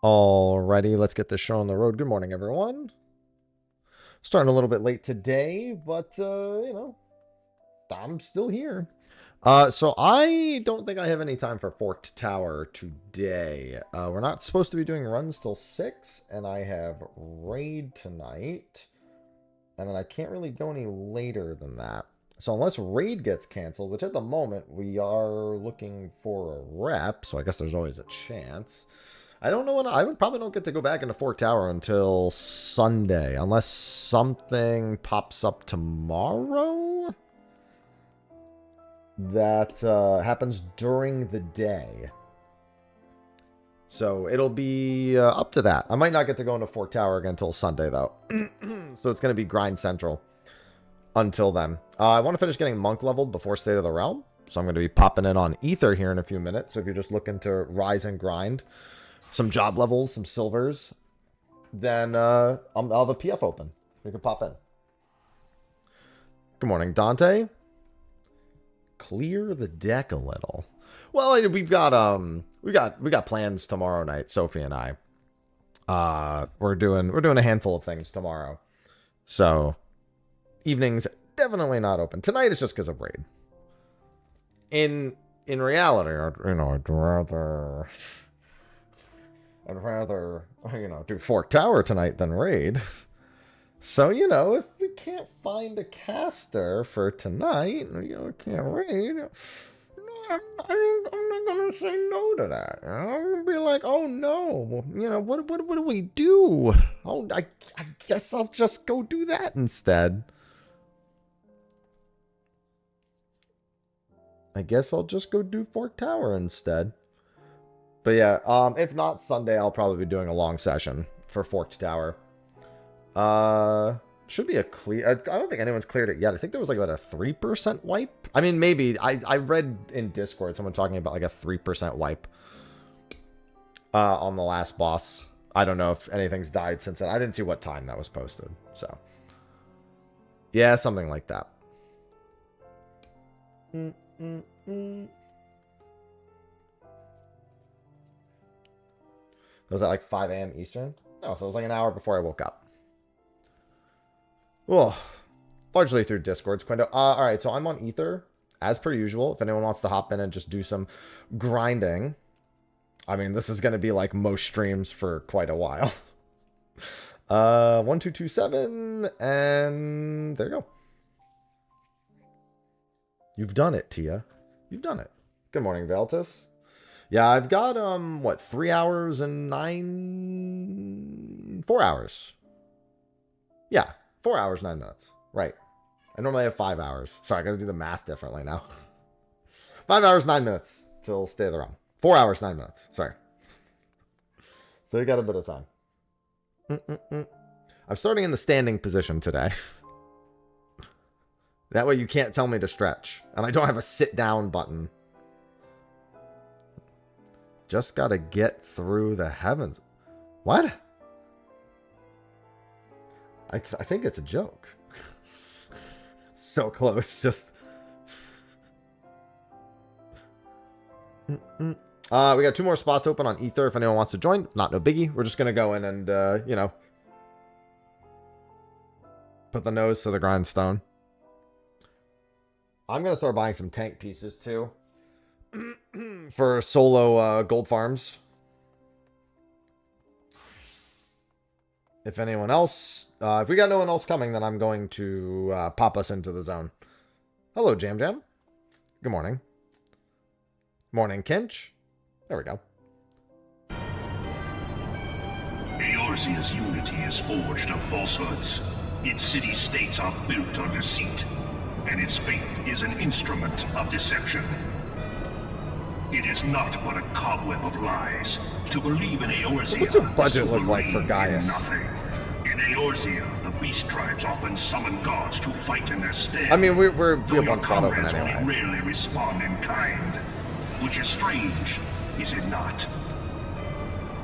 Alrighty, let's get this show on the road. Good morning, everyone. Starting a little bit late today, but, I'm still here. So I don't think I have any time for Forked Tower today. We're not supposed to be doing runs till 6, and I have raid tonight. And then I can't really go any later than that. So unless raid gets canceled, which at the moment we are looking for a rep, so I guess there's always a chance. I don't know when I would probably don't get to go back into Fork Tower until Sunday, unless something pops up tomorrow that happens during the day. So it'll be up to that. I might not get to go into Fork Tower again until Sunday, though. So it's going to be Grind Central until then. I want to finish getting Monk leveled before State of the Realm. So I'm going to be popping in on Ether here in a few minutes. So if you're just looking to rise and grind some job levels, some silvers, then I'll have a PF open. You can pop in. Good morning, Dante. Clear the deck a little. Well, we've got plans tomorrow night, Sophie and I. We're doing a handful of things tomorrow. So evenings definitely not open. Tonight is just because of raid. In reality, I'd rather, do Fork Tower tonight than raid. So, if we can't find a caster for tonight, can't raid, I'm not going to say no to that. I'm going to be like, oh no, what do we do? Oh, I guess I'll just go do that instead. I guess I'll just go do Fork Tower instead. But yeah, if not Sunday, I'll probably be doing a long session for Forked Tower. Should be a clear. I don't think anyone's cleared it yet. I think there was like about a 3% wipe. I mean, maybe. I read in Discord someone talking about like a 3% wipe on the last boss. I don't know if anything's died since then. I didn't see what time that was posted. So yeah, something like that. Was that like 5 a.m. Eastern? No, so it was like an hour before I woke up. Well, largely through Discord's Quendo. Alright, so I'm on Ether, as per usual. If anyone wants to hop in and just do some grinding. I mean, this is going to be like most streams for quite a while. 1227, and there you go. You've done it, Tia. You've done it. Good morning, Veltus. Yeah, I've got, 3 hours and 4 hours. Yeah, 4 hours, 9 minutes. Right. I normally have 5 hours. Sorry, I gotta do the math differently now. 5 hours, 9 minutes till Stay of the Realm. 4 hours, 9 minutes. Sorry. So you got a bit of time. I'm starting in the standing position today. That way you can't tell me to stretch. And I don't have a sit down button. Just gotta get through the heavens. What? I think it's a joke. So close. Just. We got 2 more spots open on Ether if anyone wants to join. Not no biggie. We're just gonna go in and, put the nose to the grindstone. I'm gonna start buying some tank pieces too. For solo gold farms. If anyone else, if we got no one else coming, then I'm going to pop us into the zone. Hello, Jam Jam. Good morning. Morning, Kinch. There we go. Eorzea's unity is forged of falsehoods. Its city-states are built on deceit, and its faith is an instrument of deception. It is not but a cobweb of lies. To believe in Eorzea... What's your budget look like for Gaius? Nothing. In Eorzea, the beast tribes often summon gods to fight in their stead. I mean, we have one spot open anyway. Only rarely respond in kind, which is strange, is it not?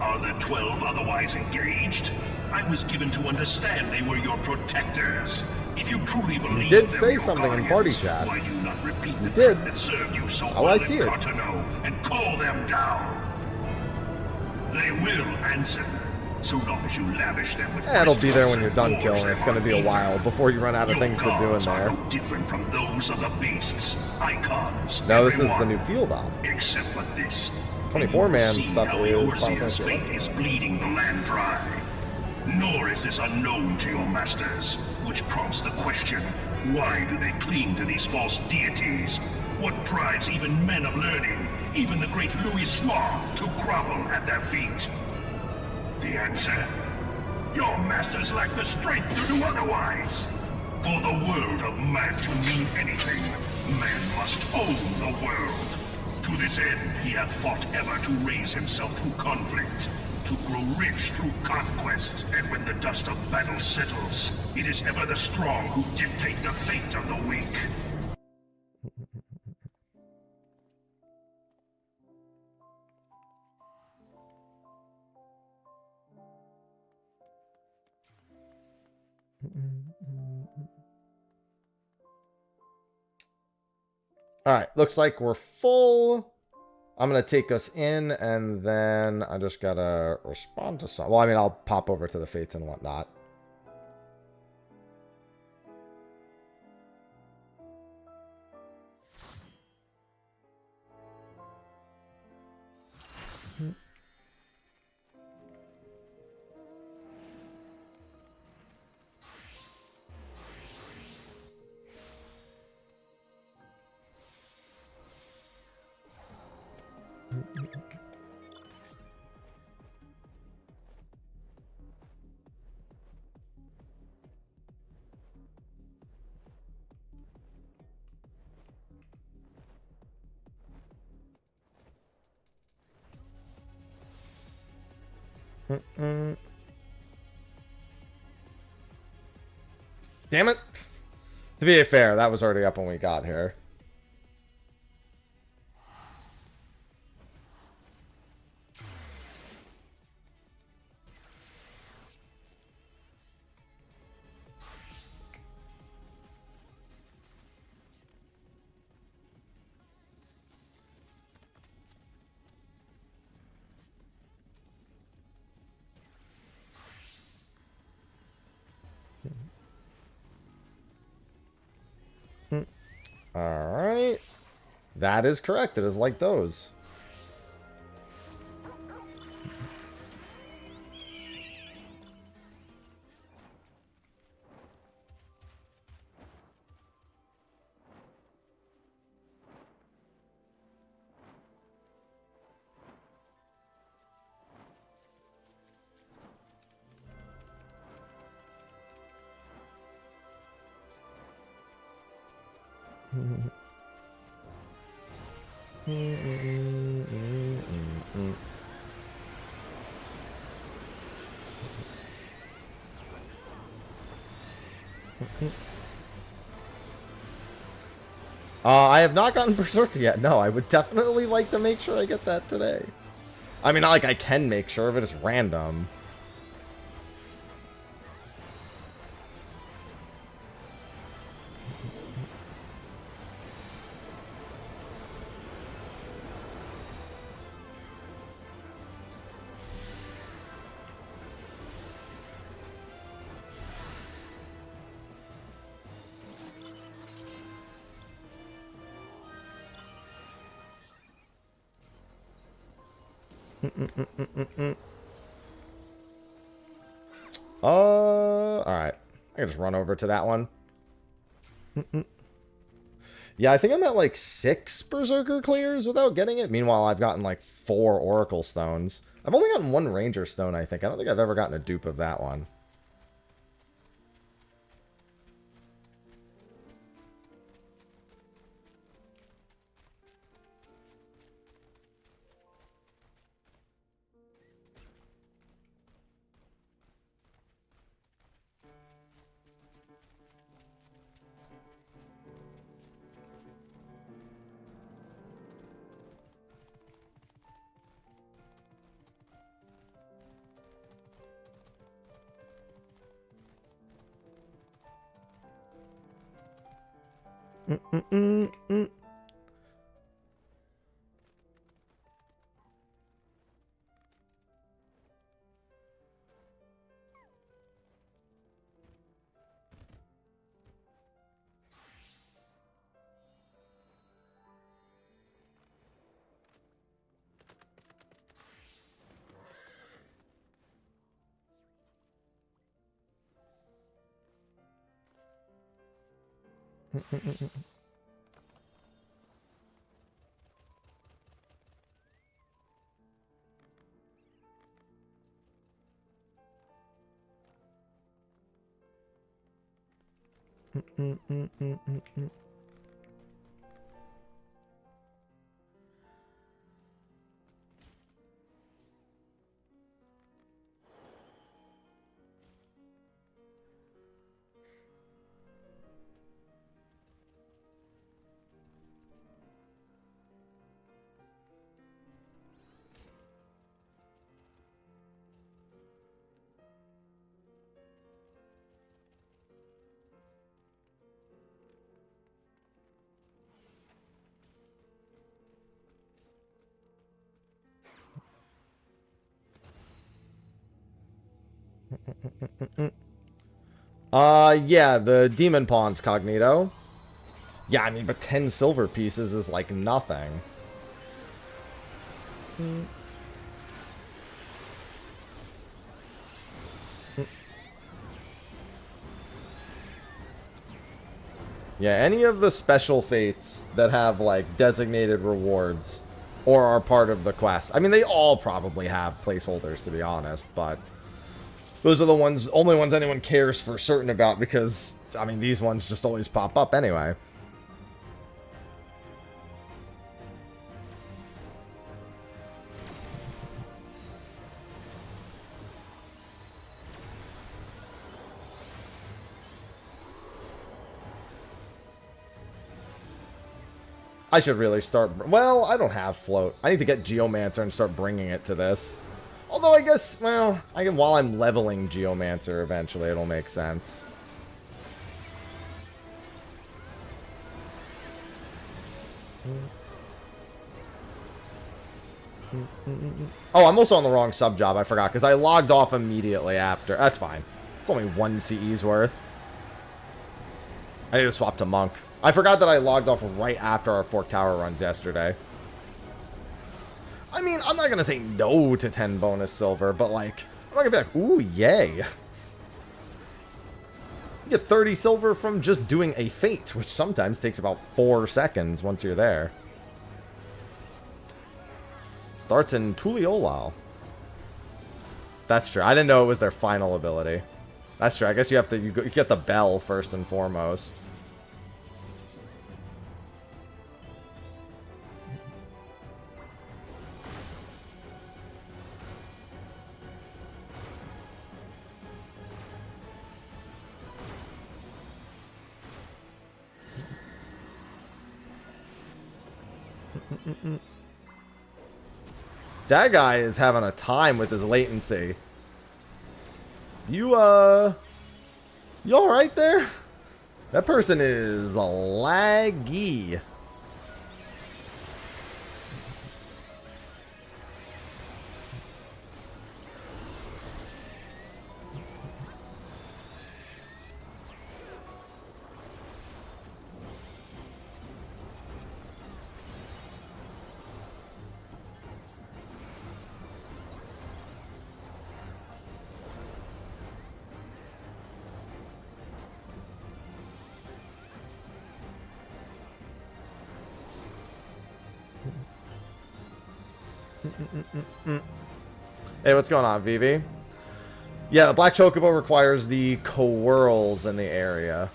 Are the 12 otherwise engaged? I was given to understand they were your protectors. If you truly believe you did say something in party chat. Why you not repeat you the did. That served you so oh, well I see it. And call them down. They will answer, so long as you lavish them with It'll be there when you're done wars killing. and It's going to be a while before you run out of Your things to do in gods there. are no different from those of the beasts, icons. No, this is the everyone. new field op. Except for this. 24-man See stuff how is Final Eorzea's Fantasy fate 11. is bleeding the land dry. Nor is this unknown to your masters, which prompts the question, why do they cling to these false deities? What drives even men of learning, even the great Louis Slaw, to grovel at their feet? The answer? Your masters lack the strength to do otherwise. For the world of man to mean anything, man must own the world. To this end, he hath fought ever to raise himself through conflict, to grow rich through conquest. And when the dust of battle settles, it is ever the strong who dictate the fate of the weak. Alright, looks like we're full. I'm going to take us in, and then I just got to respond to some. Well, I mean, I'll pop over to the Fates and whatnot. Damn it. To be fair, that was already up when we got here. Alright. That is correct. It is like those. I have not gotten Berserker yet. No, I would definitely like to make sure I get that today. I mean, not like I can make sure of it. It's random. Alright. I can just run over to that one. Yeah, I think I'm at like 6 Berserker clears without getting it. Meanwhile, I've gotten like 4 Oracle Stones. I've only gotten 1 Ranger Stone, I think. I don't think I've ever gotten a dupe of that one. Yeah, the demon pawns, Cognito. Yeah, I mean, but 10 silver pieces is like nothing. Yeah, any of the special fates that have, like, designated rewards or are part of the quest. I mean, they all probably have placeholders, to be honest, but those are the only ones anyone cares for certain about because, I mean, these ones just always pop up anyway. I should really start... Well, I don't have float. I need to get Geomancer and start bringing it to this. Although I guess, well, while I'm leveling Geomancer eventually, it'll make sense. Oh, I'm also on the wrong sub job. I forgot, because I logged off immediately after. That's fine. It's only 1 CE's worth. I need to swap to Monk. I forgot that I logged off right after our Fork Tower runs yesterday. I mean, I'm not going to say no to 10 bonus silver, but, like, I'm not going to be like, ooh, yay. You get 30 silver from just doing a fate, which sometimes takes about 4 seconds once you're there. Starts in Tuliolal. That's true. I didn't know it was their final ability. That's true. I guess you have to you get the bell first and foremost. That guy is having a time with his latency. You alright there? That person is laggy. Hey, what's going on, Vivi? Yeah, the Black Chocobo requires the Coerls in the area.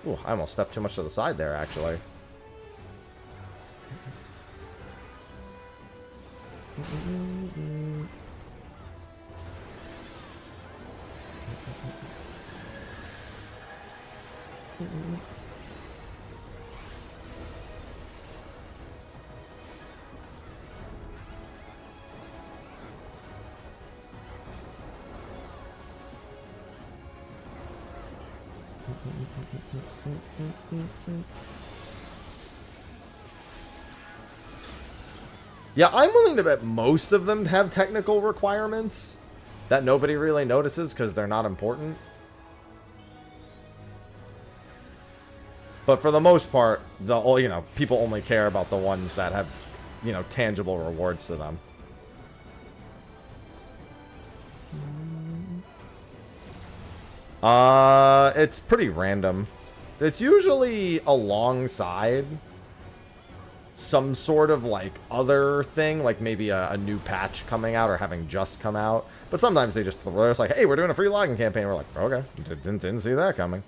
Ooh, I almost stepped too much to the side there, actually. Yeah, I'm willing to bet most of them have technical requirements that nobody really notices because they're not important. But for the most part, people only care about the ones that have, tangible rewards to them. It's pretty random. It's usually alongside some sort of, like, other thing, like maybe a new patch coming out or having just come out. But sometimes they're just like, hey, we're doing a free logging campaign. We're like, okay, didn't see that coming.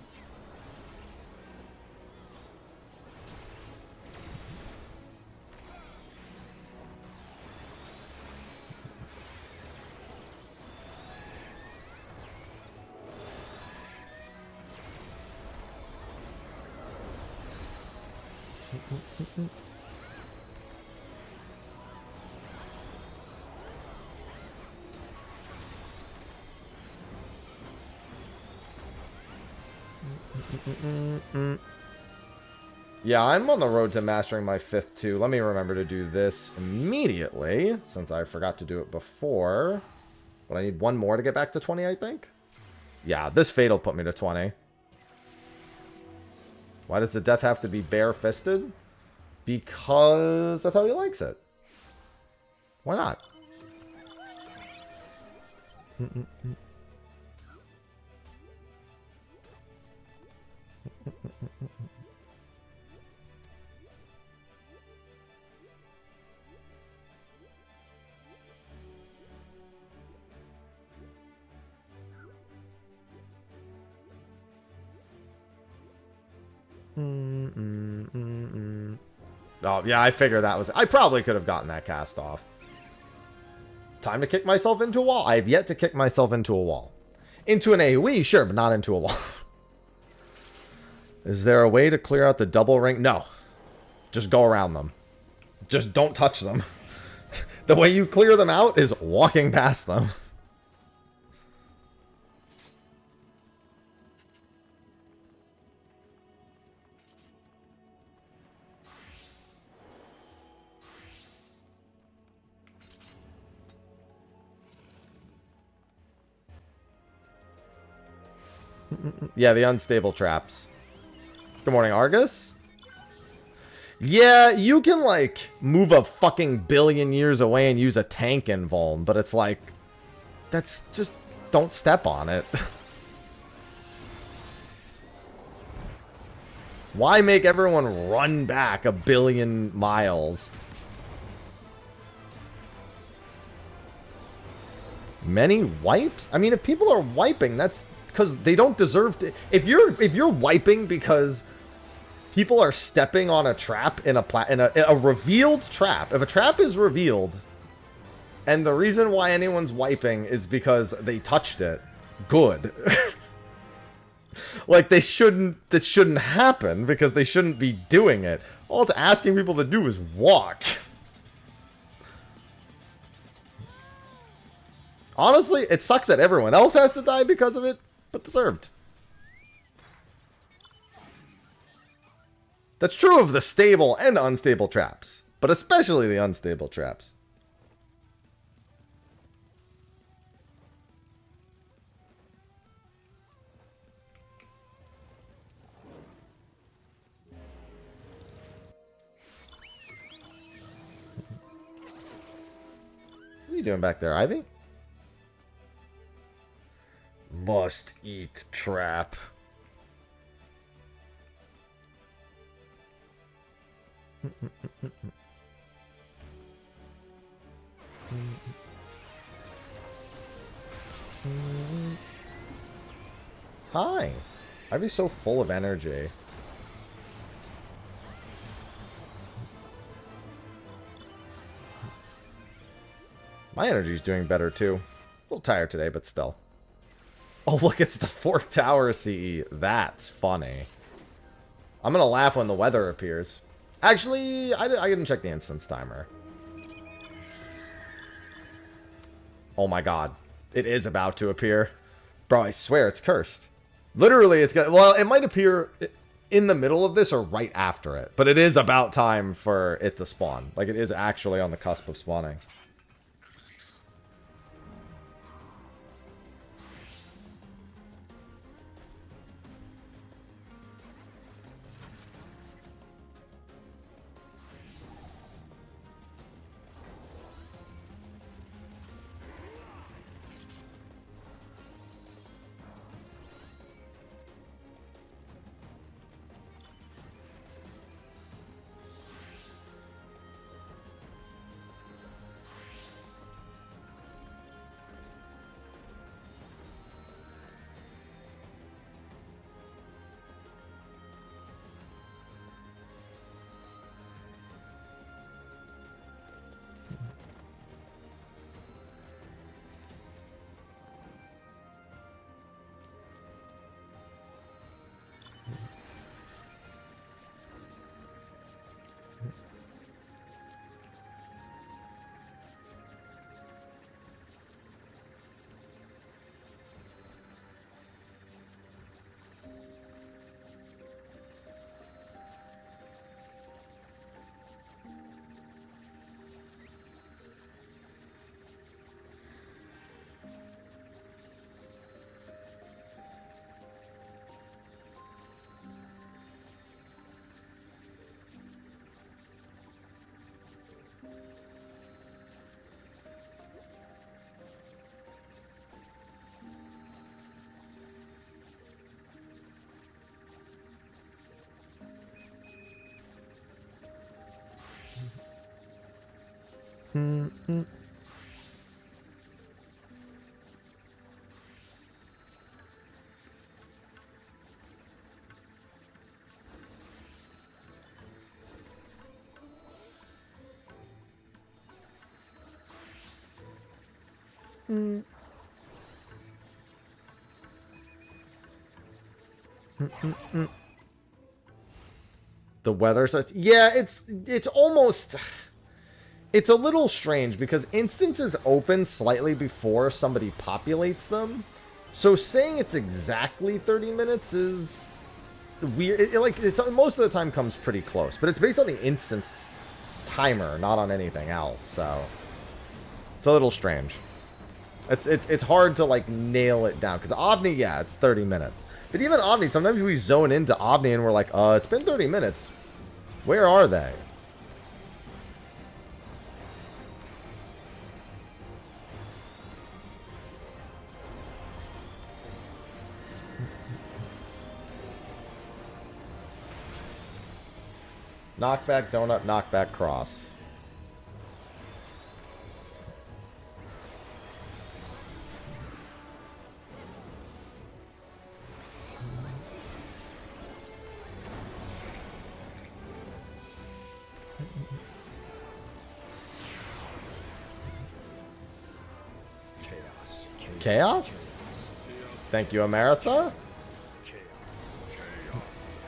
Yeah, I'm on the road to mastering my 5th too. Let me remember to do this immediately, since I forgot to do it before. But I need one more to get back to 20, I think. Yeah, this fate will put me to 20. Why does the death have to be bare-fisted? Because that's how he likes it. Why not? Oh, yeah, I figured that was... I probably could have gotten that cast off. Time to kick myself into a wall. I have yet to kick myself into a wall. Into an AoE, sure, but not into a wall. Is there a way to clear out the double ring? No. Just go around them. Just don't touch them. The way you clear them out is walking past them. Yeah, the unstable traps. Good morning, Argus. Yeah, you can, like, move a fucking billion years away and use a tank in Vuln, but it's like, that's just, don't step on it. Why make everyone run back a billion miles? Many wipes? I mean, if people are wiping, that's because they don't deserve to. If you're wiping because people are stepping on a trap in a revealed trap, if a trap is revealed, and the reason why anyone's wiping is because they touched it, good. Like, that shouldn't happen because they shouldn't be doing it. All it's asking people to do is walk. Honestly, it sucks that everyone else has to die because of it, but deserved. That's true of the stable and unstable traps, but especially the unstable traps. What are you doing back there, Ivy? Must eat trap. Hi. Ivy's so full of energy. My energy's doing better too. A little tired today, but still. Oh, look, it's the Fork Tower CE. That's funny. I'm gonna laugh when the weather appears. Actually, I didn't check the instance timer. Oh my god. It is about to appear. Bro, I swear it's cursed. Literally, it's gonna... Well, it might appear in the middle of this or right after it. But it is about time for it to spawn. Like, it is actually on the cusp of spawning. The weather starts... Yeah, it's almost... It's a little strange because instances open slightly before somebody populates them. So saying it's exactly 30 minutes is weird. It's most of the time comes pretty close, but it's based on the instance timer, not on anything else. So it's a little strange. It's hard to like nail it down because Omni, yeah, it's 30 minutes. But even Omni, sometimes we zone into Omni and we're like, it's been 30 minutes. Where are they? Knockback, donut, knockback, cross. Chaos? Thank you, Amaretha.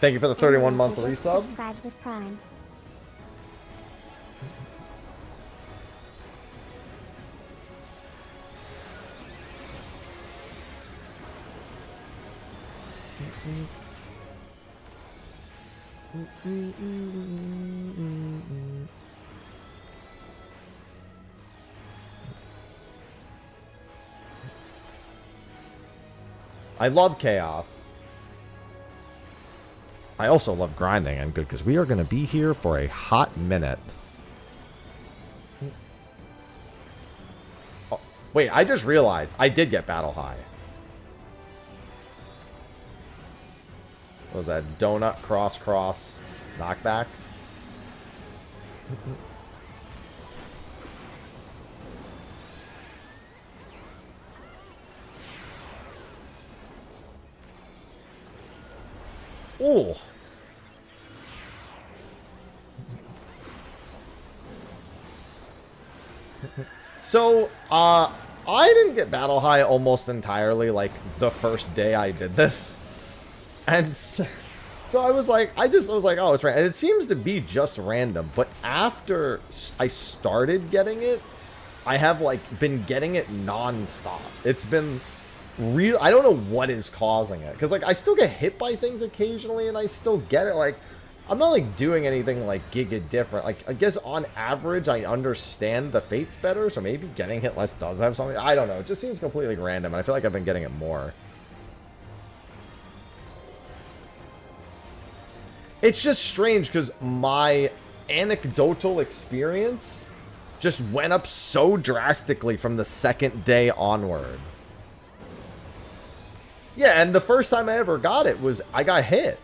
Thank you for the 31-month resub. Subscribed with Prime. I love chaos. I also love grinding and good because we are going to be here for a hot minute. Oh, wait, I just realized I did get battle high. What was that? Donut, cross, knockback? Ooh. So, I didn't get battle high almost entirely, like, the first day I did this. And so I was like, oh, it's random. And it seems to be just random. But after I started getting it, I have, like, been getting it non-stop. It's been real. I don't know what is causing it. Because, like, I still get hit by things occasionally, and I still get it. Like, I'm not, like, doing anything, like, giga different. Like, I guess on average, I understand the fates better. So maybe getting hit less does have something. I don't know. It just seems completely random. And I feel like I've been getting it more. It's just strange because my anecdotal experience just went up so drastically from the second day onward. Yeah, and the first time I ever got it was I got hit.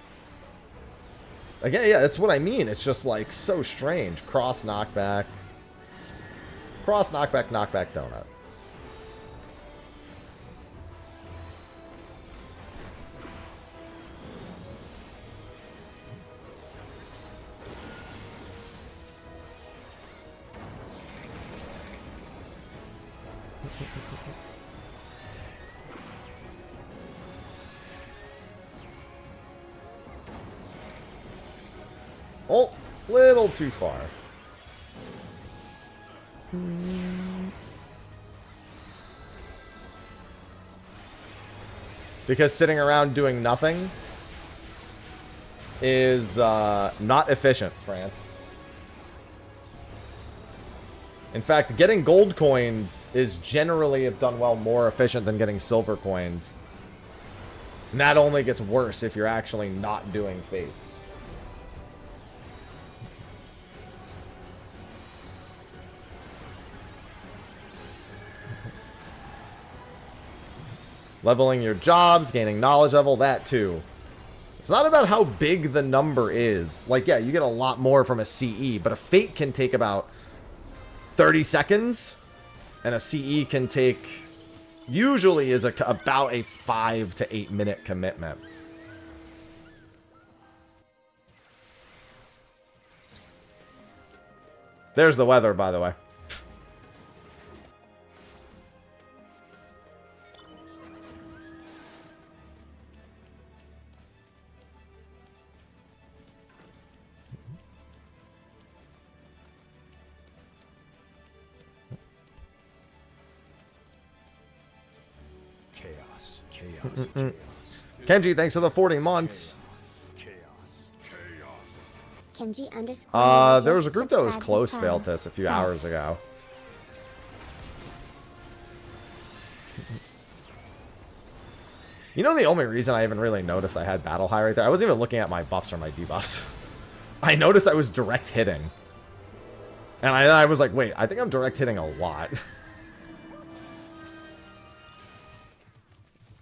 Again, yeah, that's what I mean. It's just like so strange. Cross knockback. Cross knockback, knockback donut. Oh, little too far. Because sitting around doing nothing is not efficient, France. In fact, getting gold coins is generally, if done well, more efficient than getting silver coins. And that only gets worse if you're actually not doing fates. Leveling your jobs, gaining knowledge level, that too. It's not about how big the number is. Like, yeah, you get a lot more from a CE, but a fate can take about 30 seconds. And a CE can take, usually is about a 5 to 8 minute commitment. There's the weather, by the way. Kenji, thanks for the 40 months. Kenji _ there was a group that was close failed this a few hours ago. You know the only reason I even really noticed I had battle high right there? I wasn't even looking at my buffs or my debuffs. I noticed I was direct hitting. And I was like, wait, I think I'm direct hitting a lot.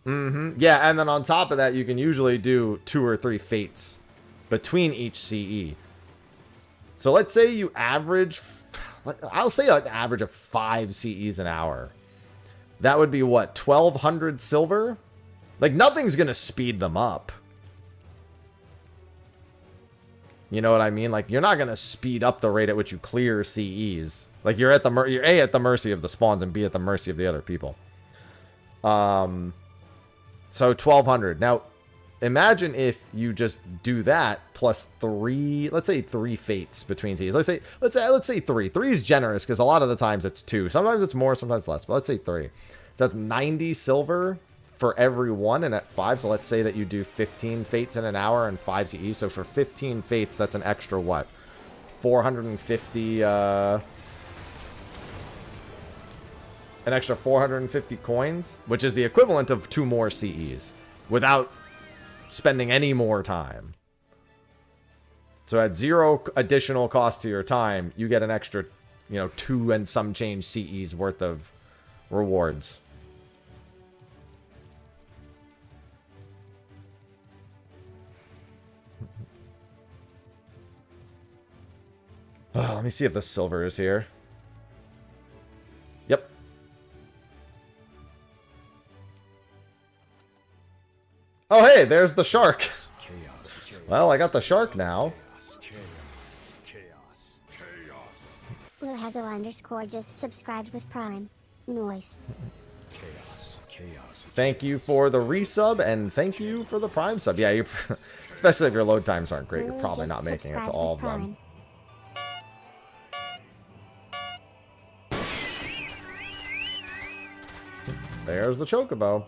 Yeah, and then on top of that, you can usually do 2 or 3 fates between each CE. So let's say you average, I'll say an average of 5 CEs an hour. That would be what, 1,200 silver? Like, nothing's going to speed them up. You know what I mean? Like, you're not going to speed up the rate at which you clear CEs. Like, you're A, at the mercy of the spawns, and B, at the mercy of the other people. So 1,200. Now, imagine if you just do that plus 3, let's say 3 fates between CEs. Let's say 3. 3 is generous because a lot of the times it's 2. Sometimes it's more, sometimes less. But let's say 3. So that's 90 silver for every one, and at 5, so let's say that you do 15 fates in an hour and 5 CEs. So for 15 fates, that's an extra what? 450, an extra 450 coins, which is the equivalent of 2 more CEs without spending any more time. So at 0 additional cost to your time, you get an extra, 2 and some change CEs worth of rewards. Oh, let me see if the silver is here. Yep. Oh, hey, there's the shark. Well, I got the shark now. Blue__ just subscribed with Prime. Noise. Thank you for the resub, and thank you for the Prime sub. Yeah, you, especially if your load times aren't great, you're probably not making it to all of them. There's the chocobo.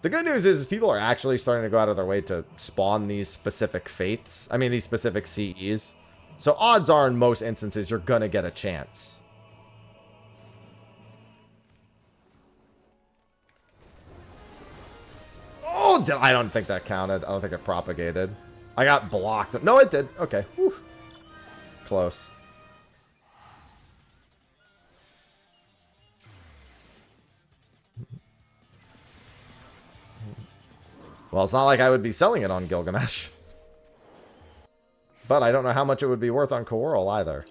The good news is people are actually starting to go out of their way to spawn these specific fates. I mean, these specific CEs. So odds are in most instances you're going to get a chance. Oh, I don't think that counted. I don't think it propagated. I got blocked. No, it did. Okay. Whew. Close. Well, it's not like I would be selling it on Gilgamesh. But I don't know how much it would be worth on Coral either.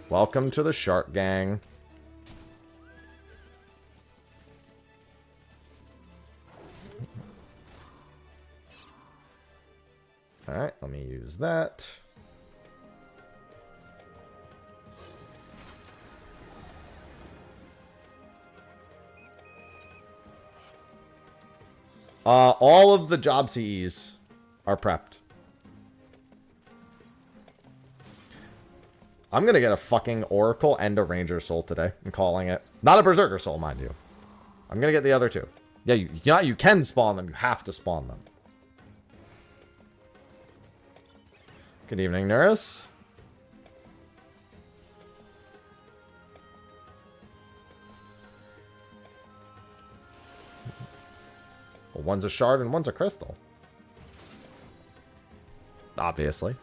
Welcome to the Shark Gang. Alright, let me use that. All of the job CEs are prepped. I'm gonna get a fucking Oracle and a Ranger Soul today. I'm calling it. Not a Berserker Soul, mind you. I'm gonna get the other 2. Yeah, you can spawn them. You have to spawn them. Good evening, Nurse. Well, one's a shard and one's a crystal. Obviously.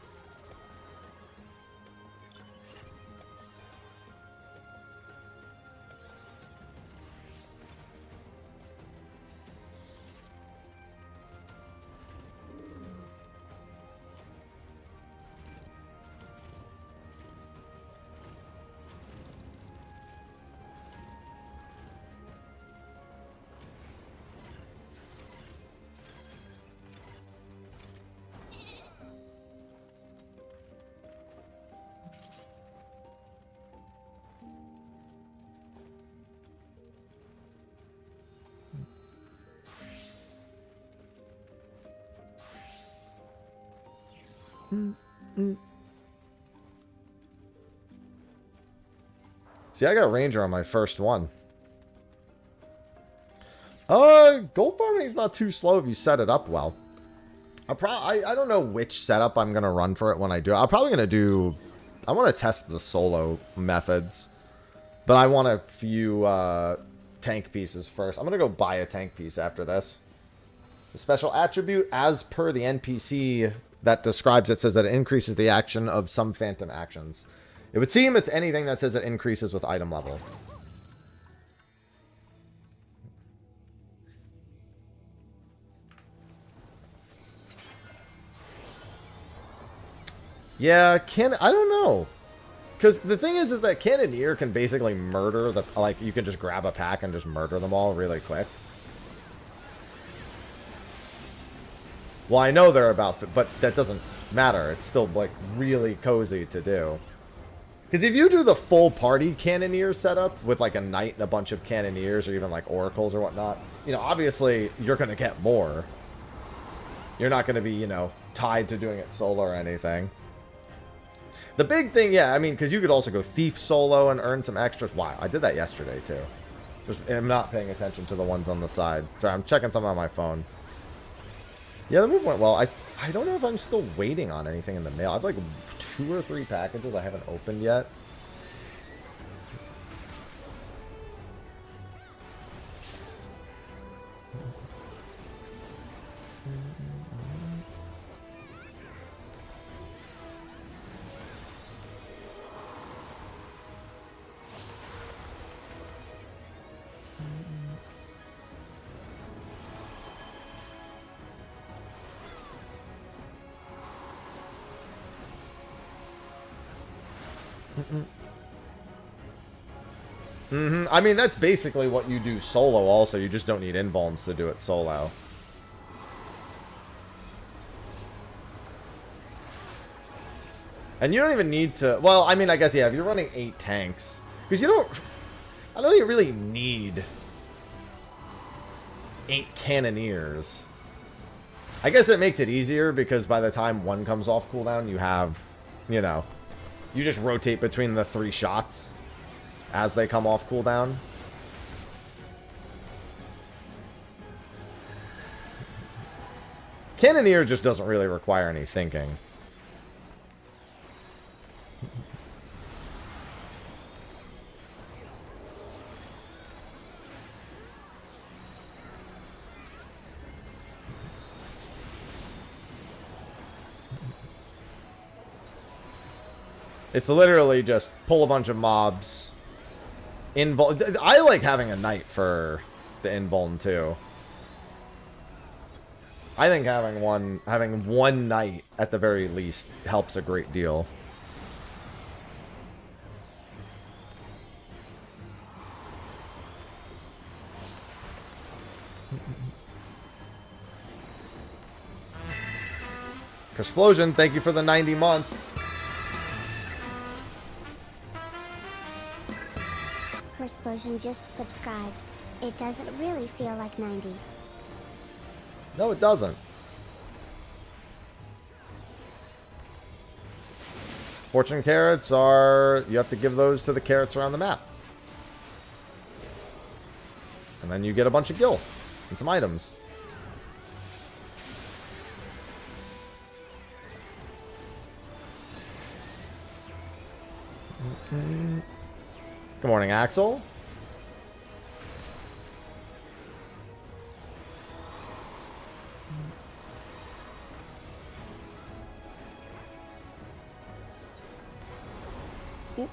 See, I got Ranger on my first one. Gold farming is not too slow if you set it up well. I don't know which setup I'm going to run for it when I do it. I'm probably going to do... I want to test the solo methods. But I want a few tank pieces first. I'm going to go buy a tank piece after this. The special attribute, as per the NPC that describes it, says that it increases the action of some phantom actions. It would seem it's anything that says it increases with item level. Yeah, I don't know. Because the thing is that Cannoneer can basically murder the... Like, you can just grab a pack and just murder them all really quick. Well, I know they're about... But that doesn't matter. It's still, like, really cozy to do. Because if you do the full party Cannoneer setup with, like, a knight and a bunch of Cannoneers or even, like, oracles or whatnot, you know, obviously, you're going to get more. You're not going to be, you know, tied to doing it solo or anything. The big thing, yeah, I mean, because you could also go Thief solo and earn some extras. Wow, I did that yesterday, too. I'm not paying attention to the ones on the side. Sorry, I'm checking something on my phone. Yeah, the move went well. I don't know if I'm still waiting on anything in the mail. I have, like, 2 or 3 packages I haven't opened yet. I mean, that's basically what you do solo also. You just don't need invulns to do it solo. And you don't even need to... Well, I mean, I guess, yeah, if you're running 8 tanks. Because you don't... I don't think you really need 8 Cannoneers. I guess it makes it easier because by the time one comes off cooldown, you have, you know... You just rotate between the 3 shots as they come off cooldown. Cannoneer just doesn't really require any thinking. It's literally just pull a bunch of mobs. I like having a knight for the invuln too. I think having one knight at the very least helps a great deal. Explosion, thank you for the 90 months. Explosion just subscribed. It doesn't really feel like 90. No, it doesn't. Fortune carrots are... You have to give those to the carrots around the map. And then you get a bunch of gil and some items. Good morning, Axel. Yep.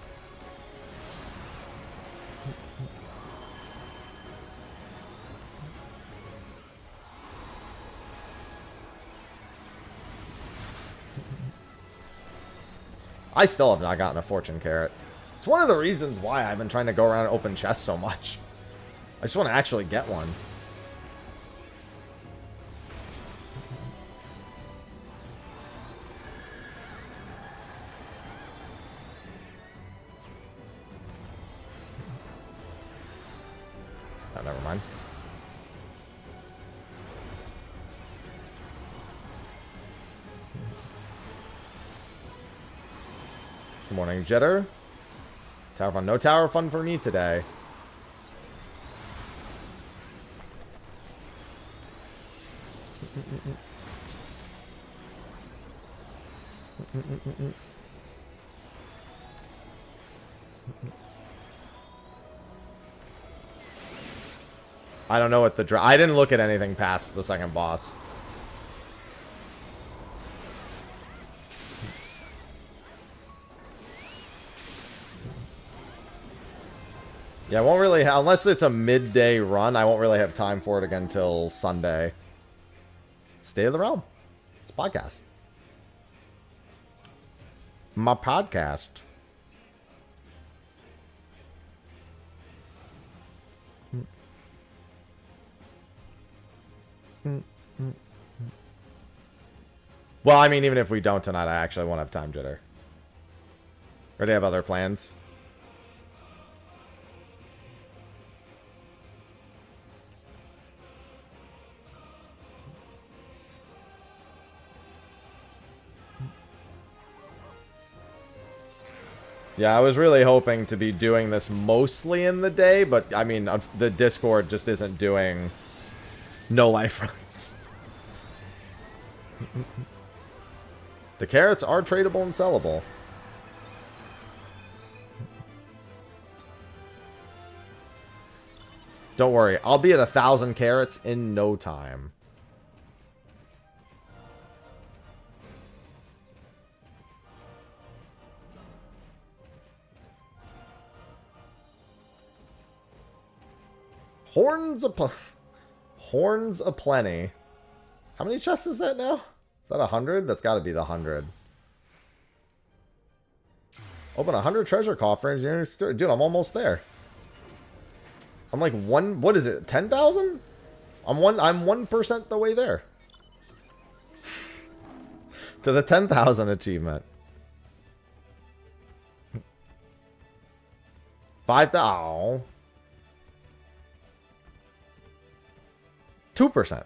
I still have not gotten a fortune carrot. It's one of the reasons why I've been trying to go around and open chests so much. I just want to actually get one. Oh, never mind. Good morning, Jitter. Tower fun. No tower fun for me today. I don't know what the I didn't look at anything past the second boss. Yeah, I won't really unless it's a midday run, I won't really have time for it again until Sunday. State of the Realm. It's a podcast. My podcast. Well, I mean, even if we don't tonight, I actually won't have time, Jitter. Or do you have other plans? Yeah, I was really hoping to be doing this mostly in the day, but, I mean, the Discord just isn't doing no life runs. The carrots are tradable and sellable. Don't worry, I'll be at 1,000 carrots in no time. Horns aplenty. How many chests is that now? Is that 100? That's got to be the 100. Open 100 treasure coffers. Dude, I'm almost there. I'm like what is it? 10,000? I'm 1% the way there. To the 10,000 achievement. 5,000. 2%.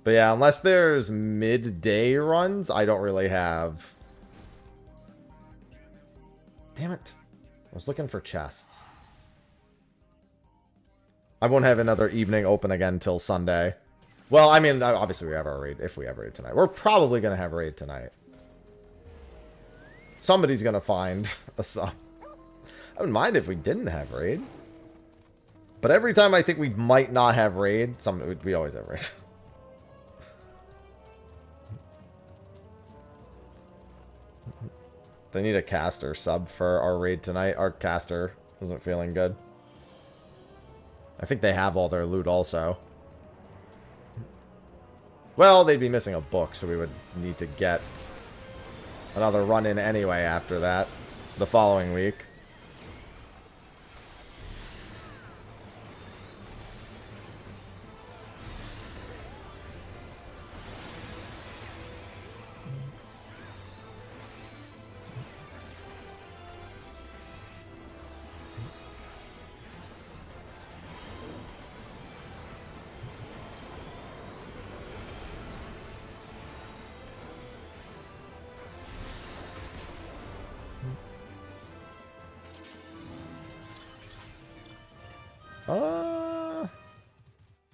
But yeah, unless there's midday runs, I don't really have... Damn it. I was looking for chests. I won't have another evening open again till Sunday. Well, I mean, obviously we have our raid, if we have raid tonight. We're probably going to have raid tonight. Somebody's going to find a sub. I wouldn't mind if we didn't have raid. But every time I think we might not have raid, we always have raid. They need a caster sub for our raid tonight. Our caster isn't feeling good. I think they have all their loot also. Well, they'd be missing a book, so we would need to get another run in anyway after that. The following week.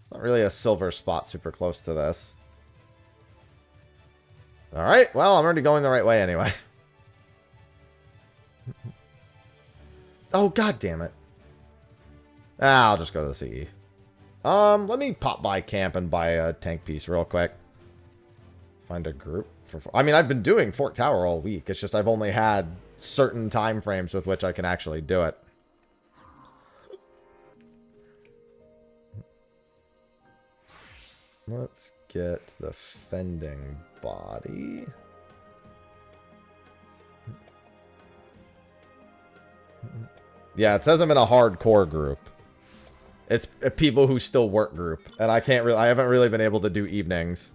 It's not really a silver spot super close to this. Alright, well, I'm already going the right way anyway. Oh, god damn it. I'll just go to the CE. Let me pop by camp and buy a tank piece real quick. Find a group for... I mean, I've been doing Fort Tower all week. It's just I've only had certain time frames with which I can actually do it. Let's get the fending body. Yeah, it says I'm in a hardcore group. It's a people who still work group, and I haven't really been able to do evenings.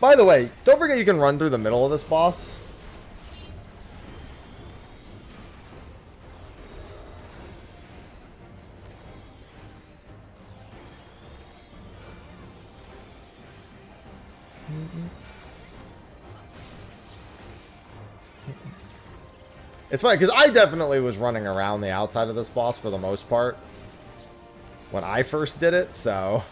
By the way, don't forget you can run through the middle of this boss. It's funny, because I definitely was running around the outside of this boss for the most part when I first did it, so...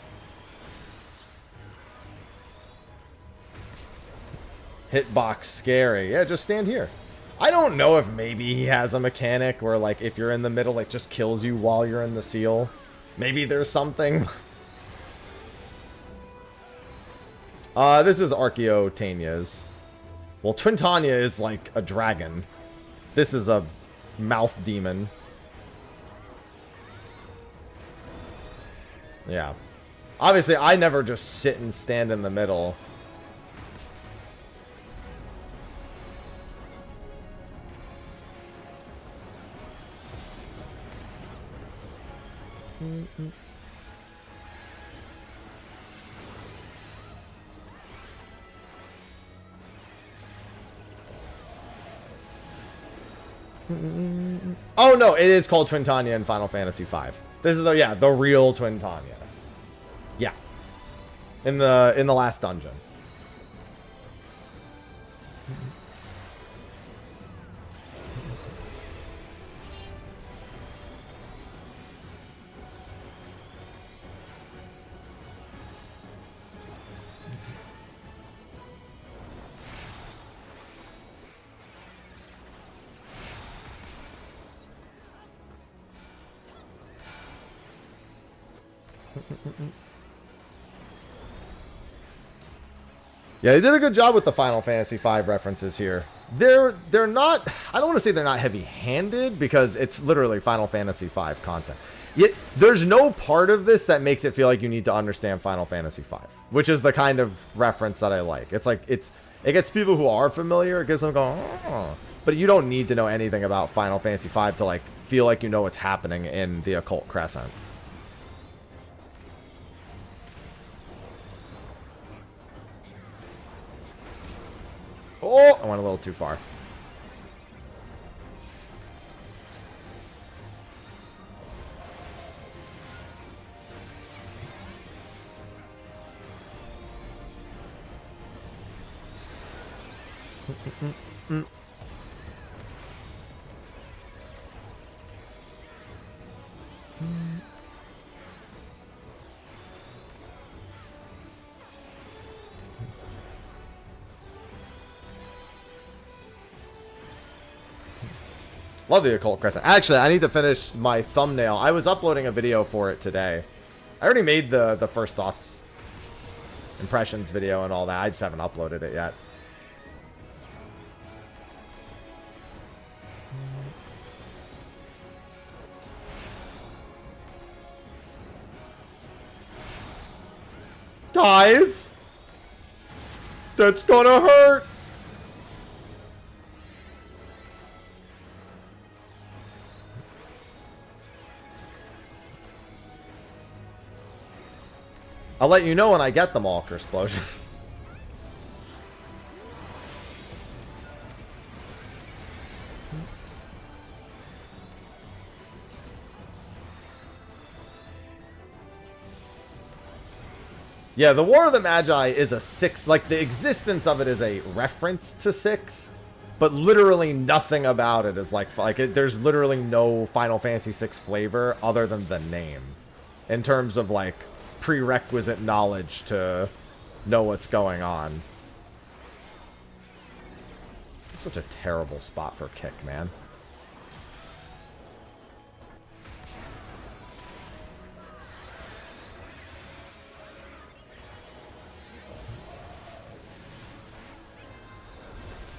Hitbox scary. Yeah, just stand here. I don't know if maybe he has a mechanic where, like, if you're in the middle, it just kills you while you're in the seal. Maybe there's something. This is Archaeotania's. Well, Twintania is like a dragon. This is a mouth demon. Yeah. Obviously, I never just sit and stand in the middle. Oh no, it is called Twintania in Final Fantasy V. This is the real Twintania. Yeah. In the last dungeon. Yeah, they did a good job with the Final Fantasy V references here. They're not... I don't want to say they're not heavy-handed, because it's literally Final Fantasy V content. Yet, there's no part of this that makes it feel like you need to understand Final Fantasy V, which is the kind of reference that I like. It's like, it gets people who are familiar, it gets them going, oh. But you don't need to know anything about Final Fantasy V to, like, feel like you know what's happening in the Occult Crescent. Oh, I went a little too far. Love the Occult Crescent. Actually, I need to finish my thumbnail. I was uploading a video for it today. I already made the first thoughts, impressions video and all that. I just haven't uploaded it yet. Guys! That's gonna hurt! I'll let you know when I get them all, Explosion. Yeah, the War of the Magi is a 6. Like, the existence of it is a reference to 6. But literally nothing about it is like there's literally no Final Fantasy VI flavor other than the name. In terms of, like, prerequisite knowledge to know what's going on. Such a terrible spot for kick, man.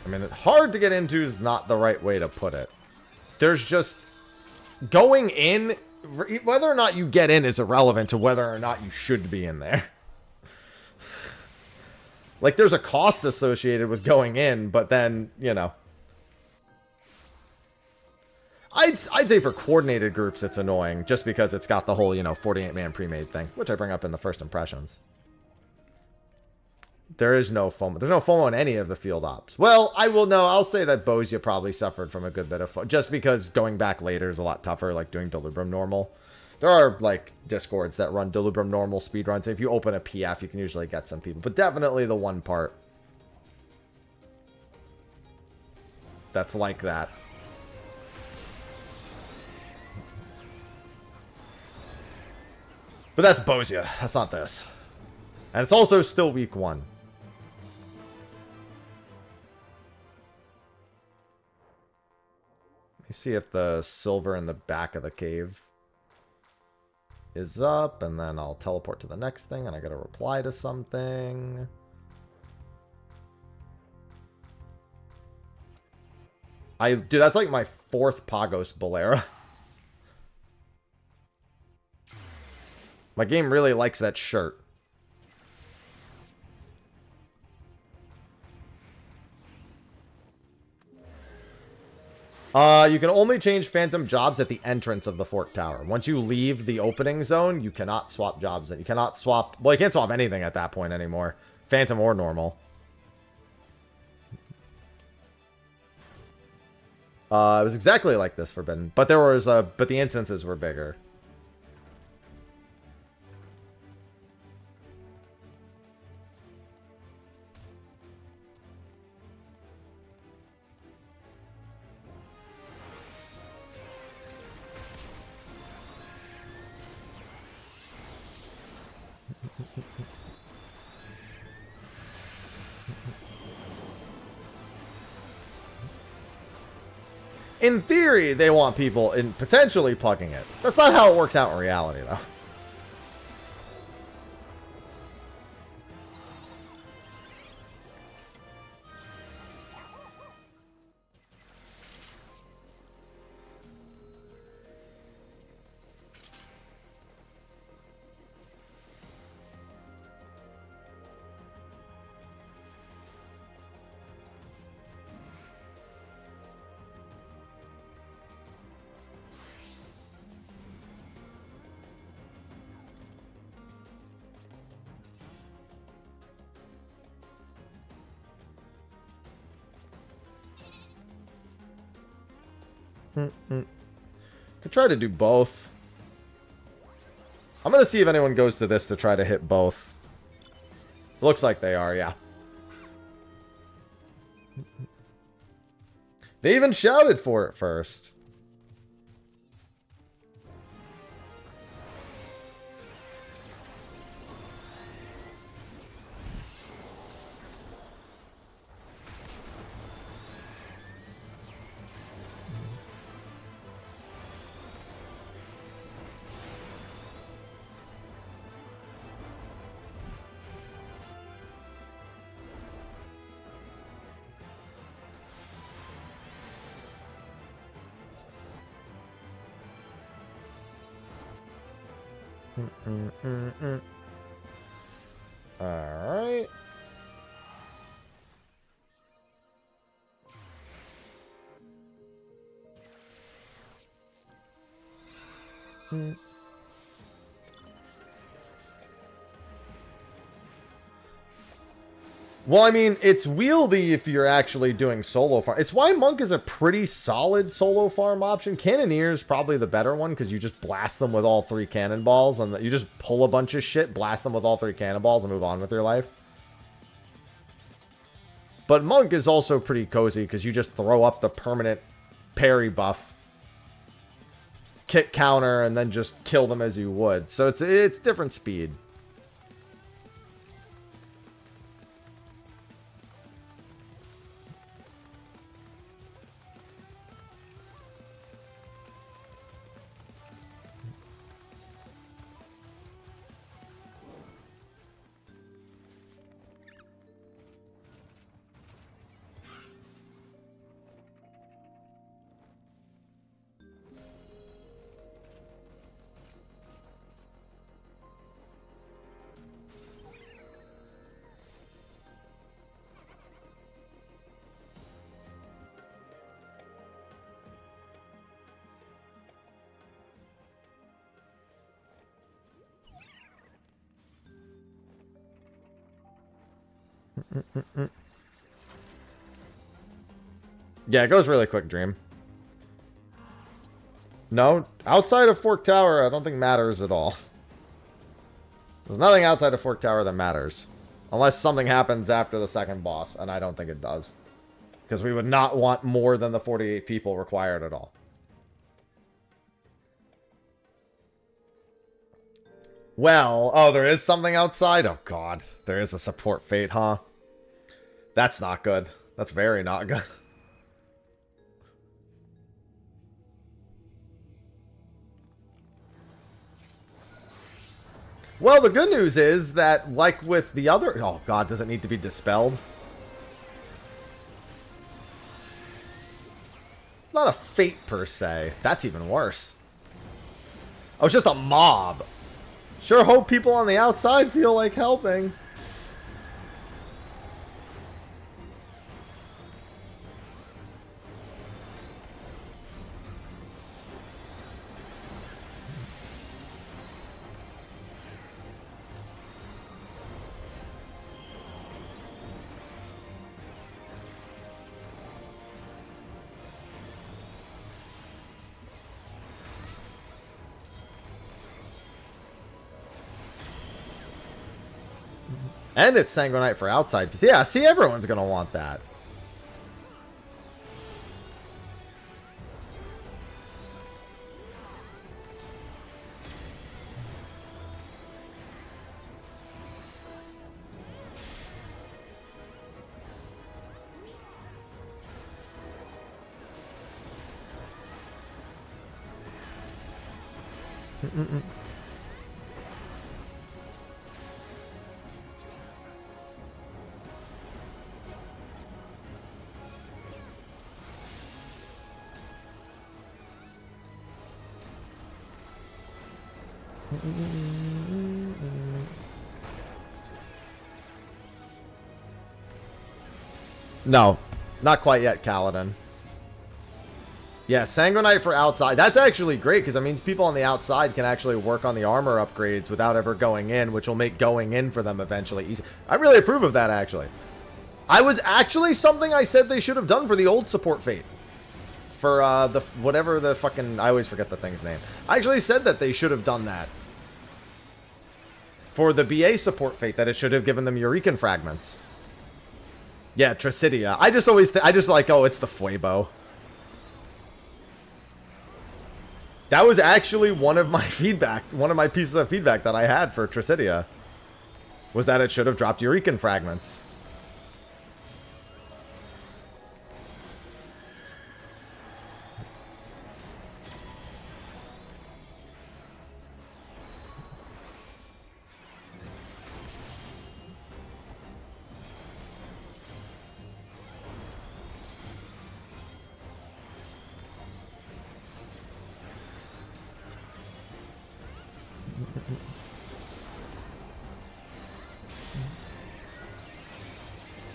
I mean, hard to get into is not the right way to put it. There's just going in, whether or not you get in is irrelevant to whether or not you should be in there. Like, there's a cost associated with going in, but then, you know. I'd say for coordinated groups it's annoying, just because it's got the whole, you know, 48-man pre-made thing, which I bring up in the first impressions. There is no FOMO. There's no FOMO in any of the field ops. Well, I'll say that Bozia probably suffered from a good bit of FOMO, just because going back later is a lot tougher, like doing Delubrum normal. There are, like, Discords that run Delubrum normal speedruns. If you open a PF, you can usually get some people. But definitely the one part that's like that. But that's Bozia. That's not this. And it's also still week 1. Let me see if the silver in the back of the cave is up, and then I'll teleport to the next thing, and I gotta reply to something. Dude, that's like my 4th Pagos Bolera. My game really likes that shirt. You can only change phantom jobs at the entrance of the Fort Tower. Once you leave the opening zone, you cannot swap jobs. You cannot swap... Well, you can't swap anything at that point anymore. Phantom or normal. It was exactly like this Forbidden. But there was... but the instances were bigger. In theory, they want people in potentially plugging it. That's not how it works out in reality, though. Could try to do both. I'm going to see if anyone goes to this to try to hit both. Looks like they are, yeah. They even shouted for it first. Alright. Well, I mean, it's wieldy if you're actually doing solo farm. It's why Monk is a pretty solid solo farm option. Cannoneer is probably the better one because you just blast them with all 3 cannonballs and you just pull a bunch of shit, blast them with all 3 cannonballs, and move on with your life. But Monk is also pretty cozy because you just throw up the permanent parry buff, kick counter, and then just kill them as you would. So it's different speed. Yeah, it goes really quick, Dream. No, outside of Fork Tower, I don't think matters at all. There's nothing outside of Fork Tower that matters. Unless something happens after the second boss, and I don't think it does. Because we would not want more than the 48 people required at all. Well, oh, there is something outside? Oh, God. There is a support fate, huh? That's not good. That's very not good. Well, the good news is that, like with the other... Oh, God, does it need to be dispelled? It's not a fate, per se. That's even worse. Oh, it's just a mob. Sure hope people on the outside feel like helping. And it's Sanguinite for outside. Yeah, see, everyone's going to want that. No, not quite yet, Kaladin. Yeah, Sanguinite for outside. That's actually great because that means people on the outside can actually work on the armor upgrades without ever going in, which will make going in for them eventually easy. I really approve of that, actually. I was actually something I said they should have done for the old support fate. For the whatever the fucking... I always forget the thing's name. I actually said that they should have done that. For the BA support fate, that it should have given them Eurekan fragments. Yeah, Tricidia. I just always... I just like, oh, it's the Fuebo. That was actually one of my feedback, one of my pieces of feedback that I had for Tricidia. Was that it should have dropped Eurekan fragments.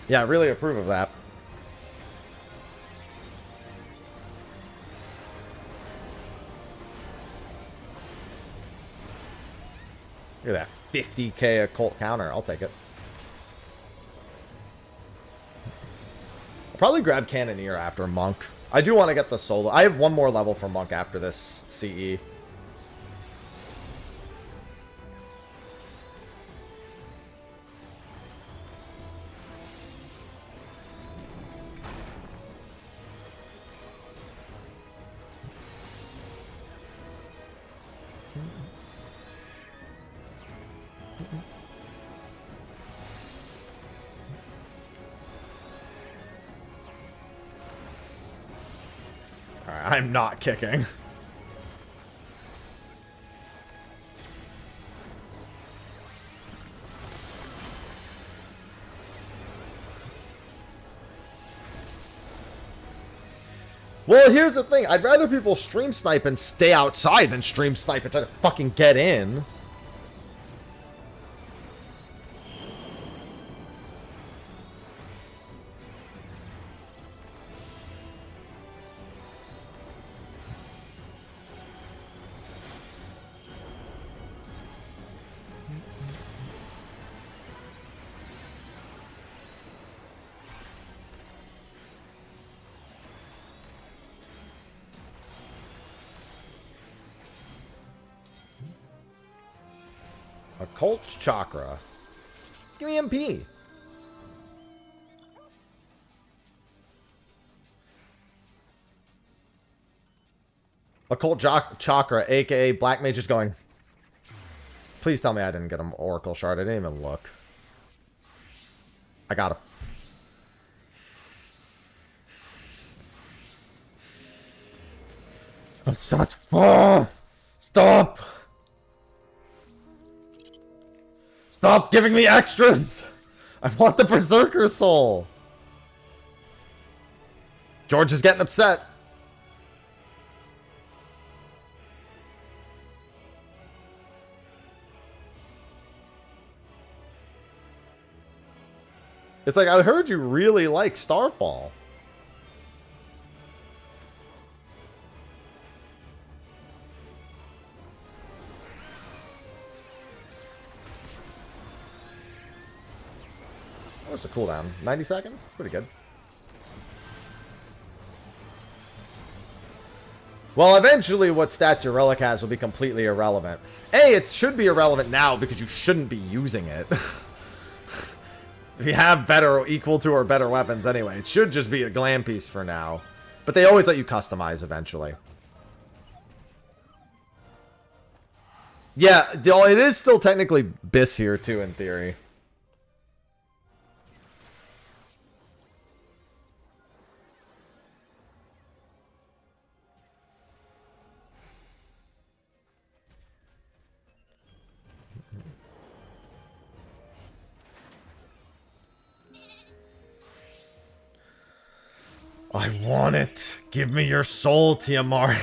Yeah, I really approve of that. Look at that 50k occult counter. I'll take it. I'll probably grab Cannoneer after Monk. I do want to get the solo. I have one more level for Monk after this CE. Alright, I'm not kicking. Well, here's the thing. I'd rather people stream snipe and stay outside than stream snipe and try to fucking get in. Occult Chakra. Give me MP. Occult Chakra, aka Black Mage, is going. Please tell me I didn't get him Oracle Shard. I didn't even look. I got him. Stop! Stop! Stop giving me extras! I want the Berserker Soul! George is getting upset. It's like, I heard you really like Starfall. What's the cooldown? 90 seconds? It's pretty good. Well, eventually what stats your Relic has will be completely irrelevant. A, it should be irrelevant now because you shouldn't be using it. If you have better, equal to, or better weapons anyway, it should just be a glam piece for now. But they always let you customize eventually. Yeah, it is still technically Biss here too, in theory. I want it. Give me your soul, Tiamari.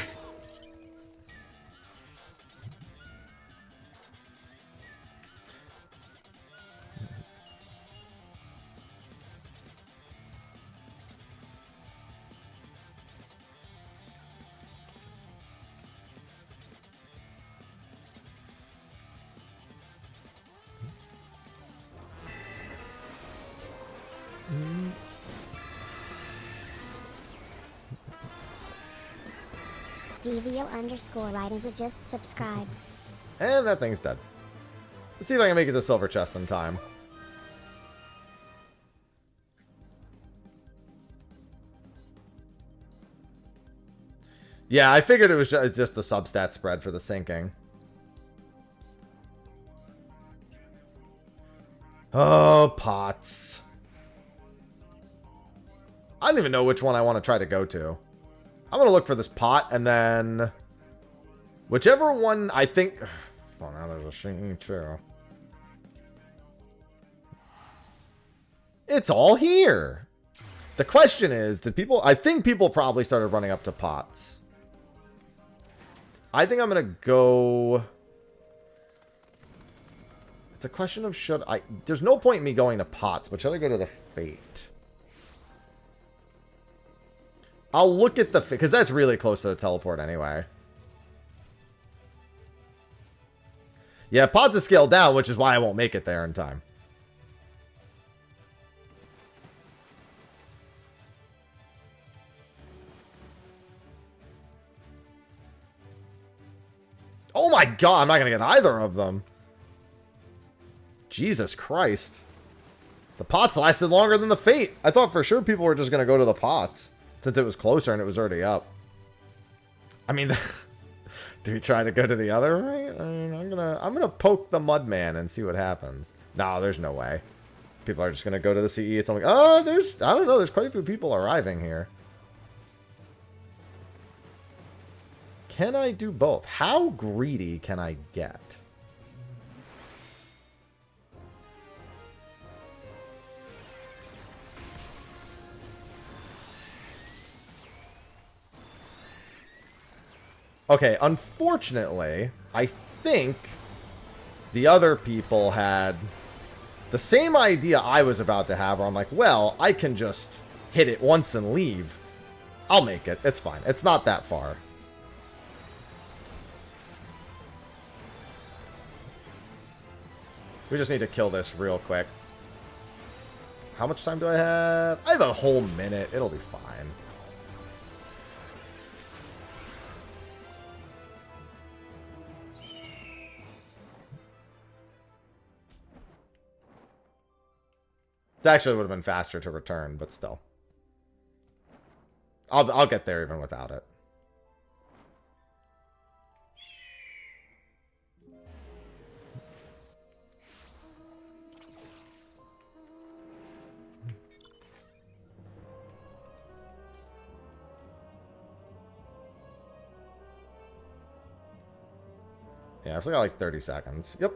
Devio_Riders just subscribed. And that thing's dead. Let's see if I can make it to Silver Chest in time. Yeah, I figured it was just the substat spread for the sinking. Oh, pots. I don't even know which one I want to try to go to. I'm going to look for this pot, and then whichever one I think... Oh, now there's a sinking too. It's all here. The question is, did people... I think people probably started running up to pots. I think I'm going to go... It's a question of should I... There's no point in me going to Pots, but should I go to the Fate? I'll look at the... Because that's really close to the teleport anyway. Yeah, Pots is scaled down, which is why I won't make it there in time. Oh my god, I'm not going to get either of them. Jesus Christ. The Pots lasted longer than the Fate. I thought for sure people were just going to go to the Pots, since it was closer and it was already up. I mean, do we try to go to the other right? I mean, I'm gonna poke the Mudman and see what happens. No, there's no way. People are just going to go to the CE. It's like, oh, I don't know, there's quite a few people arriving here. Can I do both? How greedy can I get? Okay, unfortunately, I think the other people had the same idea I was about to have, where I'm like, well, I can just hit it once and leave. I'll make it. It's fine. It's not that far. We just need to kill this real quick. How much time do I have? I have a whole minute. It'll be fine. It actually would have been faster to return, but still. I'll get there even without it. Yeah, I've still got like 30 seconds. Yep.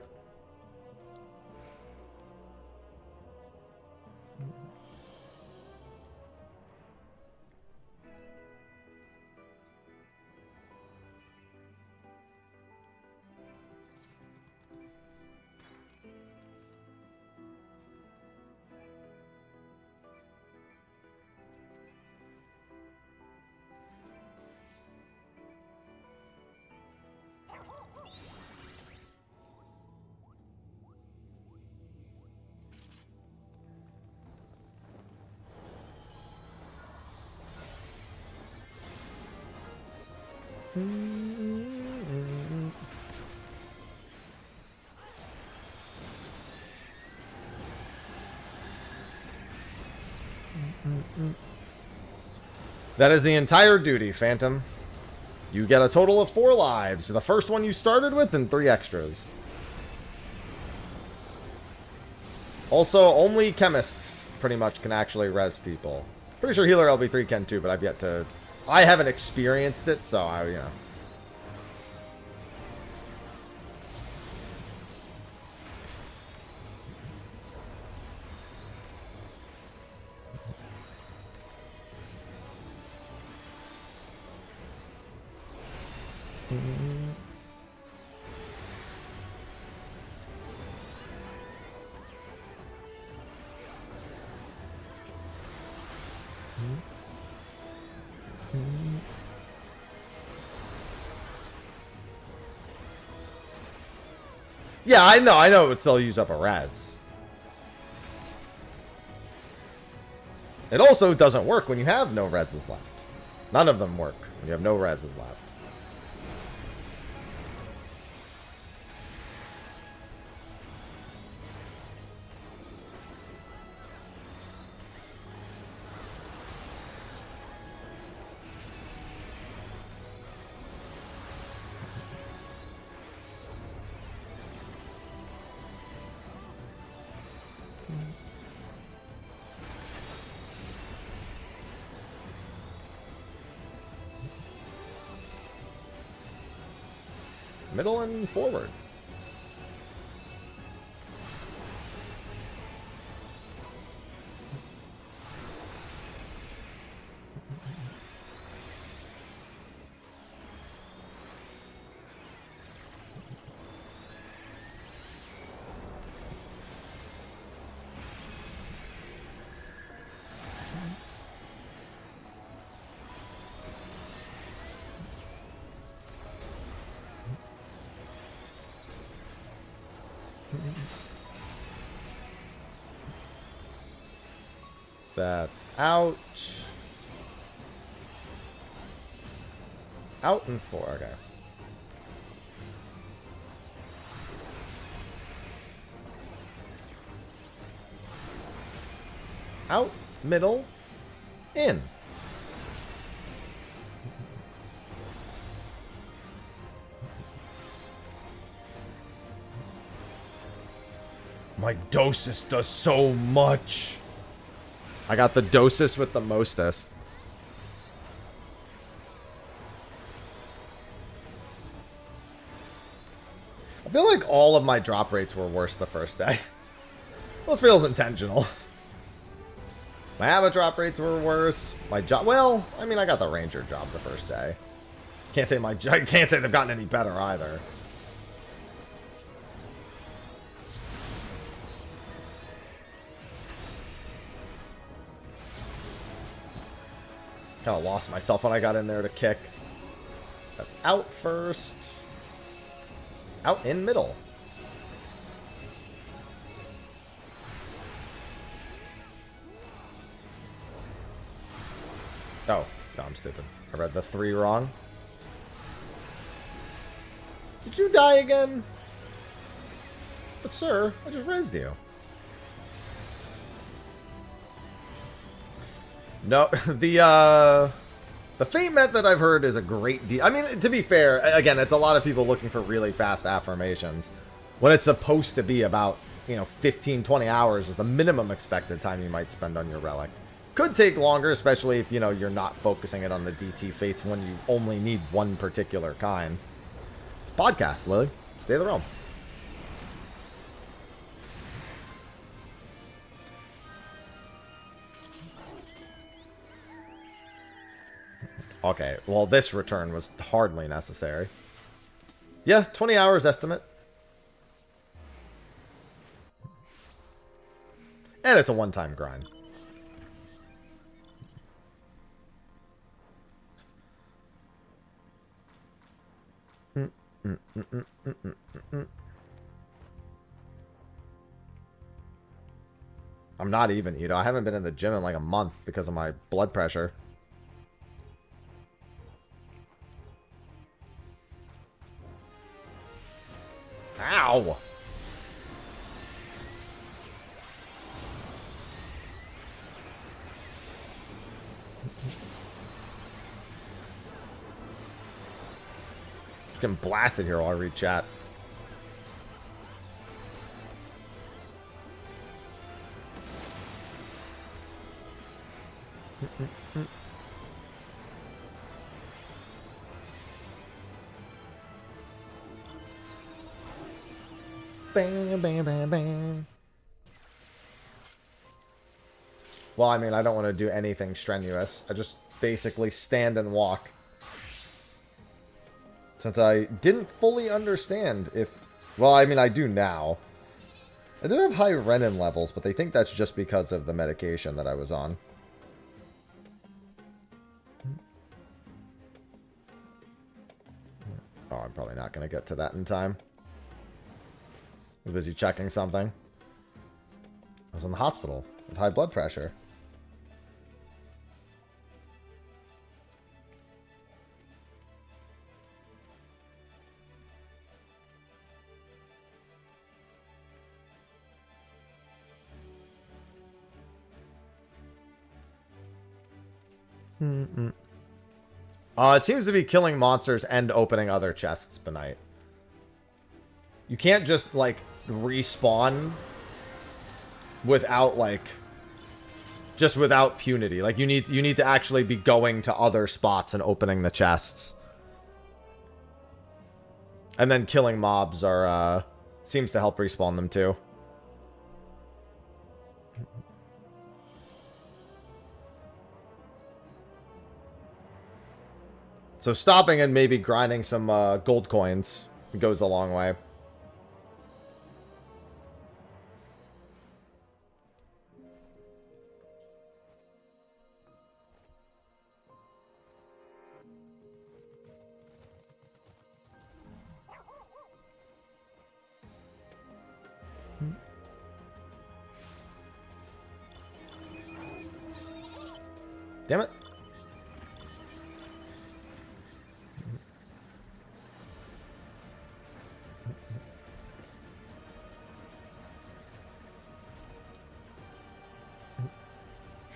That is the entire duty, Phantom. You get a total of 4 lives. The first one you started with and 3 extras. Also, only chemists pretty much can actually res people. Pretty sure healer LB3 can too, but I've yet to... I haven't experienced it, so I, you know. Yeah, I know it would still use up a res. It also doesn't work when you have no reses left. None of them work when you have no reses left. Middle and forward. That's out. Out and 4. Okay. Out, middle, in. My dosis does so much. I got the dosis with the mostest. I feel like all of my drop rates were worse the first day. This feels intentional. My habit drop rates were worse. My job, well, I mean, I got the ranger job the first day. I can't say they've gotten any better either. Kind of lost myself when I got in there to kick. That's out first. Out in middle. Oh, no, I'm stupid. I read the 3 wrong. Did you die again? But sir, I just raised you. No, the Fate method I've heard is a great deal. I mean, to be fair, again, it's a lot of people looking for really fast affirmations. When it's supposed to be about, 15, 20 hours is the minimum expected time you might spend on your relic. Could take longer, especially if, you're not focusing it on the DT Fates when you only need one particular kind. It's a podcast, Lily. Stay the realm. Okay, well, this return was hardly necessary. Yeah, 20 hours estimate. And it's a one-time grind. I'm not even, I haven't been in the gym in like a month because of my blood pressure. Ow! Just getting blasted here while I read chat. Bam, bam, bam, bam. Well, I mean, I don't want to do anything strenuous. I just basically stand and walk. Since I didn't fully understand if... Well, I mean, I do now. I did have high renin levels, but they think that's just because of the medication that I was on. Oh, I'm probably not going to get to that in time. I was busy checking something. I was in the hospital with high blood pressure. It seems to be killing monsters and opening other chests tonight. You can't just, like, respawn without, like, just without punity. Like, you need to actually be going to other spots and opening the chests. And then killing mobs are, seems to help respawn them, too. So stopping and maybe grinding some gold coins goes a long way. Damn it.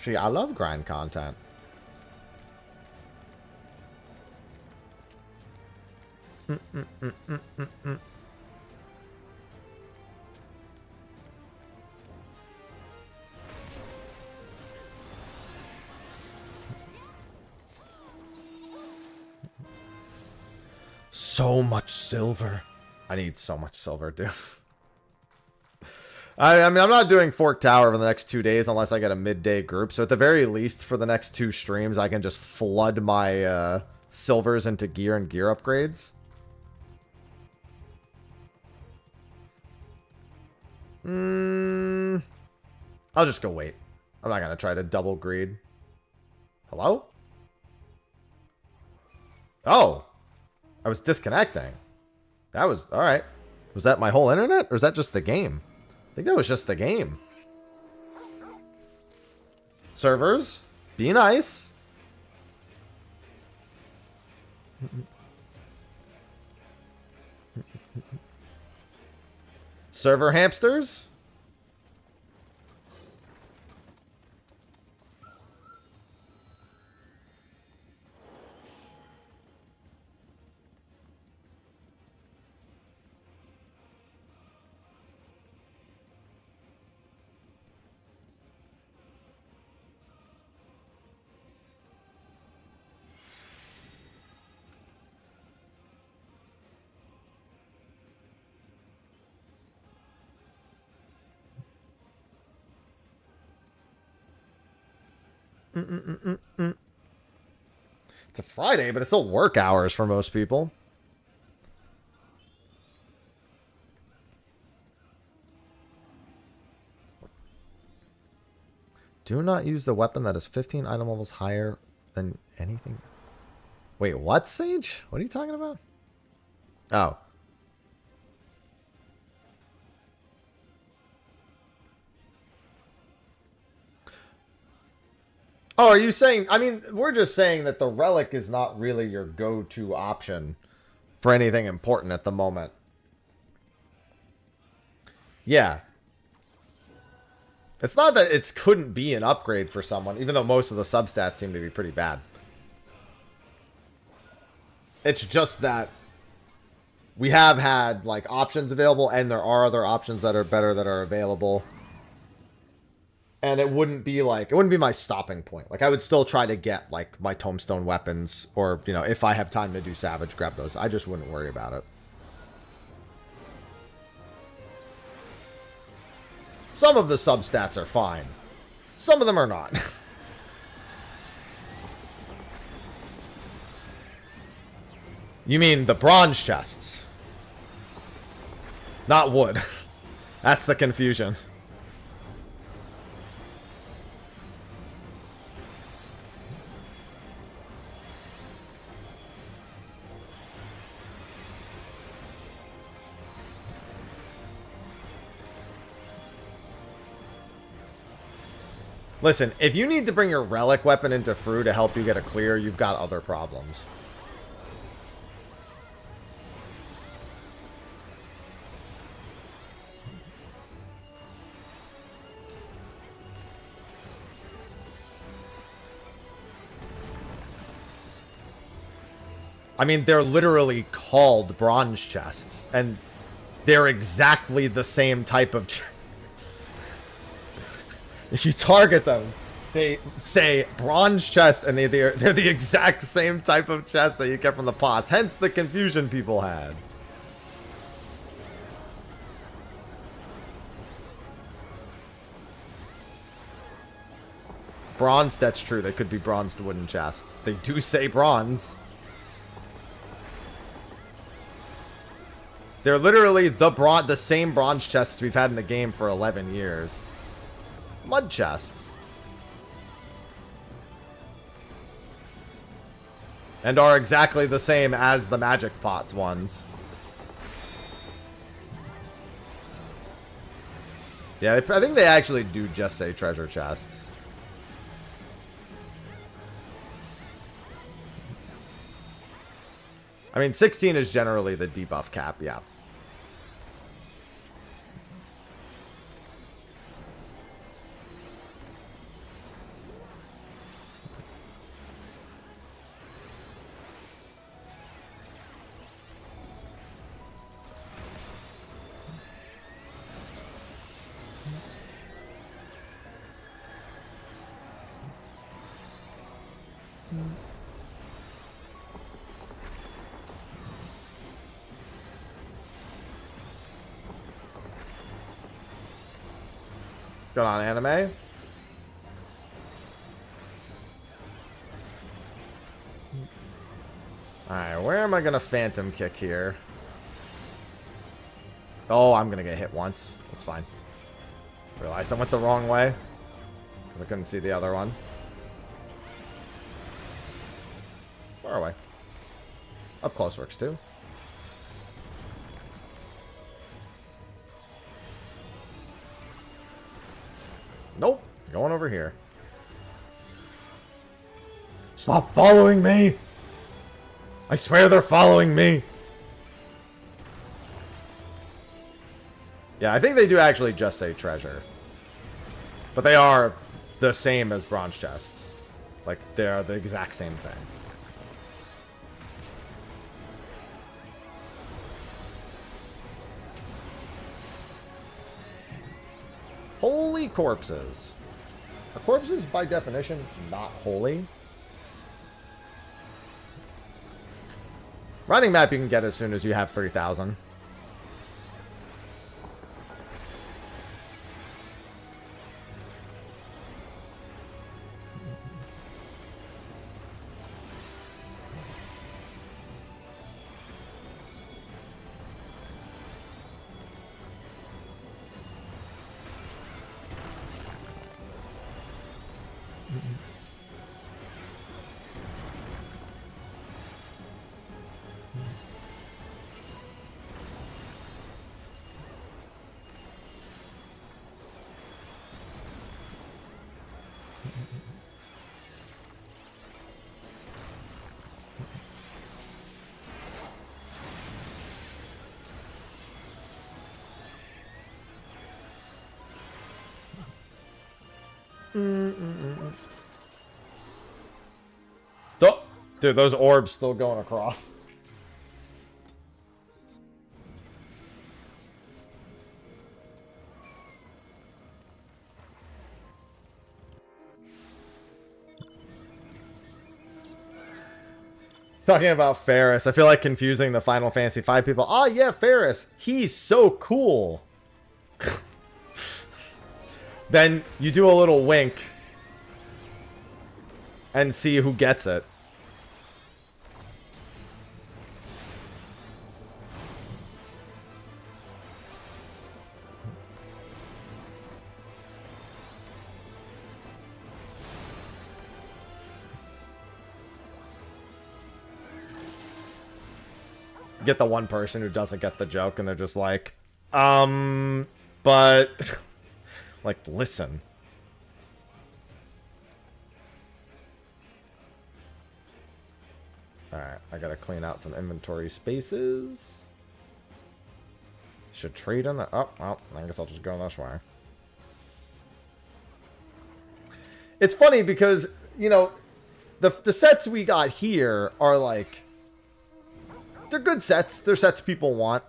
See, I love grind content. So much silver. I need so much silver, dude. I mean, I'm not doing Fork Tower for the next 2 days unless I get a midday group. So at the very least, for the next 2 streams, I can just flood my silvers into gear and gear upgrades. I'll just go wait. I'm not going to try to double greed. Hello? Oh. I was disconnecting. That was... Alright. Was that my whole internet? Or is that just the game? I think that was just the game. Servers, be nice. Server hamsters. It's a Friday, but it's still work hours for most people. Do not use the weapon that is 15 item levels higher than anything. Wait, what, Sage? What are you talking about? Oh. Oh, are you saying... I mean, we're just saying that the Relic is not really your go-to option for anything important at the moment. Yeah. It's not that it couldn't be an upgrade for someone, even though most of the substats seem to be pretty bad. It's just that we have had, like, options available, and there are other options that are better that are available. And it wouldn't be like, it wouldn't be my stopping point. Like, I would still try to get, like, my tombstone weapons, or, you know, if I have time to do Savage, grab those. I just wouldn't worry about it. Some of the substats are fine. Some of them are not. You mean the bronze chests? Not wood. That's the confusion. Listen, if you need to bring your relic weapon into Fru to help you get a clear, you've got other problems. I mean, they're literally called bronze chests, and they're exactly the same type of... If you target them, they say bronze chest, and they're the exact same type of chest that you get from the pots. Hence the confusion people had. Bronze, that's true. They could be bronzed wooden chests. They do say bronze. They're literally the same bronze chests we've had in the game for 11 years. Mud chests. And are exactly the same as the magic pots ones. Yeah, I think they actually do just say treasure chests. I mean, 16 is generally the debuff cap, yeah. What's going on, anime? Alright, where am I gonna phantom kick here? Oh, I'm gonna get hit once. That's fine. Realized I went the wrong way. Because I couldn't see the other one. Far away. Up close works too. Nope. Going over here. Stop following me! I swear they're following me! Yeah, I think they do actually just say treasure. But they are the same as bronze chests. Like, they are the exact same thing. Holy corpses. A corpse is, by definition, not holy. Running map you can get as soon as you have 3,000. Oh, dude, those orbs still going across. Talking about Ferris, I feel like confusing the Final Fantasy V people. Oh yeah, Ferris, he's so cool. Then you do a little wink and see who gets it. Get the one person who doesn't get the joke and they're just like, but like, listen. Alright, I gotta clean out some inventory spaces. Should trade on that. Oh, well, I guess I'll just go this way. It's funny because, you know, the sets we got here are like, they're good sets. They're sets people want.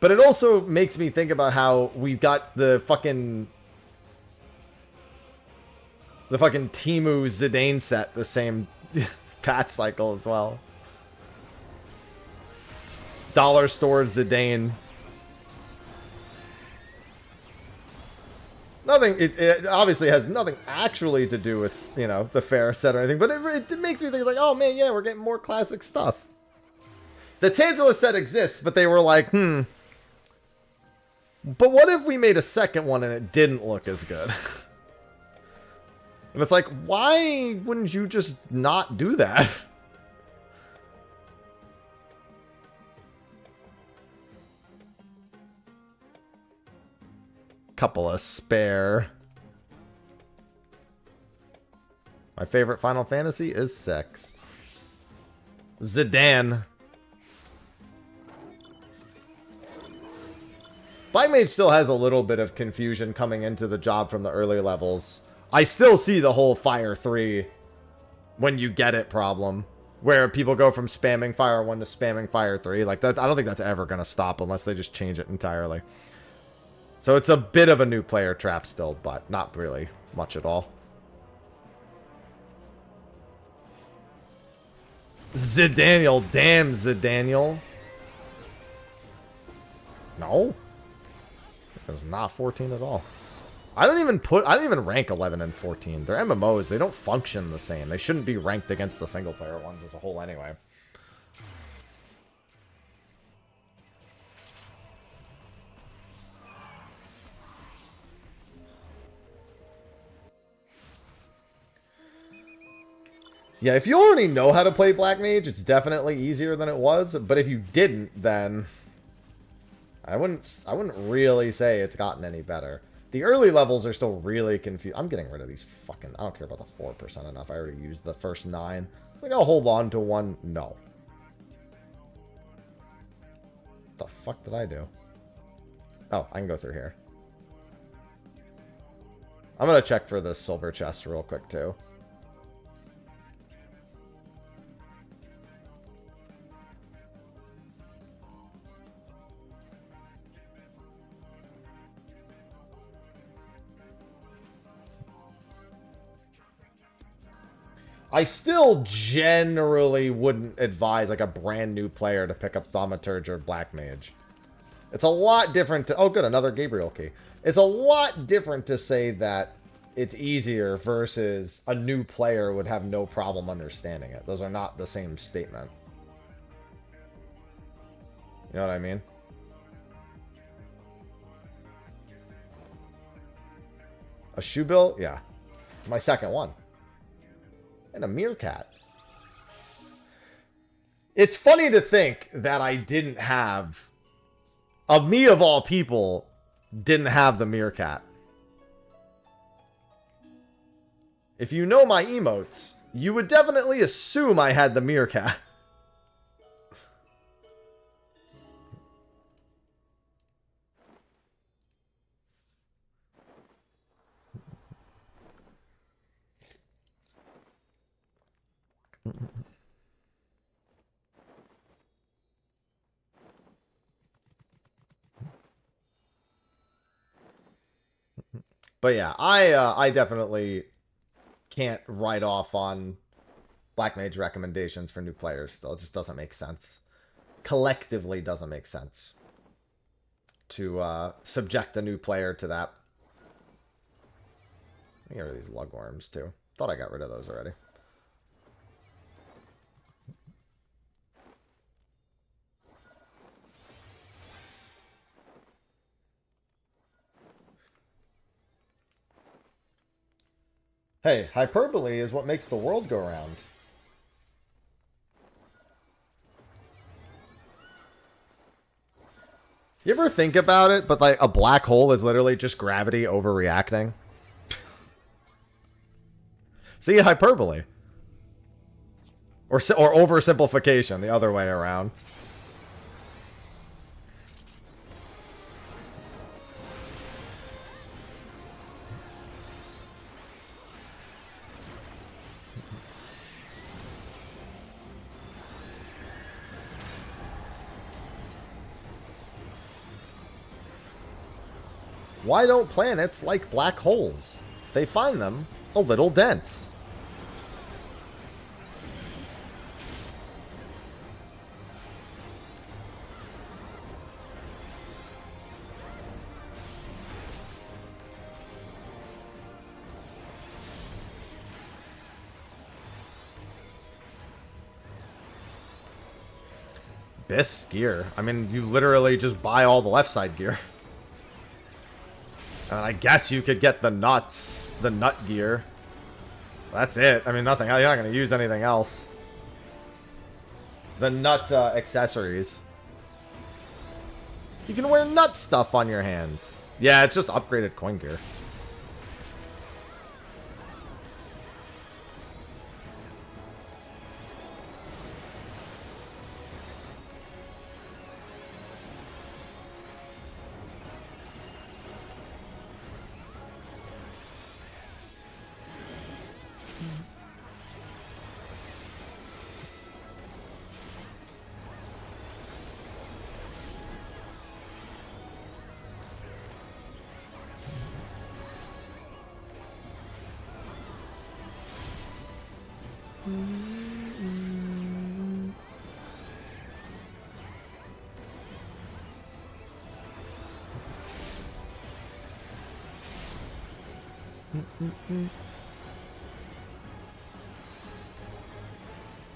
But it also makes me think about how we've got the fucking Temu Zidane set, the same patch cycle as well. Dollar store Zidane. Nothing, it obviously has nothing actually to do with, you know, the Ferris set or anything, but it makes me think like, oh man, yeah, we're getting more classic stuff. The Tantalus set exists, but they were like, but what if we made a second one and it didn't look as good? And it's like, why wouldn't you just not do that? Couple of spare. My favorite Final Fantasy is 6. Zidane. Black Mage still has a little bit of confusion coming into the job from the early levels. I still see the whole Fire 3 when you get it problem, where people go from spamming Fire 1 to spamming Fire 3. Like, that, I don't think that's ever going to stop unless they just change it entirely. So it's a bit of a new player trap still, but not really much at all. Zidaniel, damn Zidaniel. No. It was not 14 at all. I don't even rank 11 and 14. They're MMOs. They don't function the same. They shouldn't be ranked against the single player ones as a whole anyway. Yeah, if you already know how to play Black Mage, it's definitely easier than it was. But if you didn't, then I wouldn't really say it's gotten any better. The early levels are still really confused. I'm getting rid of these fucking... I don't care about the 4% enough. I already used the first 9. I think I'll hold on to one. No. What the fuck did I do? Oh, I can go through here. I'm going to check for this silver chest real quick, too. I still generally wouldn't advise like a brand new player to pick up Thaumaturge or Black Mage. It's a lot different to... Oh, good, another Gabriel key. It's a lot different to say that it's easier versus a new player would have no problem understanding it. Those are not the same statement. You know what I mean? A shoe bill? Yeah. It's my second one. And a meerkat. It's funny to think that I didn't have... Of me of all people, didn't have the meerkat. If you know my emotes, you would definitely assume I had the meerkat. But yeah, I definitely can't write off on Black Mage recommendations for new players still. It just doesn't make sense. Collectively doesn't make sense to subject a new player to that. Let me get rid of these lugworms too. Thought I got rid of those already. Hey, hyperbole is what makes the world go round. You ever think about it, but like a black hole is literally just gravity overreacting? See, hyperbole. Or oversimplification, the other way around. Why don't planets like black holes? They find them a little dense. Best gear. I mean, you literally just buy all the left side gear. And I guess you could get the nuts, the nut gear. That's it. I mean, nothing. You're not going to use anything else. The nut accessories. You can wear nut stuff on your hands. Yeah, it's just upgraded coin gear.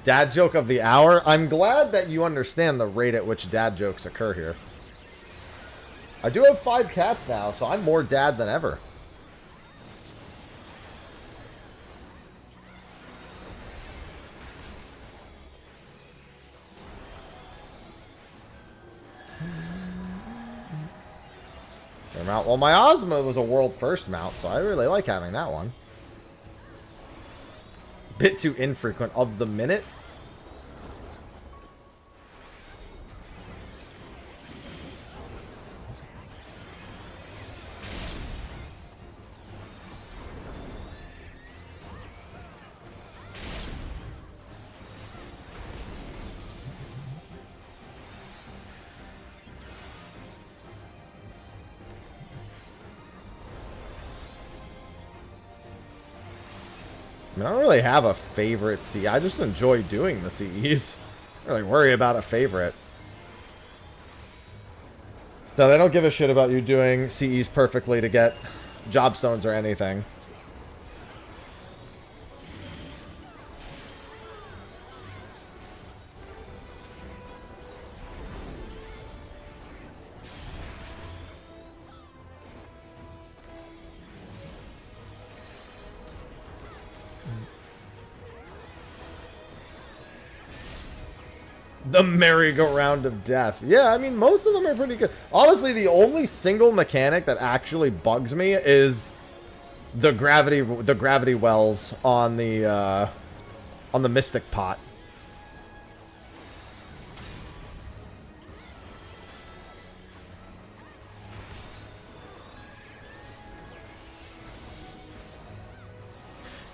Dad joke of the hour. I'm glad that you understand the rate at which dad jokes occur here. I do have 5 cats now, so I'm more dad than ever. Mount. Well, my Ozma was a world first mount, so I really like having that one. Bit too infrequent of the minute. I mean, I don't really have a favorite CE. I just enjoy doing the CEs. I don't really worry about a favorite. No, they don't give a shit about you doing CEs perfectly to get job stones or anything. The merry-go-round of death. Yeah, I mean, most of them are pretty good. Honestly, the only single mechanic that actually bugs me is the gravity wells on the Mystic Pot.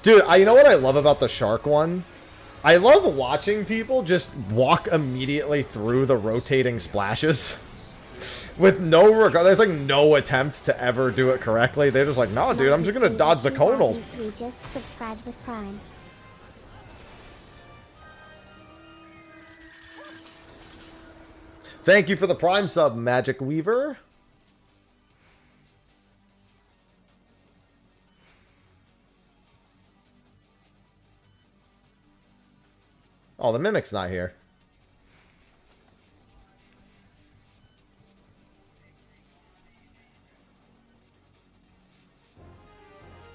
Dude, you know what I love about the shark one? I love watching people just walk immediately through the rotating splashes with no regard. There's like no attempt to ever do it correctly. They're just like, no, dude, I'm just going to dodge the conals. You just subscribed with Prime. Thank you for the Prime sub, Magic Weaver. Oh, the Mimic's not here.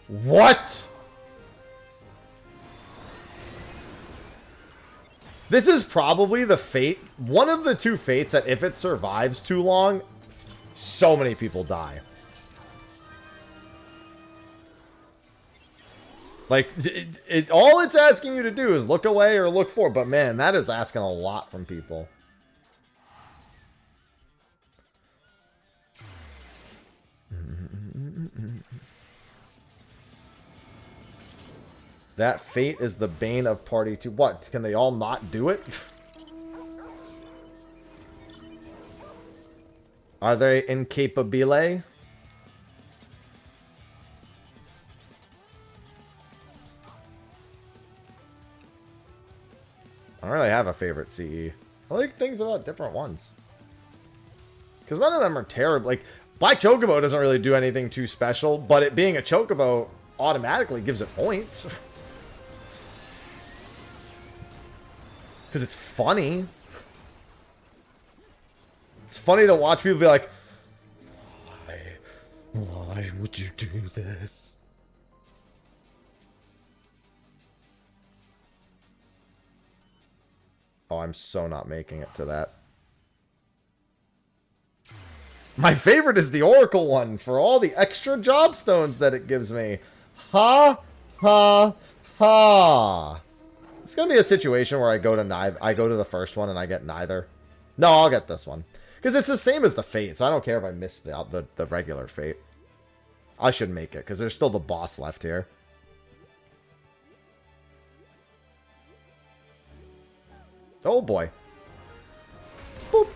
What? This is probably the fate, one of the 2 fates that if it survives too long, so many people die. Like, all it's asking you to do is look away or look forward. But man, that is asking a lot from people. That fate is the bane of party 2. What? Can they all not do it? Are they incapabile? I don't really have a favorite CE. I like things about different ones. Because none of them are terrible. Like, Black Chocobo doesn't really do anything too special, but it being a Chocobo automatically gives it points. Because it's funny. It's funny to watch people be like, why would you do this? Oh, I'm so not making it to that. My favorite is the Oracle one for all the extra job stones that it gives me. Ha, ha, ha. It's going to be a situation where I go to the first one and I get neither. No, I'll get this one. Because it's the same as the Fate, so I don't care if I miss the regular Fate. I should make it, because there's still the boss left here. Oh boy. Boop.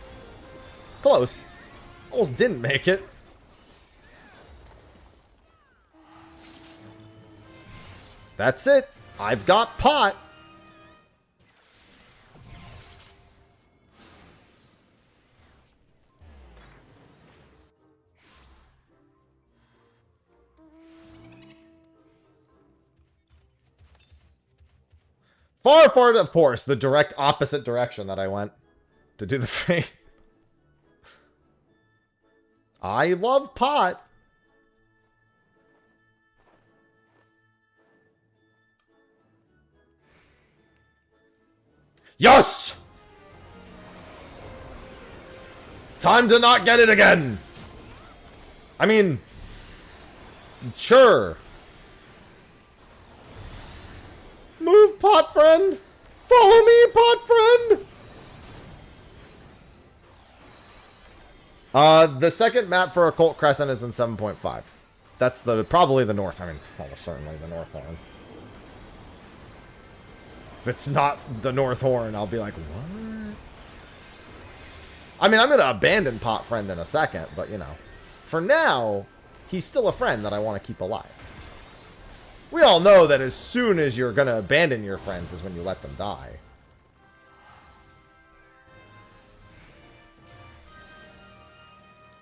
Close. Almost didn't make it. That's it. I've got pot. Far, far, of course, the direct opposite direction that I went to do the fate. I love pot. Yes! Time to not get it again. I mean, sure. Move, pot friend. Follow me, pot friend. The second map for Occult Crescent is in 7.5. That's probably the north. I mean, almost certainly the North Horn. If it's not the North Horn, I'll be like, what? I mean, I'm going to abandon pot friend in a second, but, you know, for now, he's still a friend that I want to keep alive. We all know that as soon as you're going to abandon your friends is when you let them die.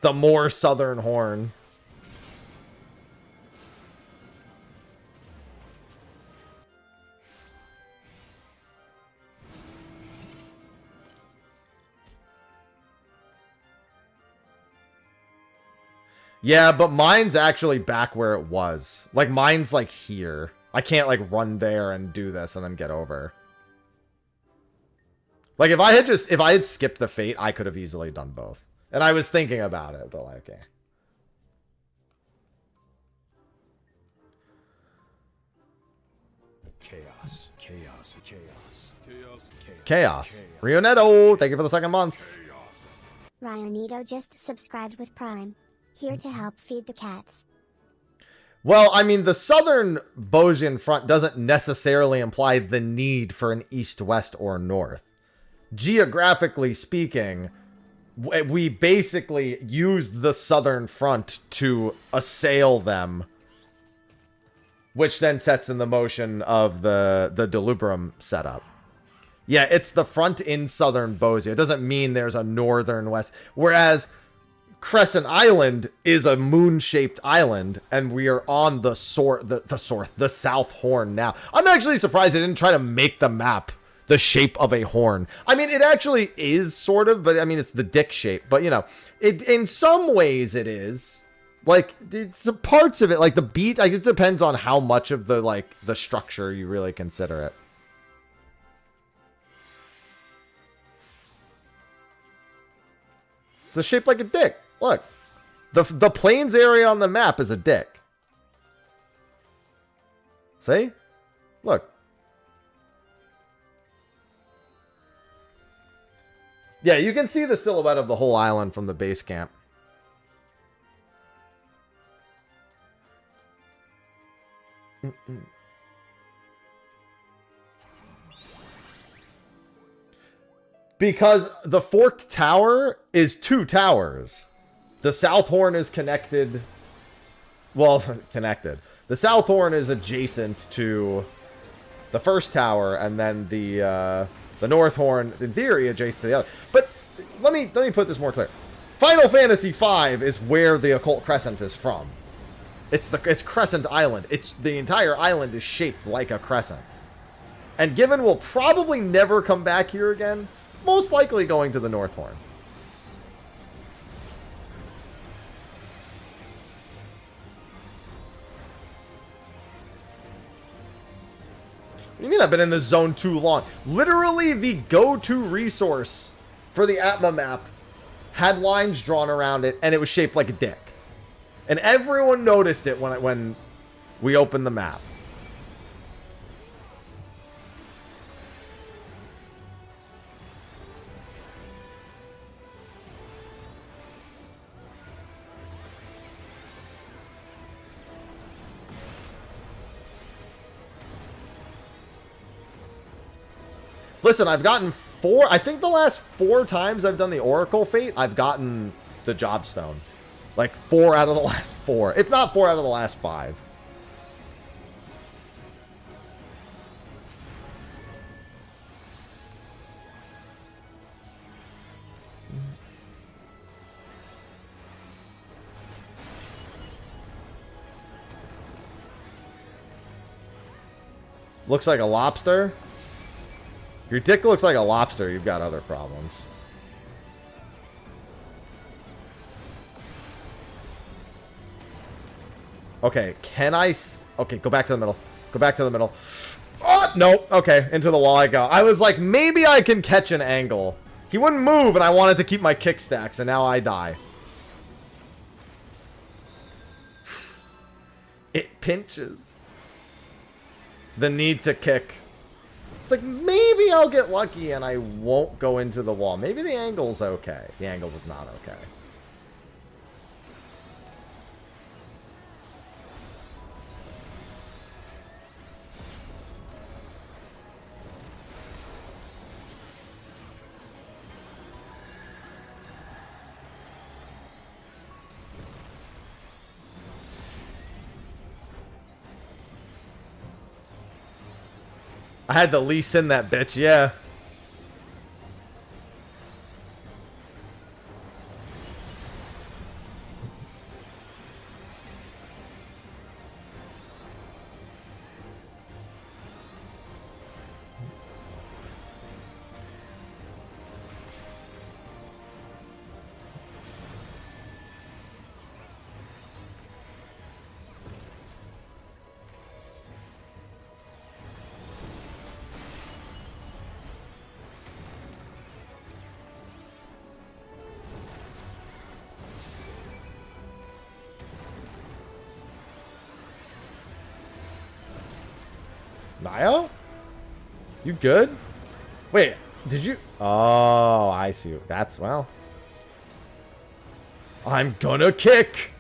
The more southern horn. Yeah, but mine's actually back where it was. Like, mine's like here. I can't like run there and do this and then get over. Like, if I had skipped the fate, I could have easily done both. And I was thinking about it, but like, eh. Chaos, chaos, chaos, chaos, Chaos. Rionetto, thank you for the second month. Ryanito just subscribed with Prime. Here to help feed the cats. Well, I mean, the southern Bosian front doesn't necessarily imply the need for an east, west, or north. Geographically speaking, we basically use the southern front to assail them, which then sets in the motion of the Delubrum setup. Yeah, it's the front in southern Bosia. It doesn't mean there's a northern west. Whereas Crescent Island is a moon-shaped island, and we are on the South Horn now. I'm actually surprised they didn't try to make the map the shape of a horn. I mean, it actually is sort of, but I mean, it's the dick shape. But, you know, in some ways it is. Like, it's parts of it, like the beat, I guess it depends on how much of the structure you really consider it. It's a shape like a dick. Look, the plains area on the map is a dick. See? Look. Yeah, you can see the silhouette of the whole island from the base camp. Because the forked tower is two towers. The South Horn is connected. Well, connected. The South Horn is adjacent to the first tower, and then the North Horn, in theory, adjacent to the other. But let me put this more clear. Final Fantasy V is where the Occult Crescent is from. It's Crescent Island. The entire island is shaped like a crescent. And given we'll probably never come back here again, most likely going to the North Horn. What do you mean I've been in the zone too long? Literally the go-to resource for the Atma map had lines drawn around it, and it was shaped like a dick. And everyone noticed it when we opened the map. Listen, I've gotten I think the last 4 times I've done the Oracle Fate, I've gotten the Jobstone. Like 4 out of the last 4. If not 4 out of the last 5. Looks like a lobster. Your dick looks like a lobster. You've got other problems. Okay, can I... Okay, go back to the middle. Go back to the middle. Oh, no. Okay, into the wall I go. I was like, maybe I can catch an angle. He wouldn't move, and I wanted to keep my kick stacks, and now I die. It pinches. The need to kick. It's like, maybe I'll get lucky and I won't go into the wall. Maybe the angle's okay. The angle was not okay. I had to lease in that bitch, yeah. Nio? You good? Wait, did you... Oh, I see. That's, well... I'm gonna kick!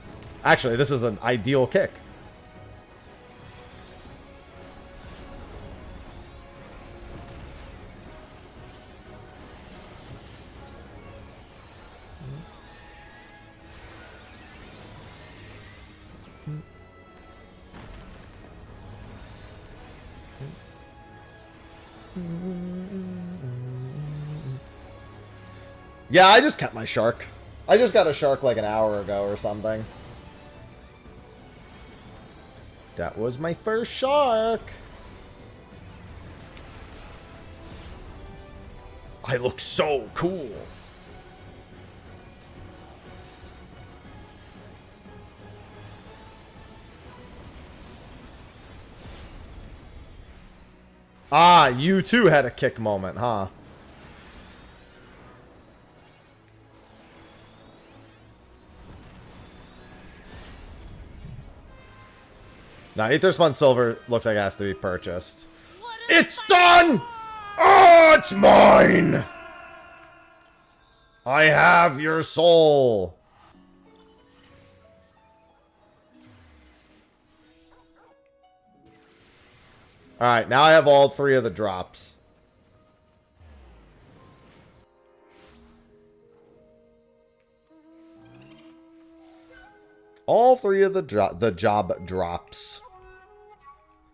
Actually, this is an ideal kick. Yeah, I just kept my shark. I just got a shark like an hour ago or something. That was my first shark. I look so cool. Ah, you too had a kick moment, huh? Now, Aetherspun Silver looks like it has to be purchased. It's done! Oh, it's mine! I have your soul. Alright, now I have all three of the drops. All three of the job drops.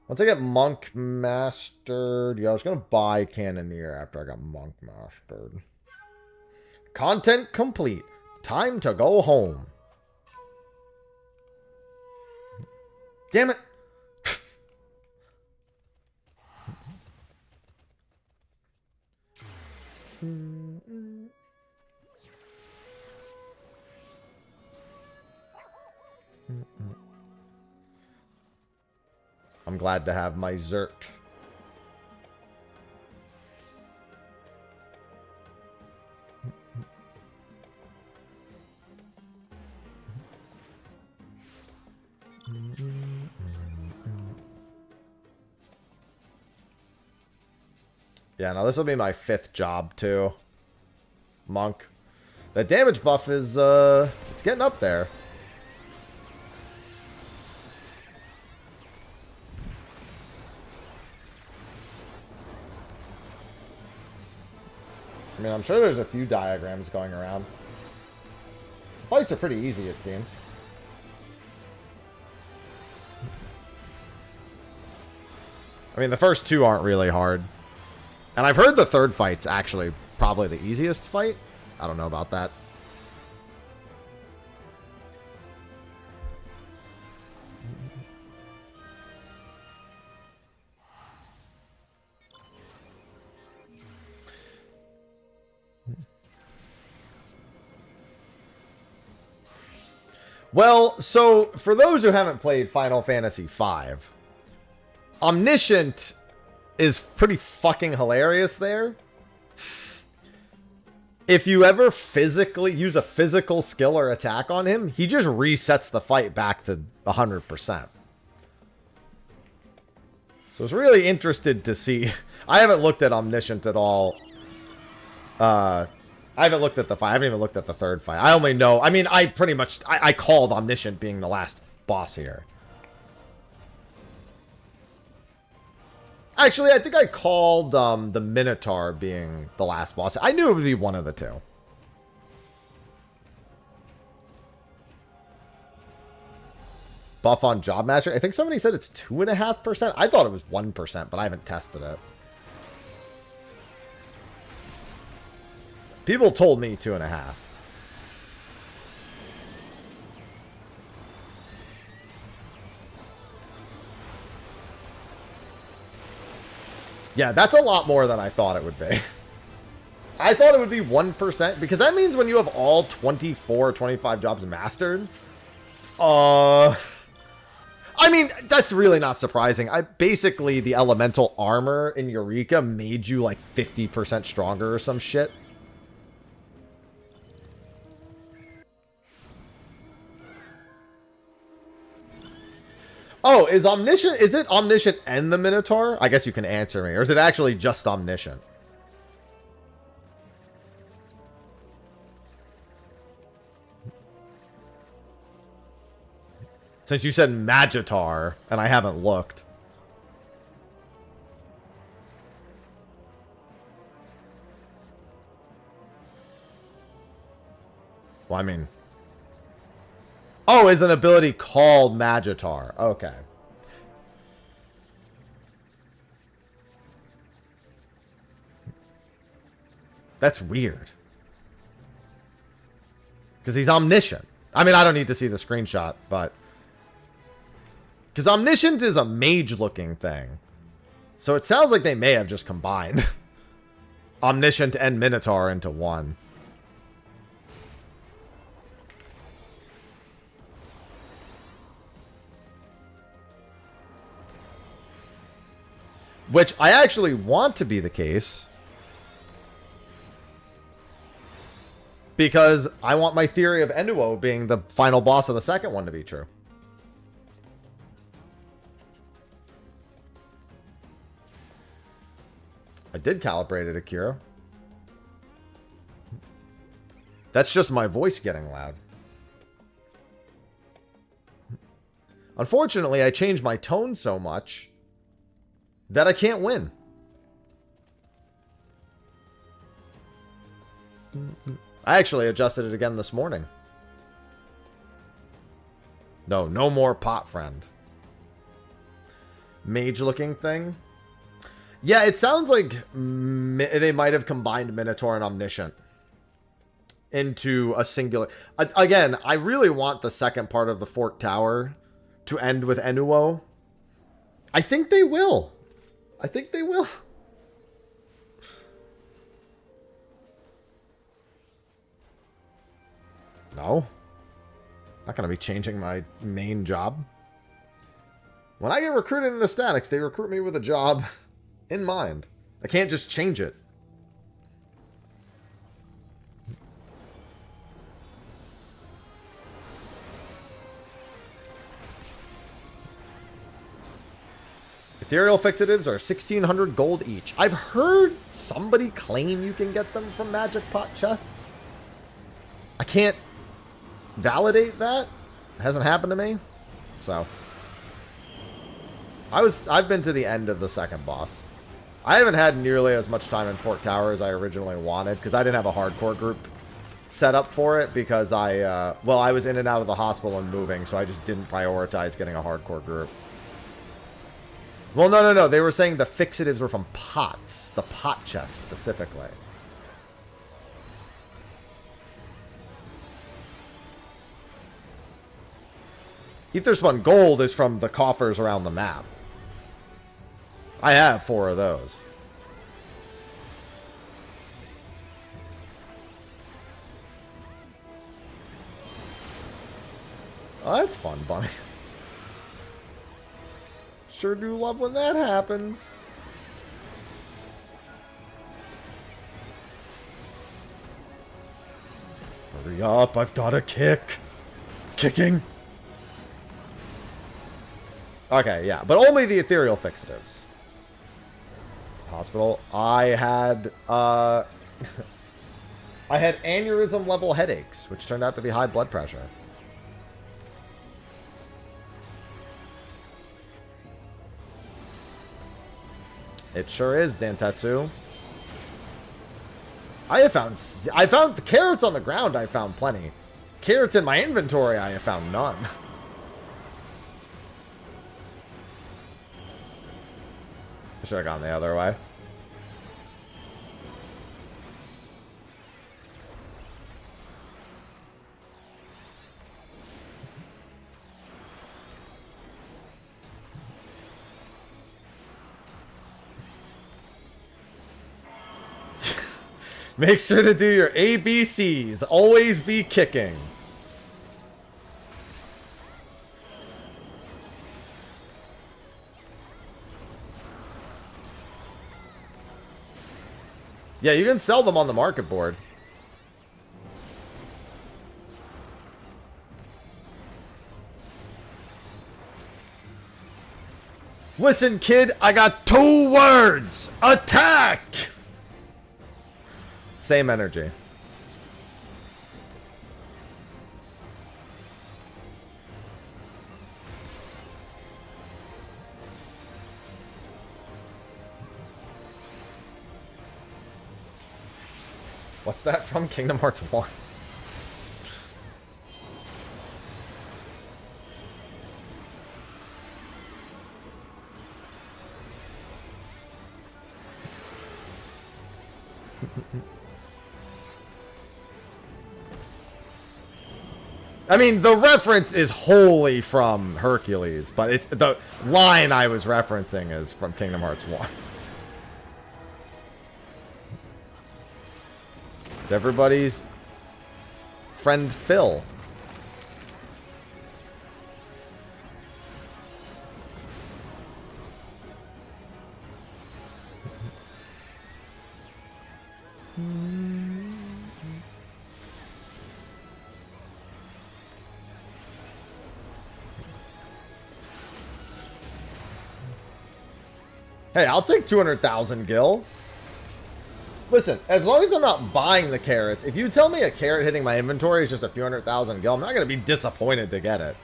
Once I get Monk mastered... Yeah, I was going to buy Cannoneer after I got Monk mastered. Content complete. Time to go home. Damn it. I'm glad to have my Zerk. Yeah, no, this will be my 5th job, too. Monk. The damage buff is, it's getting up there. I mean, I'm sure there's a few diagrams going around. Fights are pretty easy, it seems. I mean, the first 2 aren't really hard. And I've heard the 3rd fight's actually probably the easiest fight. I don't know about that. Well, so for those who haven't played Final Fantasy V, Omniscient is pretty fucking hilarious there. If you ever physically use a physical skill or attack on him, he just resets the fight back to 100%. So I was really interested to see. I haven't looked at Omniscient at all. I haven't looked at the fight. I haven't even looked at the third fight. I only know. I mean, I pretty much. I called Omniscient being the last boss here. Actually, I think I called the Minotaur being the last boss. I knew it would be one of the two. Buff on Job Master. I think somebody said it's 2.5%. I thought it was 1%, but I haven't tested it. People told me 2.5. Yeah, that's a lot more than I thought it would be. I thought it would be 1%, because that means when you have all 24 or 25 jobs mastered, I mean, that's really not surprising. Basically, the elemental armor in Eureka made you like 50% stronger or some shit. Oh, is it Omniscient and the Minotaur? I guess you can answer me. Or is it actually just Omniscient? Since you said Magitar, and I haven't looked. Well, I mean... Oh, is an ability called Magitar. Okay. That's weird. Because he's omniscient. I mean, I don't need to see the screenshot, but... Because omniscient is a mage-looking thing. So it sounds like they may have just combined Omniscient and Minotaur into one. Which I actually want to be the case. Because I want my theory of Enuo being the final boss of the second one to be true. I did calibrate it, Akira. That's just my voice getting loud. Unfortunately, I changed my tone so much that I can't win. I actually adjusted it again this morning. No more pot friend. Mage-looking thing. Yeah, it sounds like they might have combined Minotaur and Omniscient into a singular... Again, I really want the second part of the Fork Tower to end with Enuo. I think they will. I think they will. No. Not going to be changing my main job. When I get recruited into Statics, they recruit me with a job in mind. I can't just change it. Ethereal fixatives are 1,600 gold each. I've heard somebody claim you can get them from Magic Pot chests. I can't validate that. It hasn't happened to me. So I've been to the end of the second boss. I haven't had nearly as much time in Fork Tower as I originally wanted, because I didn't have a hardcore group set up for it, because I was in and out of the hospital and moving, so I just didn't prioritize getting a hardcore group. Well, no. They were saying the fixatives were from pots. The pot chest, specifically. Etherspun Gold is from the coffers around the map. I have 4 of those. Oh, that's fun, Bunny. Sure do love when that happens. Hurry up, I've got a kick. Kicking. Okay, yeah, but only the ethereal fixatives. Hospital. I had aneurysm level headaches, which turned out to be high blood pressure. It sure is, Dantetsu. I found the carrots on the ground. I found plenty. Carrots in my inventory. I have found none. I should have gone the other way. Make sure to do your ABCs. Always be kicking. Yeah, you can sell them on the market board. Listen, kid, I got 2 words. Attack! Same energy. What's that from? Kingdom Hearts 1. I mean, the reference is wholly from Hercules, but it's the line I was referencing is from Kingdom Hearts 1. It's everybody's friend Phil. Hey, I'll take 200,000 gil. Listen, as long as I'm not buying the carrots, if you tell me a carrot hitting my inventory is just a few 100,000 gil, I'm not going to be disappointed to get it.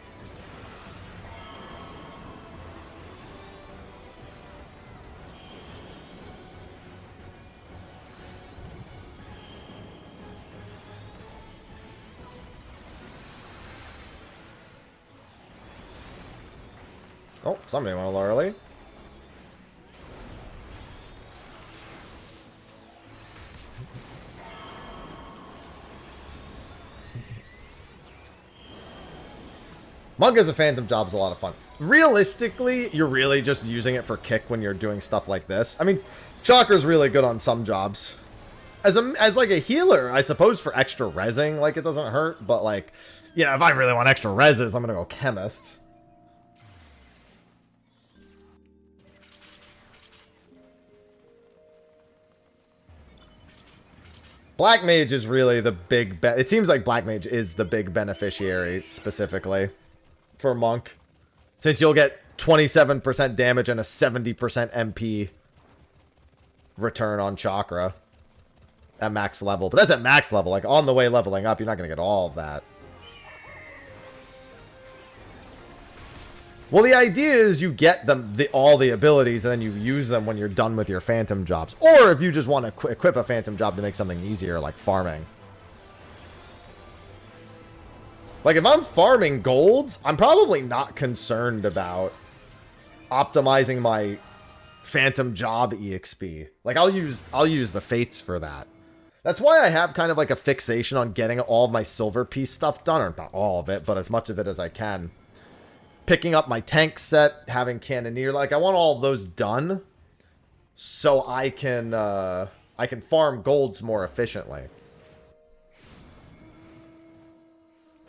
Oh, somebody went a little early. Monk as a phantom job is a lot of fun. Realistically, you're really just using it for kick when you're doing stuff like this. I mean, Chakra's really good on some jobs. As like a healer, I suppose for extra rezzing, like it doesn't hurt. But like, you know, if I really want extra rezzes, I'm gonna go chemist. Black Mage is really the big it seems like Black Mage is the big beneficiary specifically for Monk, since you'll get 27% damage and a 70% MP return on Chakra at max level. But that's at max level. Like on the way leveling up, you're not going to get all of that. Well, the idea is you get them all the abilities and then you use them when you're done with your phantom jobs. Or if you just want to equip a phantom job to make something easier, like farming. Like, if I'm farming golds, I'm probably not concerned about optimizing my phantom job EXP. Like, I'll use the fates for that. That's why I have kind of like a fixation on getting all of my silver piece stuff done. Or not all of it, but as much of it as I can. Picking up my tank set, having Cannoneer. Like, I want all of those done so I can farm golds more efficiently.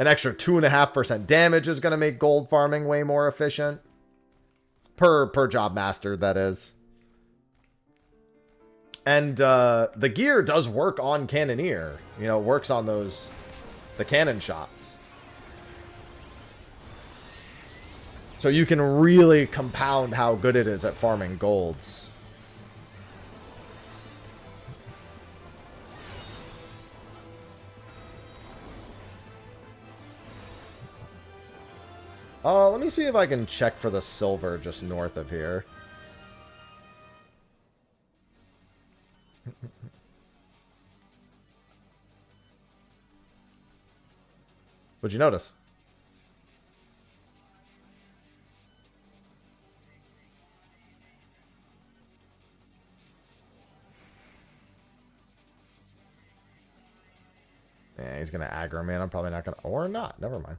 An extra 2.5% damage is going to make gold farming way more efficient. Per job master, that is. And the gear does work on Cannoneer. You know, it works on the cannon shots. So you can really compound how good it is at farming golds. Let me see if I can check for the silver just north of here. What'd you notice? Yeah, he's gonna aggro me, and I'm probably not gonna... Or not, never mind.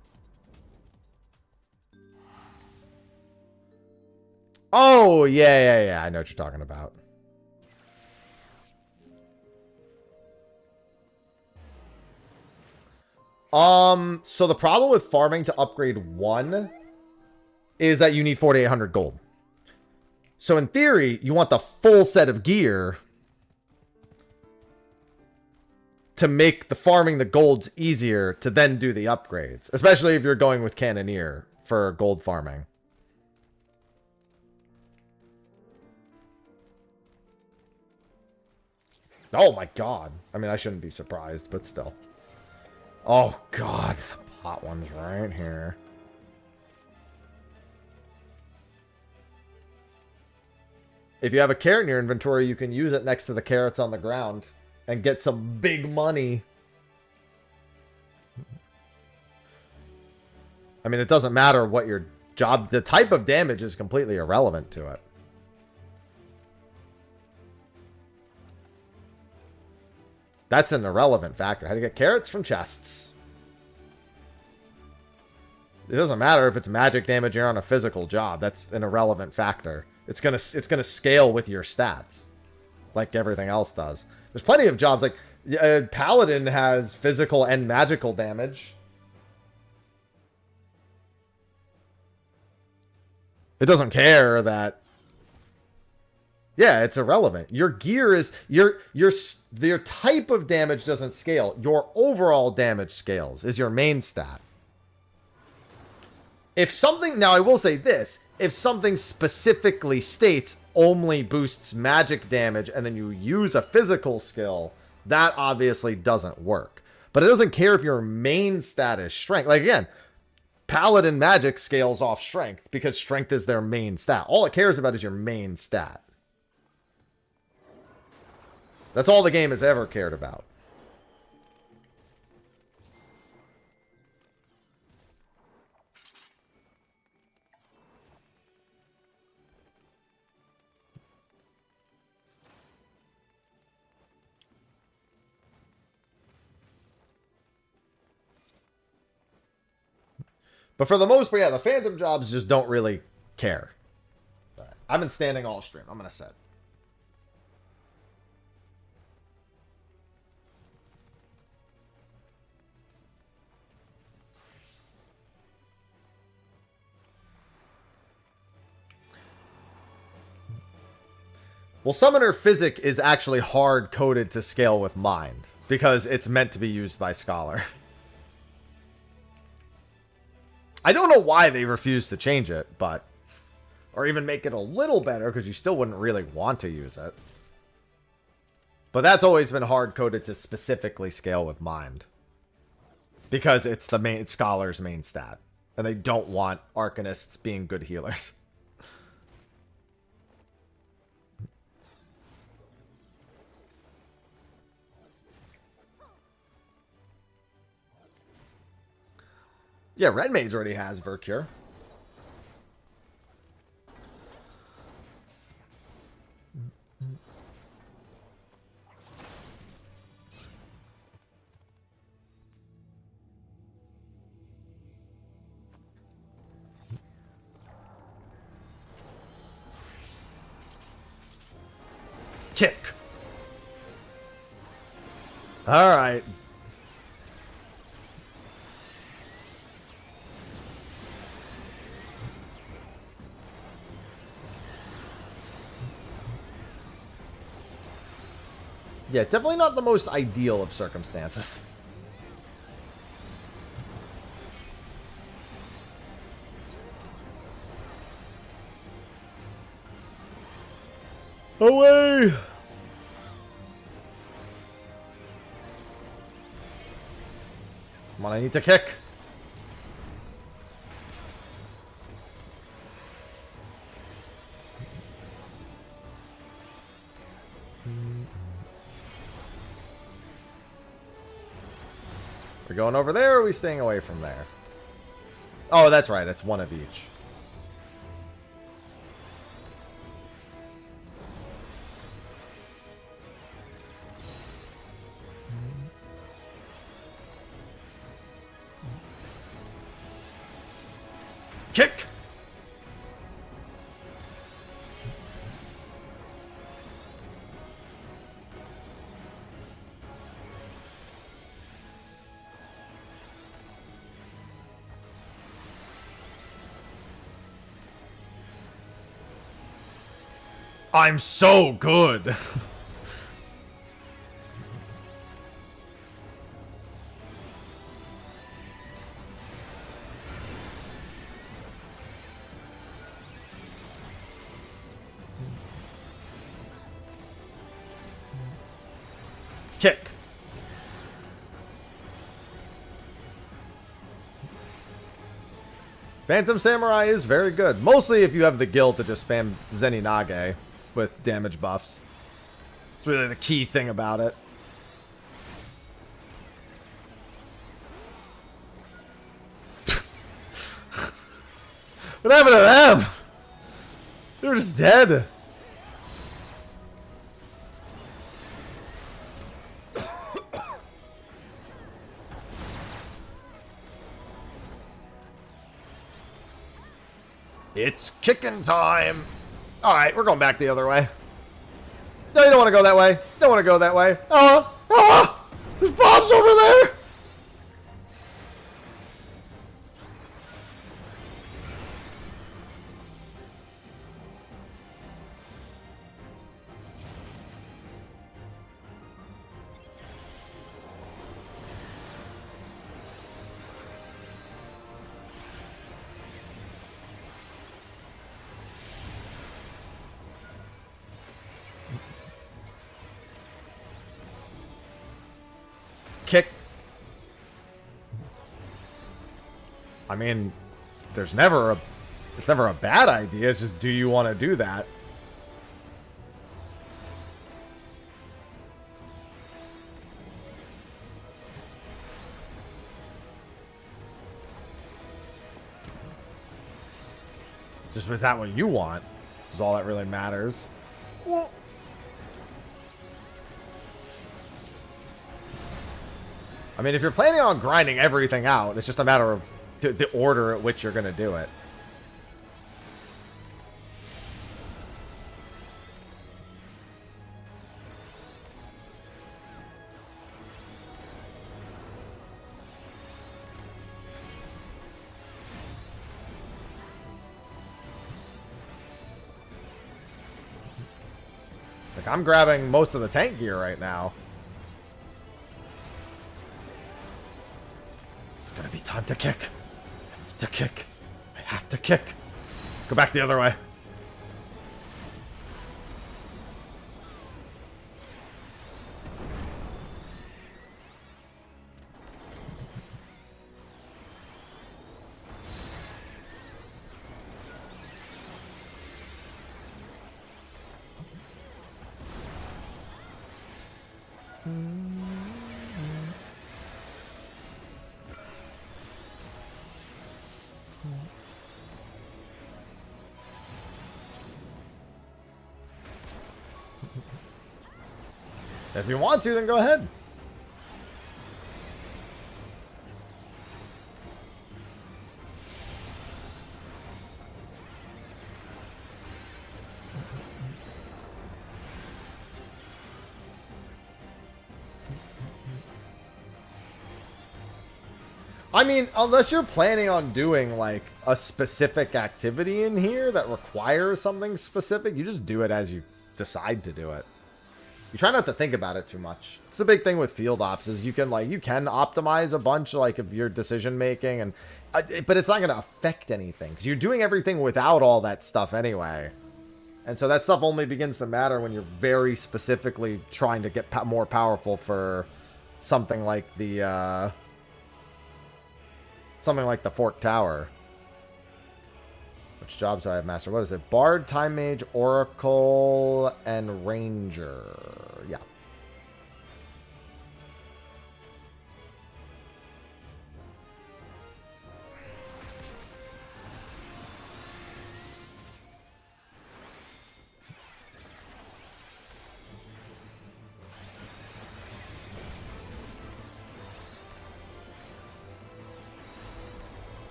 Oh, yeah. I know what you're talking about. So the problem with farming to upgrade 1 is that you need 4,800 gold. So in theory, you want the full set of gear to make the farming the golds easier to then do the upgrades. Especially if you're going with Cannoneer for gold farming. Oh my god. I mean, I shouldn't be surprised, but still. Oh god, the pot one's right here. If you have a carrot in your inventory, you can use it next to the carrots on the ground and get some big money. I mean, it doesn't matter what your job... The type of damage is completely irrelevant to it. That's an irrelevant factor. How do you get carrots? From chests. It doesn't matter if it's magic damage or on a physical job. That's an irrelevant factor. It's gonna scale with your stats, like everything else does. There's plenty of jobs like Paladin has physical and magical damage. It doesn't care that. Yeah, it's irrelevant. Your gear is your type of damage doesn't scale. Your overall damage scales is your main stat. If something, now I will say this, if something specifically states only boosts magic damage and then you use a physical skill, that obviously doesn't work. But it doesn't care if your main stat is strength. Like again, Paladin magic scales off strength because strength is their main stat. All it cares about is your main stat. That's all the game has ever cared about. But for the most part, yeah, the phantom jobs just don't really care. All right. I've been standing all stream. I'm going to sit. Well, Summoner Physic is actually hard-coded to scale with Mind, because it's meant to be used by Scholar. I don't know why they refuse to change it, but... Or even make it a little better, because you still wouldn't really want to use it. But that's always been hard-coded to specifically scale with Mind. Because it's the main Scholar's main stat. And they don't want Arcanists being good healers. Yeah, Red Mage already has Vercure. Kick. All right. Yeah, definitely not the most ideal of circumstances. Away! Come on, I need to kick. We're going over there, or are we staying away from there? Oh, that's right. It's one of each. Kick! I'm so good. Kick. Phantom Samurai is very good. Mostly if you have the guild to just spam Zeninage with damage buffs. It's really the key thing about it. What happened to them? They were just dead. It's kicking time. Alright, we're going back the other way. No, you don't want to go that way. You don't want to go that way. There's bombs over there. Kick. I mean, it's never a bad idea. It's just, do you want to do that? Just, is that what you want? Is all that really matters. Well, I mean, if you're planning on grinding everything out, it's just a matter of the order at which you're going to do it. Like, I'm grabbing most of the tank gear right now. It's gonna be time to kick. It's to kick. I have to kick. Go back the other way. If you want to, then go ahead. I mean, unless you're planning on doing, like, a specific activity in here that requires something specific, you just do it as you decide to do it. You try not to think about it too much. It's the big thing with field ops is you can optimize a bunch like of your decision making, and but it's not going to affect anything because you're doing everything without all that stuff anyway. And so that stuff only begins to matter when you're very specifically trying to get more powerful for something like the Fork Tower. Which jobs do I have master? What is it? Bard, Time Mage, Oracle, and Ranger. Yeah.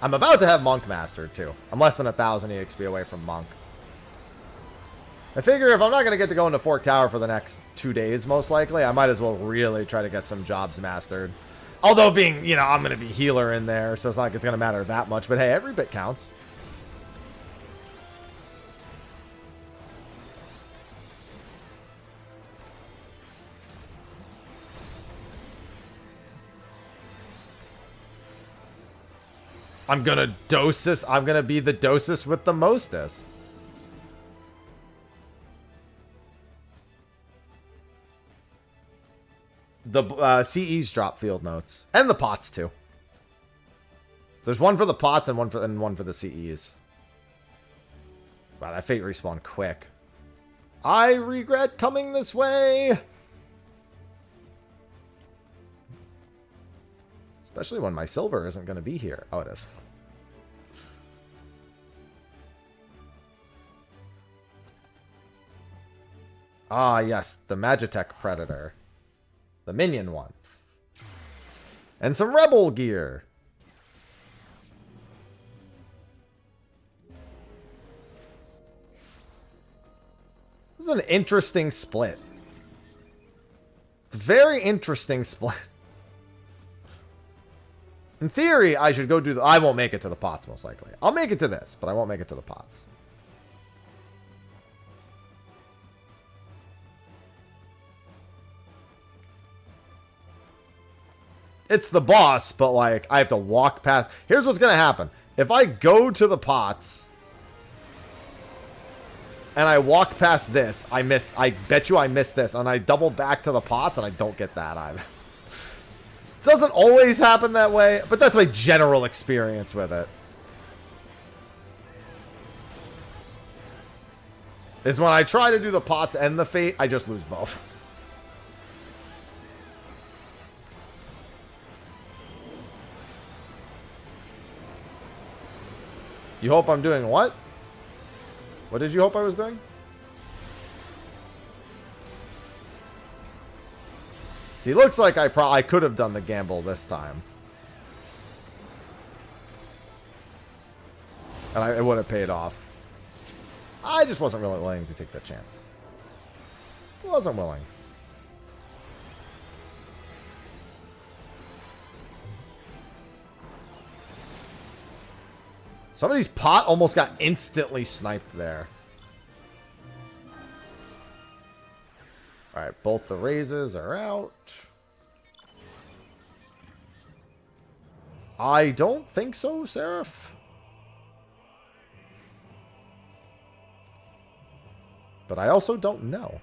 I'm about to have Monk Mastered, too. I'm less than 1,000 EXP away from Monk. I figure if I'm not going to get to go into Fork Tower for the next 2 days, most likely, I might as well really try to get some jobs mastered. Although being, you know, I'm going to be healer in there, so it's not like it's going to matter that much. But hey, every bit counts. I'm gonna dosis. I'm gonna be the dosis with the mostest. The CEs drop field notes and the pots too. There's one for the pots and one for the CEs. Wow, that fate respawned quick. I regret coming this way. Especially when my silver isn't going to be here. Oh, it is. Ah, yes. The Magitech Predator. The minion one. And some Rebel gear. This is an interesting split. It's a very interesting split. In theory, I should go do the... I won't make it to the pots, most likely. I'll make it to this, but I won't make it to the pots. It's the boss, but, like, I have to walk past... Here's what's going to happen. If I go to the pots... and I walk past this, I miss... I bet you I miss this. And I double back to the pots, and I don't get that either. Doesn't always happen that way, but that's my general experience with it. Is when I try to do the pots and the fate, I just lose both. You hope I'm doing what? What did you hope I was doing? See, looks like I could have done the gamble this time. And it would have paid off. I just wasn't really willing to take that chance. Wasn't willing. Somebody's pot almost got instantly sniped there. Alright, both the raises are out. I don't think so, Seraph. But I also don't know.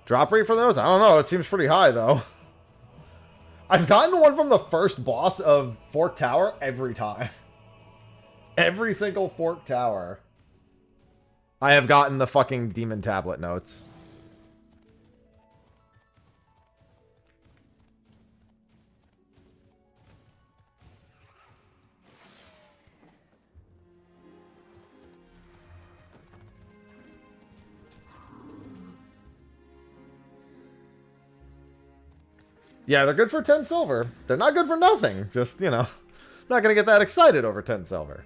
Drop rate for those? I don't know. It seems pretty high, though. I've gotten one from the first boss of Fork Tower every time. Every single Fork Tower. I have gotten the fucking demon tablet notes. Yeah, they're good for 10 silver. They're not good for nothing. Just, you know, not going to get that excited over 10 silver.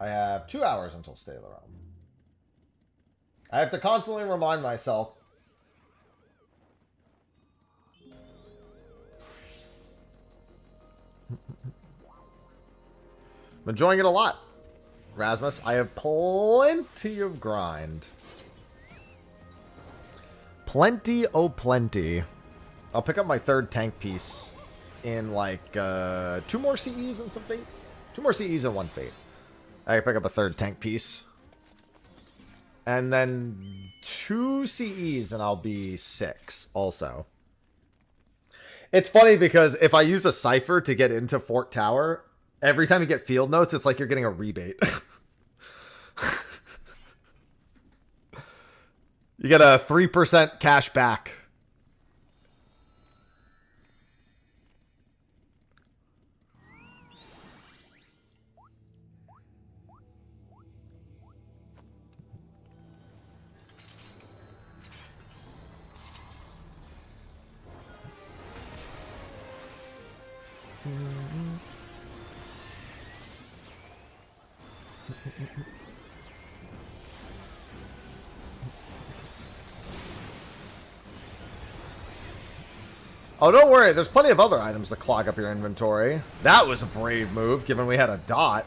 I have 2 hours until Stay of the Realm. I have to constantly remind myself. I'm enjoying it a lot, Rasmus. I have plenty of grind. Plenty, oh plenty. I'll pick up my third tank piece in like 2 more CEs and some fates. 2 more CEs and 1 fate. I can pick up a third tank piece. And then 2 CEs and I'll be 6 also. It's funny because if I use a cipher to get into Fort Tower, every time you get field notes, it's like you're getting a rebate. You get a 3% cash back. Oh, don't worry. There's plenty of other items to clog up your inventory. That was a brave move, given we had a dot.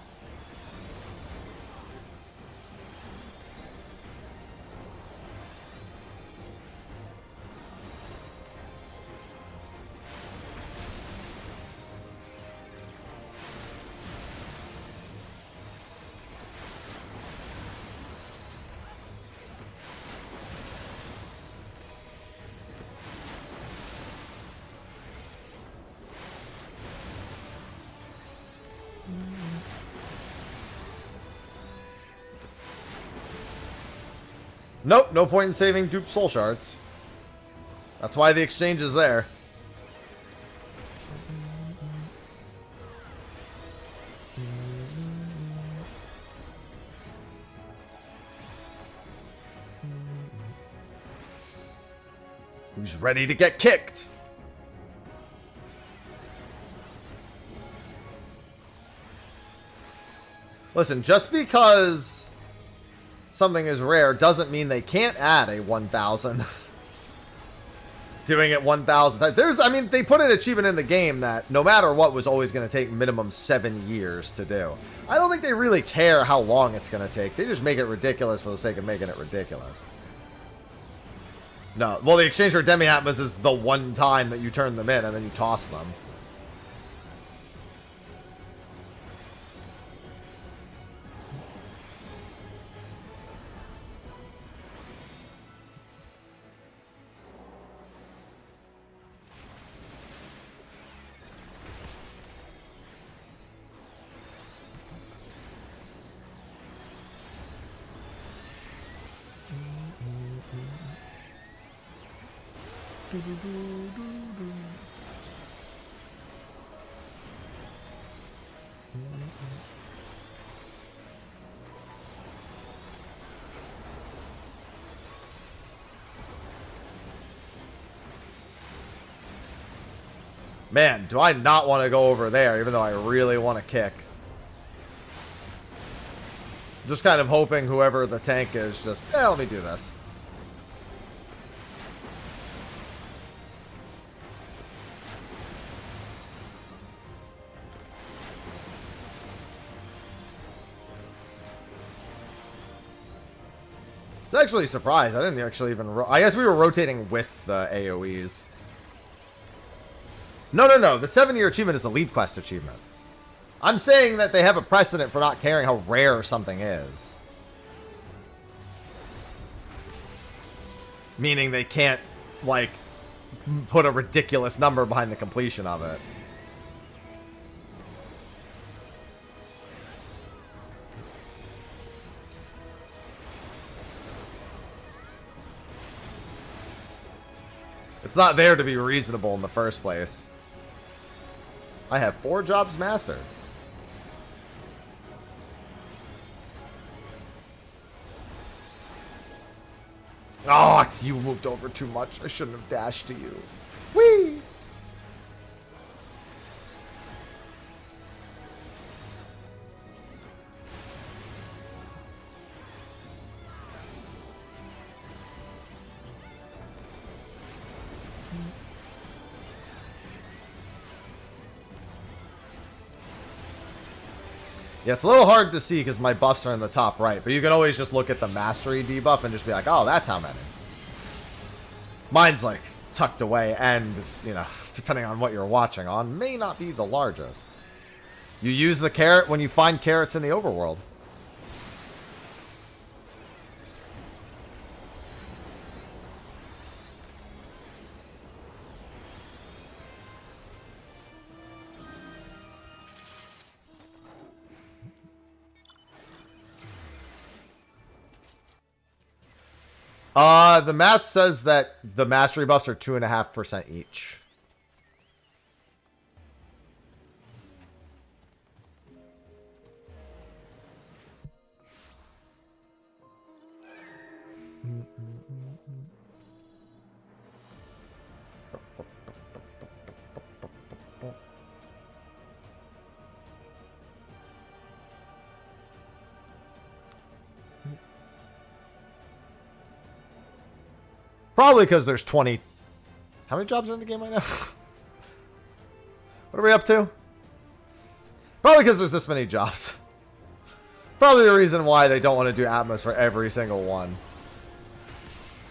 Nope, no point in saving dupe soul shards. That's why the exchange is there. Who's ready to get kicked? Listen, just because something is rare doesn't mean they can't add a 1,000. Doing it 1,000 times. I mean, they put an achievement in the game that no matter what was always going to take minimum 7 years to do. I don't think they really care how long it's going to take. They just make it ridiculous for the sake of making it ridiculous. No, well, the exchange for Demi-Atmas is the one time that you turn them in and then you toss them. Man, do I not want to go over there, even though I really want to kick. Just kind of hoping whoever the tank is just, let me do this. It's actually a surprise. I didn't actually even... I guess we were rotating with the AoEs. No. The 7-year achievement is a Leave Quest achievement. I'm saying that they have a precedent for not caring how rare something is. Meaning they can't, like, put a ridiculous number behind the completion of it. It's not there to be reasonable in the first place. I have 4 jobs mastered. Oh, you moved over too much. I shouldn't have dashed to you. Whee! Yeah, it's a little hard to see because my buffs are in the top right, but you can always just look at the mastery debuff and just be like, oh, that's how many. Mine's like tucked away, and it's, you know, depending on what you're watching on, may not be the largest. You use the carrot when you find carrots in the overworld. The math says that the mastery buffs are 2.5% each. Probably because there's 20... How many jobs are in the game right now? What are we up to? Probably because there's this many jobs. Probably the reason why they don't want to do Atmos for every single one.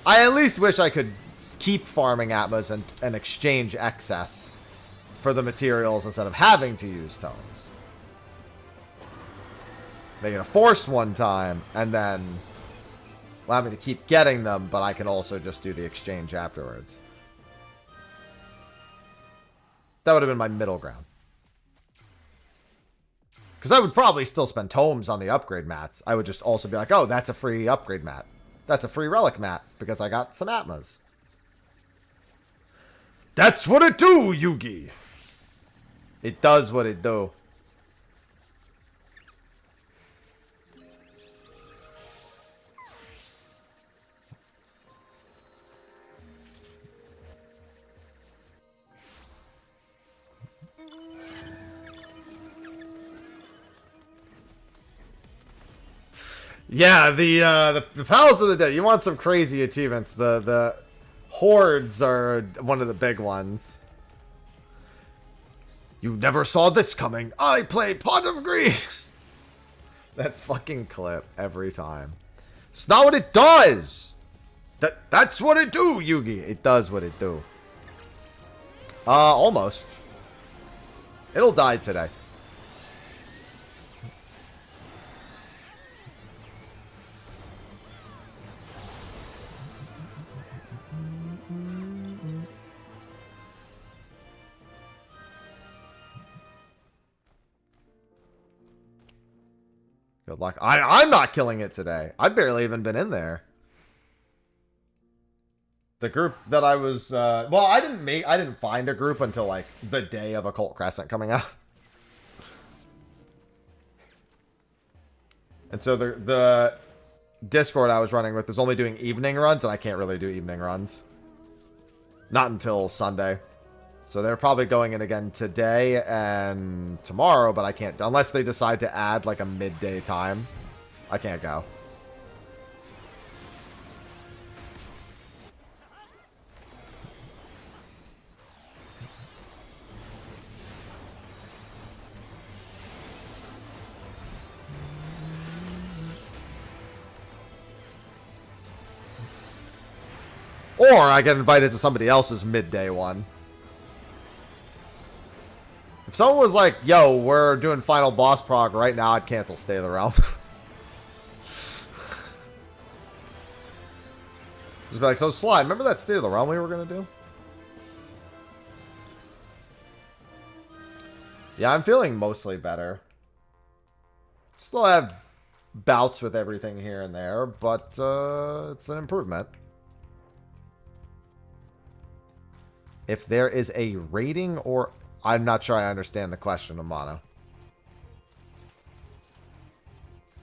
I at least wish I could keep farming Atmos and exchange excess for the materials instead of having to use tomes. Make it a forced one time, and then allow me to keep getting them, but I can also just do the exchange afterwards. That would have been my middle ground. Because I would probably still spend tomes on the upgrade mats. I would just also be like, oh, that's a free upgrade mat. That's a free relic mat, because I got some Atmas. That's what it do, Yugi! It does what it do. Yeah, the Palace of the Dead. You want some crazy achievements. The Hordes are one of the big ones. You never saw this coming. I play Pot of Greed. That fucking clip every time. It's not what it does. That's what it do, Yugi. It does what it do. Almost. It'll die today. Good luck. I'm not killing it today. I've barely even been in there. The group that I was, well, I didn't find a group until like the day of Occult Crescent coming out. And so the Discord I was running with is only doing evening runs, and I can't really do evening runs. Not until Sunday. So they're probably going in again today and tomorrow, but I can't, unless they decide to add like a midday time. I can't go. Or I get invited to somebody else's midday one. If someone was like, yo, we're doing final boss prog right now, I'd cancel Stay of the Realm. Just be like, so Sly, remember that State of the Realm we were going to do? Yeah, I'm feeling mostly better. Still have bouts with everything here and there, but it's an improvement. If there is a rating or... I'm not sure I understand the question, Amano.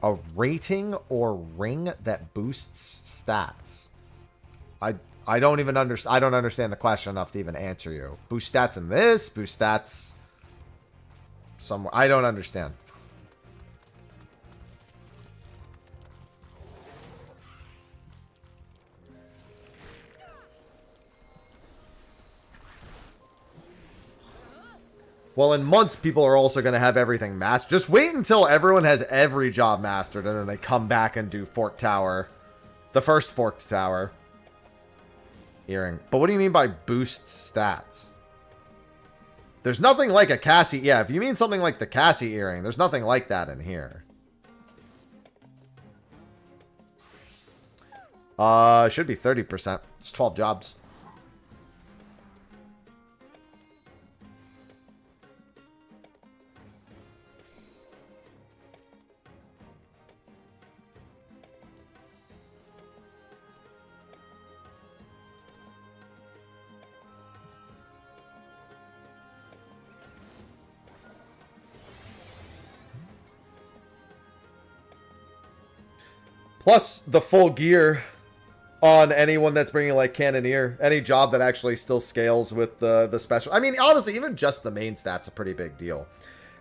A rating or ring that boosts stats? I don't even understand. I don't understand the question enough to even answer you. Boost stats in this? Boost stats somewhere? I don't understand. Well, in months, people are also going to have everything mastered. Just wait until everyone has every job mastered, and then they come back and do Fork Tower. The first Forked Tower. Earring. But what do you mean by boost stats? There's nothing like a Cassie. Yeah, if you mean something like the Cassie earring, there's nothing like that in here. Should be 30%. It's 12 jobs. Plus the full gear on anyone that's bringing like Cannoneer. Any job that actually still scales with the special. I mean, honestly, even just the main stat's a pretty big deal.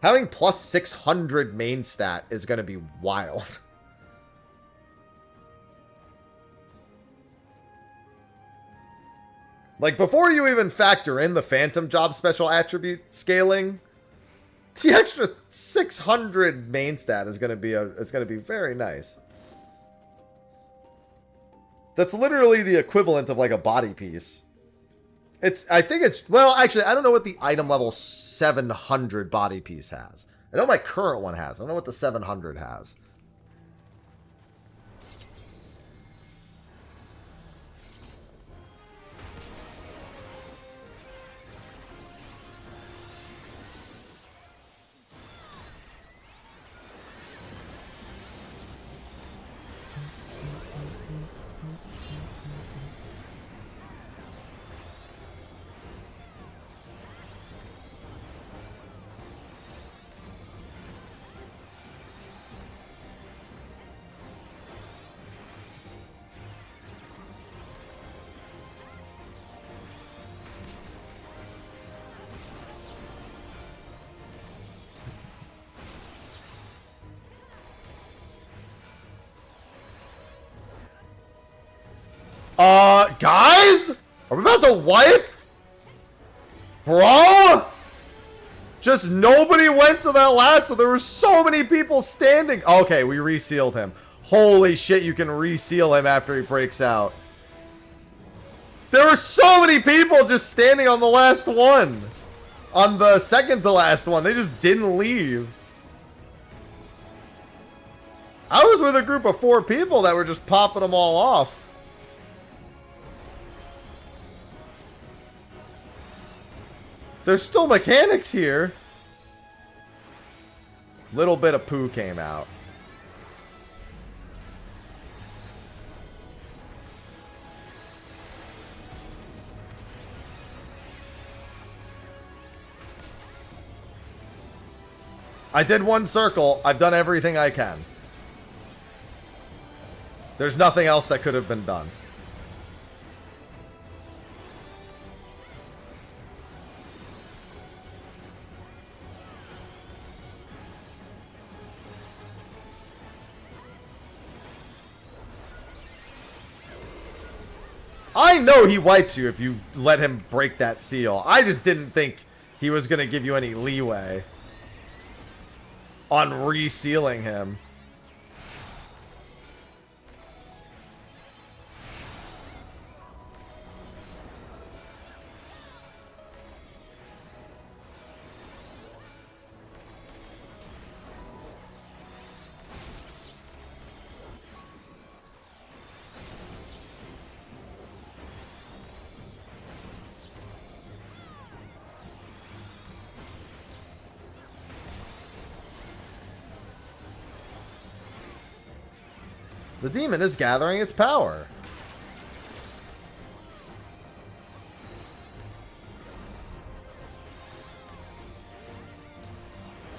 Having plus 600 main stat is going to be wild. Like, before you even factor in the Phantom job special attribute scaling, the extra 600 main stat is going to be it's going to be very nice. That's literally the equivalent of like a body piece. I think it's, well, actually, I don't know what the item level 700 body piece has. I know my current one has. I don't know what the 700 has. Guys? Are we about to wipe? Bro? Just nobody went to that last one. There were so many people standing. Okay, we resealed him. Holy shit, you can reseal him after he breaks out. There were so many people just standing on the last one. On the second to last one. They just didn't leave. I was with a group of 4 people that were just popping them all off. There's still mechanics here. Little bit of poo came out. I did one circle. I've done everything I can. There's nothing else that could have been done. I know he wipes you if you let him break that seal. I just didn't think he was going to give you any leeway on resealing him. The demon is gathering its power.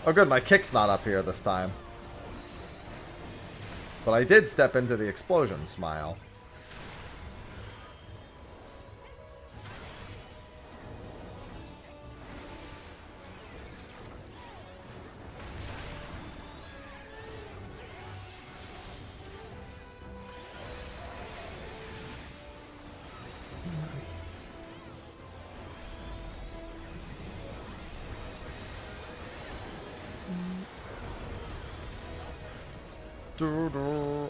Oh good, my kick's not up here this time. But I did step into the explosion smile. Do-do.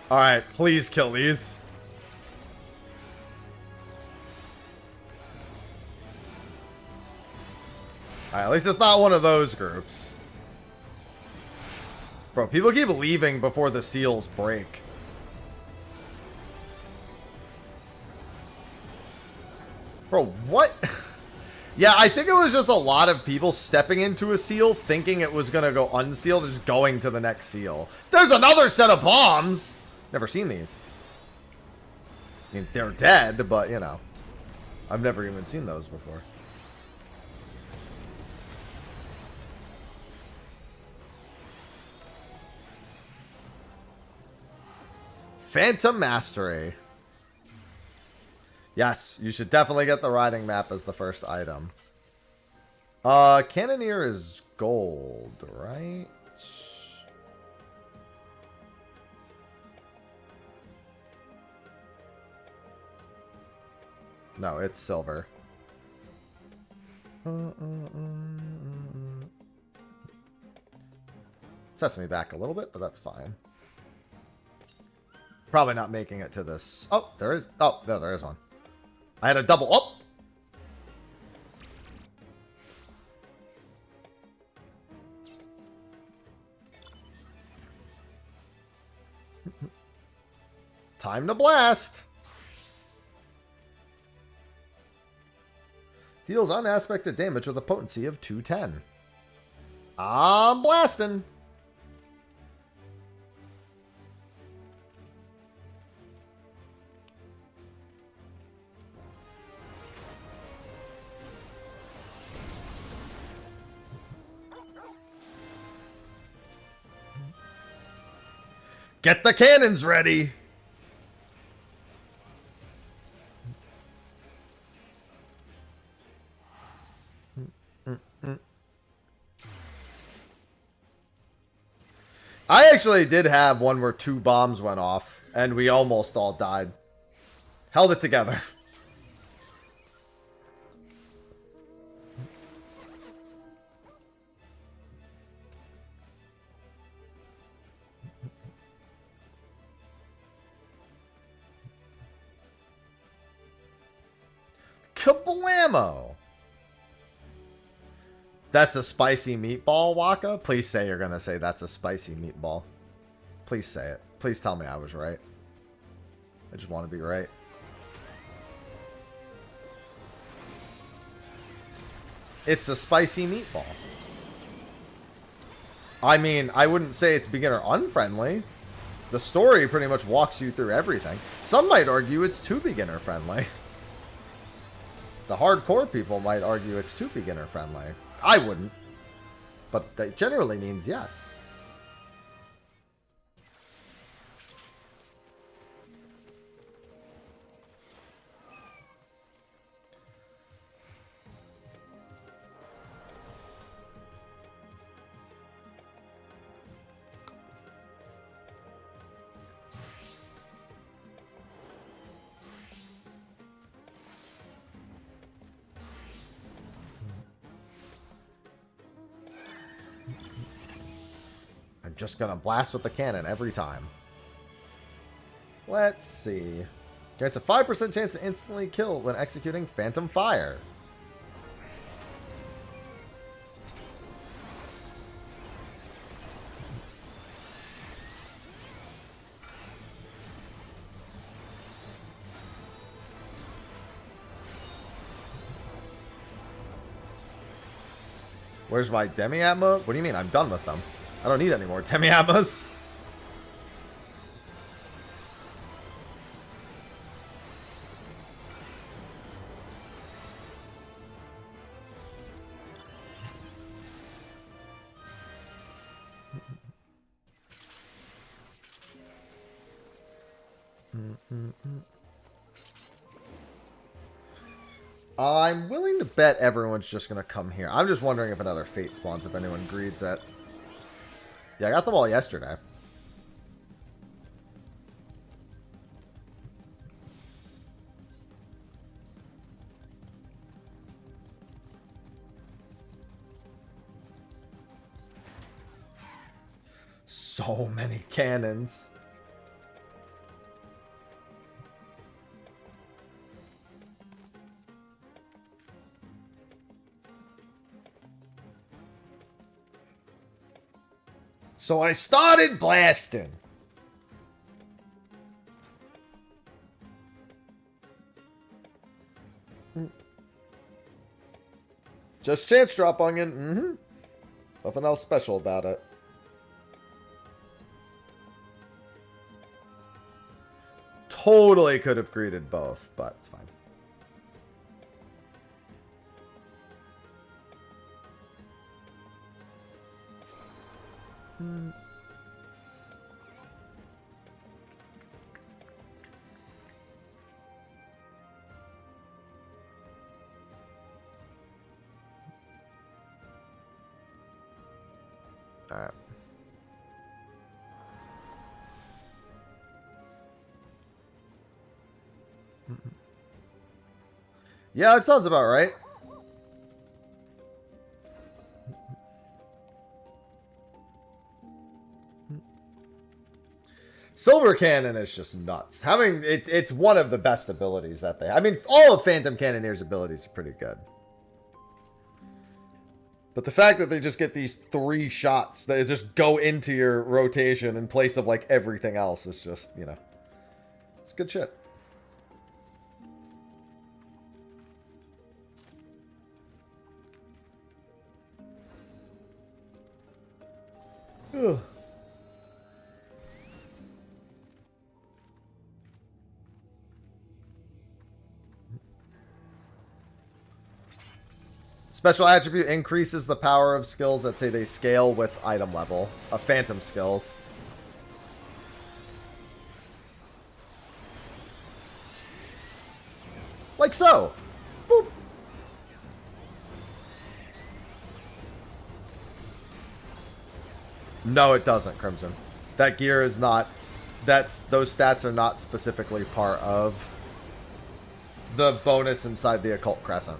Alright, please kill these. Alright, at least it's not one of those groups. Bro, people keep leaving before the seals break. Bro, what? Yeah, I think it was just a lot of people stepping into a seal, thinking it was going to go unsealed, just going to the next seal. There's another set of bombs! Never seen these. I mean, they're dead, but, you know. I've never even seen those before. Phantom Mastery. Yes, you should definitely get the riding map as the first item. Cannoneer is gold, right? No, it's silver. Sets me back a little bit, but that's fine. Probably not making it to this. Oh, there is. Oh, no, there is one. I had a double. Oh! Time to blast. Deals unaspected damage with a potency of 210. I'm blasting. Get the cannons ready. I actually did have one where 2 bombs went off, and we almost all died. Held it together. Kablamo! That's a spicy meatball, Waka? Please say you're gonna say that's a spicy meatball. Please say it. Please tell me I was right. I just want to be right. It's a spicy meatball. I mean, I wouldn't say it's beginner unfriendly. The story pretty much walks you through everything. Some might argue it's too beginner friendly. The hardcore people might argue it's too beginner friendly. I wouldn't. But that generally means yes. I'm just gonna blast with the cannon every time. Let's see. Grants a 5% chance to instantly kill when executing Phantom Fire. Where's my Demi-Atma? What do you mean? I'm done with them. I don't need any more Demi-Atmas. I'm willing to bet everyone's just going to come here. I'm just wondering if another Fate spawns, if anyone greeds it. Yeah, I got them all yesterday. So many cannons. So I started blasting. Just chance drop onion. Nothing else special about it. Totally could have greeted both, but it's fine. All right. Yeah, it sounds about right. Silver Cannon is just nuts. Having it's one of the best abilities that they. I mean, all of Phantom Cannoneer's abilities are pretty good. But the fact that they just get these 3 shots that just go into your rotation in place of like everything else is just, you know, it's good shit. Ugh. Special attribute increases the power of skills that say they scale with item level. Phantom skills. Like so. Boop. No, it doesn't, Crimson. That gear is not... those stats are not specifically part of the bonus inside the Occult Crescent.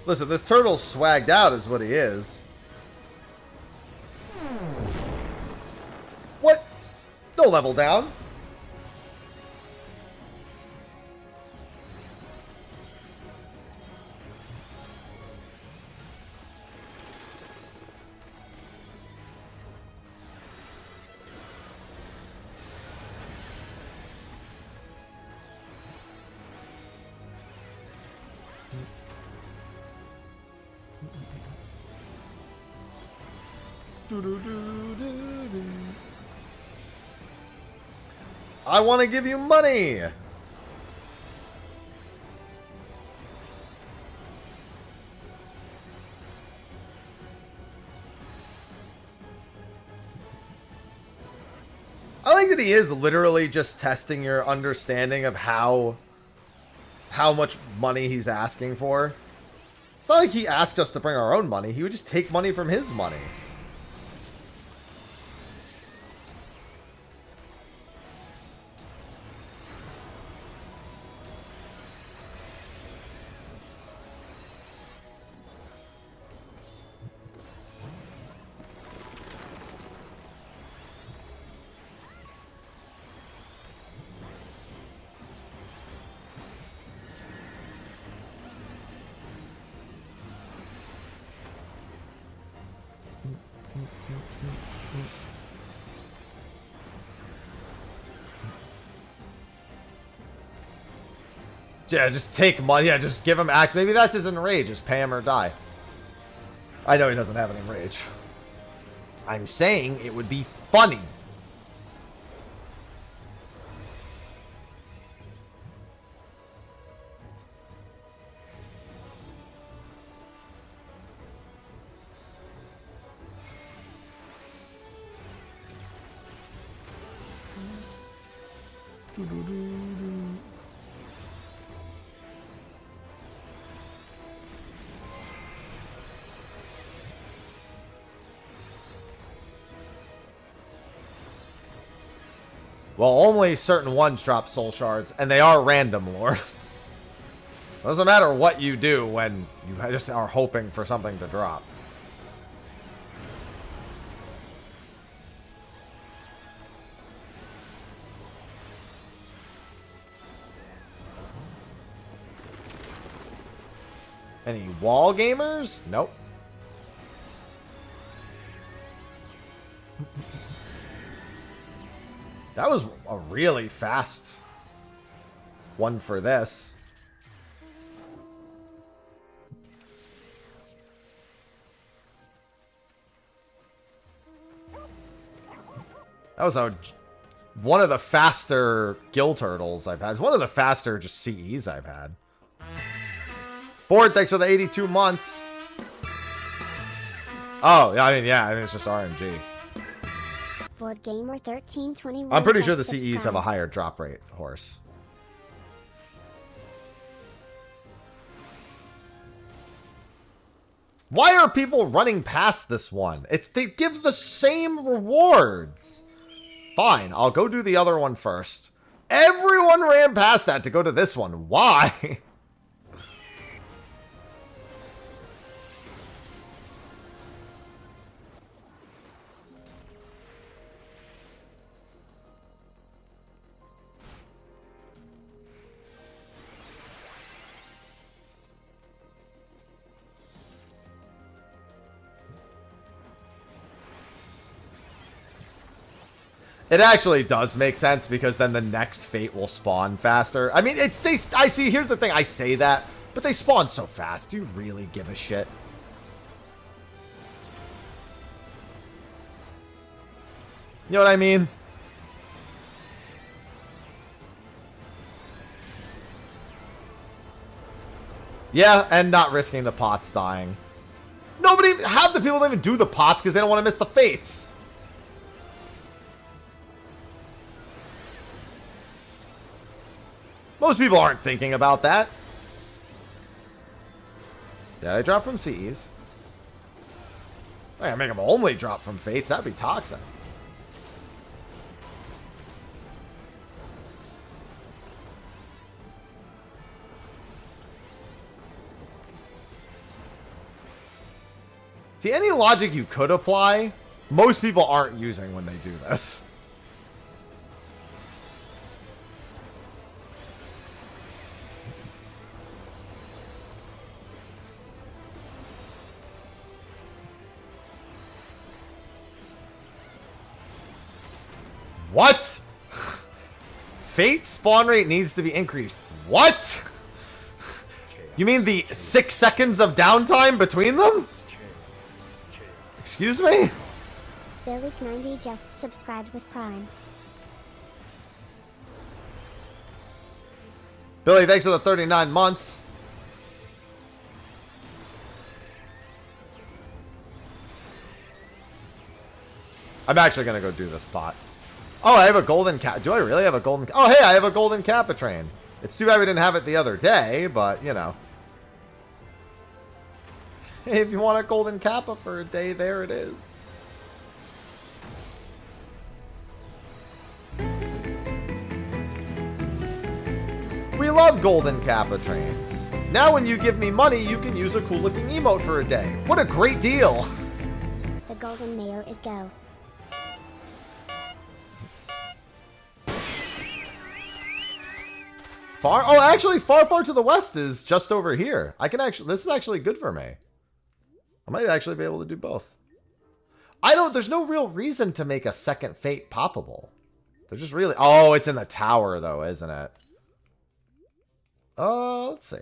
Listen, this turtle's swagged out is what he is. What? No level down. I want to give you money. I like that he is literally just testing your understanding of how much money he's asking for. It's not like he asked us to bring our own money. He would just take money from his money. Yeah, just take money. Yeah, just give him axe. Maybe that's his enrage. Just pay him or die. I know he doesn't have any rage. I'm saying it would be funny. Well, only certain ones drop soul shards, and they are random, Lord. So it doesn't matter what you do when you just are hoping for something to drop. Any wall gamers? Nope. That was a really fast one for this. That was one of the faster gill turtles I've had. It's one of the faster just CEs I've had. Ford, thanks for the 82 months. Oh, yeah, I mean, it's just RNG. Board Gamer 1321. I'm pretty sure the CEs have a higher drop rate, Horse. Why are people running past this one? They give the same rewards. Fine, I'll go do the other one first. Everyone ran past that to go to this one. Why? It actually does make sense because then the next fate will spawn faster. I mean, I see, here's the thing, I say that, but they spawn so fast. Do you really give a shit? You know what I mean? Yeah, and not risking the pots dying. Half the people don't even do the pots because they don't want to miss the fates. Most people aren't thinking about that. Did I drop from CEs? I gotta make them only drop from fates. That'd be toxic. See, any logic you could apply, most people aren't using when they do this. What? Fate spawn rate needs to be increased. What? You mean the 6 seconds of downtime between them? Excuse me? Relic90 just subscribed with Prime. Billy, thanks for the 39 months. I'm actually going to go do this pot. Oh, I have a golden cap. Do I really have a golden? Oh, hey, I have a golden kappa train. It's too bad we didn't have it the other day, but, you know. Hey, if you want a golden kappa for a day, there it is. We love golden kappa trains. Now when you give me money, you can use a cool looking emote for a day. What a great deal. The golden mayo is go. Actually, far to the west is just over here. This is actually good for me. I might actually be able to do both. There's no real reason to make a second fate poppable. They're just really, oh, it's in the tower though, isn't it? Let's see.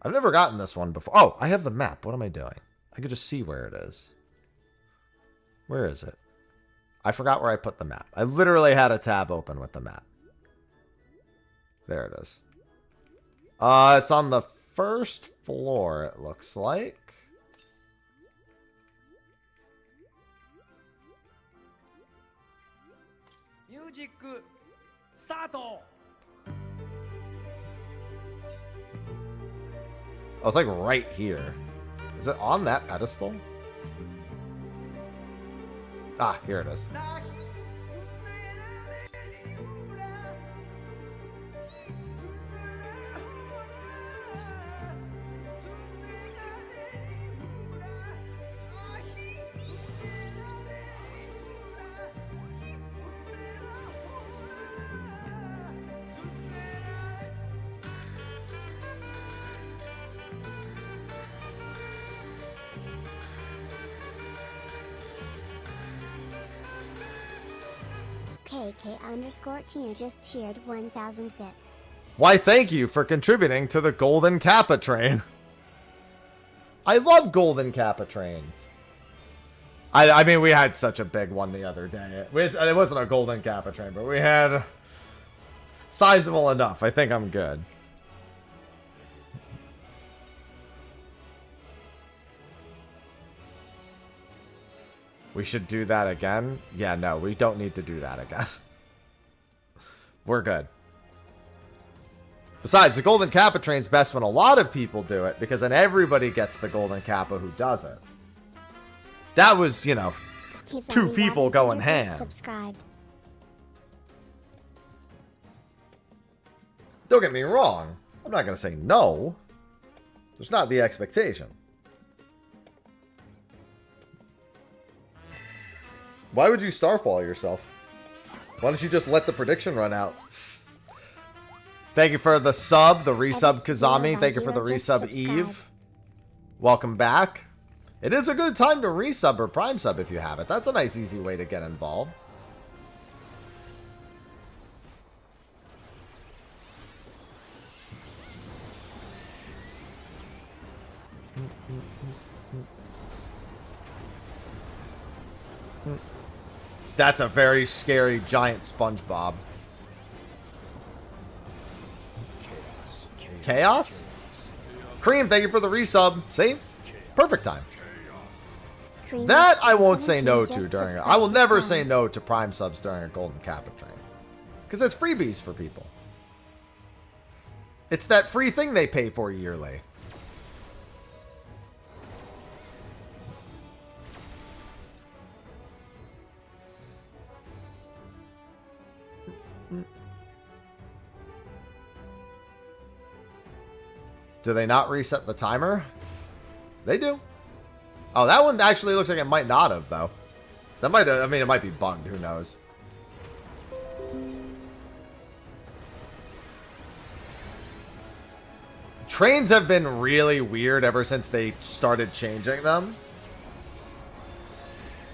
I've never gotten this one before. Oh, I have the map. What am I doing? I could just see where it is. Where is it? I forgot where I put the map. I literally had a tab open with the map. There it is. It's on the first floor, it looks like. Music start. Oh, it's like right here. Is it on that pedestal? Ah, here it is. KK_Tina just cheered 1,000 bits. Why, thank you for contributing to the Golden Kappa train. I love Golden Kappa trains. I mean, we had such a big one the other day. It wasn't a Golden Kappa train, but we had sizable enough. I think I'm good. We should do that again? Yeah, no, we don't need to do that again. We're good. Besides, the Golden Kappa train's best when a lot of people do it, because then everybody gets the Golden Kappa who does it. That was, you know, two people going ham. Subscribed. Don't get me wrong. I'm not going to say no. There's not the expectation. Why would you starfall yourself? Why don't you just let the prediction run out? Thank you for the sub, the resub Kazami. Thank you for the resub Eve. Welcome back. It is a good time to resub or prime sub if you have it. That's a nice easy way to get involved. That's a very scary giant SpongeBob. Chaos? Cream, thank you for the resub. See? Perfect time. That I won't say no to during it. I will never say no to prime subs during a Golden Kappa train. Because it's freebies for people. It's that free thing they pay for yearly. Do they not reset the timer? They do. Oh, that one actually looks like it might not have, though. That might have, I mean, it might be bugged. Who knows? Trains have been really weird ever since they started changing them.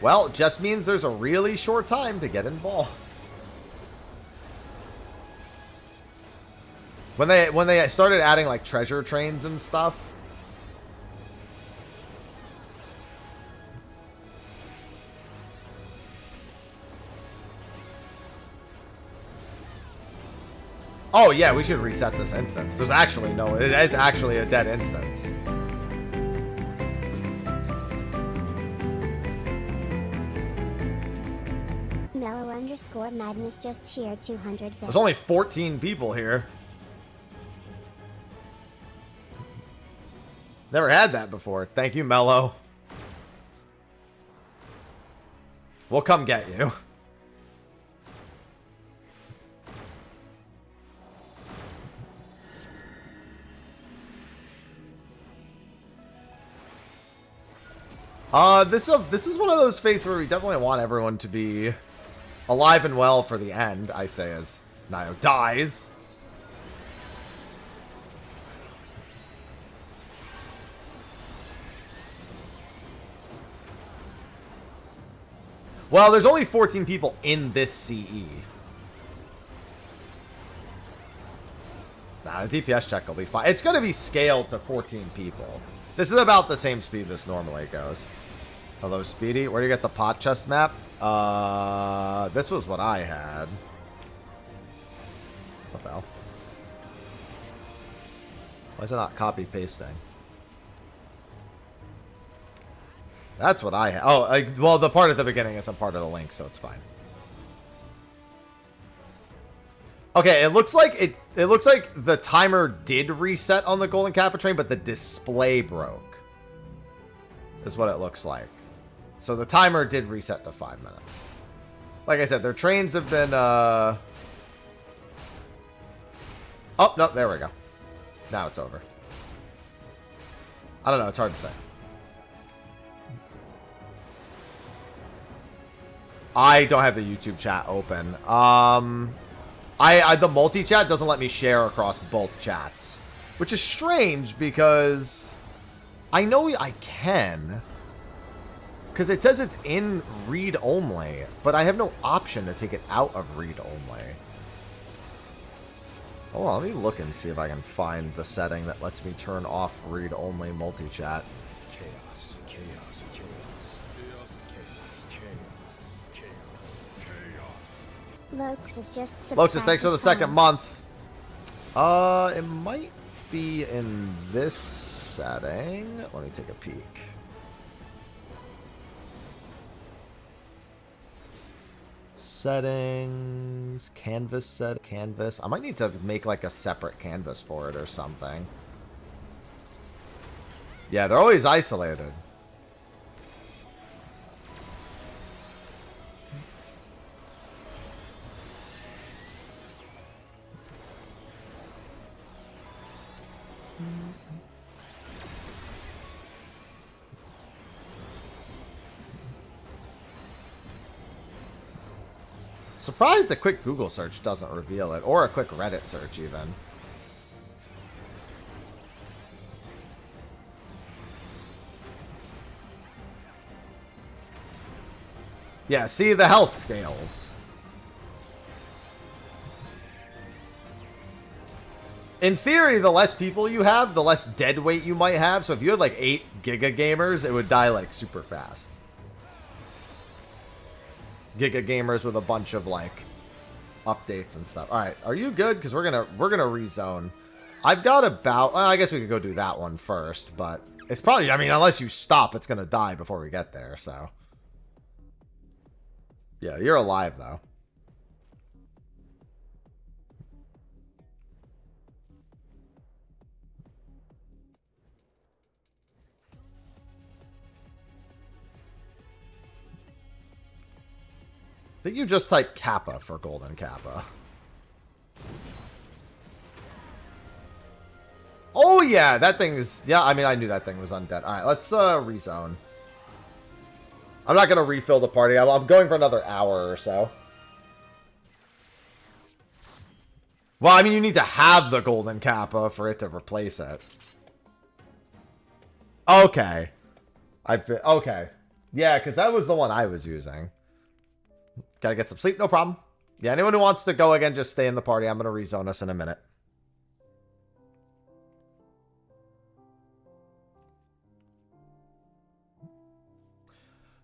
Well, it just means there's a really short time to get involved. When they started adding like treasure trains and stuff. Oh yeah, we should reset this instance. There's actually no, it is actually a dead instance. Mellow_Madness just cheered 200 bits. There's only 14 people here. Never had that before. Thank you, Mello. We'll come get you. This is one of those fates where we definitely want everyone to be alive and well for the end, I say, as Nio dies. Well, there's only 14 people in this CE. fine. The DPS check will be fine. It's going to be scaled to 14 people. This is about the same speed this normally goes. Hello, Speedy. Where do you get the pot chest map? This was what I had. What the hell? Why is it not copy pasting? That's what I had. Oh, well, the part at the beginning isn't part of the link, so it's fine. Okay, it looks like it looks like the timer did reset on the Golden Kappa train, but the display broke. Is what it looks like. So the timer did reset to 5 minutes. Like I said, their trains have been Oh, no, there we go. Now it's over. I don't know, it's hard to say. I don't have the YouTube chat open. The multi-chat doesn't let me share across both chats, which is strange because I know I can, because it says it's in read only, but I have no option to take it out of read only. Hold on, let me look and see if I can find the setting that lets me turn off read only multi-chat. Chaos, chaos, chaos, chaos, chaos, chaos, chaos. Lokes is just subscribed. Lotus, thanks for the with second Prime. month. It might be in this setting. Let me take a peek. Settings, canvas set, canvas. I might need to make like a separate canvas for it or something. Yeah, they're always isolated. Surprised a quick Google search doesn't reveal it, or a quick Reddit search even. Yeah, see the health scales. In theory, the less people you have, the less dead weight you might have. So if you had like 8 Giga Gamers, it would die like super fast. Giga Gamers with a bunch of like updates and stuff. All right, are you good? Because we're gonna rezone. I've got about. Well, I guess we could go do that one first, but it's probably. I mean, unless you stop, it's gonna die before we get there. So yeah, you're alive though. I think you just type Kappa for Golden Kappa. Oh yeah, that thing is... Yeah, I mean, I knew that thing was undead. Alright, let's rezone. I'm not going to refill the party. I'm going for another hour or so. Well, I mean, you need to have the Golden Kappa for it to replace it. Okay. Okay. Yeah, because that was the one I was using. Gotta get some sleep, no problem. Yeah, anyone who wants to go again, just stay in the party. I'm gonna rezone us in a minute.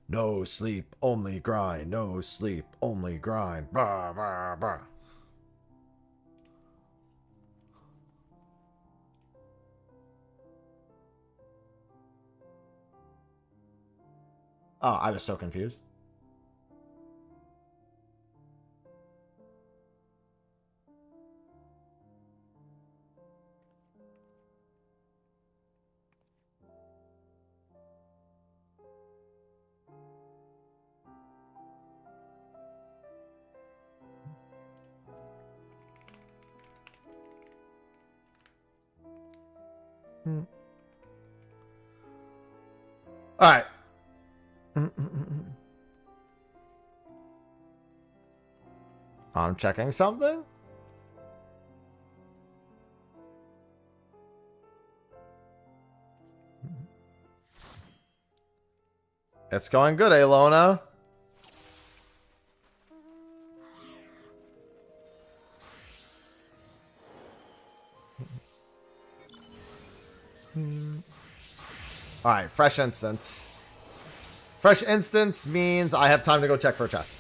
No sleep, only grind. No sleep, only grind. Bah, bah, bah. Oh, I was so confused. All right. I'm checking something. It's going good, Alona. Alright, fresh instance. Fresh instance means I have time to go check for a chest.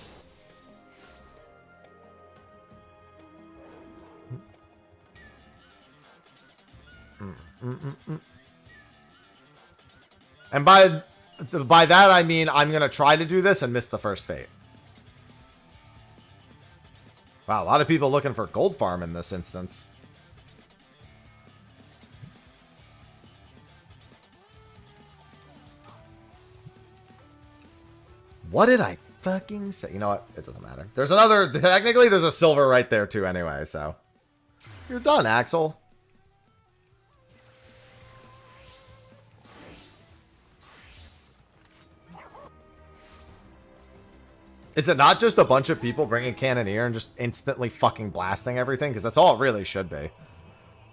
And by that I mean I'm going to try to do this and miss the first fate. Wow, a lot of people looking for gold farm in this instance. What did I fucking say? You know what? It doesn't matter. There's another... Technically, there's a silver right there, too, anyway, so... You're done, Axel. Is it not just a bunch of people bringing Cannoneer and just instantly fucking blasting everything? Because that's all it really should be.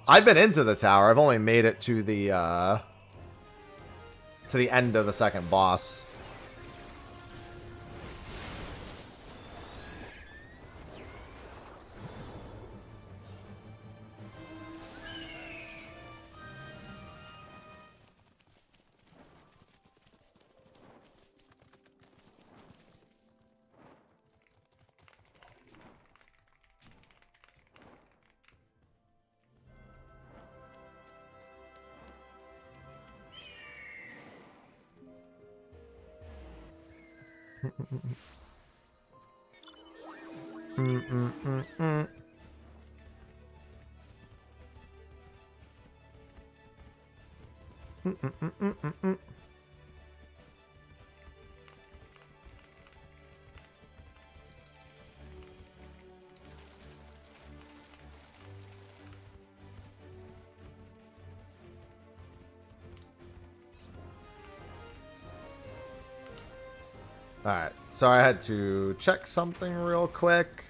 I've been into the tower. I've only made it to the end of the second boss. Alright, so I had to check something real quick.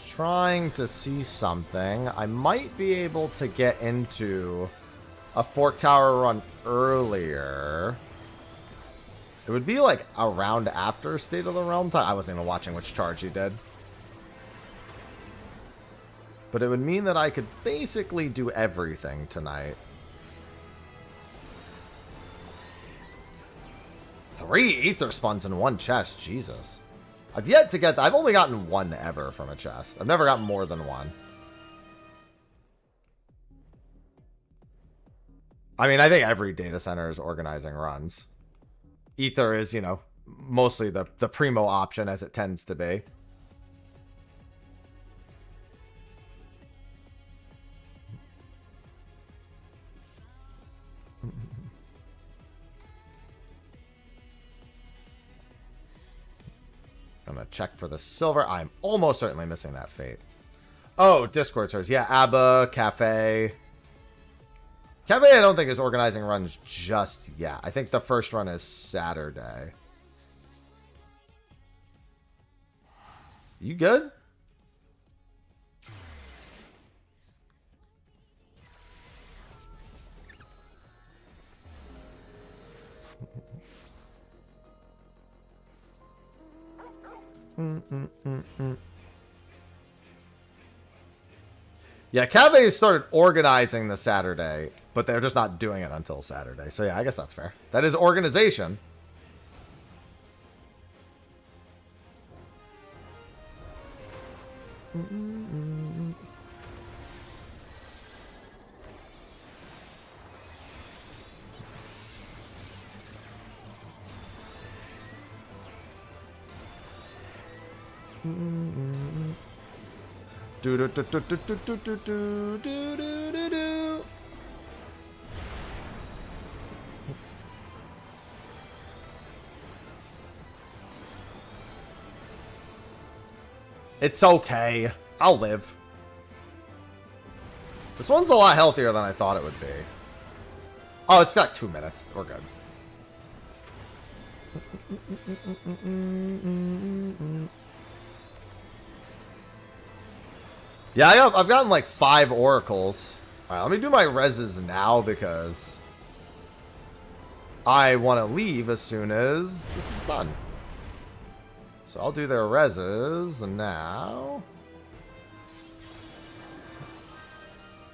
Trying to see something. I might be able to get into a Fork Tower run earlier. It would be like around after State of the Realm time. I wasn't even watching which charge he did. But it would mean that I could basically do everything tonight. 3 Aether Spuns in one chest. Jesus. I've yet to get that. I've only gotten one ever from a chest. I've never gotten more than one. I mean, I think every data center is organizing runs. Ether is, you know, mostly the primo option, as it tends to be. I'm going to check for the silver. I'm almost certainly missing that fate. Oh, Discord servers. Yeah, ABBA, Cafe. Cafe, I don't think is organizing runs just yet. I think the first run is Saturday. You good? Yeah, Cafe started organizing the Saturday, but they're just not doing it until Saturday. So yeah, I guess that's fair. That is organization. Do do do do do do do do do do do do. It's okay. I'll live. This one's a lot healthier than I thought it would be. Oh, it's got 2 minutes. We're good. Yeah, I've gotten like 5 oracles. Alright, let me do my reses now because I want to leave as soon as this is done. So I'll do their reses now.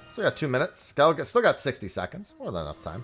Still got 2 minutes. Still got 60 seconds. More than enough time.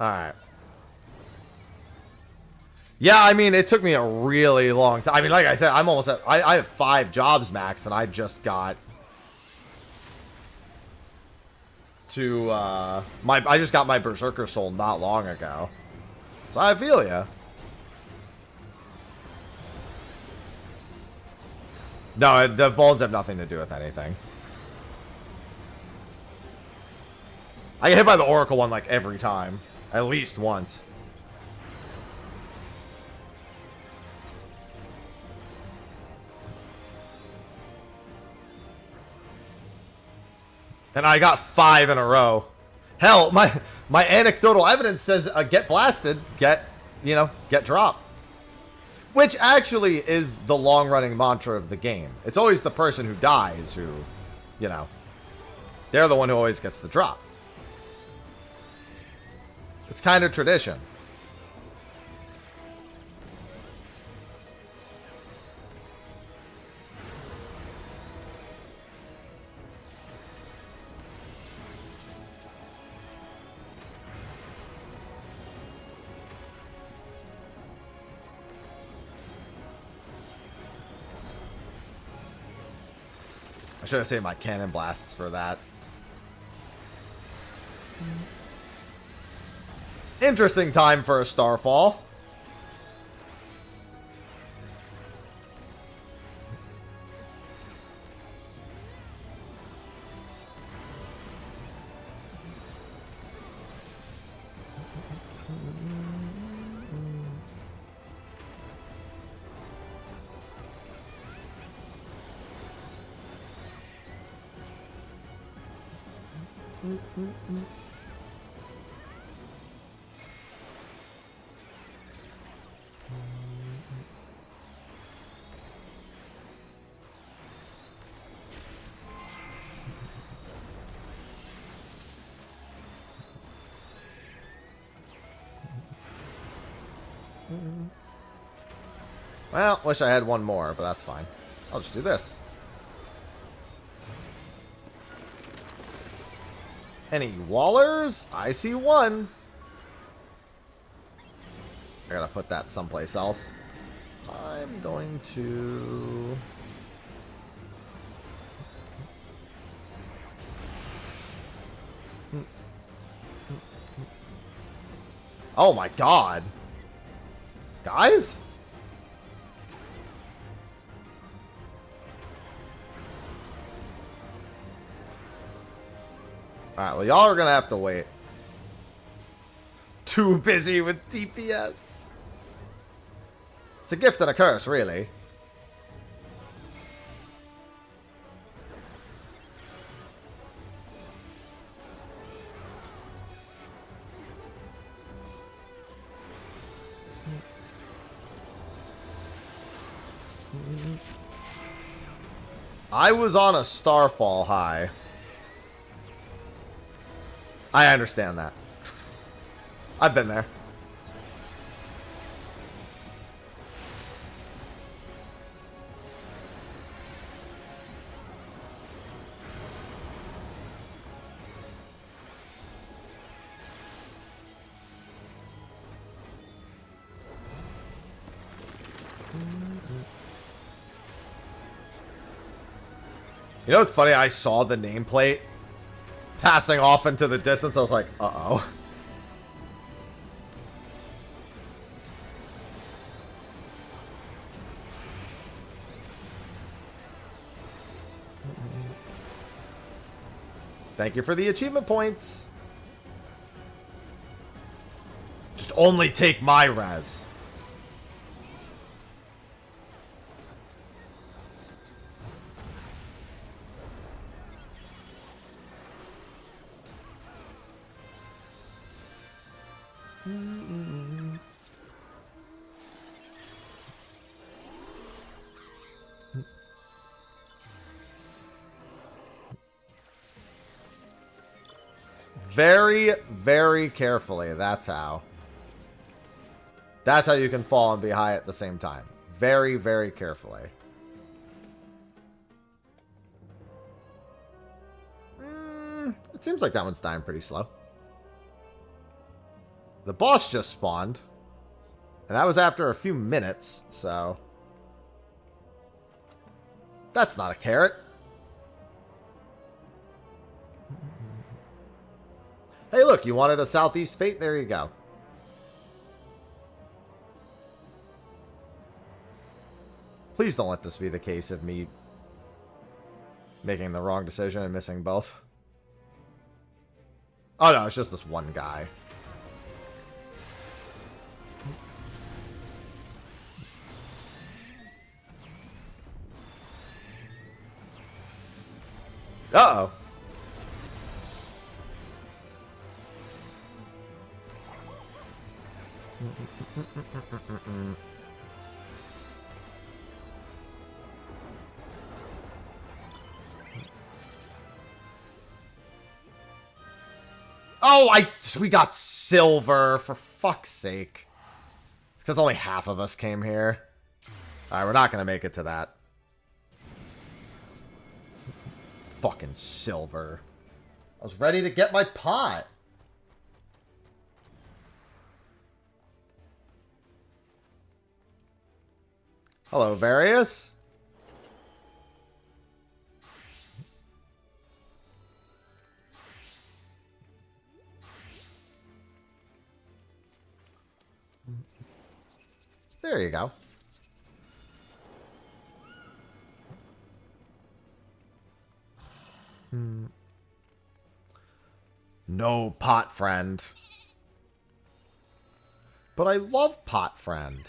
Alright. Yeah, I mean, it took me a really long time. I mean, like I said, I'm almost at... I have 5 jobs max, and I just got... to, I just got my Berserker Soul not long ago. So I feel ya. No, the Volds have nothing to do with anything. I get hit by the Oracle one, like, every time. At least once. And I got 5 in a row. Hell, my anecdotal evidence says get blasted, get dropped. Which actually is the long-running mantra of the game. It's always the person who dies who, they're the one who always gets the drop. It's kind of tradition. I should have saved my cannon blasts for that. Interesting time for a Starfall. Well, wish I had one more, but that's fine. I'll just do this. Any wallers? I see one. I gotta put that someplace else. I'm going to... Oh my god. Guys? Alright, well, y'all are gonna have to wait. Too busy with DPS. It's a gift and a curse, really. I was on a Starfall high. I understand that. I've been there. You know what's funny? I saw the nameplate passing off into the distance. I was like, uh-oh. Thank you for the achievement points. Just only take my res. Very, very carefully. That's how. That's how you can fall and be high at the same time. Very, very carefully. It seems like that one's dying pretty slow. The boss just spawned. And that was after a few minutes, so... That's not a carrot. Hey, look, you wanted a Southeast Fate? There you go. Please don't let this be the case of me making the wrong decision and missing both. Oh, no, it's just this one guy. Uh-oh. Oh, we got silver, for fuck's sake. It's because only half of us came here. Alright, we're not going to make it to that. Fucking silver. I was ready to get my pot. Hello, Various. There you go. No pot friend. But I love pot friend.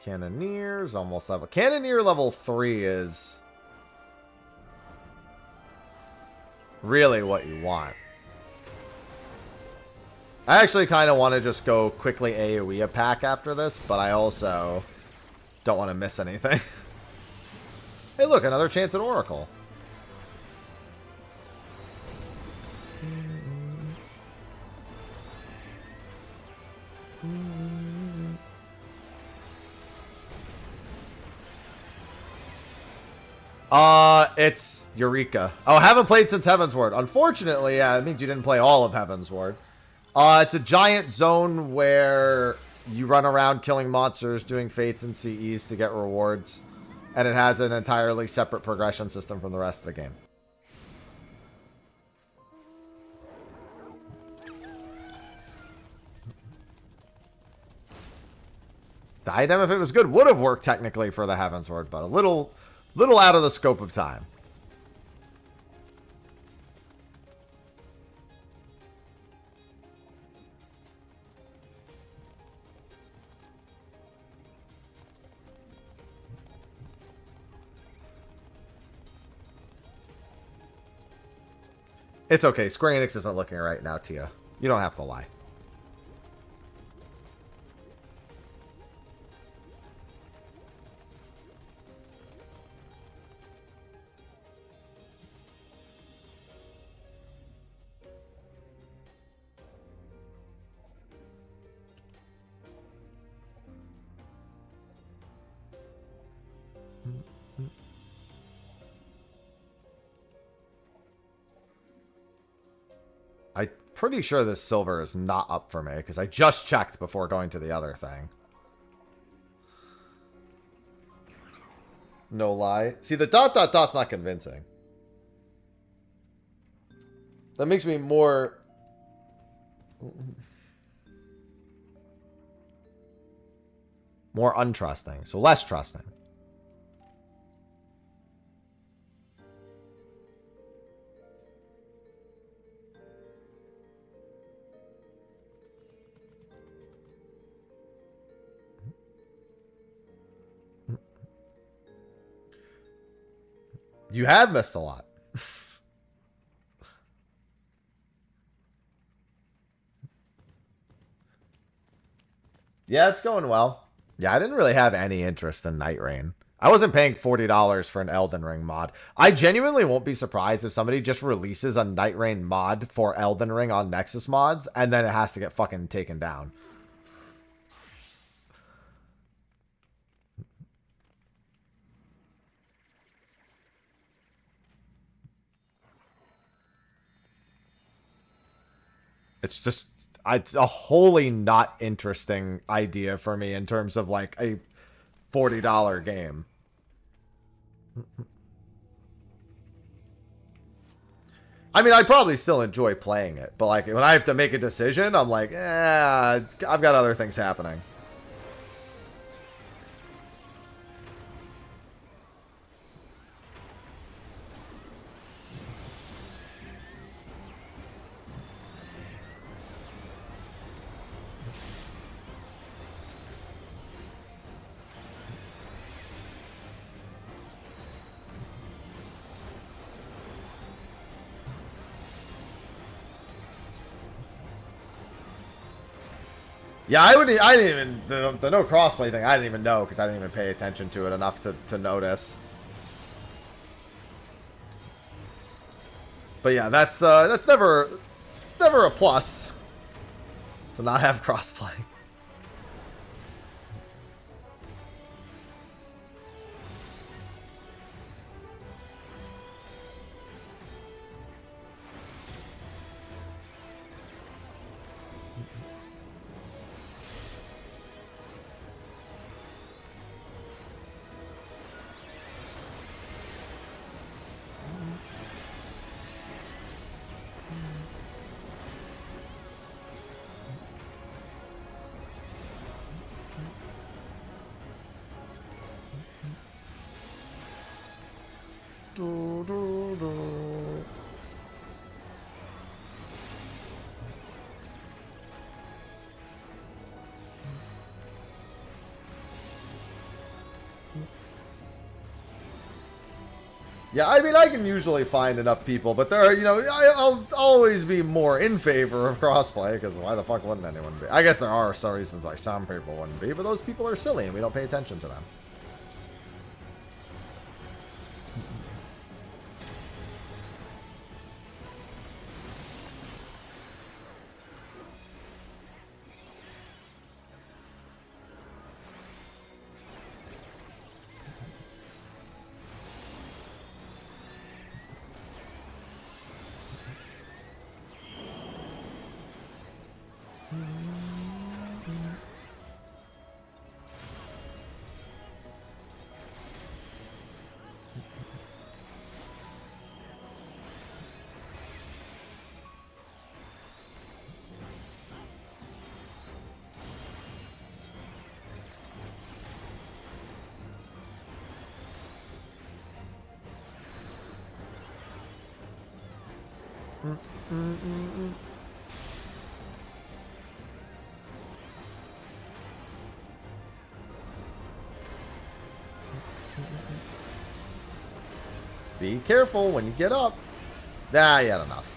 Cannoneers almost level. Cannoneer level 3 is really what you want. I actually kind of want to just go quickly AoE a pack after this, but I also don't want to miss anything. Hey, look, another chance at Oracle. It's Eureka. Oh, haven't played since Heavensward. Unfortunately, yeah, it means you didn't play all of Heavensward. It's a giant zone where you run around killing monsters, doing fates and CEs to get rewards. And it has an entirely separate progression system from the rest of the game. The item, if it was good, would have worked technically for the Heavensward, but a little out of the scope of time. It's okay. Square Enix isn't looking right now, Tia. You don't have to lie. I'm pretty sure this silver is not up for me, because I just checked before going to the other thing. No lie. See, the ... dot's not convincing. That makes me more... more untrusting. So less trusting. You have missed a lot. Yeah, it's going well. Yeah, I didn't really have any interest in Night Rain. I wasn't paying $40 for an Elden Ring mod. I genuinely won't be surprised if somebody just releases a Night Rain mod for Elden Ring on Nexus mods, and then it has to get fucking taken down. It's just, it's a wholly not interesting idea for me in terms of like a $40 game. I mean, I probably still enjoy playing it, but like when I have to make a decision, I'm like, I've got other things happening. Yeah, I didn't even, the no crossplay thing, I didn't even know because I didn't even pay attention to it enough to notice. But yeah, that's never a plus to not have crossplay. Yeah, I mean, I can usually find enough people, but there are, you know, I'll always be more in favor of crossplay, because why the fuck wouldn't anyone be? I guess there are some reasons why some people wouldn't be, but those people are silly and we don't pay attention to them. Be careful when you get up. Ah, you had enough.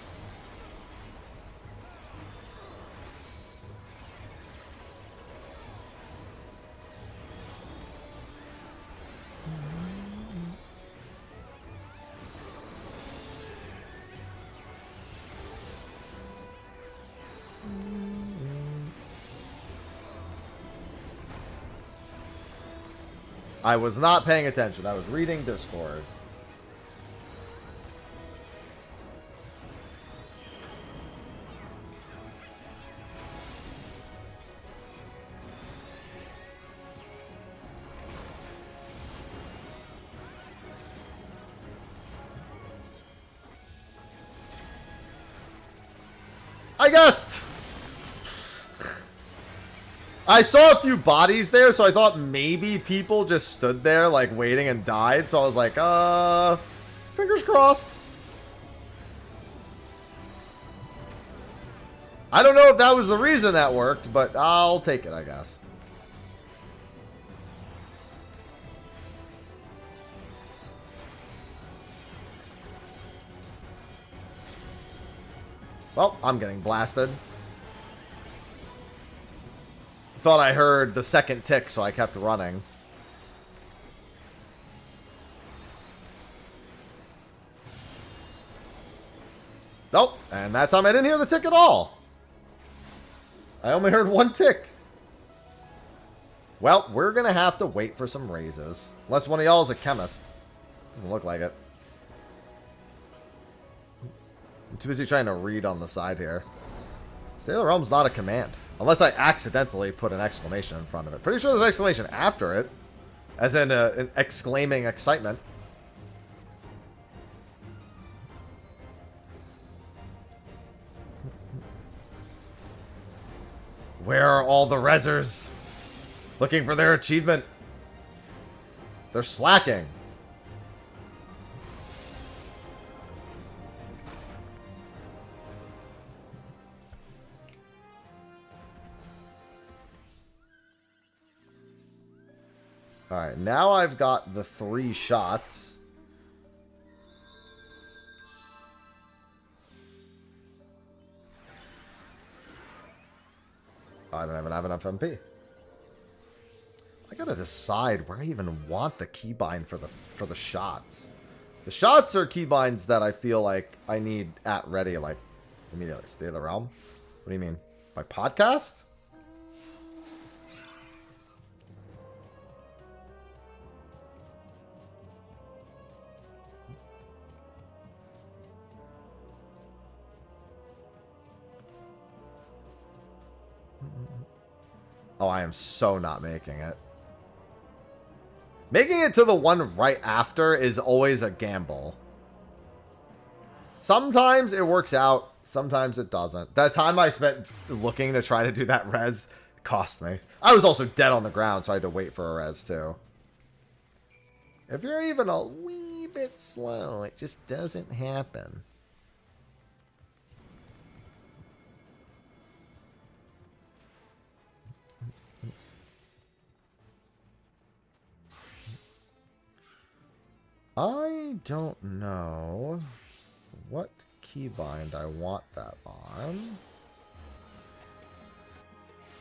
I was not paying attention. I was reading Discord. I guessed! I saw a few bodies there, so I thought maybe people just stood there, like, waiting and died. So I was like, fingers crossed. I don't know if that was the reason that worked, but I'll take it, I guess. Well, I'm getting blasted. Thought I heard the second tick, so I kept running. Nope, and that time I didn't hear the tick at all. I only heard one tick. Well, we're gonna have to wait for some raises. Unless one of y'all is a chemist. Doesn't look like it. I'm too busy trying to read on the side here. Stay of the Realm's not a command. Unless I accidentally put an exclamation in front of it. Pretty sure there's an exclamation after it. As in an exclaiming excitement. Where are all the rezzers? Looking for their achievement. They're slacking. Alright, now I've got the 3 shots. I don't even have enough MP. I gotta decide where I even want the keybind for the shots. The shots are keybinds that I feel like I need at ready, like, immediately. Stay of the Realm? What do you mean? My podcast? Oh, I am so not making it. Making it to the one right after is always a gamble. Sometimes it works out. Sometimes it doesn't. That time I spent looking to try to do that res cost me. I was also dead on the ground, so I had to wait for a res too. If you're even a wee bit slow, it just doesn't happen. I don't know what keybind I want that on.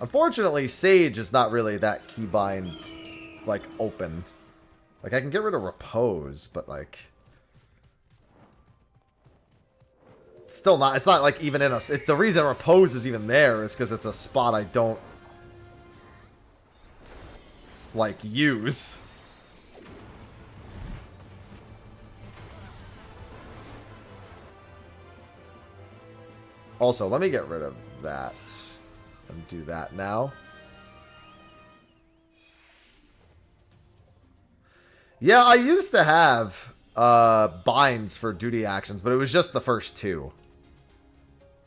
Unfortunately, Sage is not really that keybind, like, open. Like, I can get rid of Repose, but, like... Still not, it's not, like, even in a... the reason Repose is even there is because it's a spot I don't, like, use. Also, let me get rid of that and do that now. Yeah, I used to have binds for duty actions, but it was just the first 2.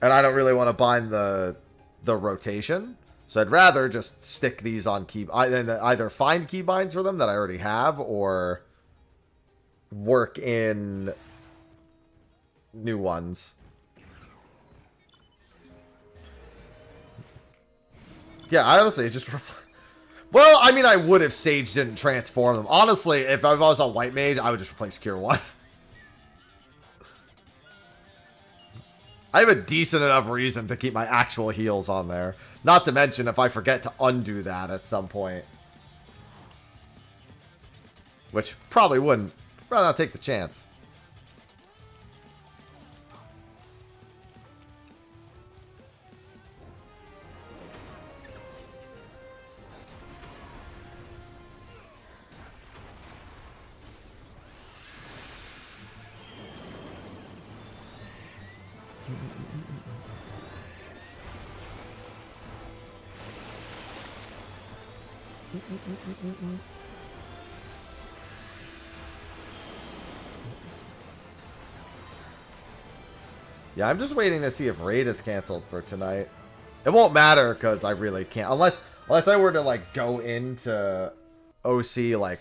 And I don't really want to bind the rotation. So I'd rather just stick these on key... either find keybinds for them that I already have, or work in new ones. Yeah, I honestly just... Well, I mean, I would if Sage didn't transform them. Honestly, if I was on White Mage, I would just replace Cure 1. I have a decent enough reason to keep my actual heals on there. Not to mention if I forget to undo that at some point. Which probably wouldn't. Rather not take the chance. Yeah, I'm just waiting to see if raid is canceled for tonight. It won't matter because I really can't, unless I were to like go into OC like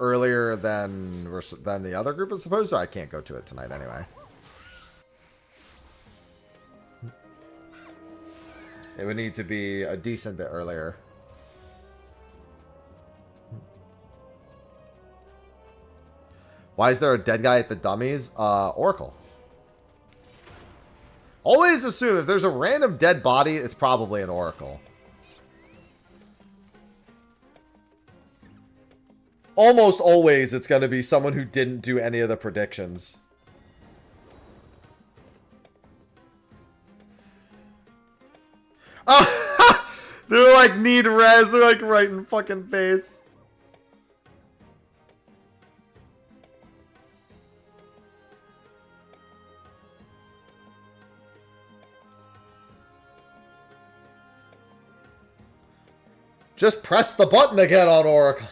earlier than the other group is supposed to. I can't go to it tonight anyway. It would need to be a decent bit earlier. Why is there a dead guy at the dummies? Oracle. Always assume if there's a random dead body, it's probably an Oracle. Almost always it's going to be someone who didn't do any of the predictions. Oh, they're like, need res. They're like right in fucking face. Just press the button again on Oracle.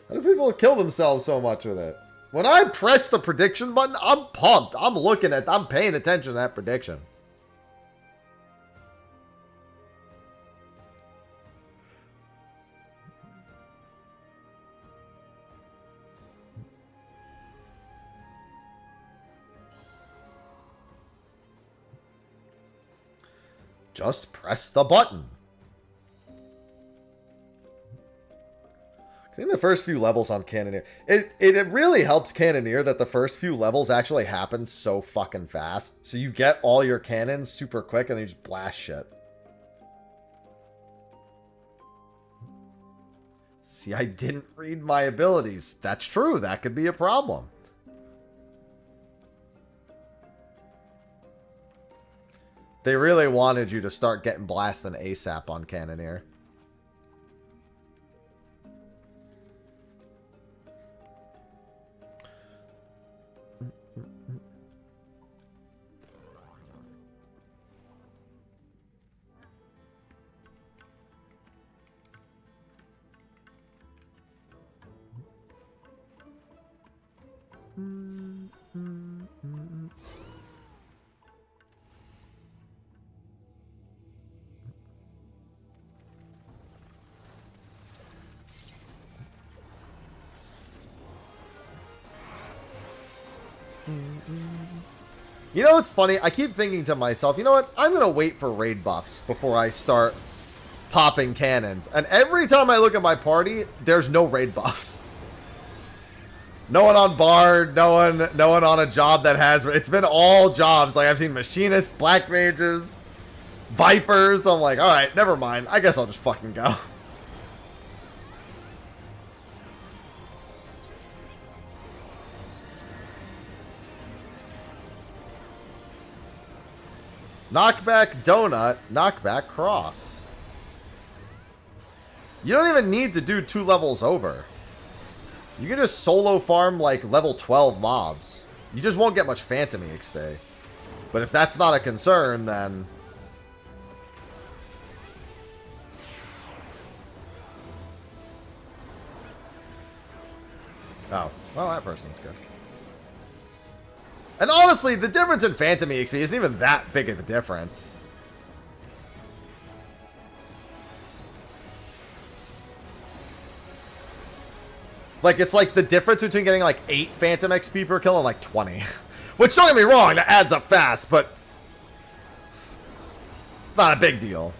How do people kill themselves so much with it? When I press the prediction button, I'm pumped. I'm paying attention to that prediction. Just press the button. I think the first few levels on Cannoneer, it really helps Cannoneer that the first few levels actually happen so fucking fast. So you get all your cannons super quick and then you just blast shit. See, I didn't read my abilities. That's true. That could be a problem. They really wanted you to start getting blasting ASAP on Cannoneer. You know what's funny? I keep thinking to myself, you know what? I'm going to wait for raid buffs before I start popping cannons. And every time I look at my party, there's no raid buffs. No one on Bard, no one on a job that has... It's been all jobs. Like, I've seen Machinists, Black Mages, Vipers. I'm like, alright, never mind. I guess I'll just fucking go. Knockback Donut, knockback Cross. You don't even need to do 2 levels over. You can just solo farm like level 12 mobs. You just won't get much Phantom XP. But if that's not a concern, then... Oh, well, that person's good. And honestly, the difference in Phantom EXP isn't even that big of a difference. Like, it's like the difference between getting like 8 Phantom XP per kill and like 20. Which, don't get me wrong, that adds up fast, but... not a big deal.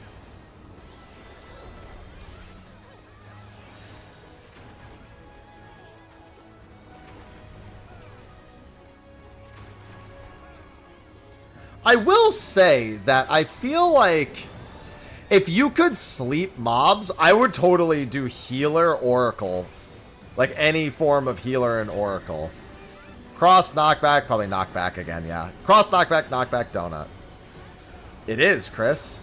I will say that I feel like if you could sleep mobs, I would totally do healer Oracle. Like any form of healer and Oracle. Cross knockback, probably knockback again, yeah. Cross knockback, knockback donut. It is, Chris.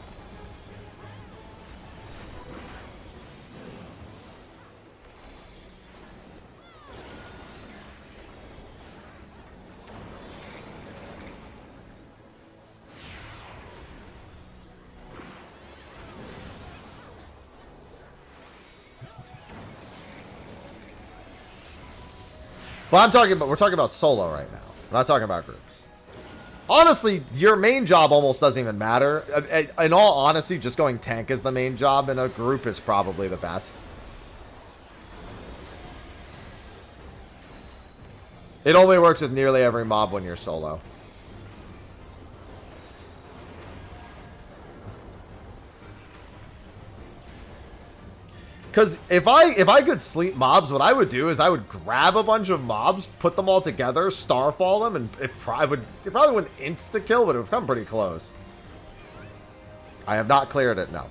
But we're talking about solo right now. We're not talking about groups. Honestly, your main job almost doesn't even matter. In all honesty, just going tank as the main job in a group is probably the best. It only works with nearly every mob when you're solo. Because if I could sleep mobs, what I would do is I would grab a bunch of mobs, put them all together, starfall them, and it probably wouldn't insta-kill, but it would come pretty close. I have not cleared it, no.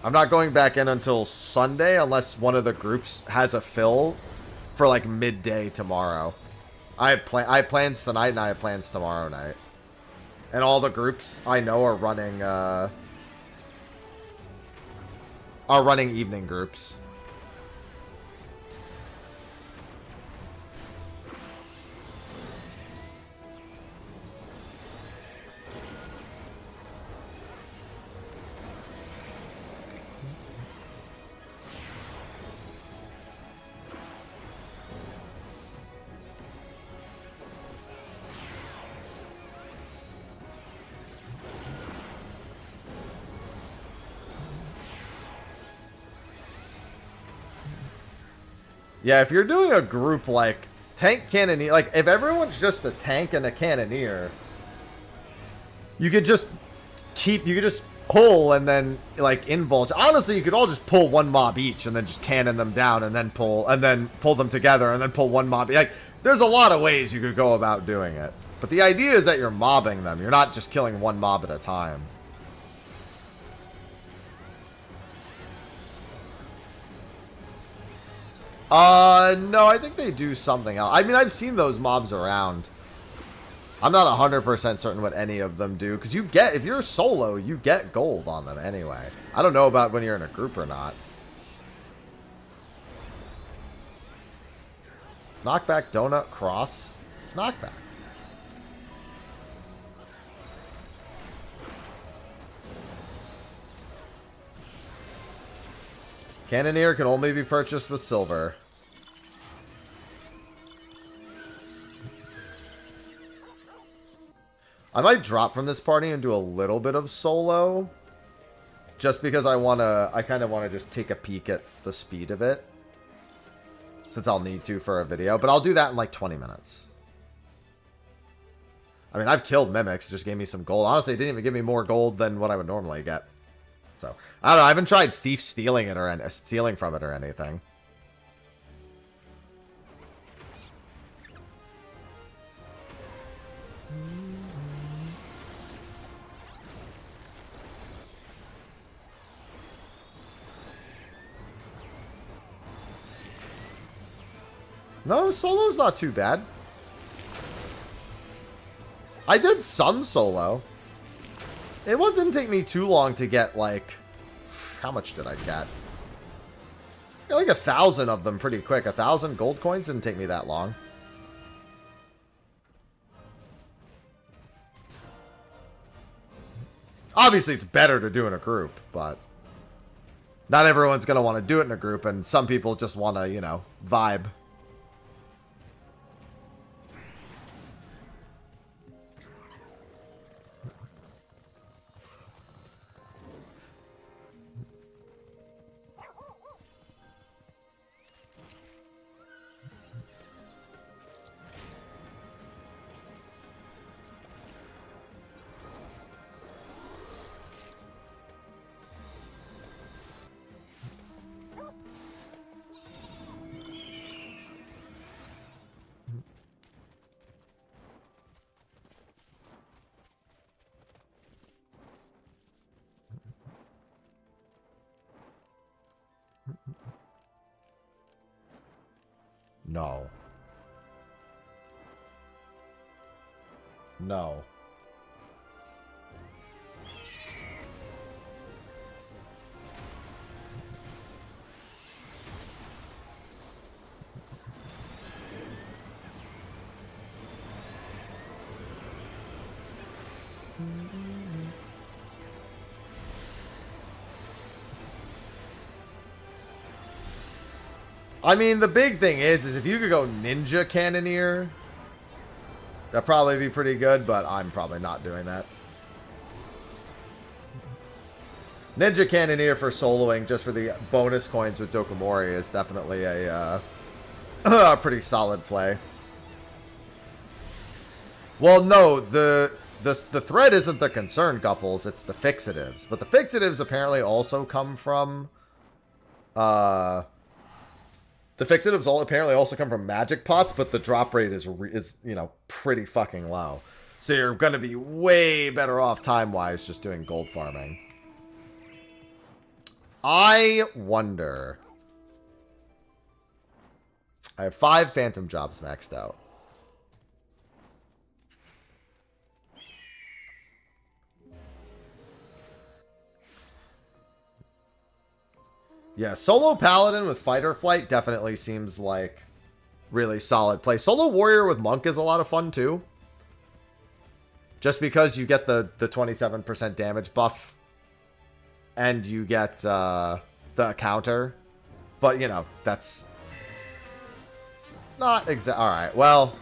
I'm not going back in until Sunday unless one of the groups has a fill for like midday tomorrow. I have plans tonight and I have plans tomorrow night. And all the groups I know are running evening groups. Yeah, if you're doing a group like tank cannoneer, like if everyone's just a tank and a cannoneer, you could just pull and then like invulge. Honestly, you could all just pull one mob each and then just cannon them down and then pull them together and then pull one mob. Like there's a lot of ways you could go about doing it. But the idea is that you're mobbing them. You're not just killing one mob at a time. No, I think they do something else. I mean, I've seen those mobs around. I'm not 100% certain what any of them do, because if you're solo, you get gold on them anyway. I don't know about when you're in a group or not. Knockback, donut, cross, knockback. Cannoneer can only be purchased with silver. I might drop from this party and do a little bit of solo. Just because I kind of want to just take a peek at the speed of it. Since I'll need to for a video. But I'll do that in like 20 minutes. I mean, I've killed mimics. It just gave me some gold. Honestly, it didn't even give me more gold than what I would normally get. So, I don't know. I haven't tried thief stealing from it or anything. No, solo's not too bad. I did some solo. It didn't take me too long to get, like... How much did I get? Got like 1,000 of them pretty quick. 1,000 gold coins didn't take me that long. Obviously, it's better to do in a group, but... Not everyone's going to want to do it in a group, and some people just want to, you know, vibe. No. No. I mean, the big thing is if you could go Ninja Cannoneer, that'd probably be pretty good, but I'm probably not doing that. Ninja Cannoneer for soloing, just for the bonus coins with Dokomori, is definitely a pretty solid play. Well, no, the thread isn't the concern, Guffles, it's the fixatives. But the fixatives apparently also come from... the fixatives apparently also come from magic pots, but the drop rate is you know, pretty fucking low. So you're going to be way better off time-wise just doing gold farming. I wonder... I have 5 phantom jobs maxed out. Yeah, solo paladin with fighter flight definitely seems like really solid play. Solo warrior with monk is a lot of fun too. Just because you get the 27% damage buff. And you get the counter. But, you know, that's not exact. Alright, well,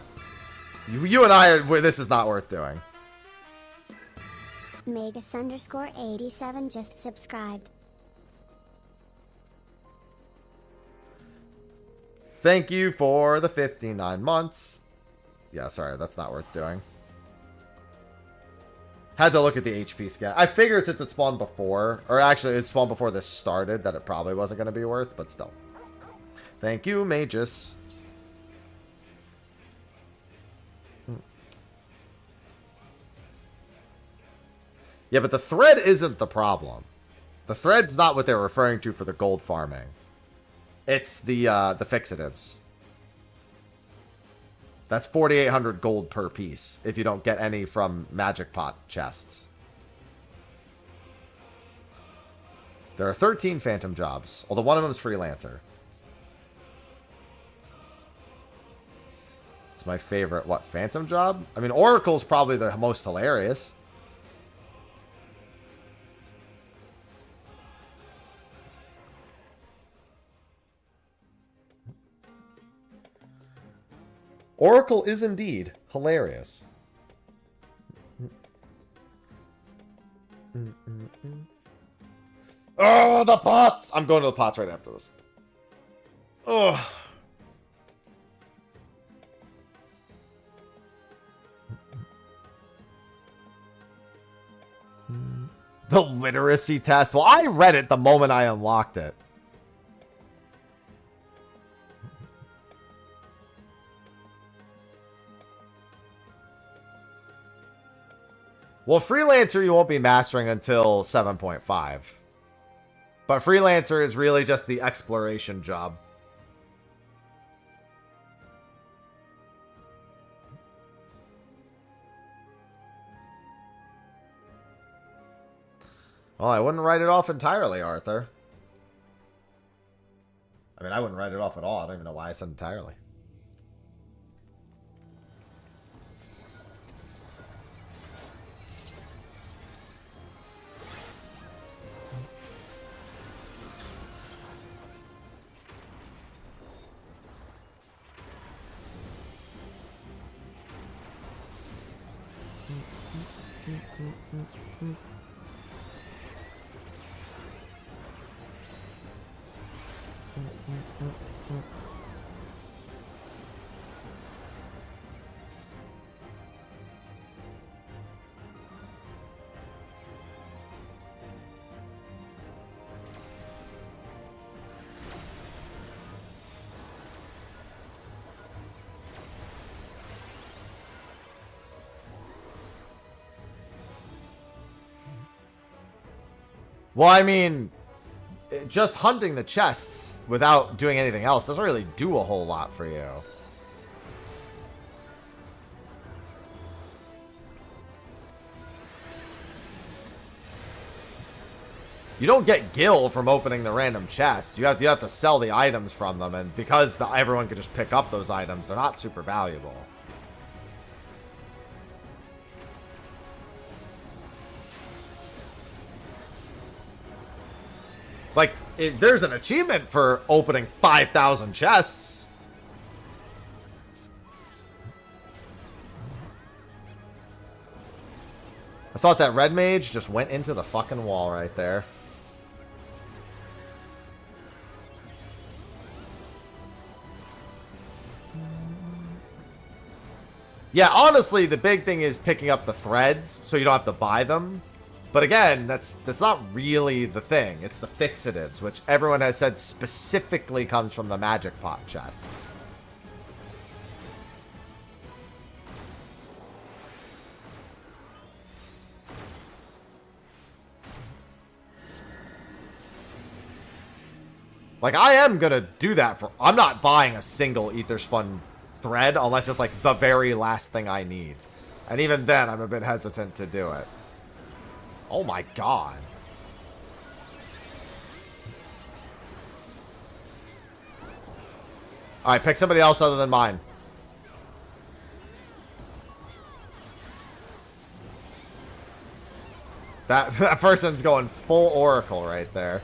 you and I are, this is not worth doing. Megas_87 just subscribed. Thank you for the 59 months. Yeah, sorry, that's not worth doing. Had to look at the HP scan. I figured since it spawned before, or actually it spawned before this started, that it probably wasn't going to be worth, but still. Thank you, Magus. Yeah, but the thread isn't the problem. The thread's not what they're referring to for the gold farming. It's the fixatives. That's 4,800 gold per piece if you don't get any from magic pot chests. There are 13 phantom jobs, although one of them is freelancer. It's my favorite, what, phantom job? I mean, Oracle's probably the most hilarious. Oracle is indeed hilarious. Oh, the pots! I'm going to the pots right after this. Oh. The literacy test. Well, I read it the moment I unlocked it. Well, Freelancer you won't be mastering until 7.5. But Freelancer is really just the exploration job. Well, I wouldn't write it off entirely, Arthur. I mean, I wouldn't write it off at all. I don't even know why I said entirely. Well, I mean, just hunting the chests without doing anything else doesn't really do a whole lot for you. You don't get gil from opening the random chest. You have to sell the items from them, and because everyone can just pick up those items, they're not super valuable. Like, there's an achievement for opening 5,000 chests. I thought that red mage just went into the fucking wall right there. Yeah, honestly, the big thing is picking up the threads so you don't have to buy them. But again, that's not really the thing. It's the fixatives, which everyone has said specifically comes from the magic pot chests. Like, I am gonna do that for... I'm not buying a single Etherspun thread unless it's, like, the very last thing I need. And even then, I'm a bit hesitant to do it. Oh my god. Alright, pick somebody else other than mine. That person's going full Oracle right there.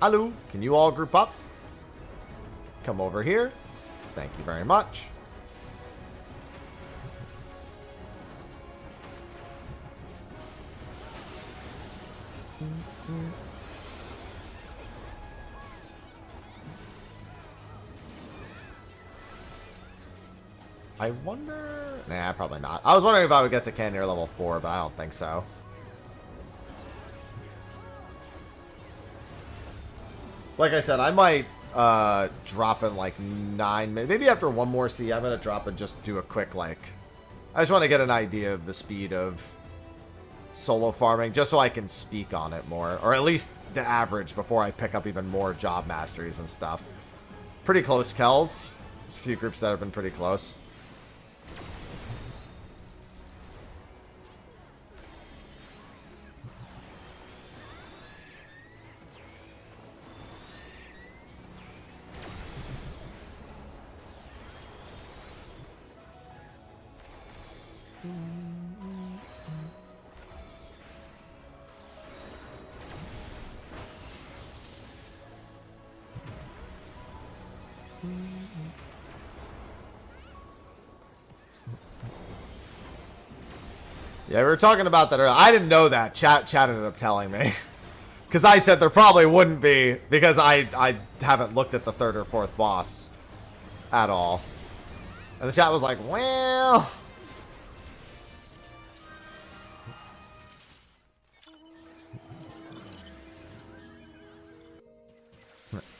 Hello, can you all group up? Come over here. Thank you very much. I wonder... Nah, probably not. I was wondering if I would get to Cannoneer level 4, but I don't think so. Like I said, I might drop in like 9 minutes. Maybe after one more sea, I'm going to drop and just do a quick, like... I just want to get an idea of the speed of solo farming, just so I can speak on it more. Or at least the average before I pick up even more job masteries and stuff. Pretty close, Kells. There's a few groups that have been pretty close. Yeah, we were talking about that earlier. I didn't know that. Chat ended up telling me. Because I said there probably wouldn't be, because I haven't looked at the 3rd or 4th boss at all. And the chat was like, well...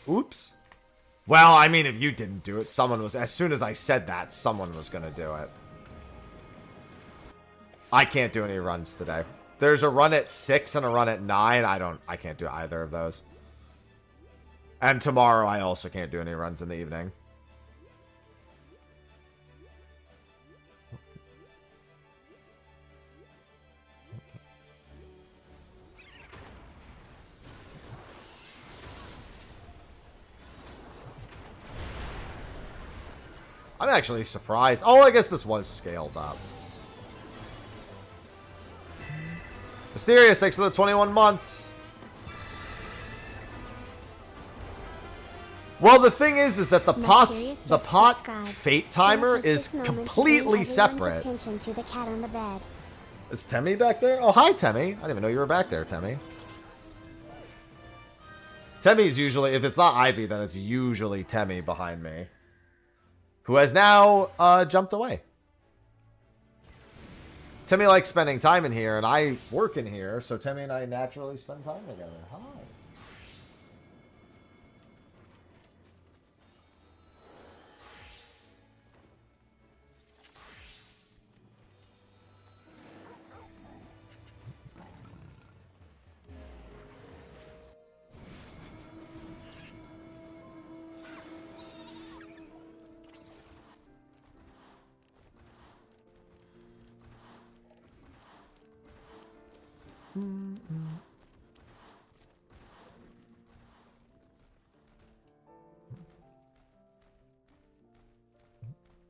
Oops. Well, I mean, if you didn't do it, someone was... As soon as I said that, someone was going to do it. I can't do any runs today. There's a run at 6 and a run at 9. I can't do either of those. And tomorrow I also can't do any runs in the evening. I'm actually surprised. Oh, I guess this was scaled up. Mysterious, thanks for the 21 months. Well, the thing is that the pot fate timer is completely separate. To the cat on the bed. Is Temmie back there? Oh, hi, Temmie. I didn't even know you were back there, Temmie. Temmie's usually, if it's not Ivy, then it's usually Temmie behind me. Who has now jumped away. Timmy likes spending time in here, and I work in here, so Timmy and I naturally spend time together. Hi.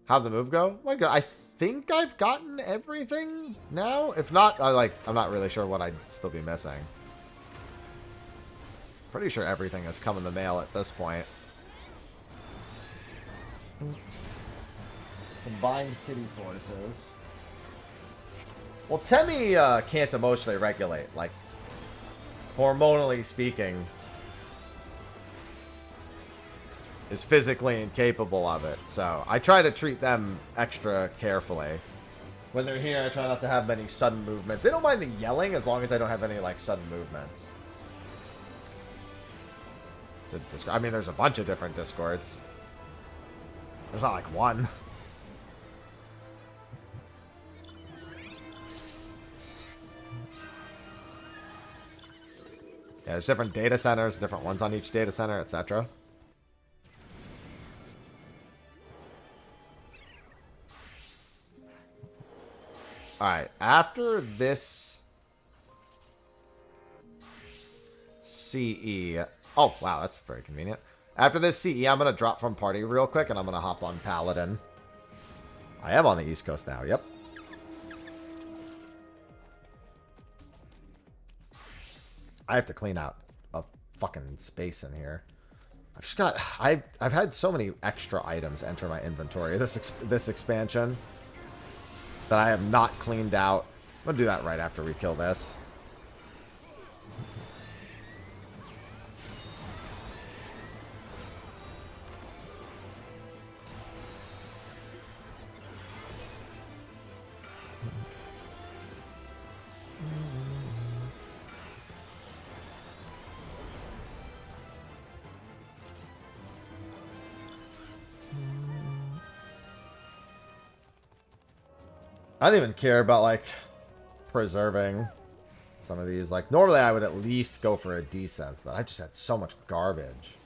How'd the move go? My God, I think I've gotten everything now. If not, I'm not really sure what I'd still be missing. Pretty sure everything has come in the mail at this point. Combined kitty tortoises. Well, Temmie can't emotionally regulate, like, hormonally speaking, is physically incapable of it. So I try to treat them extra carefully. When they're here, I try not to have many sudden movements. They don't mind the yelling as long as I don't have any, like, sudden movements. I mean, there's a bunch of different Discords. There's not, like, one. Yeah, there's different data centers, different ones on each data center, etc. Alright, after this CE... Oh, wow, that's very convenient. After this CE, I'm going to drop from party real quick, and I'm going to hop on Paladin. I am on the East Coast now, yep. I have to clean out a fucking space in here. I've just got... I've had so many extra items enter my inventory this expansion that I have not cleaned out. I'm going to do that right after we kill this. I don't even care about, like, preserving some of these. Like, normally I would at least go for a decent, but I just had so much garbage.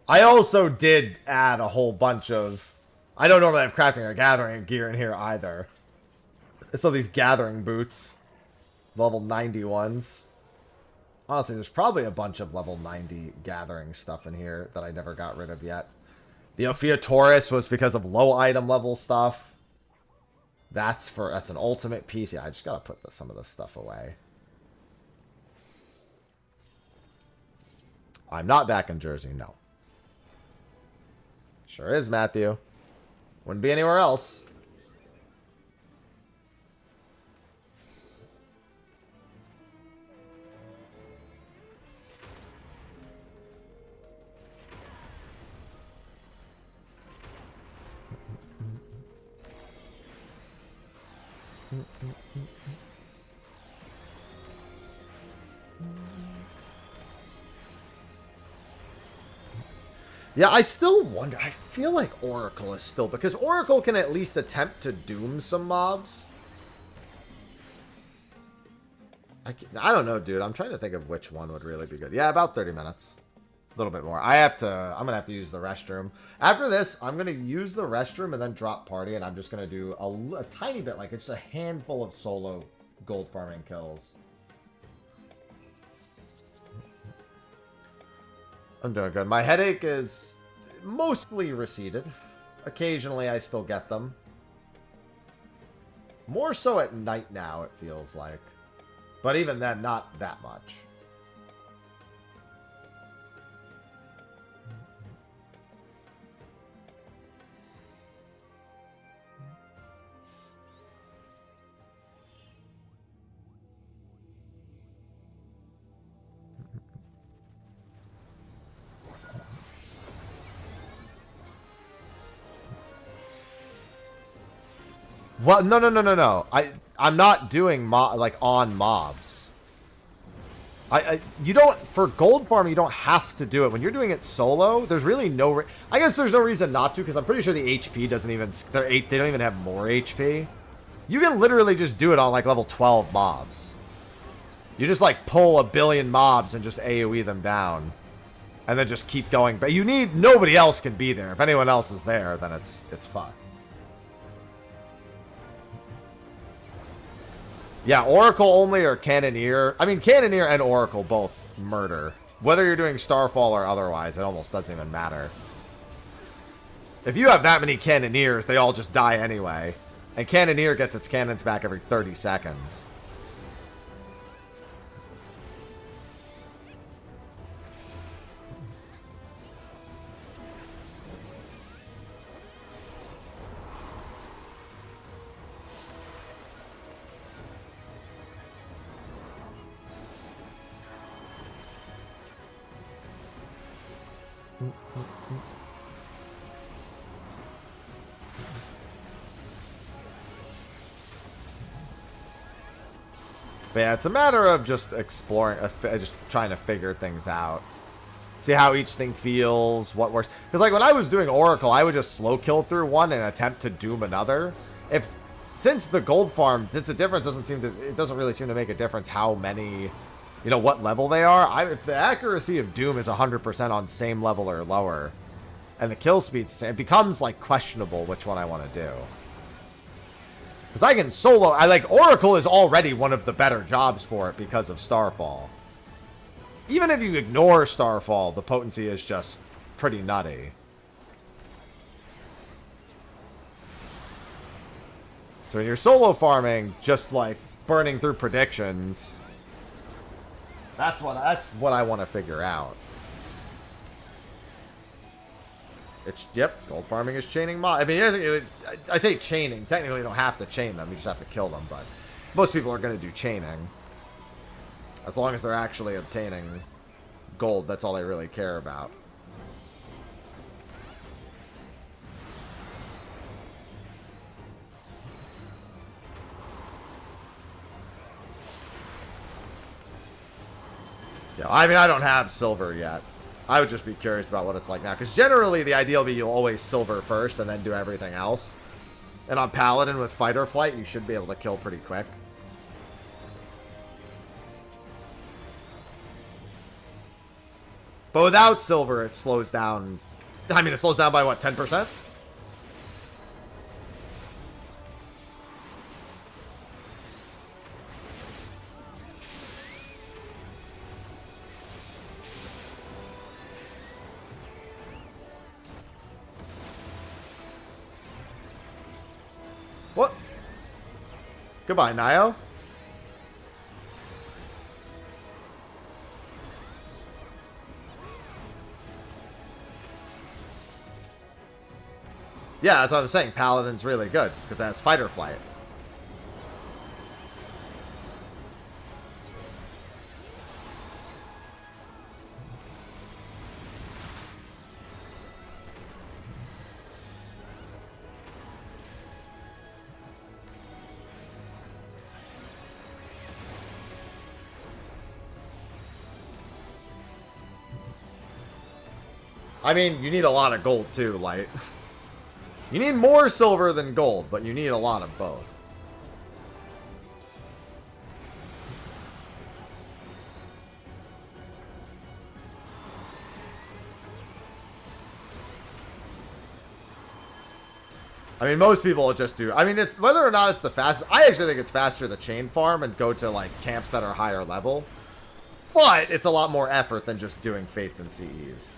I also did add a whole bunch of... I don't normally have crafting or gathering gear in here either. So these gathering boots. Level 90 ones. Honestly, there's probably a bunch of level 90 gathering stuff in here that I never got rid of yet. The Ophiutorus was because of low item level stuff. That's an ultimate piece. Yeah, I just gotta put some of this stuff away. I'm not back in Jersey, no. Sure is, Matthew. Wouldn't be anywhere else. Yeah, I still wonder. I feel like Oracle is still... Because Oracle can at least attempt to doom some mobs. I don't know, dude. I'm trying to think of which one would really be good. Yeah, about 30 minutes. A little bit more. I'm going to have to use the restroom. After this, I'm going to use the restroom and then drop party. And I'm just going to do a tiny bit, like it's a handful of solo gold farming kills. I'm doing good. My headache is mostly receded. Occasionally, I still get them. More so at night now, it feels like. But even then, not that much. Well, no, no, no, no, no. I'm not doing like on mobs. You don't, for gold farm, you don't have to do it. When you're doing it solo, there's really no, I guess there's no reason not to, because I'm pretty sure the HP doesn't even, they don't even have more HP. You can literally just do it on like level 12 mobs. You just like pull a billion mobs and just AoE them down. And then just keep going. But you need, nobody else can be there. If anyone else is there, then it's fucked. Yeah, Oracle only or Cannoneer. I mean, Cannoneer and Oracle both murder. Whether you're doing Starfall or otherwise, it almost doesn't even matter. If you have that many Cannoneers, they all just die anyway. And Cannoneer gets its cannons back every 30 seconds. But yeah, it's a matter of just exploring, just trying to figure things out. See how each thing feels, what works. Because like when I was doing Oracle, I would just slow kill through one and attempt to doom another. Since the gold farm, since the difference it doesn't really seem to make a difference how many, what level they are. If the accuracy of doom is 100% on same level or lower, and the kill speed's the same, it becomes like questionable which one I want to do. Because I can solo, Oracle is already one of the better jobs for it because of Starfall. Even if you ignore Starfall, the potency is just pretty nutty. So when you're solo farming, just like burning through predictions, that's what I want to figure out. Yep, gold farming is chaining mobs. I mean, I say chaining. Technically, you don't have to chain them. You just have to kill them. But most people are going to do chaining. As long as they're actually obtaining gold, that's all they really care about. Yeah, I mean, I don't have silver yet. I would just be curious about what it's like now. Because generally, the idea will be you'll always silver first and then do everything else. And on Paladin with Fight or Flight, you should be able to kill pretty quick. But without silver, it slows down. I mean, it slows down by what, 10%? What? Goodbye, Nio. Yeah, that's what I'm saying. Paladin's really good because it has Fight or Flight. I mean, you need a lot of gold too, Light. You need more silver than gold, but you need a lot of both. I mean, most people will just do... I mean, it's whether or not it's the fastest... I actually think it's faster to chain farm and go to, like, camps that are higher level. But it's a lot more effort than just doing Fates and CEs.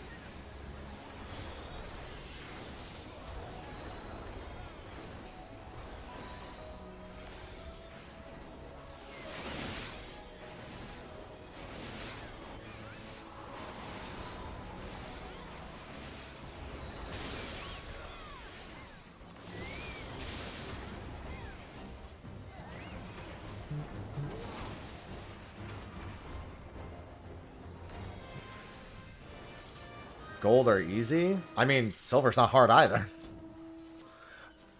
Gold are easy? I mean, silver's not hard either.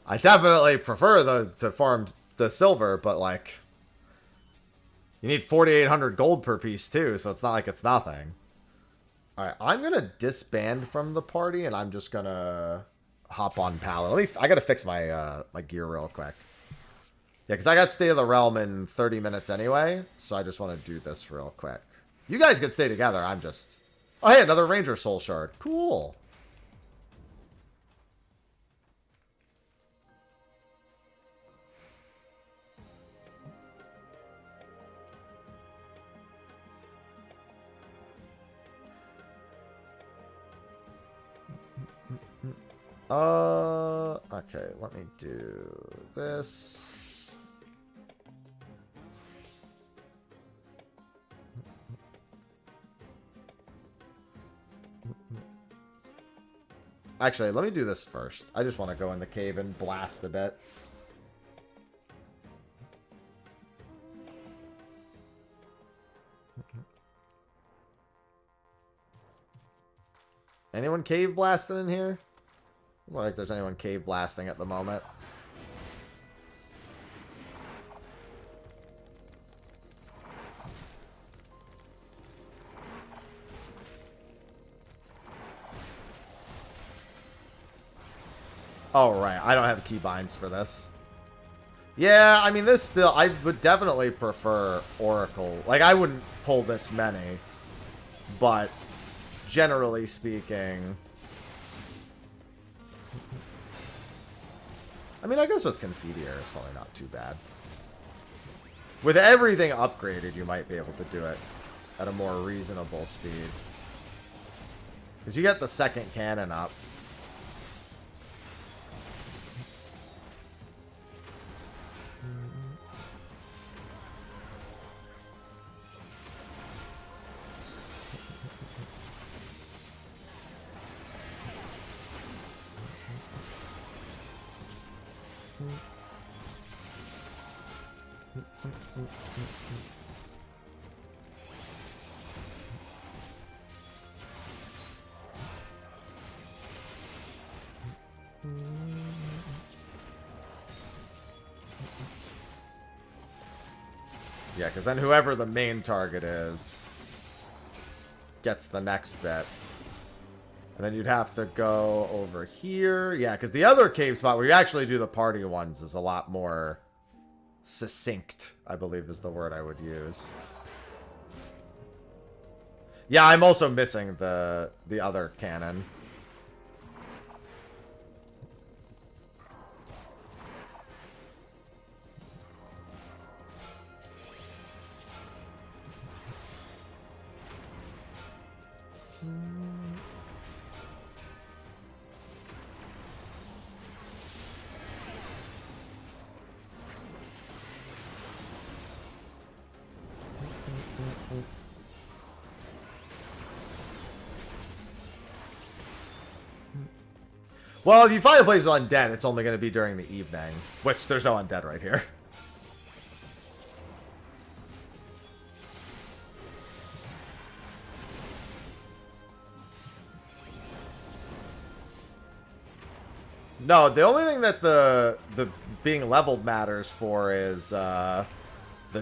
I definitely prefer to farm the silver, but like, you need 4,800 gold per piece too, so it's not like it's nothing. All right, I'm gonna disband from the party, and I'm just gonna hop on Paladin. I gotta fix my my gear real quick. Yeah, because I got State of the Realm in 30 minutes anyway, so I just want to do this real quick. You guys can stay together. I'm just... Oh, hey, another Ranger Soul Shard. Cool. Okay, let me do this. Actually, let me do this first. I just want to go in the cave and blast a bit. Anyone cave blasting in here? Doesn't look like there's anyone cave blasting at the moment. Oh, right. I don't have keybinds for this. Yeah, I mean, this still... I would definitely prefer Oracle. Like, I wouldn't pull this many. But, generally speaking... I mean, I guess with Confiteor, it's probably not too bad. With everything upgraded, you might be able to do it at a more reasonable speed. Because you get the second cannon up. Yeah, because then whoever the main target is gets the next bit. And then you'd have to go over here. Yeah, because the other cave spot where you actually do the party ones is a lot more succinct, I believe is the word I would use. Yeah, I'm also missing the other cannon. Well, if you find a place with undead, it's only going to be during the evening. Which, there's no undead right here. No, the only thing that the being leveled matters for is the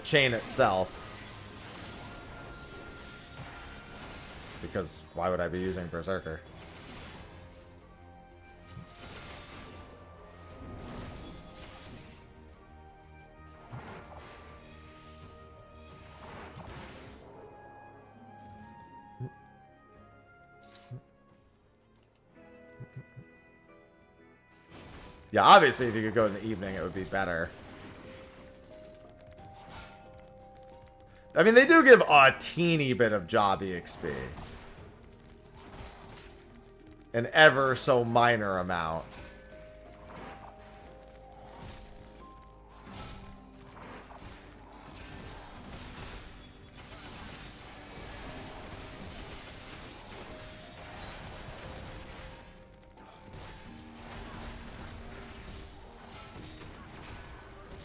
chain itself. Because why would I be using Berserker? Yeah, obviously, if you could go in the evening, it would be better. I mean, they do give a teeny bit of job EXP. An ever so minor amount.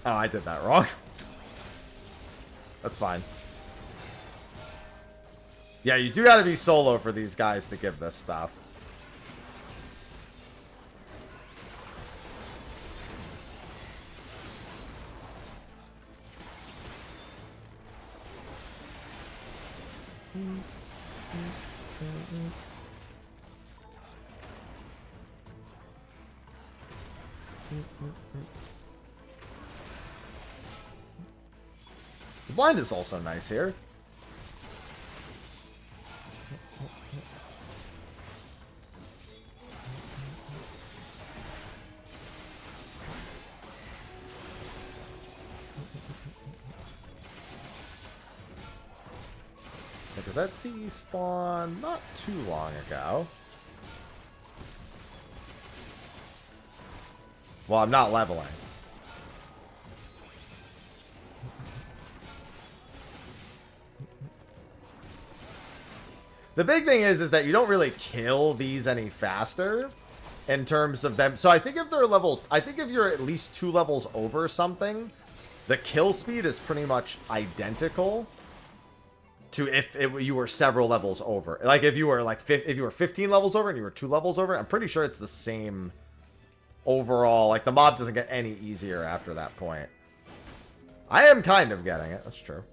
Oh, I did that wrong. That's fine. Yeah, you do gotta be solo for these guys to give this stuff. The blind is also nice here. Because that CE spawned not too long ago. Well, I'm not leveling. The big thing is that you don't really kill these any faster in terms of them. So I think if they're level, I think if you're at least 2 levels over something, the kill speed is pretty much identical to if you were several levels over. Like if you were like if you were 15 levels over and you were 2 levels over, I'm pretty sure it's the same overall. Like the mob doesn't get any easier after that point. I am kind of getting it. That's true.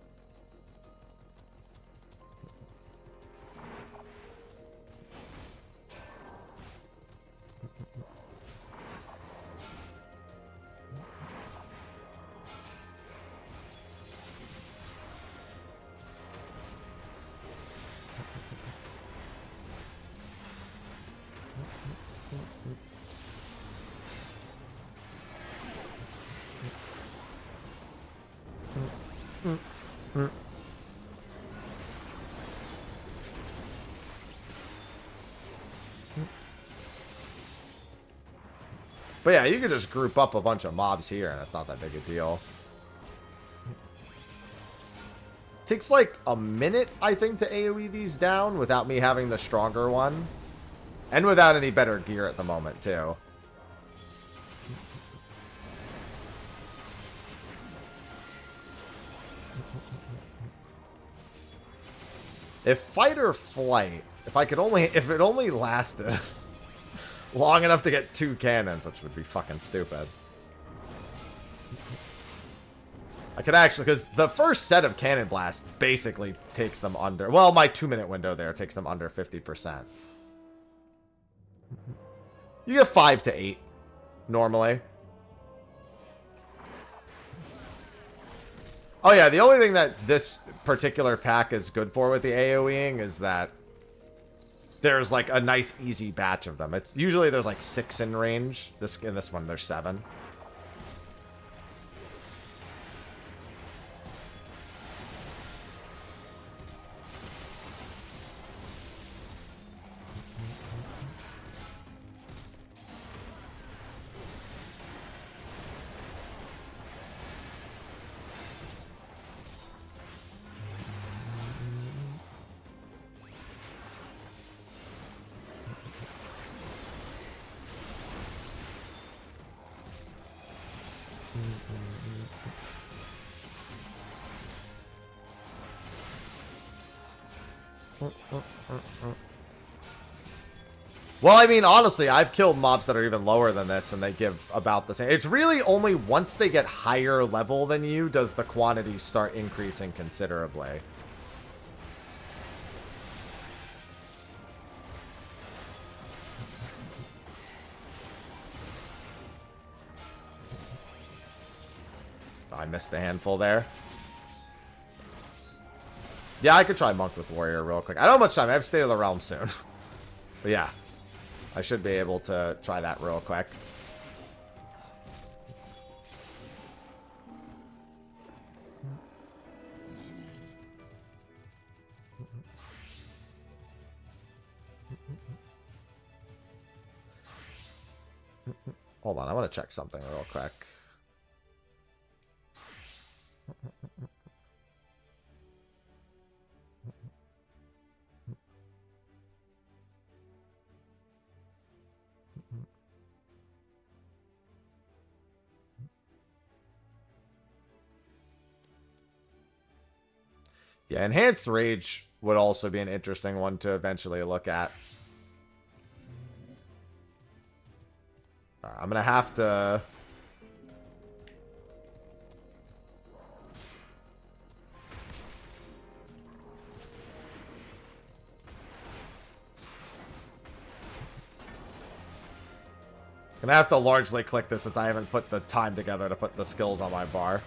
But yeah, you could just group up a bunch of mobs here, and it's not that big a deal. Takes like a minute, I think, to AoE these down without me having the stronger one. And without any better gear at the moment, too. If fight or flight, if it only lasted long enough to get 2 cannons, which would be fucking stupid. I could actually, because the first set of cannon blasts basically takes them under, well, my 2-minute window there takes them under 50%. You get 5 to 8 normally. Oh yeah, the only thing that this particular pack is good for with the AoEing is that there's like a nice easy batch of them. It's usually there's like 6 in range. In this one there's 7. Well, I mean, honestly, I've killed mobs that are even lower than this, and they give about the same. It's really only once they get higher level than you does the quantity start increasing considerably. Oh, I missed the handful there. Yeah, I could try Monk with Warrior real quick. I don't have much time. I have State of the Realm soon. But yeah. I should be able to try that real quick. Hold on, I want to check something real quick. Yeah, Enhanced Rage would also be an interesting one to eventually look at. Alright, I'm going to have to... Gonna have to largely click this since I haven't put the time together to put the skills on my bar.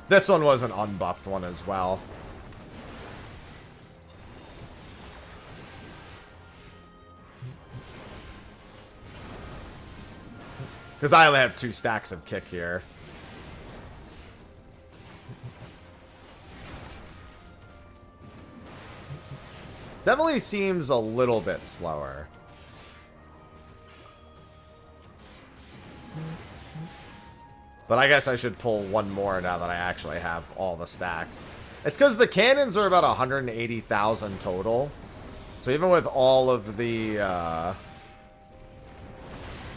This one was an unbuffed one as well. Because I only have 2 stacks of kick here. Definitely seems a little bit slower. But I guess I should pull one more now that I actually have all the stacks. It's because the cannons are about 180,000 total. So even with all of the,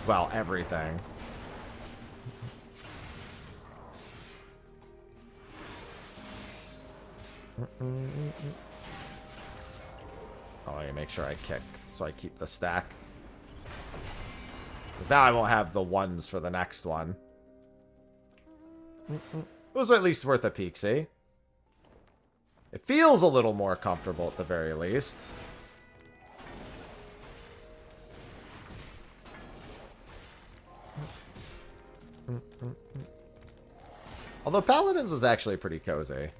well, everything. Oh, I gotta make sure I kick so I keep the stack. Because now I won't have the ones for the next one. It was at least worth a peek, see? It feels a little more comfortable at the very least. Although Paladins was actually pretty cozy.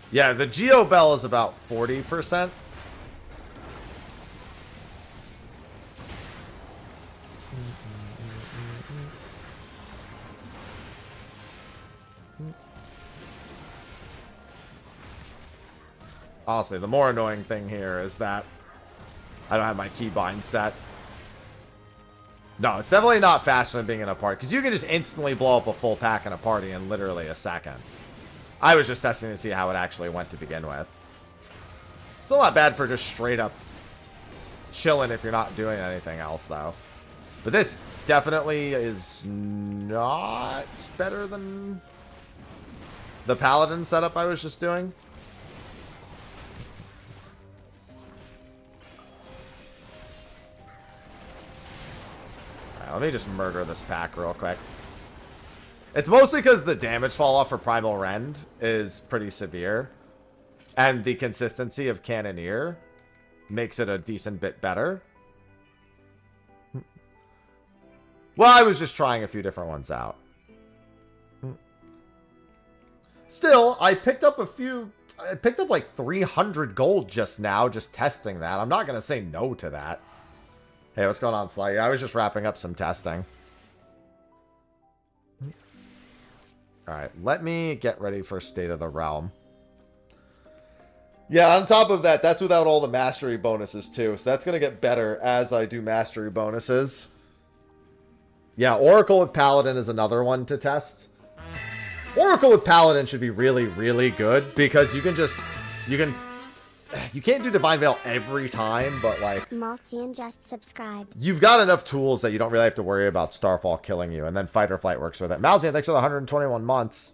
Yeah, the Geo Bell is about 40%. Honestly, the more annoying thing here is that I don't have my keybind set. No, it's definitely not faster than being in a party, because you can just instantly blow up a full pack in a party in literally a second. I was just testing to see how it actually went to begin with. Still not bad for just straight up chilling if you're not doing anything else, though. But this definitely is not better than the Paladin setup I was just doing. Alright, let me just murder this pack real quick. It's mostly because the damage fall off for Primal Rend is pretty severe. And the consistency of Cannoneer makes it a decent bit better. Well, I was just trying a few different ones out. Still, I picked up like 300 gold just now, just testing that. I'm not going to say no to that. Hey, what's going on, Sly? I was just wrapping up some testing. Alright, let me get ready for State of the Realm. Yeah, on top of that, that's without all the mastery bonuses too. So that's going to get better as I do mastery bonuses. Yeah, Oracle with Paladin is another one to test. Oracle with Paladin should be really, really good because you can't do Divine Veil every time, but like... Maltian just subscribed. You've got enough tools that you don't really have to worry about Starfall killing you, and then Fight or Flight works with it. Malzian, thanks for the 121 months.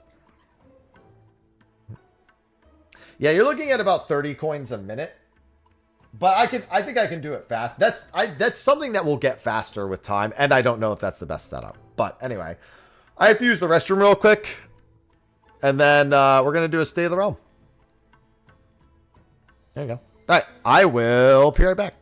Yeah, you're looking at about 30 coins a minute. But I think I can do it fast. That's something that will get faster with time, and I don't know if that's the best setup. But anyway, I have to use the restroom real quick, and then we're going to do a State of the Realm. There you go. All right, I will be right back.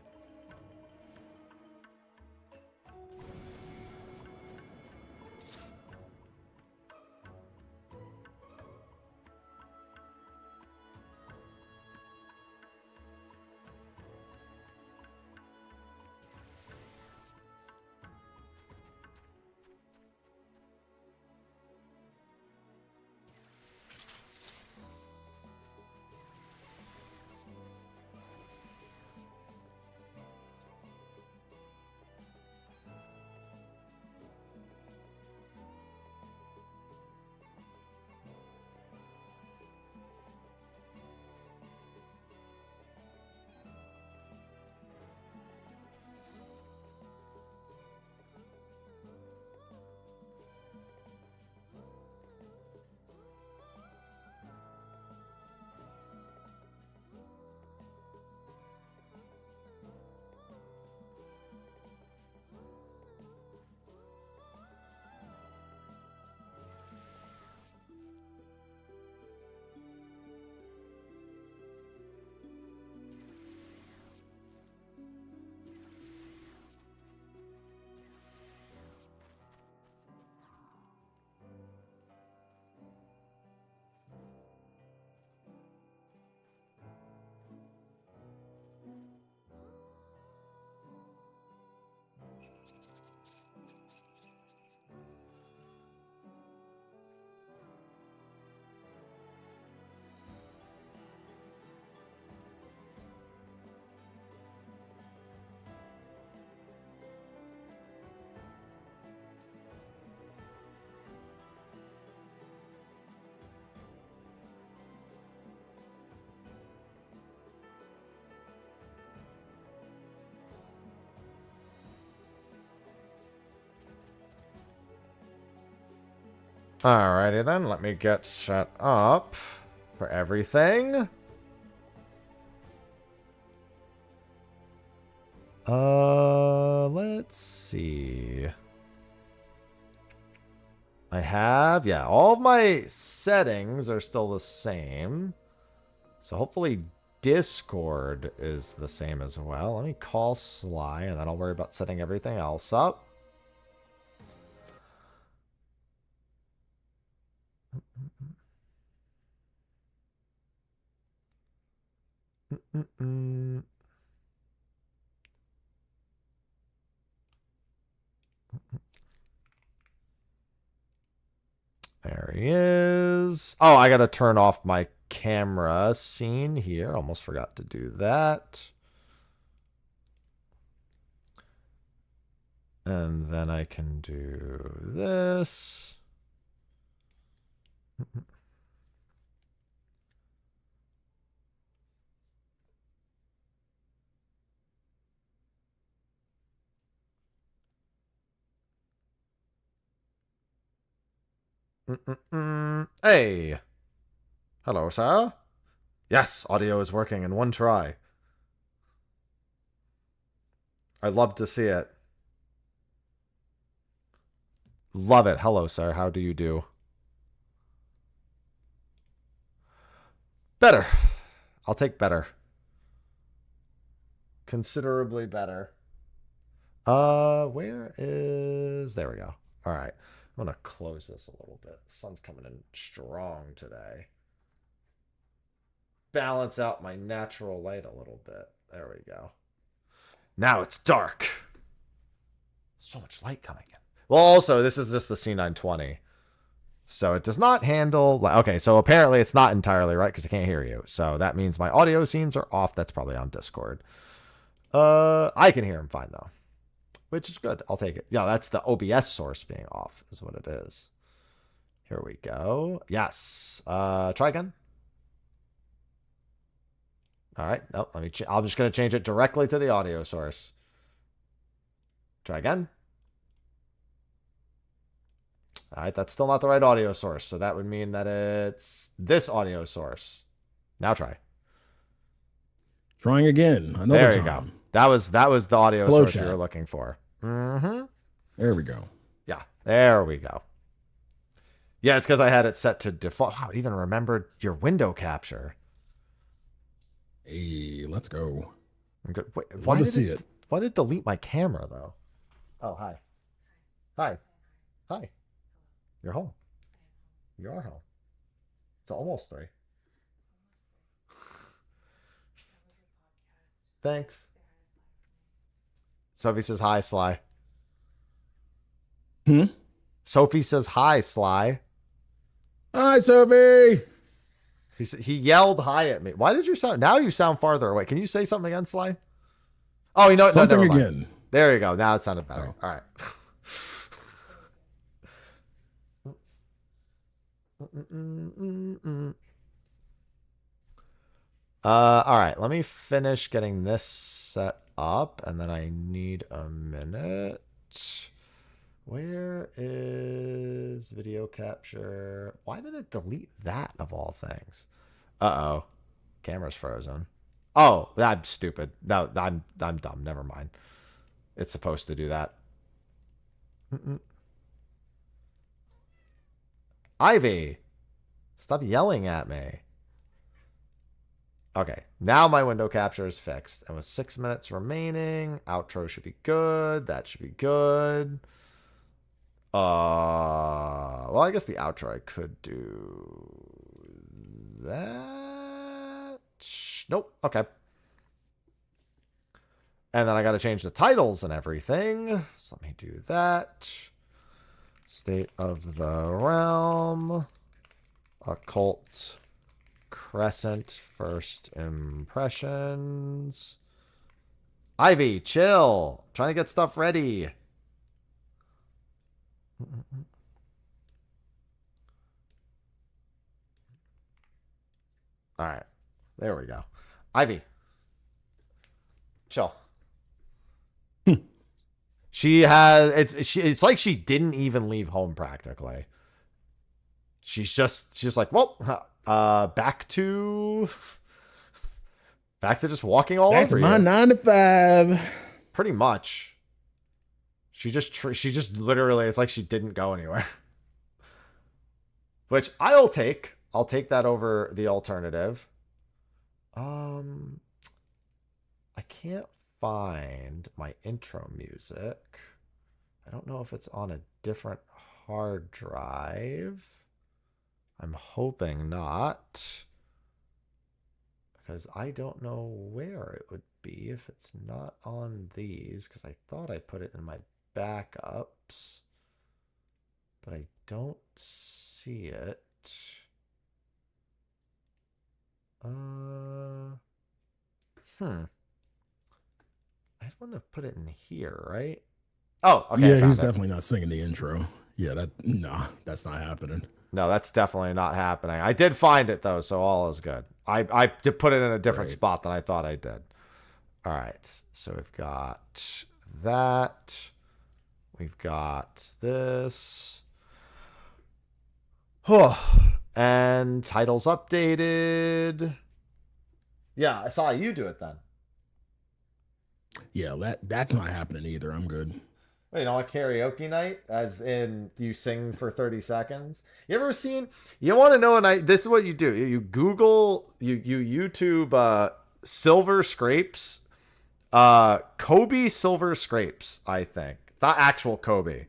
Alrighty then, let me get set up for everything. Let's see. I have, yeah, all of my settings are still the same. So hopefully Discord is the same as well. Let me call Sly, and then I'll worry about setting everything else up. There he is. Oh, I gotta turn off my camera scene here. Almost forgot to do that. And then I can do this. Hey. Hello, sir. Yes, audio is working in one try. I'd love to see it. Love it. Hello, sir. How do you do? Better. I'll take better. Considerably better. Where is... There we go. All right. I'm going to close this a little bit. The sun's coming in strong today. Balance out my natural light a little bit. There we go. Now it's dark. So much light coming in. Well, also, this is just the C920. So it does not handle... Okay, so apparently it's not entirely right because I can't hear you. So that means my audio scenes are off. That's probably on Discord. I can hear him fine, though. Which is good. I'll take it. Yeah, that's the OBS source being off is what it is. Here we go. Yes. Try again. All right. Nope. I'm just going to change it directly to the audio source. Try again. All right. That's still not the right audio source. So that would mean that it's this audio source. Now try. Trying again. Another there you time. go. That was the audio Hello, source chat. you were looking for. Mm-hmm. There we go. Yeah. There we go. Yeah, it's because I had it set to default. Wow, it even remembered your window capture. Hey, let's go. I'm good. Wait, Love to see it. Why did it delete my camera, though? Oh, hi. Hi. Hi. You're home. You are home. It's almost 3. Thanks. Sophie says hi, Sly. Sophie says hi, Sly. Hi, Sophie. He yelled hi at me. Why did you sound... Now you sound farther away. Can you say something again, Sly? Oh, you know what? Something no, never mind. again. There you go. Now it sounded better. Oh. All right. All right. Let me finish getting this set up, and then I need a minute. Where is video capture? Why did it delete that of all things? Uh-oh. Camera's frozen. Oh, I'm stupid. No, I'm dumb. Never mind. It's supposed to do that. Ivy, stop yelling at me. Okay, now my window capture is fixed. And with 6 minutes remaining, outro should be good. That should be good. Well, I guess the outro I could do that. Nope. Okay. And then I got to change the titles and everything. So let me do that. State of the Realm. Occult. Crescent. First impressions. Ivy, chill. Trying to get stuff ready. All right. There we go. Ivy. Chill. She has it's like she didn't even leave home practically. She's like, well, back to just walking all That's over my you. 9 to 5. Pretty much. She just literally, it's like she didn't go anywhere. Which I'll take. I'll take that over the alternative. I can't find my intro music. I don't know if it's on a different hard drive. I'm hoping not. Because I don't know where it would be if it's not on these. Because I thought I put it in my backups. But I don't see it. I wouldn't have put it in here, right? Oh, okay. Yeah, he's definitely not singing the intro. Yeah, that's not happening. No, that's definitely not happening. I did find it though, so all is good. I did put it in a different spot than I thought I did. All right, so we've got that. We've got this. And titles updated. Yeah, I saw you do it then. Yeah, that's not happening either. I'm good. You know, a karaoke night, as in you sing for 30 seconds. You ever seen? You want to know a night? This is what you do. You Google, you YouTube silver scrapes, Kobe silver scrapes. I think not actual Kobe,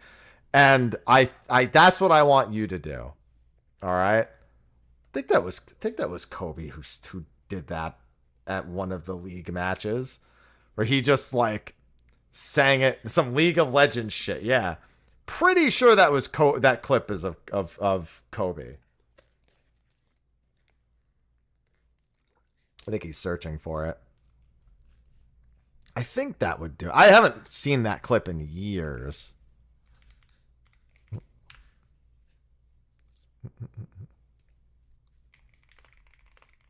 and I that's what I want you to do. All right. I think that was Kobe who did that at one of the league matches, where he just like sang it, some League of Legends shit. Yeah, pretty sure that was that clip is of Kobe. I think he's searching for it. I think that would do. I haven't seen that clip in years.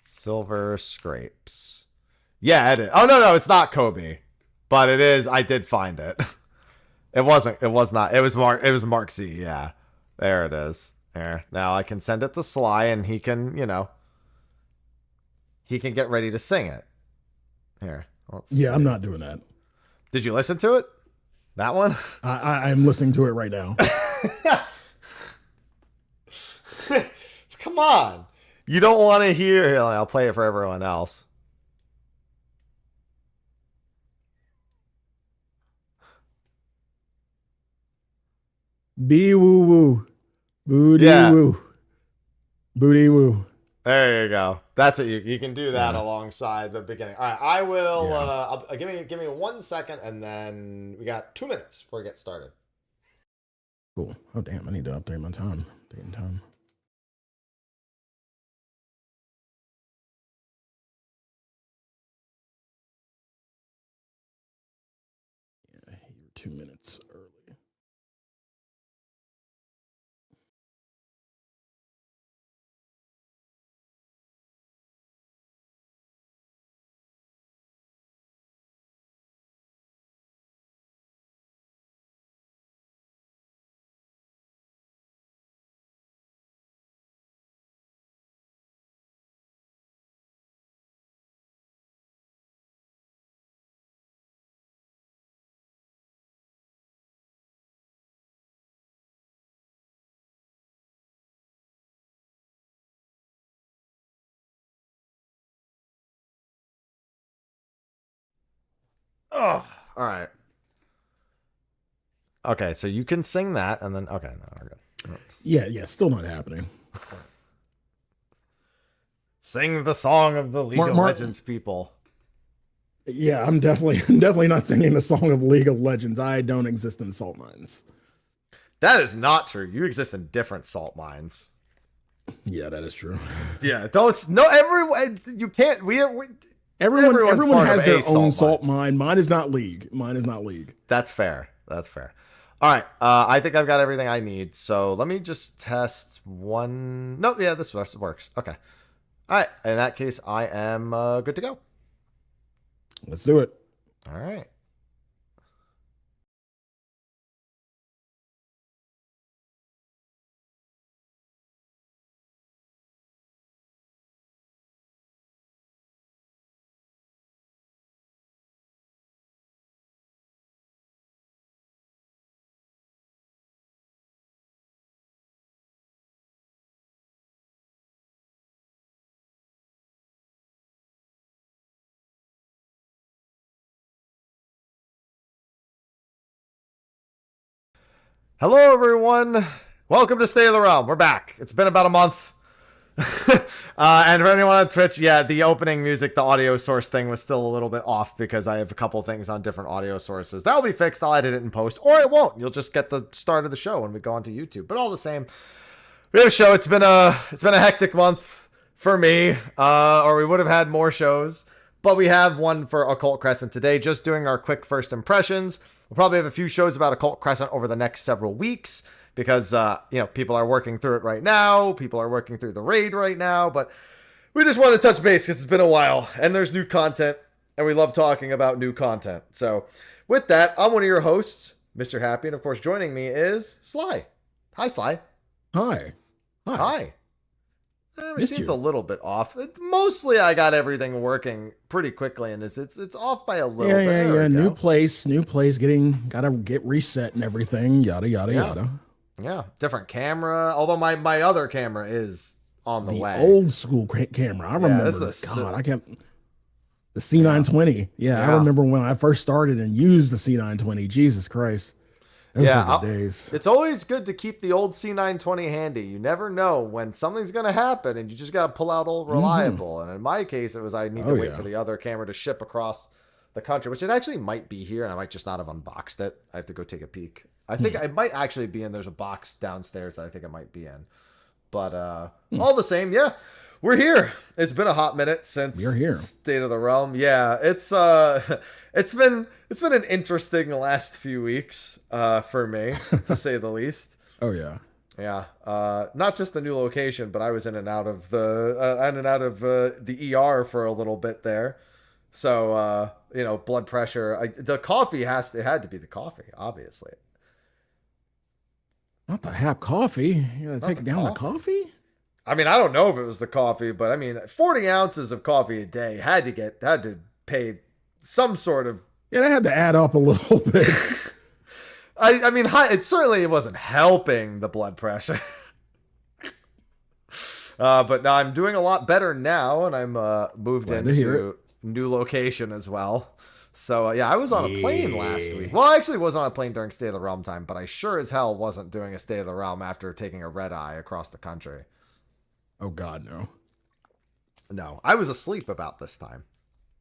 Silver scrapes. Yeah, it is. Oh no, it's not Kobe. But it is. I did find it. It wasn't. It was not. It was Mark. It was Mark Z. Yeah, there it is. There. Now I can send it to Sly, and he can, he can get ready to sing it. Here. Yeah, I'm not doing that. Did you listen to it? That one? I'm listening to it right now. Come on. You don't want to hear. Here, I'll play it for everyone else. Bee woo woo. Booty woo. Booty woo. There you go. That's what you can do that alongside the beginning. All right, I will give me 1 second, and then we got 2 minutes before we get started. Cool. Oh damn, I need to update my time. Taking time. Yeah, you're 2 minutes early. Oh, all right. Okay, so you can sing that, and then okay, no, we're good. Yeah, still not happening. Sing the song of the League of Legends people. Yeah, I'm definitely not singing the song of League of Legends. I don't exist in salt mines. That is not true. You exist in different salt mines. Yeah, that is true. Yeah, everyone. You can't. Everyone has their own salt mine. Mine is not League. That's fair. All right. I think I've got everything I need. So let me just test one. No, yeah, this works. Okay. All right. In that case, I am good to go. Let's do it. All right. Hello, everyone. Welcome to Stay of the Realm. We're back. It's been about a month. And for anyone on Twitch, yeah, the opening music, the audio source thing was still a little bit off because I have a couple things on different audio sources. That'll be fixed. I'll edit it in post, or it won't. You'll just get the start of the show when we go onto YouTube. But all the same, we have a show. It's been a hectic month for me, or we would have had more shows. But we have one for Occult Crescent today, just doing our quick first impressions. We'll probably have a few shows about Occult Crescent over the next several weeks because, people are working through it right now. People are working through the raid right now. But we just want to touch base because it's been a while and there's new content and we love talking about new content. So with that, I'm one of your hosts, Mr. Happy. And of course, joining me is Sly. Hi, Sly. Hi. Hi. It seems a little bit off. Mostly I got everything working pretty quickly and it's off by a little bit. Yeah. New place, gotta get reset and everything. Yada, yada. Yeah. Different camera. Although my other camera is on the way. Old school camera. I remember. The C920. Yeah, I remember when I first started and used the C920. Jesus Christ. Those are the days. It's always good to keep the old C920 handy. You never know when something's going to happen and you just got to pull out old reliable. And in my case, it was I need to wait for the other camera to ship across the country, which it actually might be here. And I might just not have unboxed it. I have to go take a peek. I think it might actually be in. There's a box downstairs that I think it might be in. But all the same, yeah, we're here. It's been a hot minute since we're here. State of the Realm. Yeah, it's been an interesting last few weeks for me, to say the least. Oh yeah. Yeah. Not just the new location, but I was in and out of the ER for a little bit there. So blood pressure. The coffee had to be the coffee, obviously. Not the Hap coffee. You gotta take down the coffee? I mean, I don't know if it was the coffee, but I mean, 40 ounces of coffee a day had to pay some sort of. Yeah, that had to add up a little bit. I mean, it certainly wasn't helping the blood pressure. But now I'm doing a lot better now, and I'm moved into new location as well. So, I was on a plane last week. Well, I actually was on a plane during State of the Realm time, but I sure as hell wasn't doing a State of the Realm after taking a red eye across the country. Oh, God, no. No, I was asleep about this time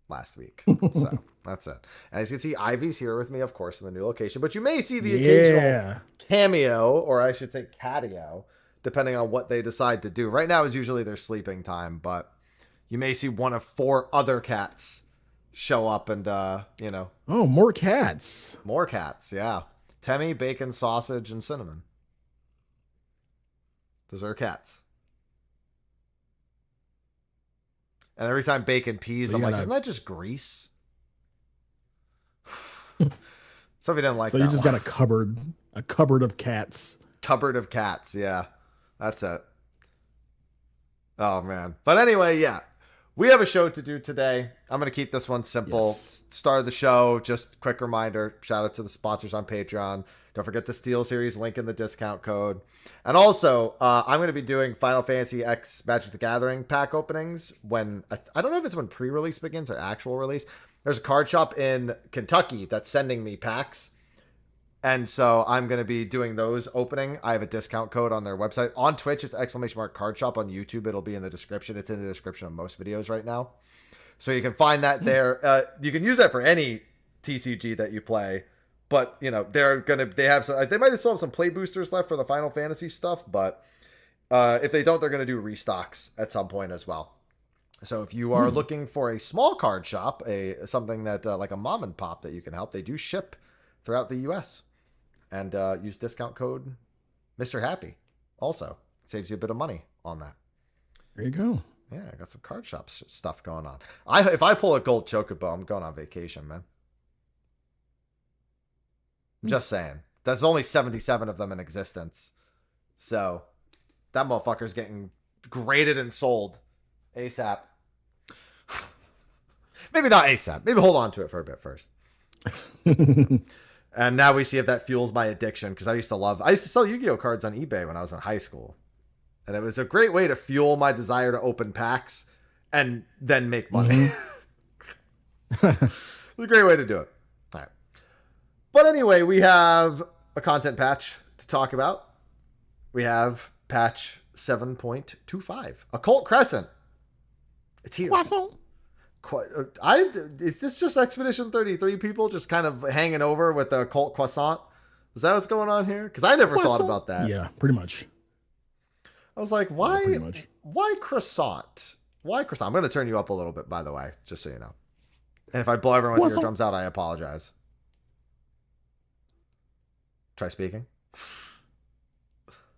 last week. So, that's it. And as you can see, Ivy's here with me, of course, in the new location. But you may see the occasional cameo, or I should say catio, depending on what they decide to do. Right now is usually their sleeping time, but you may see one of 4 other cats show up and, Oh, more cats. More cats, yeah. Temmie, Bacon, Sausage, and Cinnamon. Those are cats. And every time Bacon pees, I'm like, isn't that just grease? So if you didn't like that. So you just got a cupboard of cats. Cupboard of cats, yeah. That's it. Oh, man. But anyway, yeah. We have a show to do today. I'm going to keep this one simple. Yes. Start of the show, just quick reminder, shout out to the sponsors on Patreon. Don't forget the Steel Series, link in the discount code. And also, I'm going to be doing Final Fantasy X Magic the Gathering pack openings when, I don't know if it's when pre-release begins or actual release. There's a card shop in Kentucky that's sending me packs. And so I'm going to be doing those opening. I have a discount code on their website. On Twitch, it's !card shop. On YouTube, it'll be in the description. It's in the description of most videos right now. So you can find that there. You can use that for any TCG that you play. But, they might still have some play boosters left for the Final Fantasy stuff. But if they don't, they're going to do restocks at some point as well. So if you are looking for a small card shop, something that like a mom and pop that you can help, they do ship throughout the U.S. And use discount code Mr. Happy. Also, saves you a bit of money on that. There you go. Yeah, I got some card shop stuff going on. If I pull a gold chocobo, I'm going on vacation, man. I'm just saying. There's only 77 of them in existence. So, that motherfucker's getting graded and sold ASAP. Maybe not ASAP. Maybe hold on to it for a bit first. And now we see if that fuels my addiction, because I used to sell Yu-Gi-Oh cards on eBay when I was in high school. And it was a great way to fuel my desire to open packs and then make money. It was a great way to do it. All right. But anyway, we have a content patch to talk about. We have patch 7.25, Occult Crescent. It's here. Croissant. Is this just Expedition 33 people just kind of hanging over with the Occult Croissant? Is that what's going on here? Because I never thought about that. Yeah, pretty much. I was like, why? Yeah, Why croissant? Why croissant? I'm going to turn you up a little bit, by the way, just so you know. And if I blow everyone's eardrums out, I apologize. Try speaking.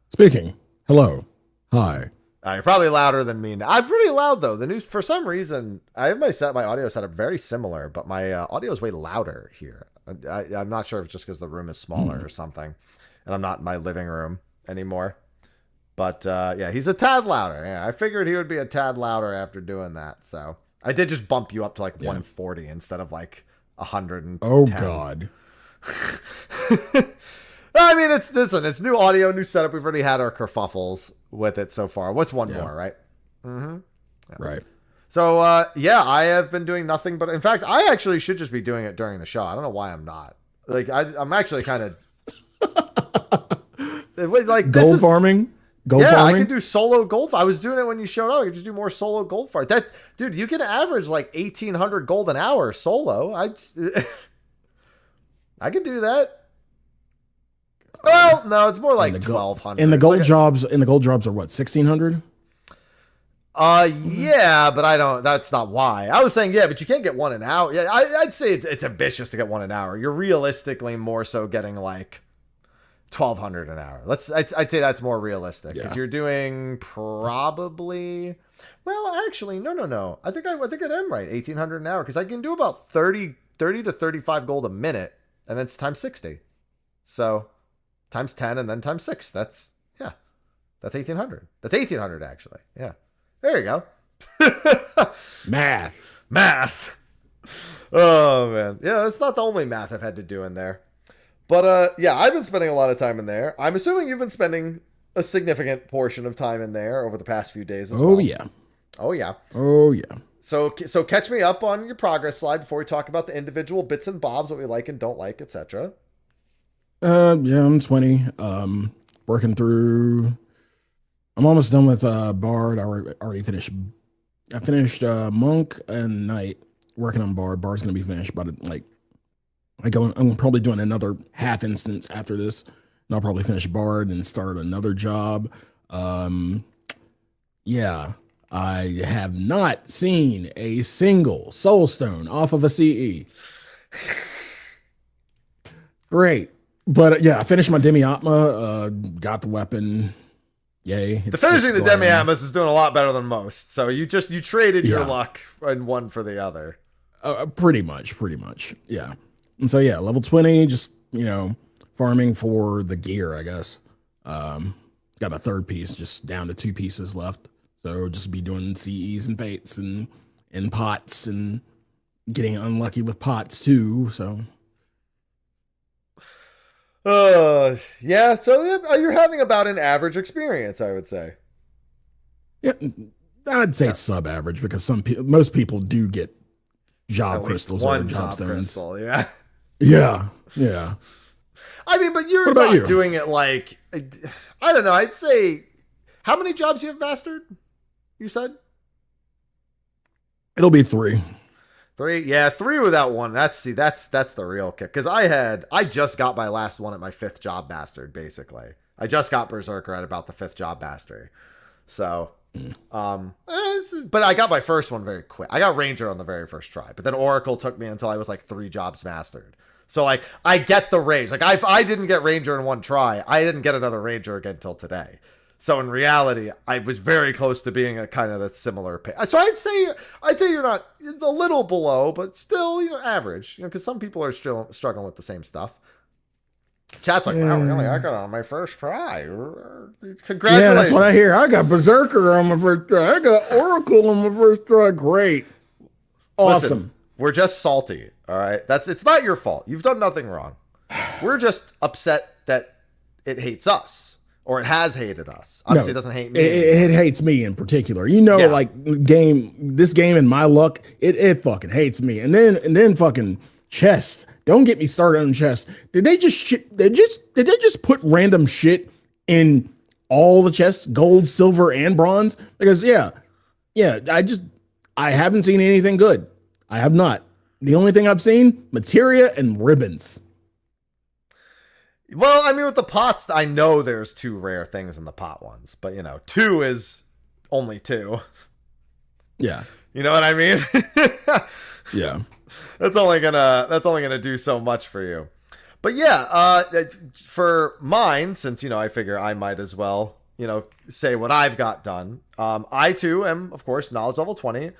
Speaking. Hello. Hi. You're probably louder than me. I'm pretty loud though. The news, for some reason, I have my audio setup very similar, but my audio is way louder here. I'm not sure if it's just because the room is smaller or something, and I'm not in my living room anymore. But yeah, he's a tad louder. Yeah, I figured he would be a tad louder after doing that. So I did just bump you up to like 140 instead of like 110. Oh God. I mean, it's new audio, new setup. We've already had our kerfuffles with it so far. What's one more, right? Mm-hmm. Yeah. Right. So, yeah, I have been doing nothing but, in fact, I actually should just be doing it during the show. I don't know why I'm not. Like, I'm actually kind of like gold farming. Gold farming. farming. I can do solo gold. I was doing it when you showed up. I could just do more solo gold farm. Dude, you can average like 1,800 gold an hour solo. I could do that. Well, no, it's more like 1,200. And the gold jobs are what, 1,600? Yeah, but that's not why. I was saying, yeah, but you can't get one an hour. Yeah, I'd say it's ambitious to get one an hour. You're realistically more so getting like 1,200 an hour. I'd say that's more realistic because you're doing probably. Well, actually, no. I think I am right. 1,800 an hour because I can do about 30 to 35 gold a minute, and then it's times 60. So times 10 and then times 6. That's 1,800. That's 1,800 actually. Yeah. There you go. Math. Oh man. Yeah, that's not the only math I've had to do in there. But yeah, I've been spending a lot of time in there. I'm assuming you've been spending a significant portion of time in there over the past few days as well. Oh yeah. So catch me up on your progress slide before we talk about the individual bits and bobs, what we like and don't like, etc. Yeah, I'm 20. Working through. I'm almost done with Bard. I already finished. I finished Monk and Knight. Working on Bard. Bard's gonna be finished by I'm probably doing another half instance after this, and I'll probably finish Bard and start another job. Yeah, I have not seen a single soulstone off of a CE. Great. But yeah, I finished my Demi-Atma, got the weapon. Yay. Finishing the Demi-Atmas is doing a lot better than most. So you traded your luck and one for the other. Pretty much. Yeah. And so yeah, level 20, just, farming for the gear, I guess. Got a third piece, just down to 2 pieces left. So just be doing CEs and fates and pots and getting unlucky with pots too. So yeah, so you're having about an average experience, I would say. Yeah, I'd say sub-average because most people do get job crystals or job stones. Crystal, yeah. Yeah. I mean, but you're not doing it like, I don't know, I'd say, how many jobs you have mastered, you said? It'll be 3. 3? Yeah, 3 without one. That's the real kick. Because I just got my last one at my 5th job mastered, basically. I just got Berserker at about the 5th job mastery. So, but I got my first one very quick. I got Ranger on the very first try, but then Oracle took me until I was like 3 jobs mastered. So like, I get the range. Like I didn't get Ranger in one try. I didn't get another Ranger again until today. So in reality, I was very close to being a kind of that similar pace. So I'd say you're not, it's a little below, but still, average, because some people are still struggling with the same stuff. Chat's like, wow, really? I got on my first try. Congratulations. Yeah, that's what I hear. I got Berserker on my first try. I got Oracle on my first try. Great. Awesome. Listen, we're just salty. All right. It's not your fault. You've done nothing wrong. We're just upset that it hates us, or it has hated us. Obviously, it doesn't hate me. It hates me in particular. Like this game and my luck, it fucking hates me. And then fucking chest. Don't get me started on chest. Did they just put random shit in all the chests, gold, silver, and bronze? Because yeah, I haven't seen anything good. I have not. The only thing I've seen, materia and ribbons. Well, I mean, with the pots, I know there's 2 rare things in the pot ones, but 2 is only 2. Yeah. You know what I mean? Yeah. That's only gonna do so much for you. But yeah, for mine, since I figure I might as well, say what I've got done. I too am, of course, knowledge level 20.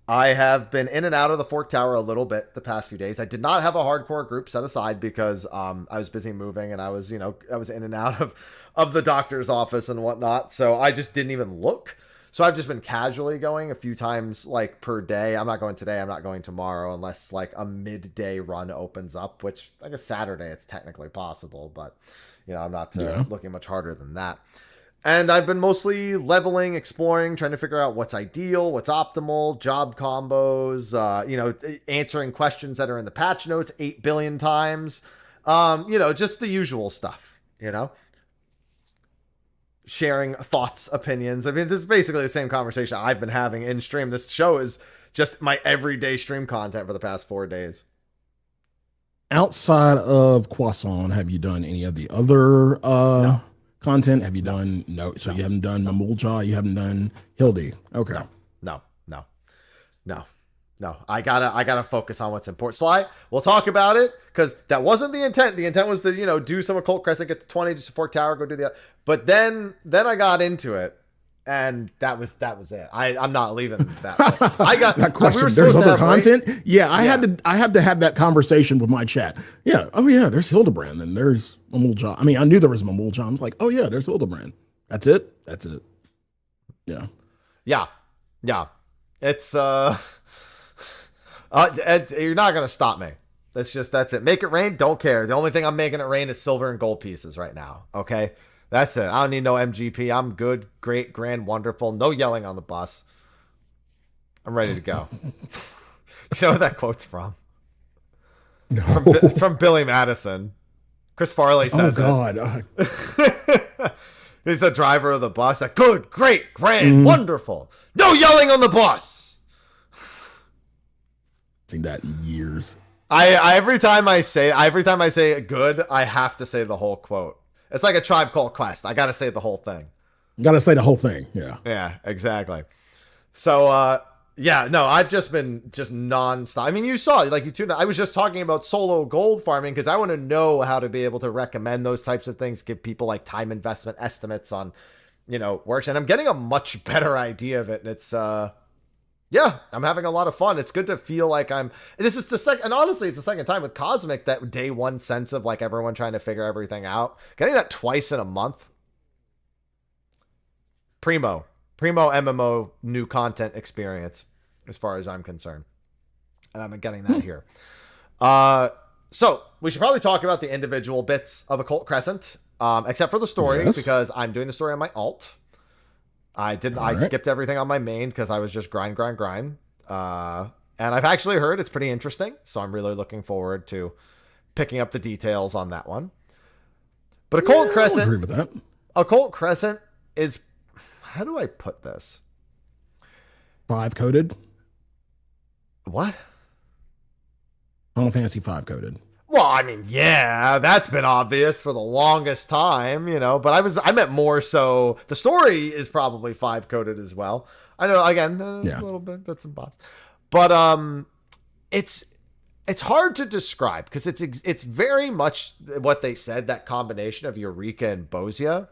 I have been in and out of the Fork Tower a little bit the past few days. I did not have a hardcore group set aside because I was busy moving and I was in and out of the doctor's office and whatnot. So I just didn't even look. So I've just been casually going a few times like per day. I'm not going today. I'm not going tomorrow unless like a midday run opens up, which I guess Saturday it's technically possible, but I'm not looking much harder than that. And I've been mostly leveling, exploring, trying to figure out what's ideal, what's optimal, job combos, answering questions that are in the patch notes 8 billion times. Just the usual stuff, sharing thoughts, opinions. I mean, this is basically the same conversation I've been having in stream. This show is just my everyday stream content for the past 4 days. Outside of Croissant, have you done any of the other content? Have you done so you haven't done Mamulja, you haven't done Hildy. Okay. No. I gotta focus on what's important. Sly, we'll talk about it because that wasn't the intent. The intent was to, do some Occult Crescent, get to 20, just Fork Tower, go do the other. But then I got into it and that was it. I'm not leaving that. I got that question. There's other content. Right? Yeah. I had to have that conversation with my chat. Yeah. Oh yeah. There's Hildebrand and there's Mamulja. I mean, I knew there was Mamulja. I was like, oh yeah, there's Hildebrand. That's it. Yeah. Yeah. It's you're not gonna stop me. That's it. Make it rain. Don't care. The only thing I'm making it rain is silver and gold pieces right now. Okay, that's it. I don't need no MGP. I'm good, great, grand, wonderful. No yelling on the bus. I'm ready to go. You know what that quote's from? No. It's from Billy Madison. Chris Farley says it. He's the driver of the bus. Like, good, great, grand, wonderful. No yelling on the bus. Seen that in years. Every time I say good, I have to say the whole quote. It's like a Tribe Called Quest. I got to say the whole thing. You got to say the whole thing. Yeah. Yeah, exactly. So, I've just been nonstop. I mean, you saw, like you tuned. I was just talking about solo gold farming because I want to know how to be able to recommend those types of things, give people like time investment estimates on, works. And I'm getting a much better idea of it. And it's, I'm having a lot of fun. It's good to feel like this is the second, and honestly, it's the second time with Cosmic, that day one sense of like everyone trying to figure everything out. Getting that twice in a month. Primo MMO new content experience, as far as I'm concerned. And I'm getting that here. So we should probably talk about the individual bits of Occult Crescent, except for the story, because I'm doing the story on my alt. I skipped everything on my main because I was just grind. And I've actually heard it's pretty interesting. So I'm really looking forward to picking up the details on that one. But Occult Crescent, I agree with that. Occult Crescent is, how do I put this? 5 coded. What? Final Fantasy 5 coded. Well, I mean, yeah, that's been obvious for the longest time, but I meant more so the story is probably 5 coded as well. I know, again, a little bits and bobs, but it's hard to describe because it's very much what they said, that combination of Eureka and Bozia,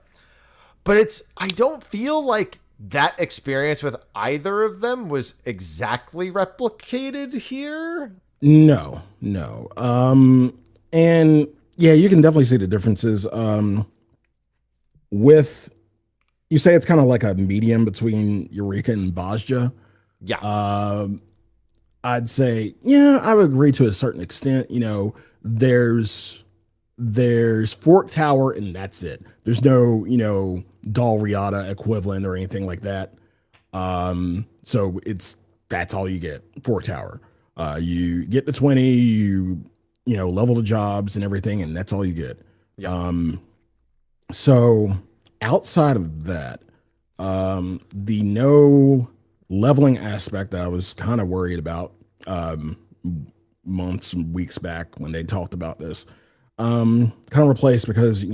but I don't feel like that experience with either of them was exactly replicated here. No. And yeah, you can definitely see the differences. With, you say it's kind of like a medium between Eureka and Bozja. Yeah. I'd say, yeah, I would agree to a certain extent. There's Fork Tower and that's it. There's no, Dal Riata equivalent or anything like that. So that's all you get, Fork Tower. You get the 20, you level the jobs and everything, and that's all you get. Yeah. So outside of that, the no leveling aspect that I was kind of worried about months and weeks back when they talked about this, kind of replaced because,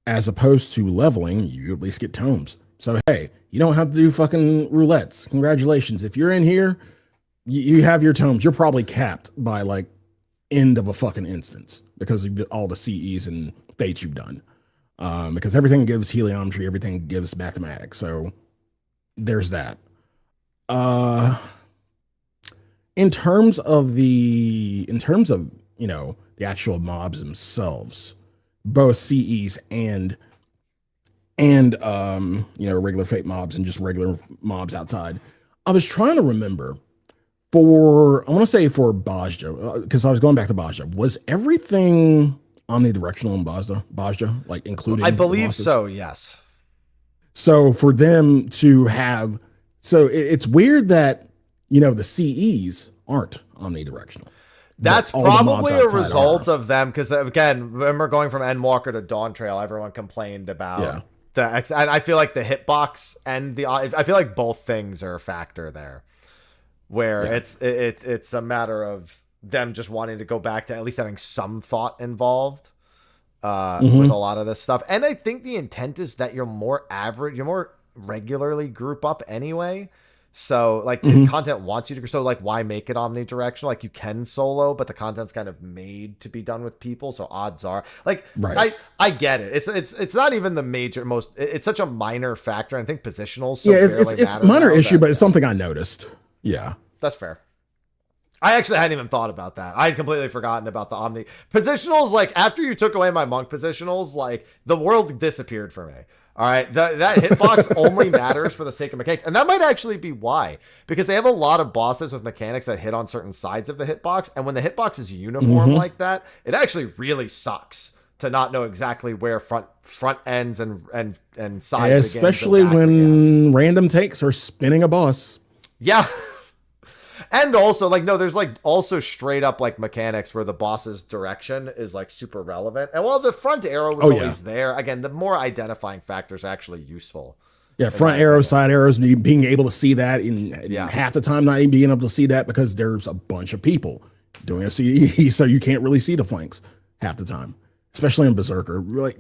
as opposed to leveling, you at least get tomes. So, hey, you don't have to do fucking roulettes. Congratulations. If you're in here, you have your tomes. You're probably capped by like end of a fucking instance because of all the CEs and fates you've done. Because everything gives heliometry, everything gives mathematics. So there's that. In terms of the actual mobs themselves, both CEs and regular fate mobs and just regular mobs outside, I was trying to remember I want to say for Bajja, because I was going back to Bajja, was everything omnidirectional in Bajja, like including I believe so, yes. So for them to have, it's weird that, the CEs aren't omnidirectional. That's probably a result of them, because again, remember going from Endwalker to Dawn Trail, everyone complained about and I feel like the hitbox and I feel like both things are a factor there, where it's a matter of them just wanting to go back to at least having some thought involved with a lot of this stuff. And I think the intent is that you're more regularly group up anyway. So like the content wants you to, so like why make it omnidirectional? Like you can solo, but the content's kind of made to be done with people. So odds are like, I get it. It's not even the it's such a minor factor. I think positionals. It's a minor issue, but it's something I noticed. Yeah, that's fair. I actually hadn't even thought about that. I had completely forgotten about the omni positionals. Like after you took away my monk positionals, like the world disappeared for me. All right, that hitbox only matters for the sake of mechanics. And that might actually be why. Because they have a lot of bosses with mechanics that hit on certain sides of the hitbox. And when the hitbox is uniform like that, it actually really sucks to not know exactly where front ends and sides, especially when random takes are spinning a boss. Yeah. And also, like, no, there's like also straight up like mechanics where the boss's direction is like super relevant. And while the front arrow was always there, again, the more identifying factors are actually useful. Yeah, front arrows, side arrows, being able to see that in half the time, not even being able to see that because there's a bunch of people doing a CE, so you can't really see the flanks half the time, especially in Berserker. Like,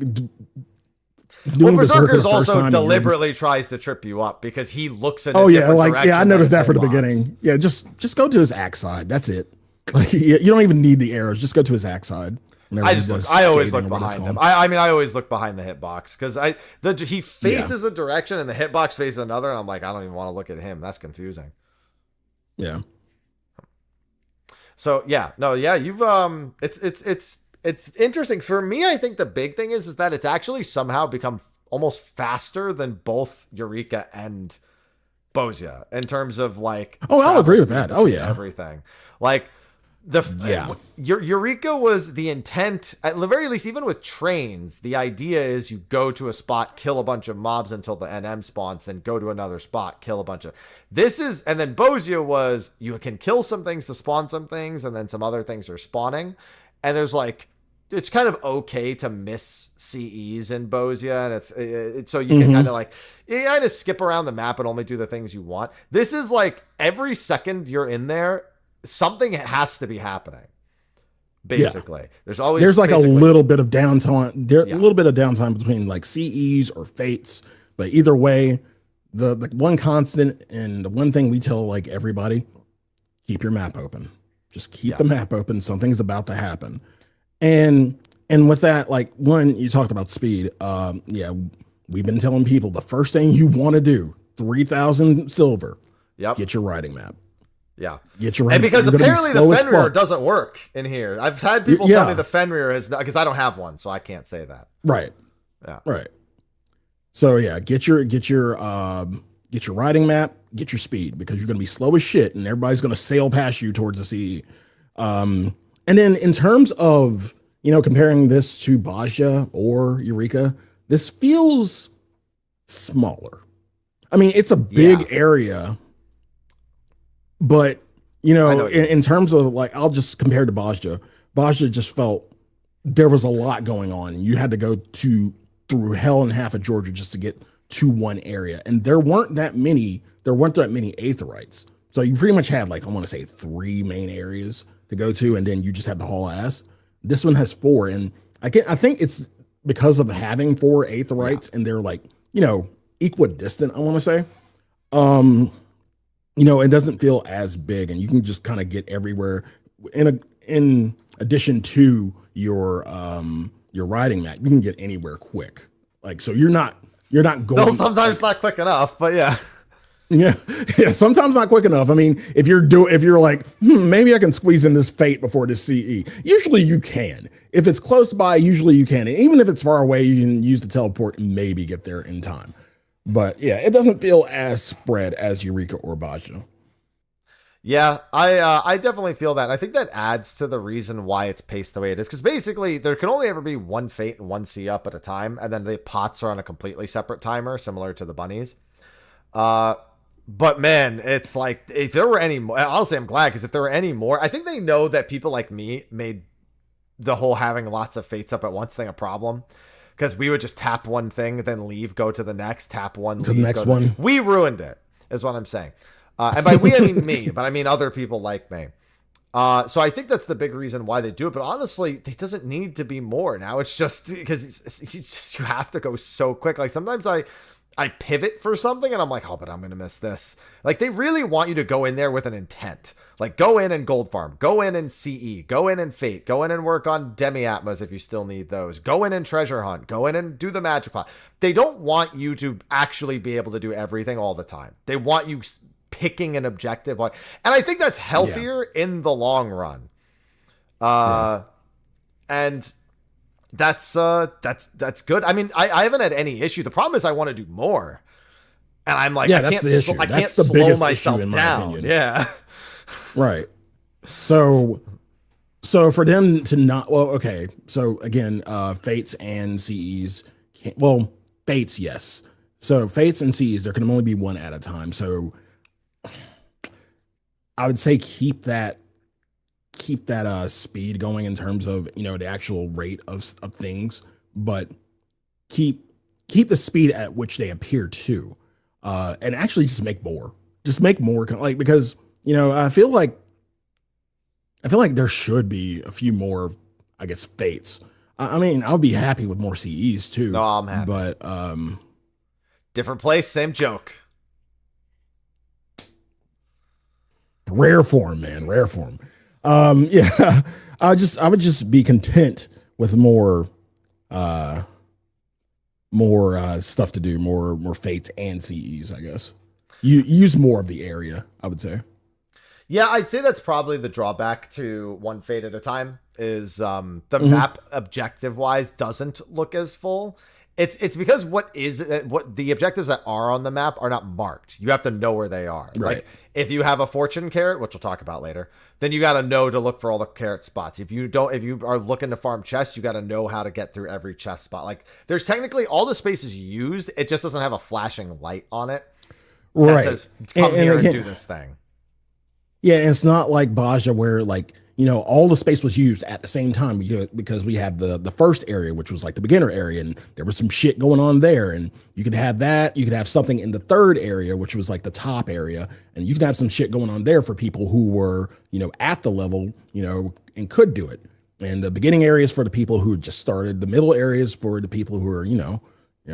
Berserker's also deliberately tries to trip you up because he looks in I noticed that for the beginning. Yeah, just go to his axe side. That's it. Like you don't even need the arrows. Just go to his axe side. I always look behind him. I always look behind the hitbox because he faces a direction and the hitbox faces another, and I'm like, I don't even want to look at him. That's confusing. Yeah. So you've it's interesting for me. I think the big thing is that it's actually somehow become almost faster than both Eureka and Bozia in terms of like. Oh, I'll agree with that. Oh yeah, everything like Eureka was the intent at the very least. Even with trains, the idea is you go to a spot, kill a bunch of mobs until the NM spawns, then go to another spot, kill a bunch of. And then Bozia was you can kill some things to spawn some things, and then some other things are spawning. And there's like, it's kind of okay to miss CEs in Bozia, and it's so you can kind of like, you kind of skip around the map and only do the things you want. This is like every second you're in there, something has to be happening. Basically, there's like a little bit of downtime. A little bit of downtime between like CEs or fates, but either way, the one constant and the one thing we tell like everybody: keep your map open. Just keep the map open. Something's about to happen. And with that, like one, you talked about speed. We've been telling people the first thing you want to do, 3,000 silver. Yep. Get your riding map. Yeah. Get your riding map. And because apparently the Fenrir doesn't work in here. I've had people tell me the Fenrir is not, because I don't have one, so I can't say that. Right. Yeah. Right. So yeah, get your riding map, get your speed, because you're going to be slow as shit and everybody's going to sail past you towards the CE. And then in terms of, comparing this to Bajja or Eureka, this feels smaller. I mean, it's a big area, but You I know, know what you in terms of like, I'll just compare to Bajja. Bajja just felt there was a lot going on. You had to go through hell and half of Georgia just to get to one area, and there weren't that many. There weren't that many Aetherites, so you pretty much had like I want to say 3 main areas to go to, and then you just had to haul ass. This one has 4, and I think it's because of having 4 Aetherites, and they're like equidistant. I want to say, it doesn't feel as big, and you can just kind of get everywhere. In addition to your riding map, you can get anywhere quick. Like, so you're not going. Still sometimes not quick enough, but yeah. Yeah, sometimes not quick enough. I mean, if you're like, maybe I can squeeze in this fate before this CE. Usually you can. If it's close by, usually you can. And even if it's far away, you can use the teleport and maybe get there in time. But yeah, it doesn't feel as spread as Eureka or Bajja. Yeah, I definitely feel that. I think that adds to the reason why it's paced the way it is. Because basically, there can only ever be one fate and one C up at a time. And then the pots are on a completely separate timer, similar to the bunnies. But man, it's like, if there were any more, honestly, I'm glad, because if there were any more, I think they know that people like me made the whole having lots of fates up at once thing a problem. Because we would just tap one thing, then leave, go to the next, tap one, leave, to the next one. We ruined it, is what I'm saying. And by we, I mean me, but I mean other people like me. So I think that's the big reason why they do it. But honestly, it doesn't need to be more. Now it's just because you have to go so quick. Like sometimes I pivot for something and I'm like, oh, but I'm going to miss this. Like they really want you to go in there with an intent. Like go in and gold farm, go in and CE, go in and fate, go in and work on demi-atmas if you still need those, go in and treasure hunt, go in and do the magic pot. They don't want you to actually be able to do everything all the time. They want you picking an objective. And I think that's healthier in the long run. And that's good. I mean, I haven't had any issue. The problem is I want to do more. And I'm like, I can't slow myself down. Yeah. Right. So for them to not, well, okay. So again, fates and CEs fates, yes. So fates and CEs, there can only be one at a time. So I would say keep that speed going in terms of, the actual rate of things, but keep the speed at which they appear to, and actually just make more, like, because, I feel like there should be a few more, I guess, fates. I mean, I'll be happy with more CEs too. No, I'm happy. But, different place, same joke. Rare form, man. Rare form. Yeah, I would just be content with more stuff to do, more fates and CEs, I guess. You use more of the area, I would say. Yeah, I'd say that's probably the drawback to one fate at a time is the map objective wise doesn't look as full. It's because what the objectives that are on the map are not marked. You have to know where they are. Right. Like if you have a fortune carrot, which we'll talk about later, then you got to know to look for all the carrot spots. If you are looking to farm chests, you got to know how to get through every chest spot. Like there's technically all the spaces used. It just doesn't have a flashing light on it. Right. That says, come here and do this thing. Yeah. And it's not like Bajja where like, all the space was used at the same time because we had the first area, which was like the beginner area, and there was some shit going on there. And you could have that. You could have something in the third area, which was like the top area, and you could have some shit going on there for people who were, at the level, and could do it. And the beginning areas for the people who just started, the middle areas for the people who are,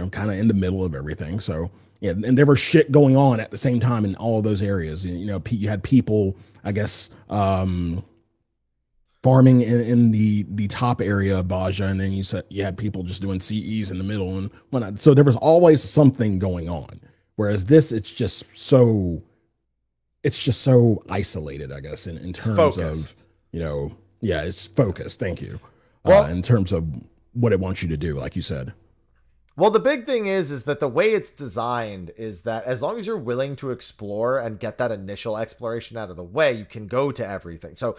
kind of in the middle of everything. So yeah, and there was shit going on at the same time in all of those areas. You had people, I guess, farming in the top area of Bajja, and then you had people just doing CEs in the middle and whatnot. So there was always something going on. Whereas this, it's just so isolated, I guess, in terms focused. Of, it's focused. Thank you. Well, in terms of what it wants you to do, like you said. Well, the big thing is that the way it's designed is that as long as you're willing to explore and get that initial exploration out of the way, you can go to everything. So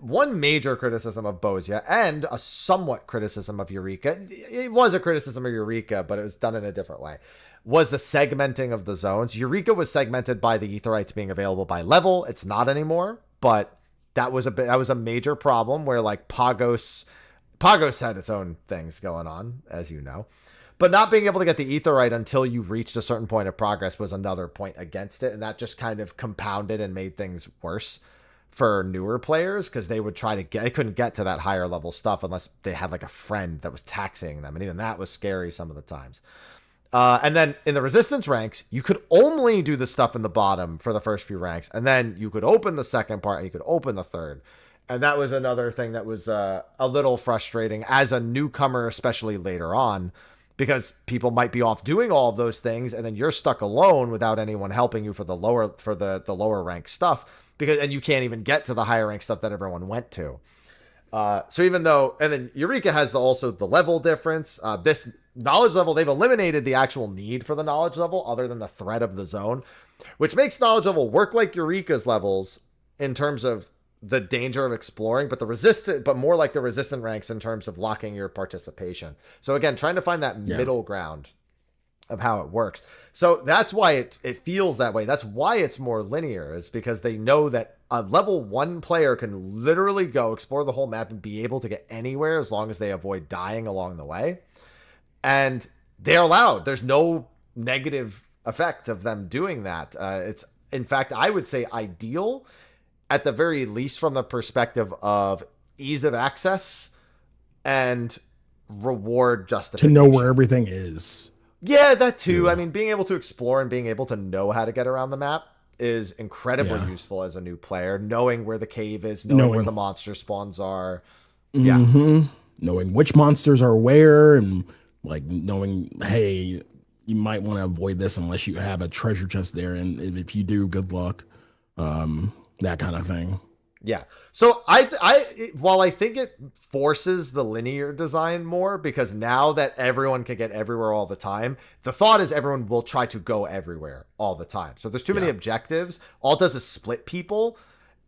one major criticism of Bozia and a somewhat criticism of Eureka, it was a criticism of Eureka, but it was done in a different way, was the segmenting of the zones. Eureka was segmented by the Aetherites being available by level. It's not anymore. but that was a major problem where like Pagos had its own things going on, as you know. But not being able to get the aetheryte until you reached a certain point of progress was another point against it, and that just kind of compounded and made things worse for newer players because they couldn't get to that higher level stuff unless they had like a friend that was taxing them, and even that was scary some of the times. And then in the resistance ranks, you could only do the stuff in the bottom for the first few ranks, and then you could open the second part and you could open the third. And that was another thing that was a little frustrating as a newcomer, especially later on, because people might be off doing all of those things, and then you're stuck alone without anyone helping you for the lower rank stuff, and you can't even get to the higher rank stuff that everyone went to. So even though, and then Eureka has also the level difference. This knowledge level, they've eliminated the actual need for the knowledge level other than the threat of the zone, which makes knowledge level work like Eureka's levels in terms of the danger of exploring, but more like the resistant ranks in terms of locking your participation. So again, trying to find that middle ground of how it works. So that's why it feels that way. That's why it's more linear, is because they know that a level 1 player can literally go explore the whole map and be able to get anywhere as long as they avoid dying along the way. And they're allowed. There's no negative effect of them doing that. It's, in fact, I would say ideal, at the very least from the perspective of ease of access and reward justification. To know where everything is. Yeah, that too. Yeah. I mean, being able to explore and being able to know how to get around the map is incredibly useful as a new player. Knowing where the cave is, knowing where the monster spawns are. Yeah. Mm-hmm. Knowing which monsters are where, and like knowing, hey, you might want to avoid this unless you have a treasure chest there. And if you do, good luck. That kind of thing. Yeah. So while I think it forces the linear design more, because now that everyone can get everywhere all the time, the thought is everyone will try to go everywhere all the time. So if there's too many objectives, all it does is split people,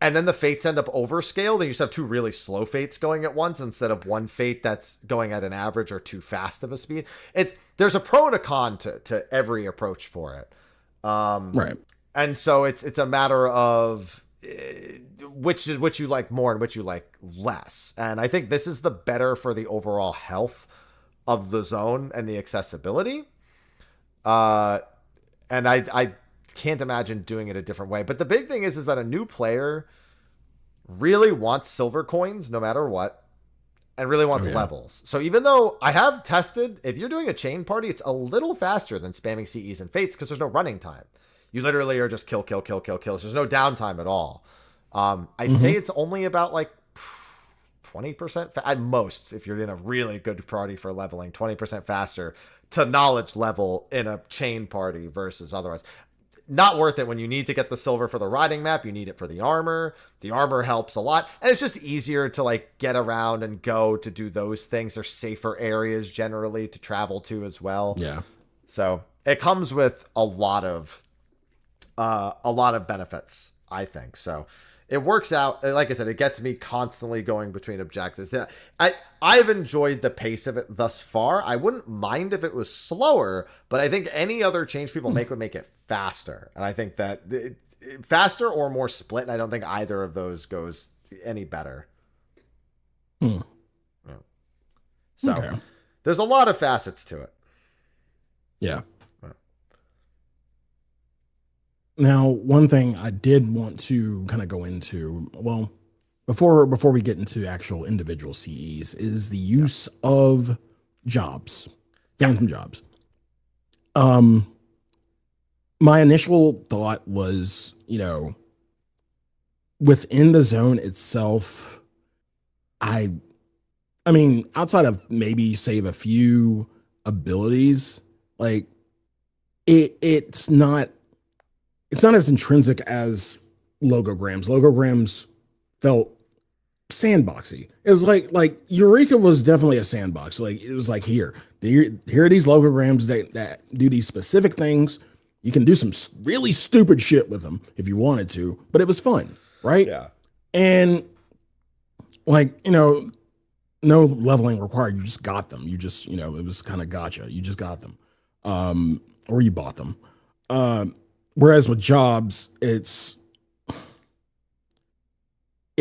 and then the fates end up overscaled, and you just have two really slow fates going at once instead of one fate that's going at an average or too fast of a speed. There's a pro and a con to every approach for it. Right. And so it's a matter of which you like more and which you like less. And I think this is the better for the overall health of the zone and the accessibility. And I can't imagine doing it a different way. But the big thing is that a new player really wants silver coins no matter what, and really wants levels. So even though I have tested, if you're doing a chain party, it's a little faster than spamming CEs and fates because there's no running time. You literally are just kill. There's no downtime at all. I'd say it's only about like 20% at most, if you're in a really good party for leveling, 20% faster to knowledge level in a chain party versus otherwise. Not worth it when you need to get the silver for the riding map. You need it for the armor. The armor helps a lot. And it's just easier to like get around and go to do those things. There's safer areas generally to travel to as well. Yeah. So it comes with a lot of benefits, I think. So it works out. Like I said, it gets me constantly going between objectives. I've enjoyed the pace of it thus far. I wouldn't mind if it was slower, but I think any other change people make would make it faster. And I think that faster or more split, and I don't think either of those goes any better. Yeah. So there's a lot of facets to it. Yeah. Now, one thing I did want to kind of go into, well, before we get into actual individual CEs, is the use of jobs, phantom jobs. My initial thought was, within the zone itself, I mean, outside of maybe save a few abilities, like it's not as intrinsic as logograms. Logograms felt sandboxy. It was like Eureka was definitely a sandbox. Like it was like, here are these logograms that do these specific things. You can do some really stupid shit with them if you wanted to, but it was fun, right? Yeah. And no leveling required. You just got them. You just, it was kind of gotcha. You just got them. Or you bought them. Whereas with jobs,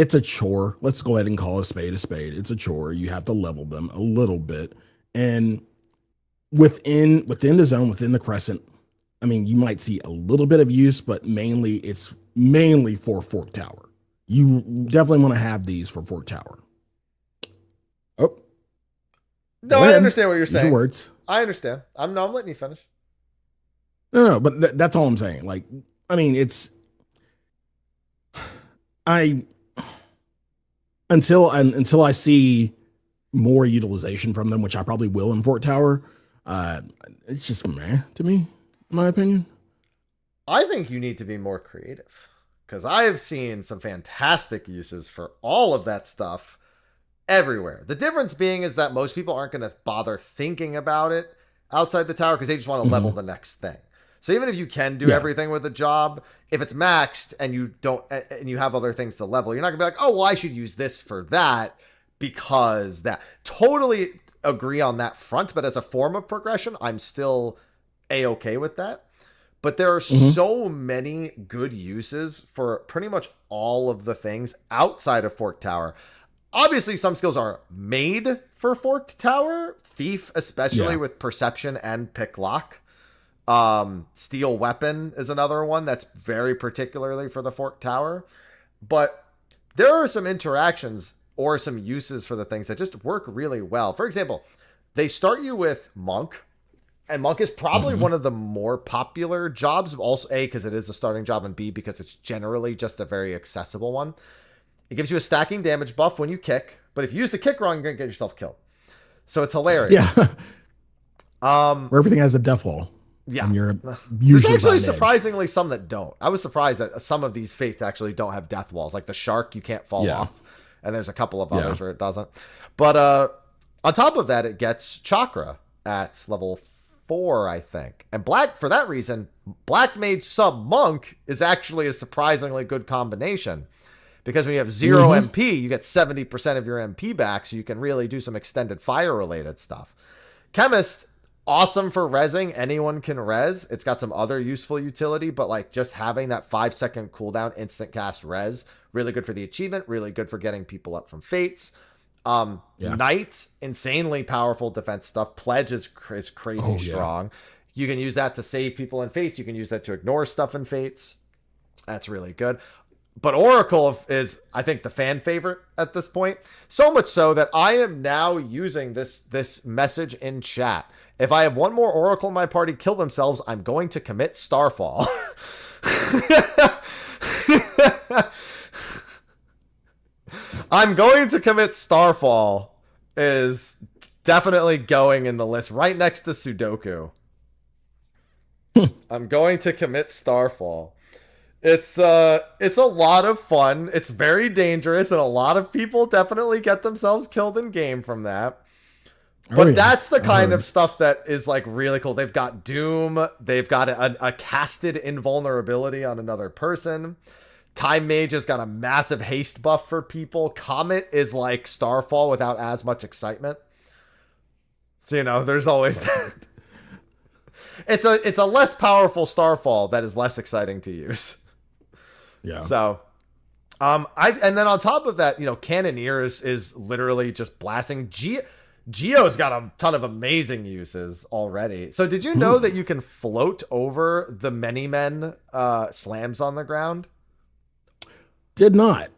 it's a chore. Let's go ahead and call a spade a spade. It's a chore. You have to level them a little bit. And within the zone, within the Crescent, I mean, you might see a little bit of use, but it's mainly for Fork Tower. You definitely want to have these for Fork Tower. Oh. No, I understand what you're Use your saying. words. I understand. I'm letting you finish. No, but that's all I'm saying. Like, I mean, until I see more utilization from them, which I probably will in Fort Tower, it's just meh to me, in my opinion. I think you need to be more creative, because I have seen some fantastic uses for all of that stuff everywhere. The difference being is that most people aren't going to bother thinking about it outside the tower because they just want to level the next thing. So even if you can do everything with a job, if it's maxed and you have other things to level, you're not gonna be like, oh, well, I should use this for that because that. Totally agree on that front, but as a form of progression, I'm still a-okay with that. But there are so many good uses for pretty much all of the things outside of Fork Tower. Obviously, some skills are made for Forked Tower, Thief, especially with Perception and Pick Lock. Steel Weapon is another one that's very particularly for the Fork Tower. But there are some interactions or some uses for the things that just work really well. For example, they start you with Monk, and Monk is probably one of the more popular jobs. Also, A, because it is a starting job, and B, because it's generally just a very accessible one. It gives you a stacking damage buff when you kick, but if you use the kick wrong, you're going to get yourself killed. So it's hilarious. Yeah. Where everything has a death wall. Yeah. And you're usually There's actually surprisingly some that don't. I was surprised that some of these fates actually don't have death walls. Like the shark, you can't fall off. And there's a couple of others where it doesn't. But on top of that, it gets Chakra at level 4, I think. And Black, for that reason, Black Mage sub Monk is actually a surprisingly good combination. Because when you have 0 MP, you get 70% of your MP back, so you can really do some extended fire-related stuff. Chemist, awesome for rezzing. Anyone can res. It's got some other useful utility, but like just having that 5-second cooldown instant cast res, really good for the achievement, really good for getting people up from fates. Knight, insanely powerful defense stuff. Pledge is crazy strong. You can use that to save people in fates. You can use that to ignore stuff in fates. That's really good. But Oracle is, I think, the fan favorite at this point. So much so that I am now using this message in chat. If I have one more Oracle in my party kill themselves, I'm going to commit Starfall. I'm going to commit Starfall is definitely going in the list right next to Sudoku. I'm going to commit Starfall. It's a lot of fun. It's very dangerous, and a lot of people definitely get themselves killed in game from that. But that's the kind of stuff that is like really cool. They've got Doom. They've got a casted invulnerability on another person. Time Mage has got a massive haste buff for people. Comet is like Starfall without as much excitement. So, you know, there's always that. It's a less powerful Starfall that is less exciting to use. Yeah. So, and then on top of that, you know, Cannoneer is literally just blasting. Geo's got a ton of amazing uses already. So did you know that you can float over the many men slams on the ground? Did not.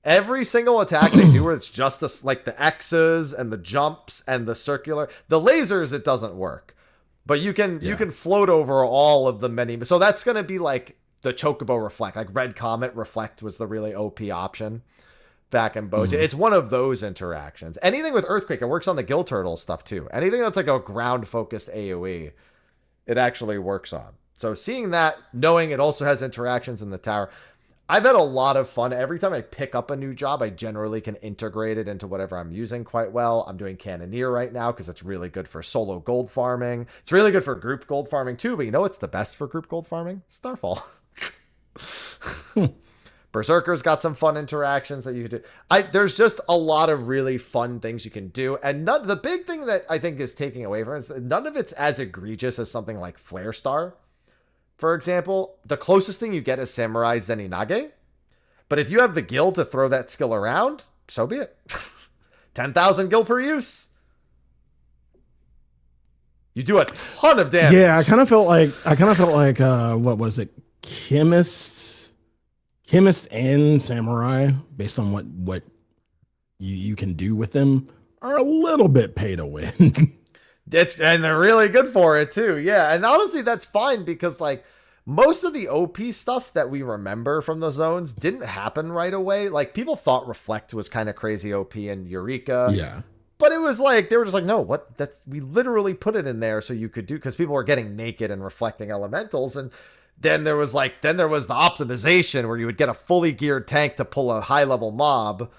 Every single attack they do where it's just like the X's and the jumps and the circular. The lasers, it doesn't work. But you can float over all of the many. So that's going to be like the Chocobo Reflect. Like Red Comet Reflect was the really OP option back in Boja. It's one of those interactions. Anything with Earthquake, it works on the Gill Turtle stuff too. Anything that's like a ground-focused AoE, it actually works on. So seeing that, knowing it also has interactions in the tower, I've had a lot of fun. Every time I pick up a new job, I generally can integrate it into whatever I'm using quite well. I'm doing Cannoneer right now because it's really good for solo gold farming. It's really good for group gold farming too, but you know what's the best for group gold farming? Starfall. Berserker's got some fun interactions that you can do. There's just a lot of really fun things you can do. And the big thing that I think is taking away from it is none of it's as egregious as something like Flare Star. For example, the closest thing you get is Samurai Zeninage. But if you have the gil to throw that skill around, so be it. 10,000 gil per use. You do a ton of damage. Yeah, I kind of felt like what was it? Chemist and Samurai, based on what you can do with them, are a little bit pay to win. And they're really good for it too. Yeah. And honestly, that's fine because like most of the OP stuff that we remember from the zones didn't happen right away. Like people thought Reflect was kind of crazy OP in Eureka. Yeah. But it was like, they were just like, no, what? We literally put it in there so you could do, because people were getting naked and reflecting elementals. And then there was the optimization where you would get a fully geared tank to pull a high level mob,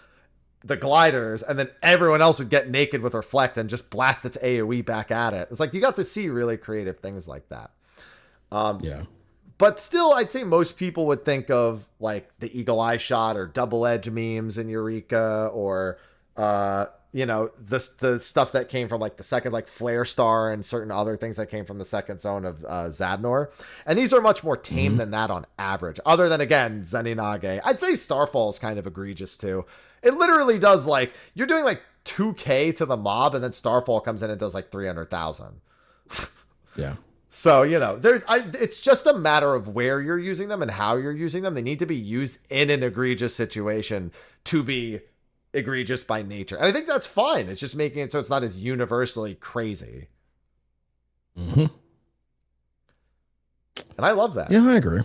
the gliders, and then everyone else would get naked with Reflect and just blast its AoE back at it. It's like, you got to see really creative things like that. Yeah. But still, I'd say most people would think of like the Eagle Eye shot or double edge memes in Eureka, or, the stuff that came from like the second, like Flare Star and certain other things that came from the second zone of Zadnor. And these are much more tame than that on average, other than, again, Zeninage. I'd say Starfall is kind of egregious too. It literally does like, you're doing like 2k to the mob, and then Starfall comes in and does like 300,000. Yeah. So, it's just a matter of where you're using them and how you're using them. They need to be used in an egregious situation to be egregious by nature. And I think that's fine. It's just making it so it's not as universally crazy. Mm-hmm. And I love that. Yeah, I agree.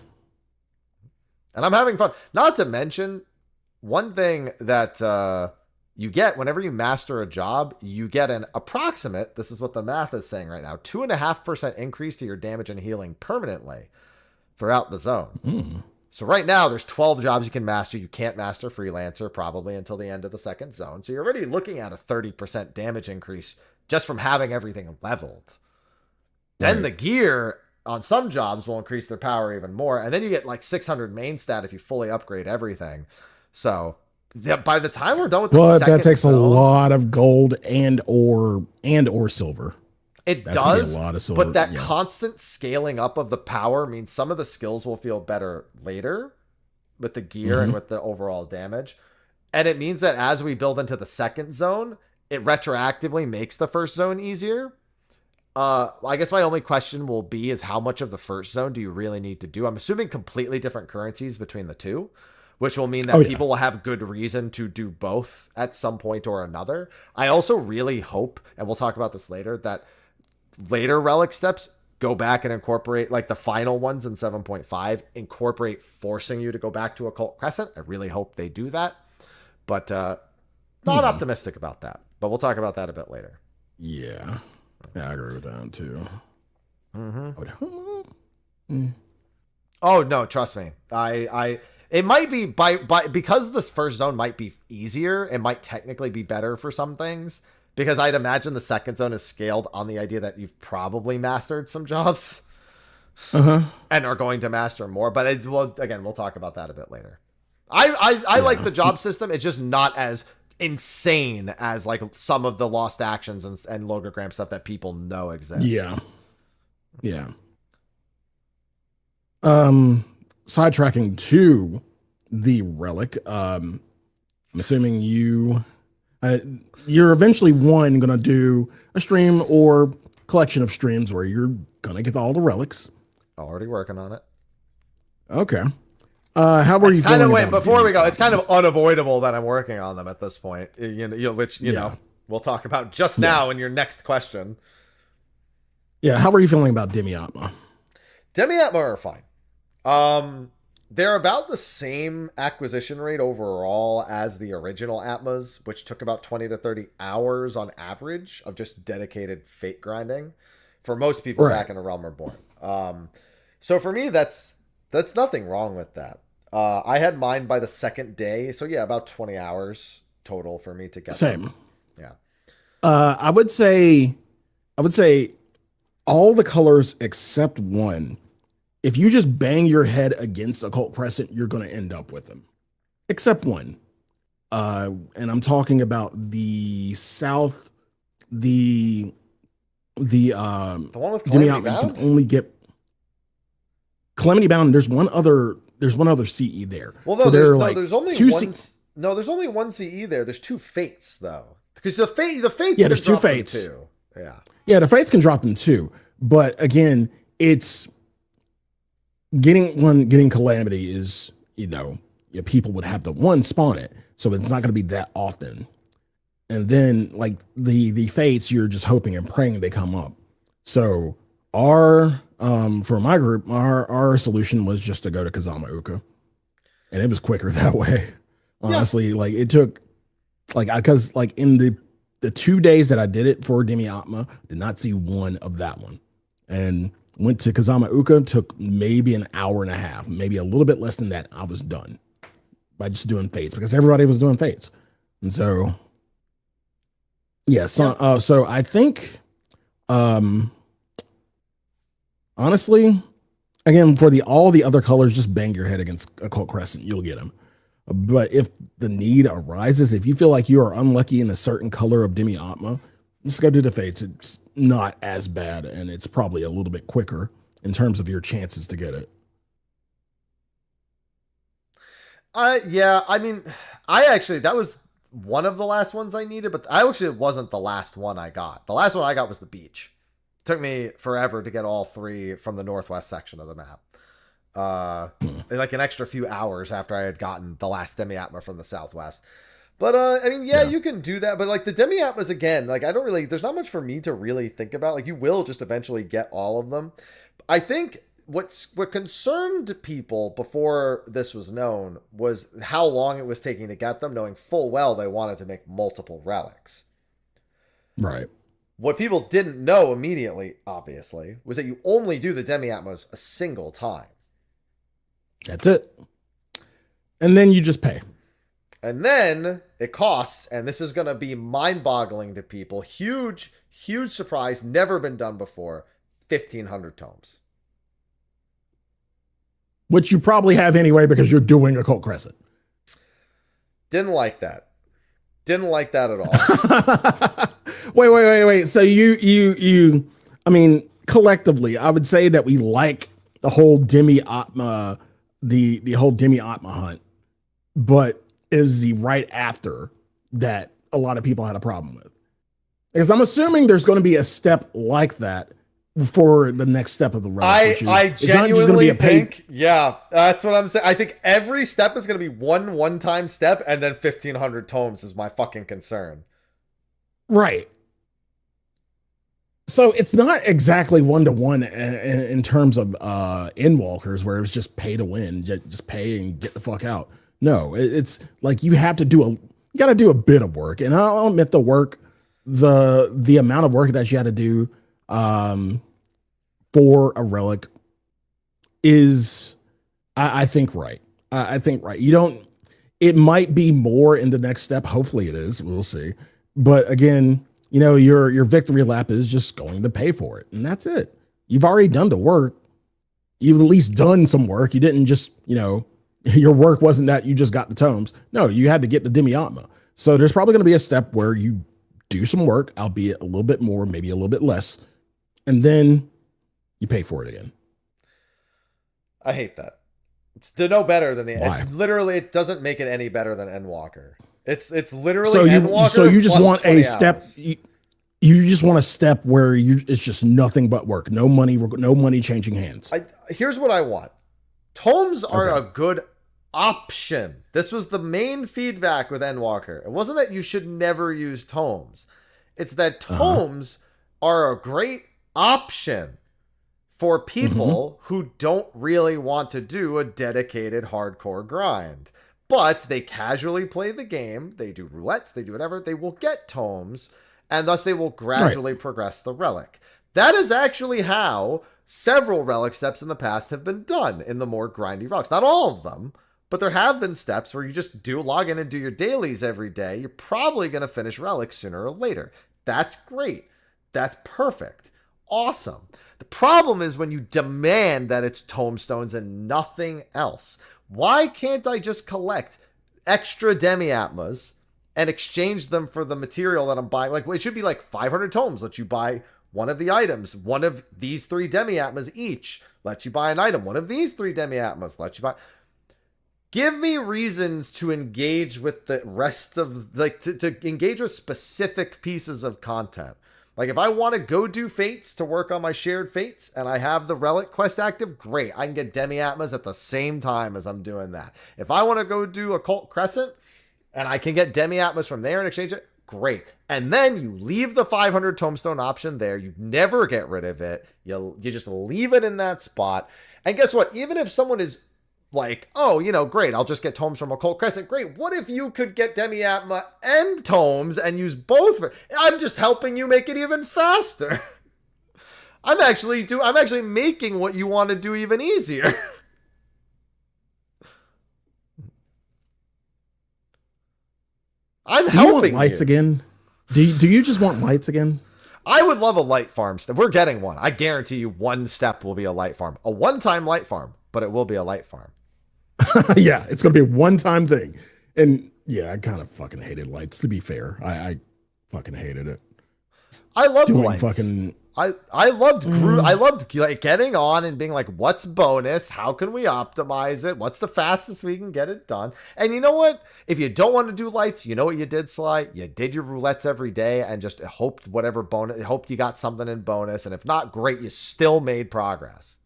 And I'm having fun. Not to mention, one thing that you get whenever you master a job, you get an approximate, this is what the math is saying right now, 2.5% increase to your damage and healing permanently throughout the zone. Mm. So right now there's 12 jobs you can master. You can't master Freelancer probably until the end of the second zone. So you're already looking at a 30% damage increase just from having everything leveled. Then the gear on some jobs will increase their power even more. And then you get like 600 main stat if you fully upgrade everything. So by the time we're done with the second that takes zone, a lot of gold and or silver. That's does, a lot of silver, but that constant scaling up of the power means some of the skills will feel better later with the gear and with the overall damage. And it means that as we build into the second zone, it retroactively makes the first zone easier. I guess my only question will be is how much of the first zone do you really need to do? I'm assuming completely different currencies between the two, which will mean that people will have good reason to do both at some point or another. I also really hope, and we'll talk about this later, that later relic steps go back and incorporate, like the final ones in 7.5, incorporate forcing you to go back to Occult Crescent. I really hope they do that, but not optimistic about that. But we'll talk about that a bit later. Yeah, I agree with that too. Oh no, trust me. It might be because this first zone might be easier. It might technically be better for some things. Because I'd imagine the second zone is scaled on the idea that you've probably mastered some jobs and are going to master more. But we'll talk about that a bit later. I like the job system. It's just not as insane as like some of the lost actions and logogram stuff that people know exist. Yeah. Sidetracking to the relic. I'm assuming you're eventually going to do a stream or collection of streams where you're going to get all the relics. Already working on it. Okay. How were you feeling about before we go, it's kind of unavoidable that I'm working on them at this point, which we'll talk about just now in your next question. Yeah. How were you feeling about Demi-Atma? Demi-Atma are fine. They're about the same acquisition rate overall as the original Atmas, which took about 20 to 30 hours on average of just dedicated fate grinding for most people back in the Realm Reborn. So for me, that's nothing wrong with that. I had mine by the second day. So yeah, about 20 hours total for me to get them. Yeah. I would say all the colors except one. If you just bang your head against Occult Crescent, you're going to end up with them. Except one. And I'm talking about the south, the one with Calamity Bound? You can only get Calamity Bound. There's one other there's one other CE there. Well, no, so there's only two one. No, there's only one CE there. There's 2 fates though, because the fates. Yeah, there's 2 fates too. Yeah, yeah, the fates can drop them too. But again, it's getting calamity is people would have to spawn it, so it's not going to be that often. And then like the fates, you're just hoping and praying they come up. So our for my group, our solution was just to go to Kazama Uka, and it was quicker that way. Honestly, yeah. Like it took because in the 2 days that I did it for Demi Atma, did not see one of that one, and went to Kazama Uka, took maybe an hour and a half, maybe a little bit less than that. I was done by just doing fates because everybody was doing fates, and so. Yeah, so I think, honestly, again, for all the other colors, just bang your head against Occult Crescent, you'll get them. But if the need arises, if you feel like you are unlucky in a certain color of Demi Atma, just go do the fates. It's not as bad, and it's probably a little bit quicker in terms of your chances to get it. Yeah, I mean, that was one of the last ones I needed, but it wasn't the last one I got. The last one I got was the beach. It took me forever to get all 3 from the northwest section of the map. Like an extra few hours after I had gotten the last Demi-Atma from the southwest. But I mean, yeah, you can do that. But like the Demi-Atmas again, like there's not much for me to really think about. Like you will just eventually get all of them. I think what concerned people before this was known was how long it was taking to get them, knowing full well they wanted to make multiple relics. Right. What people didn't know immediately, obviously, was that you only do the Demi-Atmos a single time. That's it. And then you just pay. And then it costs, and this is going to be mind-boggling to people. Huge, huge surprise, never been done before, 1,500 tomes. Which you probably have anyway because you're doing Occult Crescent. Didn't like that. Didn't like that at all. Wait. So you I mean, collectively, I would say that we like the whole Demi-Atma, the whole Demi-Atma hunt, but it was the right after that a lot of people had a problem with. Because I'm assuming there's going to be a step like that for the next step of the relic. I genuinely think, yeah, that's what I'm saying. I think every step is going to be one-time step, and then 1,500 tomes is my fucking concern. Right. So it's not exactly 1-to-1 in terms of Endwalkers, where it's just pay to win, just pay and get the fuck out. No, it's like you got to do a bit of work, and I'll admit the amount of work that you had to do for a relic is, I think, right. I think right. It might be more in the next step. Hopefully it is. We'll see. But again, your victory lap is just going to pay for it. And that's it. You've already done the work. You've at least done some work. You didn't just, your work wasn't that you just got the tomes. No, you had to get the Demi-Atma. So there's probably going to be a step where you do some work, albeit a little bit more, maybe a little bit less, and then you pay for it again. I hate that. It's no better than Why? It's literally, it doesn't make it any better than Endwalker. It's literally Endwalker. So you just want a step. You just want a step where it's just nothing but work. No money changing hands. Here's what I want. Tomes are a good option. This was the main feedback with Endwalker. It wasn't that you should never use tomes. It's that tomes are a great option for people who don't really want to do a dedicated hardcore grind. But they casually play the game. They do roulettes. They do whatever. They will get tomes, and thus they will gradually progress the relic. That is actually how several relic steps in the past have been done in the more grindy relics. Not all of them, but there have been steps where you just log in and do your dailies every day. You're probably going to finish relics sooner or later. That's great. That's perfect. Awesome. The problem is when you demand that it's tomestones and nothing else. Why can't I just collect extra Demi-Atmas and exchange them for the material that I'm buying? Like, it should be like 500 tomes. Let you buy one of the items. One of these 3 Demi-Atmas each. Let you buy an item. One of these 3 Demi-Atmas. Let you buy. Give me reasons to engage with the rest of, like, to engage with specific pieces of content. Like, if I want to go do fates to work on my shared fates and I have the relic quest active, great. I can get Demi-Atmas at the same time as I'm doing that. If I want to go do Occult Crescent and I can get Demi-Atmas from there and exchange it, great. And then you leave the 500 tombstone option there. You never get rid of it. You just leave it in that spot. And guess what? Even if someone is like, oh, you know, great, I'll just get tomes from Occult Crescent. Great. What if you could get Demi-Atma and tomes and use both? I'm just helping you make it even faster. I'm actually making what you want to do even easier. I'm do you helping want lights you. again? Do you just want lights again? I would love a light farm step. We're getting one. I guarantee you one step will be a light farm. A one-time light farm, but it will be a light farm. Yeah, it's gonna be a one-time thing. And yeah, I kind of fucking hated lights, to be fair. I fucking hated it. I love Doing lights. fucking I loved I loved like getting on and being like, what's bonus? How can we optimize it? What's the fastest we can get it done? And you know what? If you don't want to do lights, you know what you did, Sly? You did your roulettes every day and just hoped hoped you got something in bonus. And if not, great, you still made progress.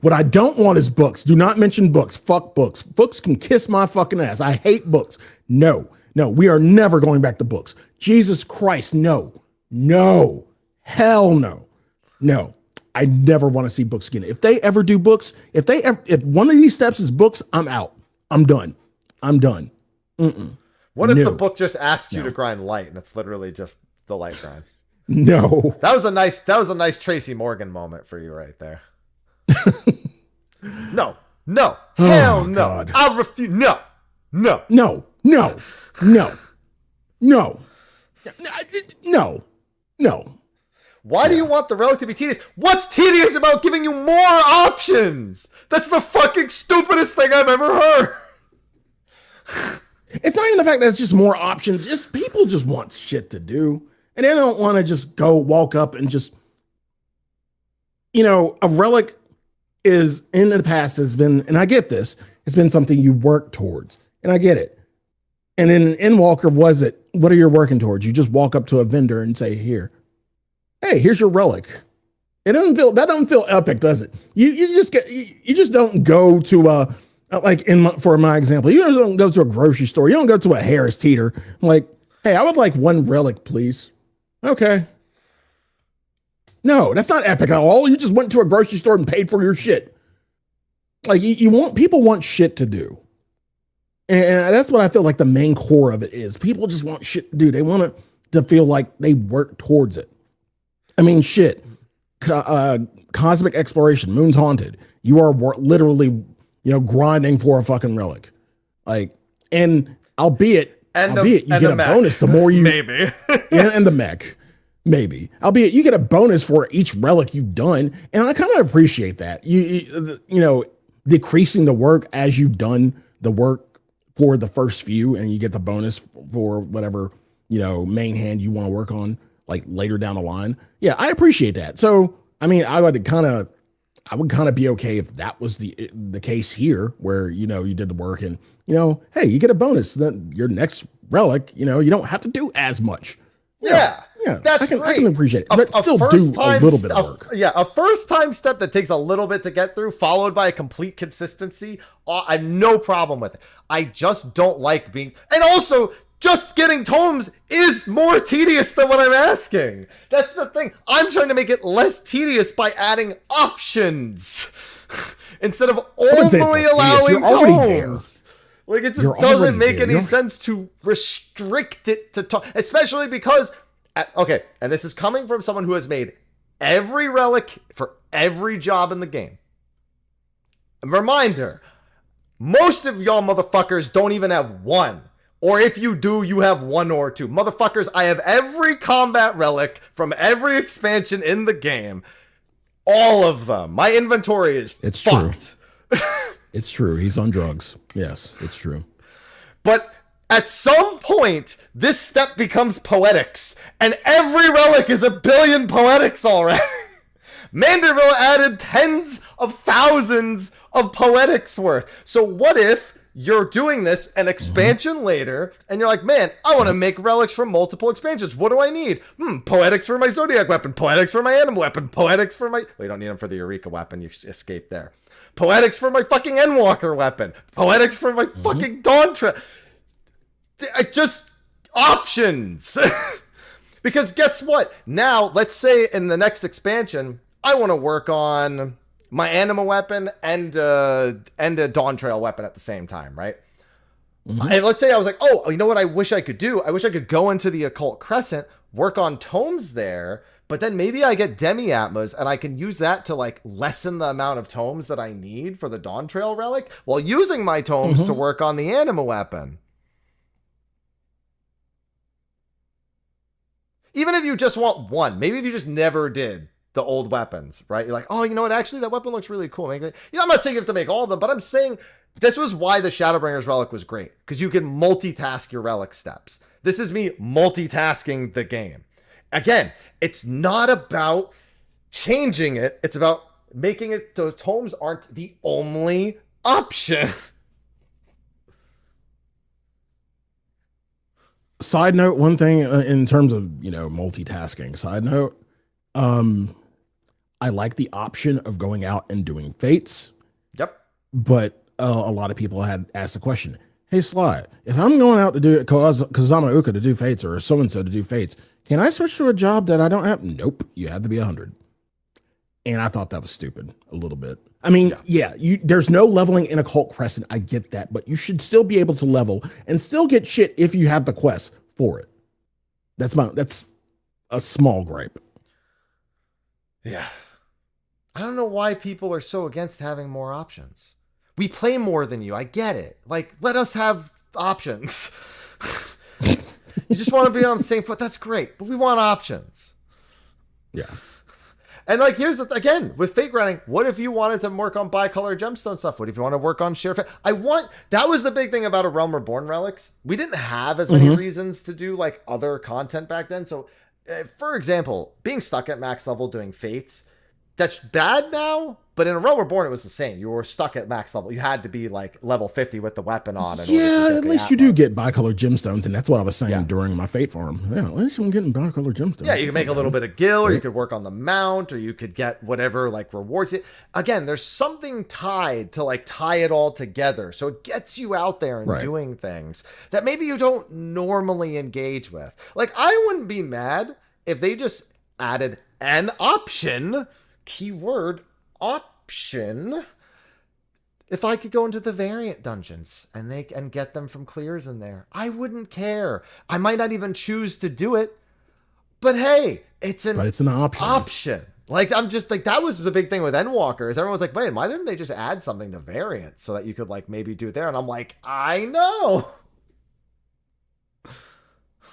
What I don't want is books. Do not mention books. Fuck books. Books can kiss my fucking ass. I hate books. No, we are never going back to books. Jesus Christ, no. Hell no. No. I never want to see books again. If they ever do books, if one of these steps is books, I'm out. I'm done. Mm-mm. What if the book just asks you to grind light and it's literally just the light grind? No. That was a nice Tracy Morgan moment for you right there. No. Hell no. God. I'll refuse. No. Why do you want the relic to be tedious? What's tedious about giving you more options? That's the fucking stupidest thing I've ever heard. It's not even the fact that it's just more options. Just people just want shit to do. And they don't want to just go walk up and just, a relic is in the past has been, and I get this, it's been something you work towards. And I get it. And in Endwalker, what are you working towards? You just walk up to a vendor and say, here's your relic. That doesn't feel epic, does it? You just don't go to for my example, you don't go to a grocery store. You don't go to a Harris Teeter. I'm like, hey, I would like one relic, please. Okay. No, that's not epic at all. You just went to a grocery store and paid for your shit. Like people want shit to do. And that's what I feel like the main core of it is. People just want shit to do. They want it to feel like they work towards it. I mean, shit. Cosmic Exploration, Moon's Haunted. You are literally, grinding for a fucking relic. And albeit you get a bonus the more you maybe and the mech. Maybe. Albeit you get a bonus for each relic you've done. And I kind of appreciate that. You decreasing the work as you've done the work for the first few, and you get the bonus for whatever, main hand you want to work on, like later down the line. Yeah, I appreciate that. So, I mean, I would kind of be okay if that was the case here, where, you did the work and, hey, you get a bonus. Then your next relic, you don't have to do as much. Yeah, that's great. I can appreciate it. But still do a little bit of work. A first time step that takes a little bit to get through, followed by a complete consistency. I have no problem with it. I just don't like being, and also just getting tomes is more tedious than what I'm asking. That's the thing. I'm trying to make it less tedious by adding options instead of only allowing tomes. Like, it just doesn't make any sense to restrict it to tomes, especially because, and this is coming from someone who has made every relic for every job in the game. A reminder, most of y'all motherfuckers don't even have one. Or if you do, you have one or two. Motherfuckers, I have every combat relic from every expansion in the game. All of them. My inventory is fucked. True. It's true. He's on drugs. Yes, it's true. But at some point, this step becomes poetics. And every relic is a billion poetics already. Manderville added tens of thousands of poetics worth. So what if you're doing this an expansion later, and you're like, man, I want to make relics from multiple expansions. What do I need? Poetics for my Zodiac weapon, poetics for my animal weapon, poetics for my... Well, you don't need them for the Eureka weapon. You escape there. Poetics for my fucking Endwalker weapon. Poetics for my fucking Dawn Trail. Just options. Because guess what? Now, let's say in the next expansion, I want to work on my animal weapon and a Dawn Trail weapon at the same time, right? And let's say I was like, oh, you know what I wish I could do? I wish I could go into the Occult Crescent, work on tomes there, but then maybe I get Demi-Atmas and I can use that to like lessen the amount of tomes that I need for the Dawn Trail relic while using my tomes to work on the animal weapon. Even if you just want one, maybe if you just never did the old weapons, right? You're like, oh, you know what? Actually, that weapon looks really cool. I'm not saying you have to make all of them, but I'm saying this was why the Shadowbringer's relic was great, because you can multitask your relic steps. This is me multitasking the game. Again, it's not about changing it. It's about making it those tomes aren't the only option. Side note, one thing in terms of, multitasking, side note, I like the option of going out and doing fates. Yep. But a lot of people had asked the question, hey, Sly, if I'm going out to do it because I'm an Uka to do fates or so-and-so to do fates, can I switch to a job that I don't have? Nope. You have to be 100. And I thought that was stupid a little bit. I mean, there's no leveling in Occult Crescent. I get that, but you should still be able to level and still get shit if you have the quest for it. That's a small gripe. Yeah. I don't know why people are so against having more options. We play more than you. I get it. Like, let us have options. You just want to be on the same foot. That's great. But we want options. Yeah. And like, here's the again with fate grinding. What if you wanted to work on bicolor gemstone stuff? What if you want to work on share? That was the big thing about a Realm Reborn relics. We didn't have as many reasons to do like other content back then. So, for example, being stuck at max level doing fates, that's bad now. But in a Realm Reborn, it was the same. You were stuck at max level. You had to be like level 50 with the weapon on. Yeah, at least you do get bicolor gemstones, and that's what I was saying during my fate farm. Yeah, at least I'm getting bicolor gemstones. Yeah, you can make a little bit of gil, or you could work on the mount, or you could get whatever like rewards. Again, there's something tied to like tie it all together, so it gets you out there and doing things that maybe you don't normally engage with. Like, I wouldn't be mad if they just added an option, keyword option, if I could go into the variant dungeons and get them from clears in there. I wouldn't care. I might not even choose to do it, but hey, it's an option. Like, I'm just like, that was the big thing with Endwalker, is everyone was like, wait, why didn't they just add something to variant so that you could like maybe do it there? And I'm like, I know.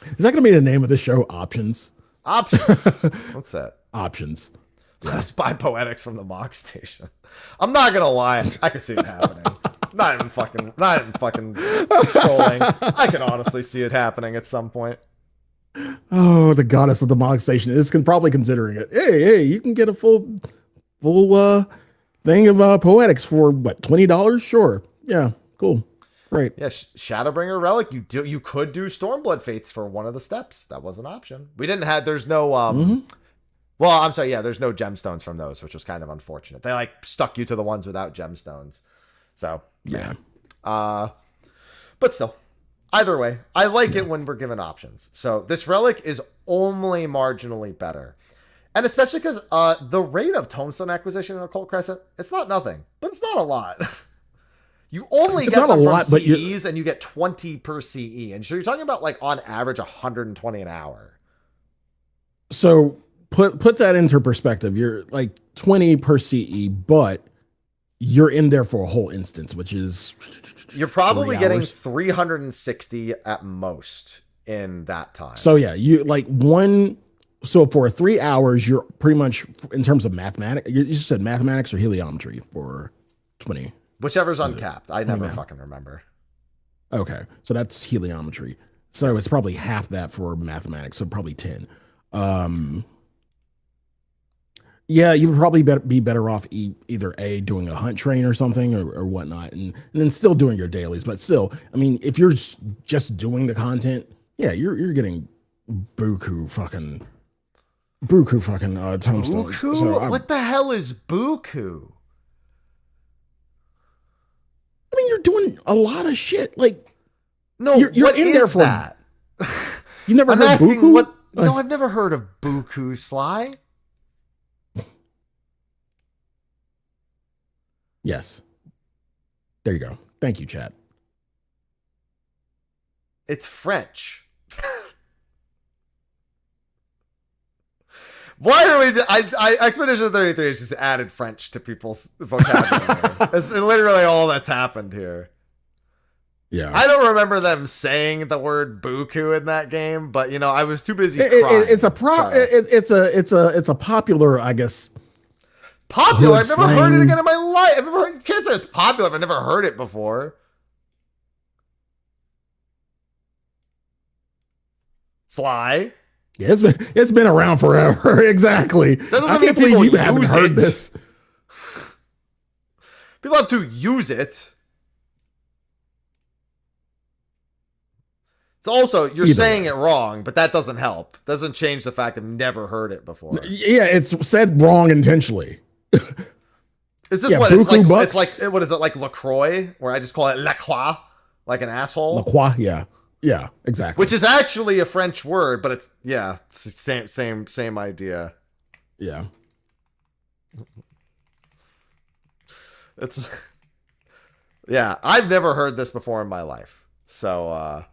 Is that going to be the name of the show? Options. What's that? Options. Let's buy poetics from the mock station. I'm not gonna lie, I could see it happening. not even fucking trolling. I can honestly see it happening at some point. Oh, the goddess of the mock station is probably considering it. Hey, you can get a full thing of poetics for what, $20? Sure. Yeah, cool. Great. Yeah, Shadowbringer Relic. You could do Stormblood Fates for one of the steps. That was an option. We didn't have. There's no Well, I'm sorry. Yeah, there's no gemstones from those, which was kind of unfortunate. They like stuck you to the ones without gemstones. So yeah. But still, either way, I like it when we're given options. So this relic is only marginally better, and especially because the rate of Tombstone acquisition in Occult Crescent, it's not nothing, but it's not a lot. You only get them from CEs, and you get 20 per CE, and so you're talking about like on average 120 an hour. So put that into perspective. You're like 20 per CE, but you're in there for a whole instance, which is you're probably getting 360 at most in that time. So yeah, you like so for 3 hours, you're pretty much in terms of mathematics. You just said mathematics or heliometry for 20. Whichever's uncapped. I never fucking remember. Okay. So that's heliometry. So it's probably half that for mathematics. So probably 10. Yeah, you would probably be better off either doing a hunt train or something or whatnot, and then still doing your dailies. But still, I mean, if you're just doing the content, yeah, you're getting buku fucking tombstones. Buku? So What the hell is buku? I mean, you're doing a lot of shit. Like, No, you're what in is there for that? You never I'm heard asking buku? what. No, I've never heard of buku, Sly. Yes. There you go. Thank you, chat. It's French. Why are we? Expedition 33 has just added French to people's vocabulary. It's literally all that's happened here. Yeah. I don't remember them saying the word buku in that game, but I was too busy crying. It's a popular, I guess. Popular? I've never heard it slang. again in my life. I've never heard. You can't say it's popular. I've never heard it before. Sly. Yeah, it's been around forever. Exactly. I can't believe you haven't heard this. People have to use it. It's also, you're saying it wrong, but that doesn't help. Doesn't change the fact I've never heard it before. Yeah, it's said wrong intentionally. Is this what it's like? It's like, what is it, like LaCroix, where I just call it La Croix, like an asshole? La Croix, yeah. Yeah, exactly. Which is actually a French word, but it's the same idea. Yeah. It's yeah, I've never heard this before in my life. So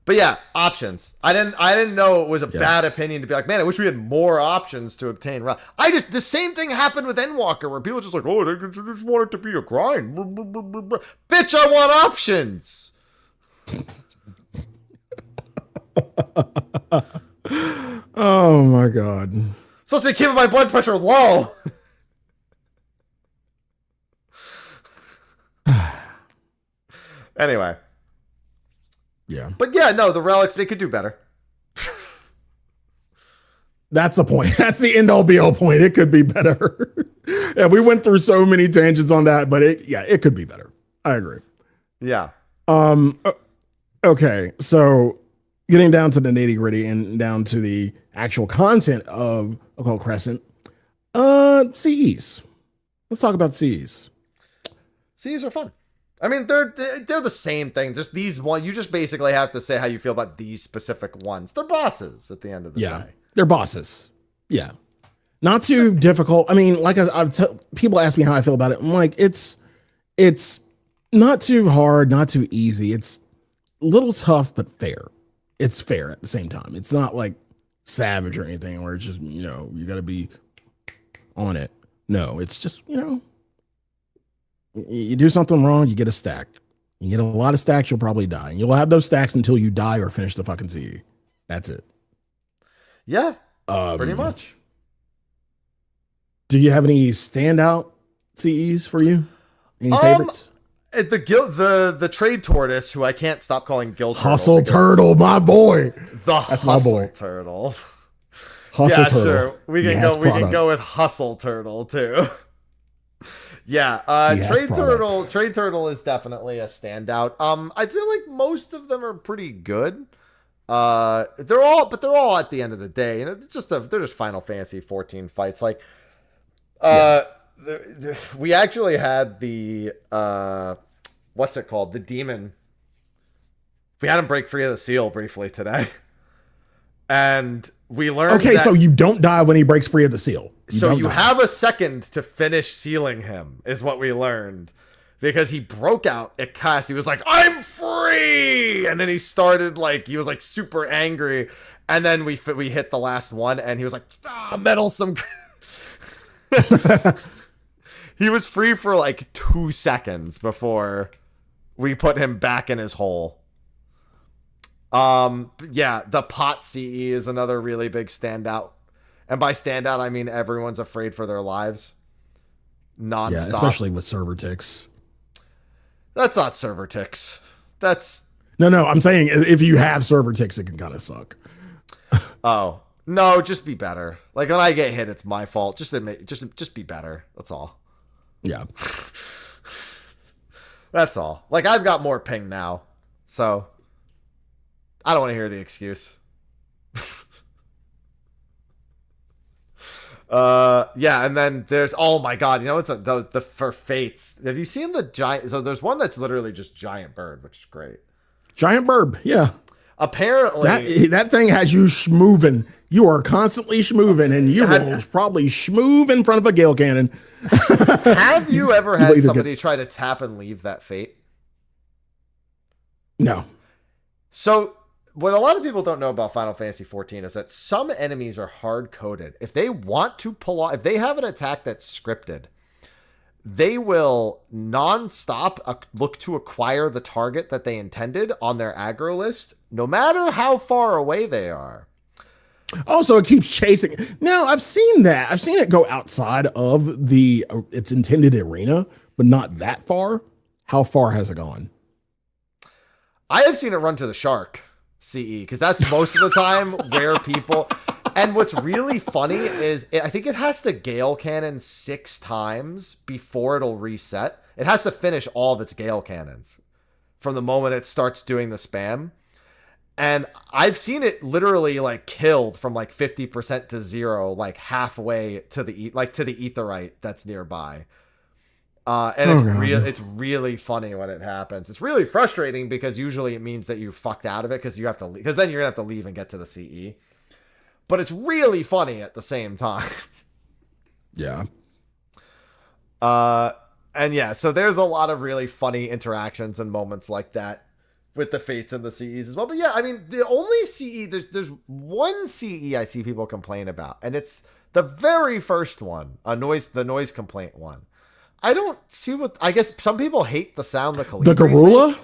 but yeah, options. I didn't know it was a bad opinion to be like, man, I wish we had more options to obtain. The same thing happened with Endwalker, where people just like, oh, they just want it to be a grind. Bitch, I want options. Oh my god. Supposed to be keeping my blood pressure low. Anyway. Yeah. But yeah, no, the relics, they could do better. That's the point. That's the end all be all point. It could be better. Yeah, we went through so many tangents on that, but it could be better. I agree. Yeah. Okay, so getting down to the nitty gritty and down to the actual content of Occult Crescent, CEs. Let's talk about CEs. CEs are fun. I mean, they're the same thing. Just these one, you just basically have to say how you feel about these specific ones. They're bosses at the end of the day. They're bosses. Yeah, not too difficult. I mean, like people ask me how I feel about it. I'm like, it's not too hard, not too easy. It's a little tough, but fair. It's fair at the same time. It's not like savage or anything where it's just, you got to be on it. No, it's just, you do something wrong, you get a stack. You get a lot of stacks, you'll probably die. And you'll have those stacks until you die or finish the fucking CE. That's it. Yeah, pretty much. Do you have any standout CEs for you? Any favorites? The trade tortoise, who I can't stop calling Guild Hustle Turtle, my boy. That's Hustle my boy. Turtle. Hustle Turtle. Sure. We can go with Hustle Turtle too. Yeah, Trade Turtle is definitely a standout. I feel like most of them are pretty good. They're all at the end of the day, and they're just Final Fantasy 14 fights. Like, we actually had the what's it called? The demon. We had him break free of the seal briefly today. And we learned okay, so you don't die when he breaks free of the seal. You have a second to finish sealing him, is what we learned. Because he broke out at cast. He was like, I'm free! And then he started he was super angry. And then we hit the last one, and he was like, meddlesome. He was free for 2 seconds before we put him back in his hole. Yeah, the pot CE is another really big standout. And by standout, I mean everyone's afraid for their lives. Nonstop. Yeah, especially with server ticks. That's not server ticks. That's... No, I'm saying if you have server ticks, it can kind of suck. Oh, No, just be better. Like when I get hit, it's my fault. Just admit, just be better. That's all. Yeah. That's all. Like I've got more ping now, so I don't want to hear the excuse. Yeah, and then there's oh my god, you know what's the for fates. Have you seen the giant? So there's one that's literally just giant bird, which is great. Giant burb, yeah. Apparently, that thing has you schmooving. You are constantly schmooving, and you will probably schmoove in front of a Gale Cannon. Have you ever had somebody try to tap and leave that fate? No. So what a lot of people don't know about Final Fantasy XIV is that some enemies are hard-coded. If they want to pull off, if they have an attack that's scripted, they will non-stop look to acquire the target that they intended on their aggro list, no matter how far away they are. Oh, so it keeps chasing. Now, I've seen that. I've seen it go outside of its intended arena, but not that far. How far has it gone? I have seen it run to the shark, CE, because that's most of the time where people... And what's really funny is I think it has to Gale Cannon 6 times before it'll reset. It has to finish all of its Gale Cannons from the moment it starts doing the spam. And I've seen it literally like killed from like 50% to 0, like halfway to the etherite that's nearby. And it's really funny when it happens. It's really frustrating because usually it means that you fucked out of it because you have to leave, because then you're gonna have to leave and get to the CE. But it's really funny at the same time. Yeah. And yeah, so there's a lot of really funny interactions and moments like that with the Fates and the CEs as well. But yeah, I mean, the only CE, there's one CE I see people complain about, and it's the very first one, the noise complaint one. I don't see I guess some people hate the sound the Calibris The Garula? make.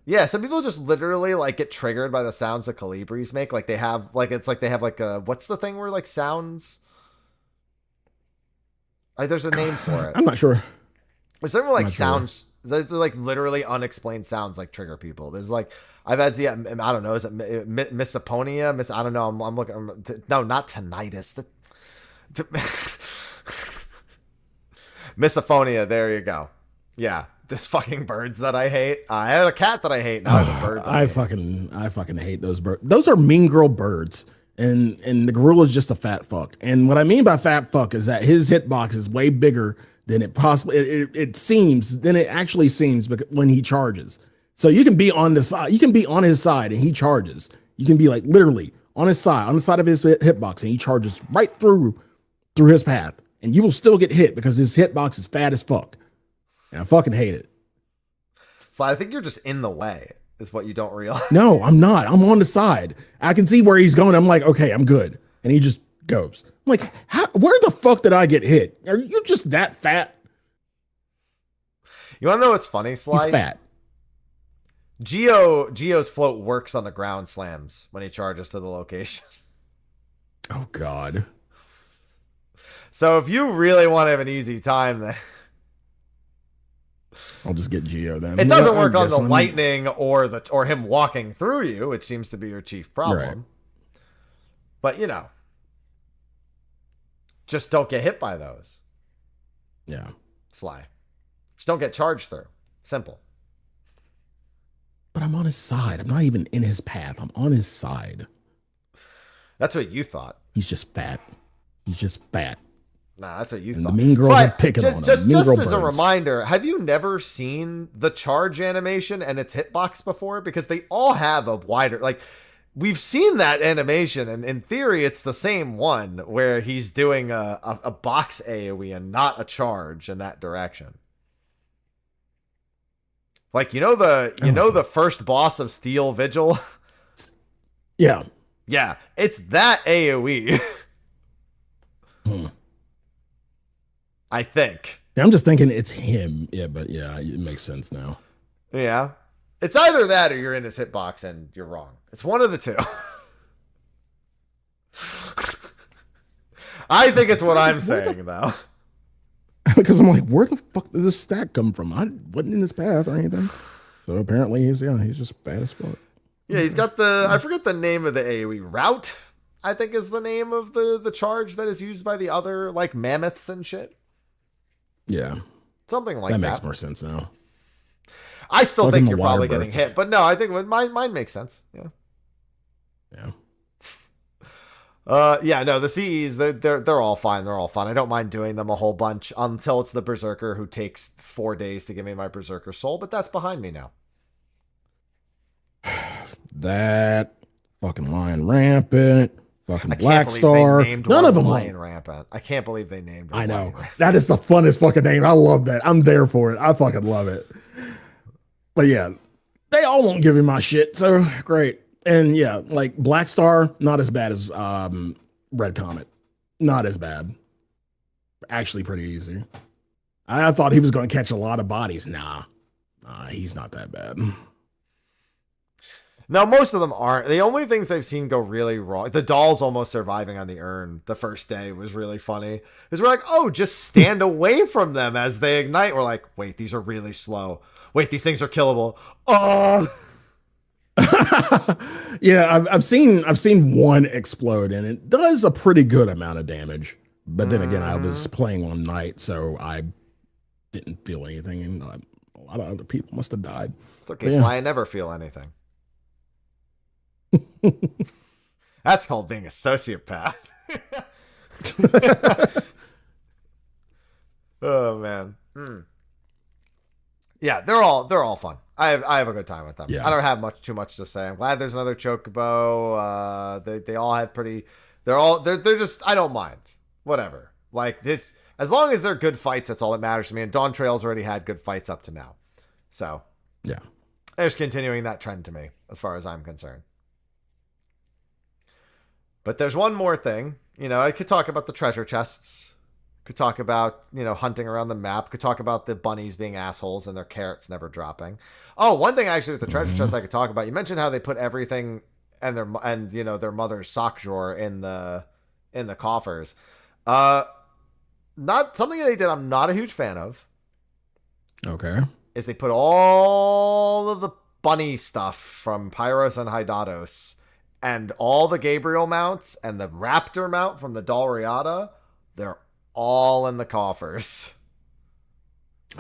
Yeah, some people just literally like get triggered by the sounds the Calibris make. Like they have like a, what's the thing where like sounds? There's a name for it. I'm not sure. There's something like sounds. There's like literally unexplained sounds like trigger people. There's like I've had I don't know. Is it misophonia? I don't know. I'm looking. No, not tinnitus. Misophonia. There you go. Yeah. This fucking birds that I hate. I had a cat that I hate. Now I have a bird. I fucking hate those birds. Those are mean girl birds. And the Garula is just a fat fuck. And what I mean by fat fuck is that his hitbox is way bigger than it possibly it seems, than it actually seems when he charges. So you can be on the side, you can be on his side and he charges. You can be like literally on the side of his hitbox, and he charges right through his path. And you will still get hit because his hitbox is fat as fuck. And I fucking hate it. So I think you're just in the way, is what you don't realize. No, I'm not. I'm on the side. I can see where he's going. I'm like, okay, I'm good. And he just goes. I'm like, where the fuck did I get hit? Are you just that fat? You want to know what's funny, Sly? He's fat. Geo's float works on the ground slams when he charges to the location. Oh, God. So if you really want to have an easy time, then I'll just get Geo then. It doesn't work on the lightning or him walking through you, which seems to be your chief problem. Right. But you know, just don't get hit by those. Yeah. Sly. Just don't get charged through. Simple. But I'm on his side. I'm not even in his path. I'm on his side. That's what you thought. He's just fat. He's just fat. Nah, that's what you and thought. The mean girls are picking on him. Just as a reminder, have you never seen the charge animation and its hitbox before? Because they all have a wider, like, we've seen that animation, and in theory, it's the same one where he's doing a box AoE and not a charge in that direction. Like, you know the first boss of Steel Vigil? Yeah. Yeah, it's that AoE. I think. Yeah, I'm just thinking it's him. Yeah, but yeah, it makes sense now. Yeah. It's either that or you're in his hitbox and you're wrong. It's one of the two. I think it's what I'm saying, though. Because I'm like, where the fuck did this stack come from? I wasn't in his path or anything. So apparently he's just bad as fuck. Yeah, he's got I forget the name of the AoE. Route, I think is the name of the charge that is used by the other, like, mammoths and shit. Yeah. Something like that. That makes more sense now. I still Like think in the you're probably water getting birth. hit, but no, I think mine makes sense. Yeah. Yeah. No, the CEs, they're all fine. They're all fun. I don't mind doing them a whole bunch until it's the Berserker who takes 4 days to give me my Berserker soul, but that's behind me now. That fucking Lion Rampant, fucking I Black can't believe Star. they named None one of them. Lion Rampant. I can't believe they named her I know. Lion Rampant. That is the funnest fucking name. I love that. I'm there for it. I fucking love it. But yeah, they all won't give me my shit. So great. And yeah, like Black Star, not as bad as Red Comet. Not as bad. Actually pretty easy. I thought he was going to catch a lot of bodies. Nah, he's not that bad. No, most of them aren't. The only things I've seen go really wrong, the dolls almost surviving on the urn the first day was really funny. Because we're like, oh, just stand away from them as they ignite. We're like, wait, these are really slow. Wait, these things are killable. Oh. Yeah, I've seen one explode, and it does a pretty good amount of damage. But then again, I was playing one night, so I didn't feel anything, and a lot of other people must have died. It's okay, Sly. I never feel anything. That's called being a sociopath. Oh man. Yeah, they're all fun. I have a good time with them. Yeah. I don't have too much to say. I'm glad there's another Chocobo. They all have they're just, I don't mind. Whatever. Like this, as long as they're good fights, that's all that matters to me. And Dawn Trail's already had good fights up to now. So Yeah. there's continuing that trend to me, as far as I'm concerned. But there's one more thing. I could talk about the treasure chests. Could talk about, hunting around the map. Could talk about the bunnies being assholes and their carrots never dropping. Oh, one thing actually with the treasure chest I could talk about. You mentioned how they put everything and their mother's sock drawer in the coffers. Not something they did I'm not a huge fan of. Okay. Is they put all of the bunny stuff from Pyros and Hydados and all the Gabriel mounts and the Raptor mount from the Dalriada, they're all in the coffers.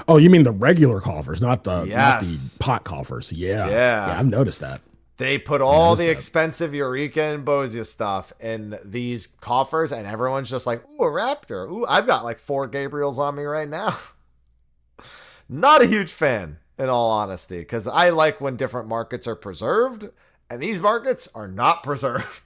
Oh, you mean the regular coffers, not the Yes. pot coffers? Yeah. Yeah. I've noticed that. They put all the expensive Eureka and Bosia stuff in these coffers, and everyone's just like, ooh, a Raptor. Ooh, I've got like 4 Gabriels on me right now. Not a huge fan, in all honesty, because I like when different markets are preserved, and these markets are not preserved.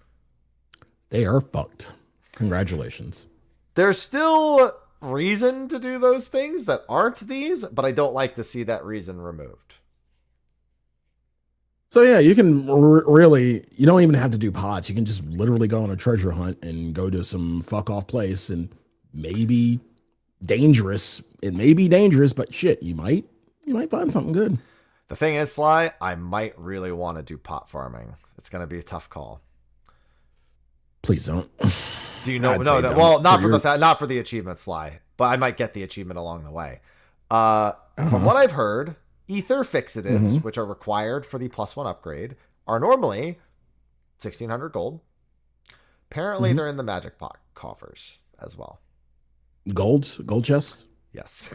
They are fucked. Congratulations. There's still reason to do those things that aren't these, but I don't like to see that reason removed. So yeah, you can really, you don't even have to do pots. You can just literally go on a treasure hunt and go to some fuck off place, and maybe dangerous. It may be dangerous, but shit, you might find something good. The thing is, Sly, I might really want to do pot farming. It's going to be a tough call. Please don't. Do you know? I'd No. say don't. Well, not for the achievement, Sly, but I might get the achievement along the way. From what I've heard, ether fixatives, which are required for the +1 upgrade, are normally 1,600 gold. Apparently, they're in the magic pot coffers as well. Gold chest. Yes.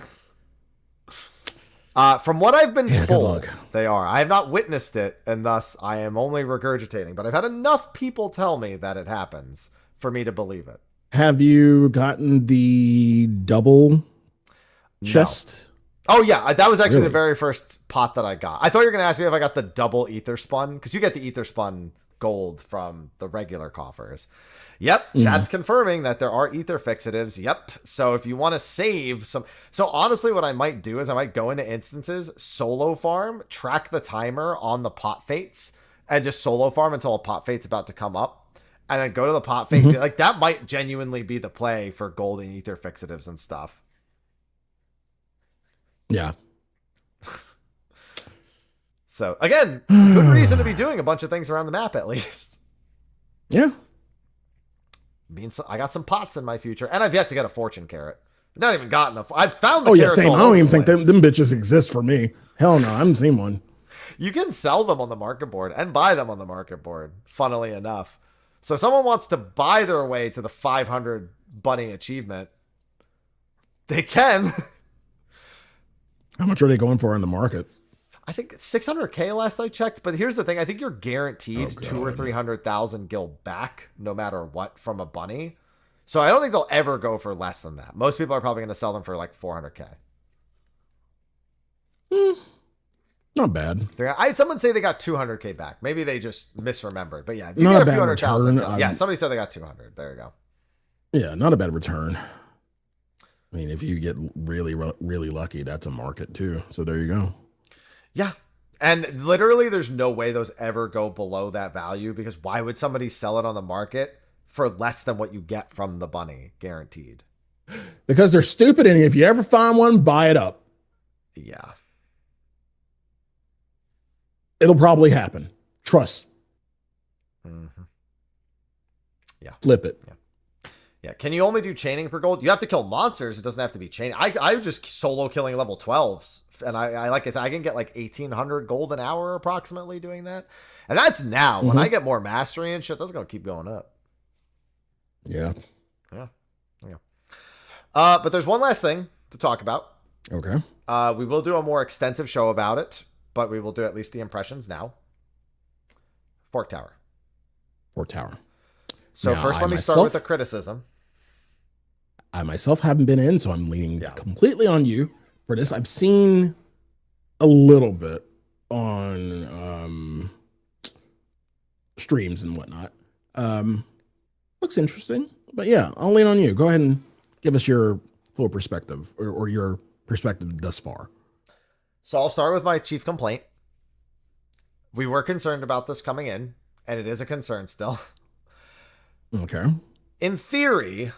From what I've been good told, luck. they are. I have not witnessed it, and thus I am only regurgitating. But I've had enough people tell me that it happens for me to believe it. Have you gotten the double chest? Oh, yeah. That was actually Really? the very first pot that I got. I thought you were going to ask me if I got the double ether spun, because you get the ether spun gold from the regular coffers. Yep. Chat's confirming that there are ether fixatives. Yep. So if you want to save some. So honestly, what I might do is I might go into instances, solo farm, track the timer on the pot fates, and just solo farm until a pot fate's about to come up. And then go to the pot fate. Like that might genuinely be the play for gold and ether fixatives and stuff. Yeah. So again, good reason to be doing a bunch of things around the map at least. Yeah. I got some pots in my future, and I've yet to get a fortune carrot. Not even gotten I've found the Oh yeah, carrots same. all I don't over even the think place. them bitches exist for me. Hell no, I haven't seen one. You can sell them on the market board and buy them on the market board, funnily enough. So if someone wants to buy their way to the 500 bunny achievement, they can. How much are they going for in the market? I think 600K last I checked. But here's the thing. I think you're guaranteed 200,000 or 300,000 gil back no matter what from a bunny. So I don't think they'll ever go for less than that. Most people are probably going to sell them for like 400K. Not bad. I had someone say they got 200K back. Maybe they just misremembered. But yeah, you Not get a a bad few hundred thousand. return. Yeah, somebody said they got 200. There you go. Yeah, not a bad return. I mean, if you get really, really lucky, that's a market too. So there you go. Yeah. And literally, there's no way those ever go below that value, because why would somebody sell it on the market for less than what you get from the bunny, guaranteed? Because they're stupid, and if you ever find one, buy it up. Yeah. It'll probably happen. Trust. Mm-hmm. Yeah. Flip it. Yeah. Yeah. Can you only do chaining for gold? You have to kill monsters. It doesn't have to be chaining. I just solo killing level 12s. And I like I said, I can get like 1,800 gold an hour approximately doing that. And that's now. When I get more mastery and shit, that's going to keep going up. Yeah. Yeah. Yeah. But there's one last thing to talk about. Okay. We will do a more extensive show about it, but we will do at least the impressions now. Fork Tower. Fork Tower. So now, first, let me start with the criticism. I myself haven't been in, so I'm leaning completely on you for this. I've seen a little bit on streams and whatnot. Looks interesting, but yeah, I'll lean on you. Go ahead and give us your full perspective, or your perspective thus far. So I'll start with my chief complaint. We were concerned about this coming in, and it is a concern still. Okay. In theory,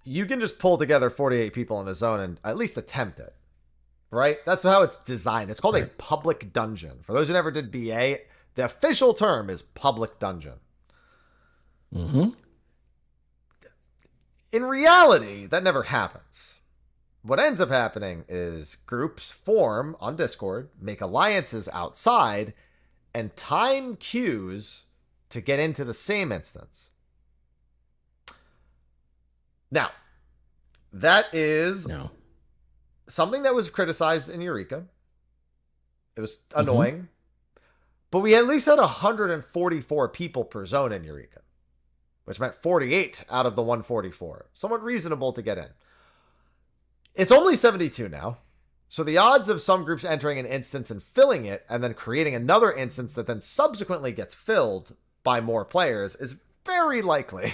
you can just pull together 48 people in a zone and at least attempt it, right? That's how it's designed. It's called a public dungeon. For those who never did BA, the official term is public dungeon. Mm-hmm. In reality, that never happens. What ends up happening is groups form on Discord, make alliances outside, and time queues to get into the same instance. Now, that is something that was criticized in Eureka. It was annoying. But we at least had 144 people per zone in Eureka, which meant 48 out of the 144. Somewhat reasonable to get in. It's only 72 now. So the odds of some groups entering an instance and filling it and then creating another instance that then subsequently gets filled by more players is very likely.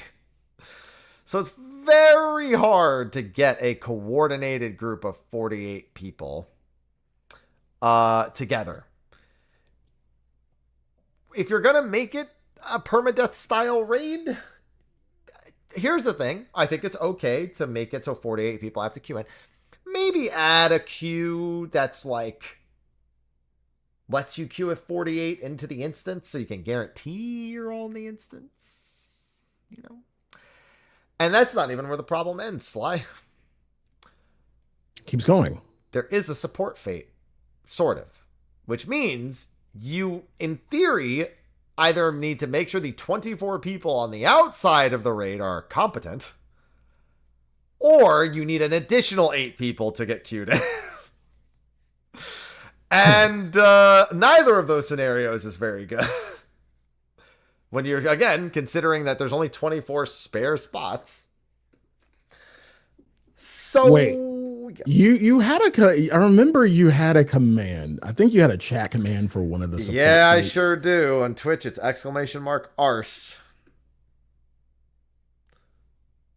So it's very hard to get a coordinated group of 48 people together. If you're going to make it a permadeath style raid, here's the thing. I think it's okay to make it so 48 people have to queue in. Maybe add a queue that's like lets you queue with 48 into the instance so you can guarantee you're all in the instance, you know? And that's not even where the problem ends, Sly. Keeps going. There is a support fate, sort of, which means you, in theory, either need to make sure the 24 people on the outside of the raid are competent, or you need an additional 8 people to get queued in. And neither of those scenarios is very good. When you're, again, considering that there's only 24 spare spots. So... Wait. You had I remember you had a command. I think you had a chat command for one of the support I dates. sure do. On Twitch, it's !arse.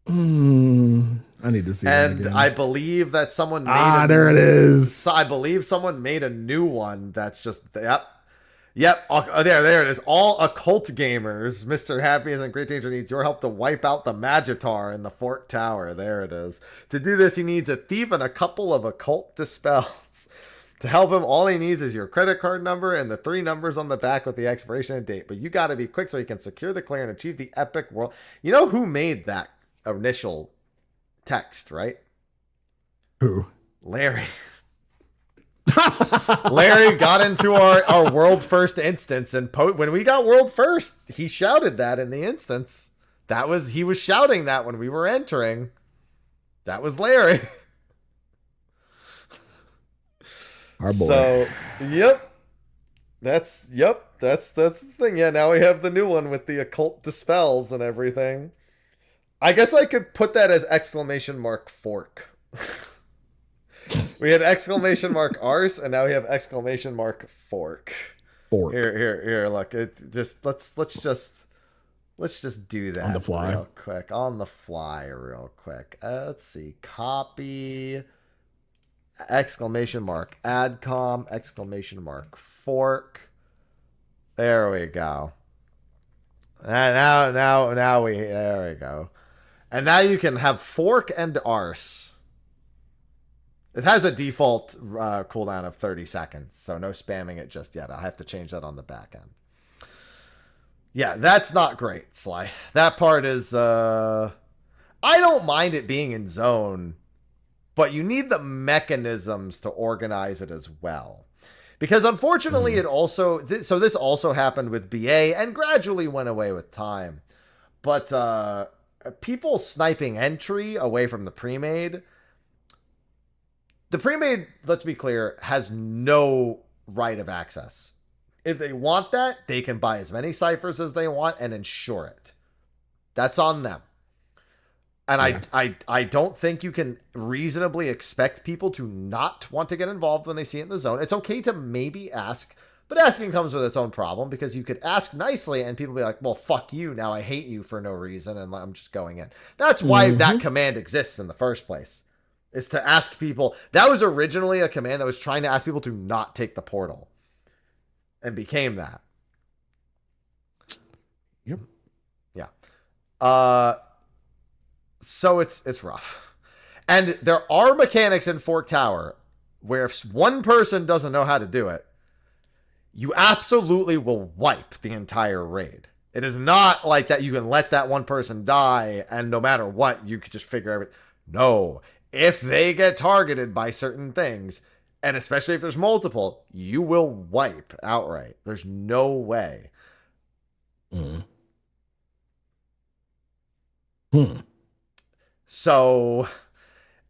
I need to see that And again. I believe that someone made there it is. So I believe someone made a new one that's just, Yep. Oh, there it is. All occult gamers. Mr. Happy is in great danger, needs your help to wipe out the Magitar in the Fort Tower. There it is. To do this, he needs a thief and a couple of occult dispels. To help him, all he needs is your credit card number and the 3 numbers on the back with the expiration date. But you got to be quick so he can secure the clear and achieve the epic world. You know who made that initial text, right? Who? Larry. Larry got into our world first instance, and when we got world first, he shouted that in the instance. He was shouting that when we were entering. That was Larry. Our boy. So, that's the thing. Yeah, now we have the new one with the occult dispels and everything. I guess I could put that as exclamation mark fork. We had exclamation mark arse, and now we have exclamation mark fork. Fork. Here. Look, let's just do that on the fly, real quick. On the fly, real quick. Let's see. Copy. Exclamation mark adcom. Exclamation mark fork. There we go. And now there we go. And now you can have fork and arse. It has a default cooldown of 30 seconds, so no spamming it just yet. I'll have to change that on the back end. Yeah, that's not great, Sly. That part is... I don't mind it being in zone, but you need the mechanisms to organize it as well. Because unfortunately, it also... So this also happened with BA and gradually went away with time. But people sniping entry away from the pre-made... The pre-made, let's be clear, has no right of access. If they want that, they can buy as many ciphers as they want and ensure it. That's on them. And yeah. I don't think you can reasonably expect people to not want to get involved when they see it in the zone. It's okay to maybe ask, but asking comes with its own problem, because you could ask nicely and people be like, well, fuck you, now I hate you for no reason and I'm just going in. That's why that command exists in the first place. Is to ask people. That was originally a command that was trying to ask people to not take the portal. And became that. Yep. Yeah. So it's rough. And there are mechanics in Fork Tower where if one person doesn't know how to do it, you absolutely will wipe the entire raid. It is not like that you can let that one person die and no matter what, you could just figure everything. No. If they get targeted by certain things, and especially if there's multiple, you will wipe outright. There's no way. So,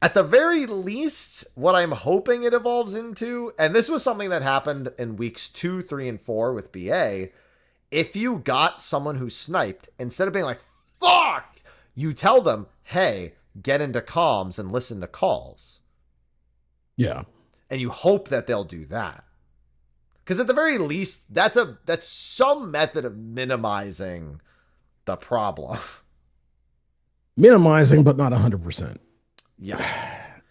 at the very least, what I'm hoping it evolves into, and this was something that happened in weeks 2, 3, and 4 with BA, if you got someone who sniped, instead of being like, fuck, you tell them, hey, get into comms and listen to calls. Yeah. And you hope that they'll do that. Because at the very least, that's some method of minimizing the problem. Minimizing, but not 100%. Yeah.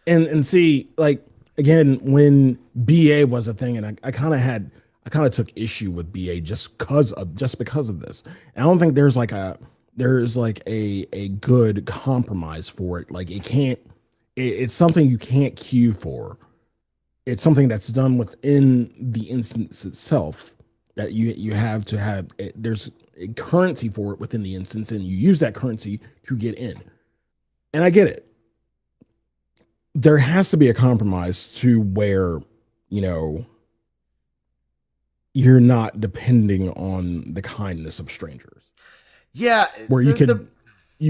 And see, like, again, when BA was a thing, and I kind of took issue with BA just because of this. And I don't think there's a good compromise for it. Like it's something you can't queue for. It's something that's done within the instance itself that you have to have. There's a currency for it within the instance, and you use that currency to get in. And I get it. There has to be a compromise to where, you're not depending on the kindness of strangers. Yeah, where you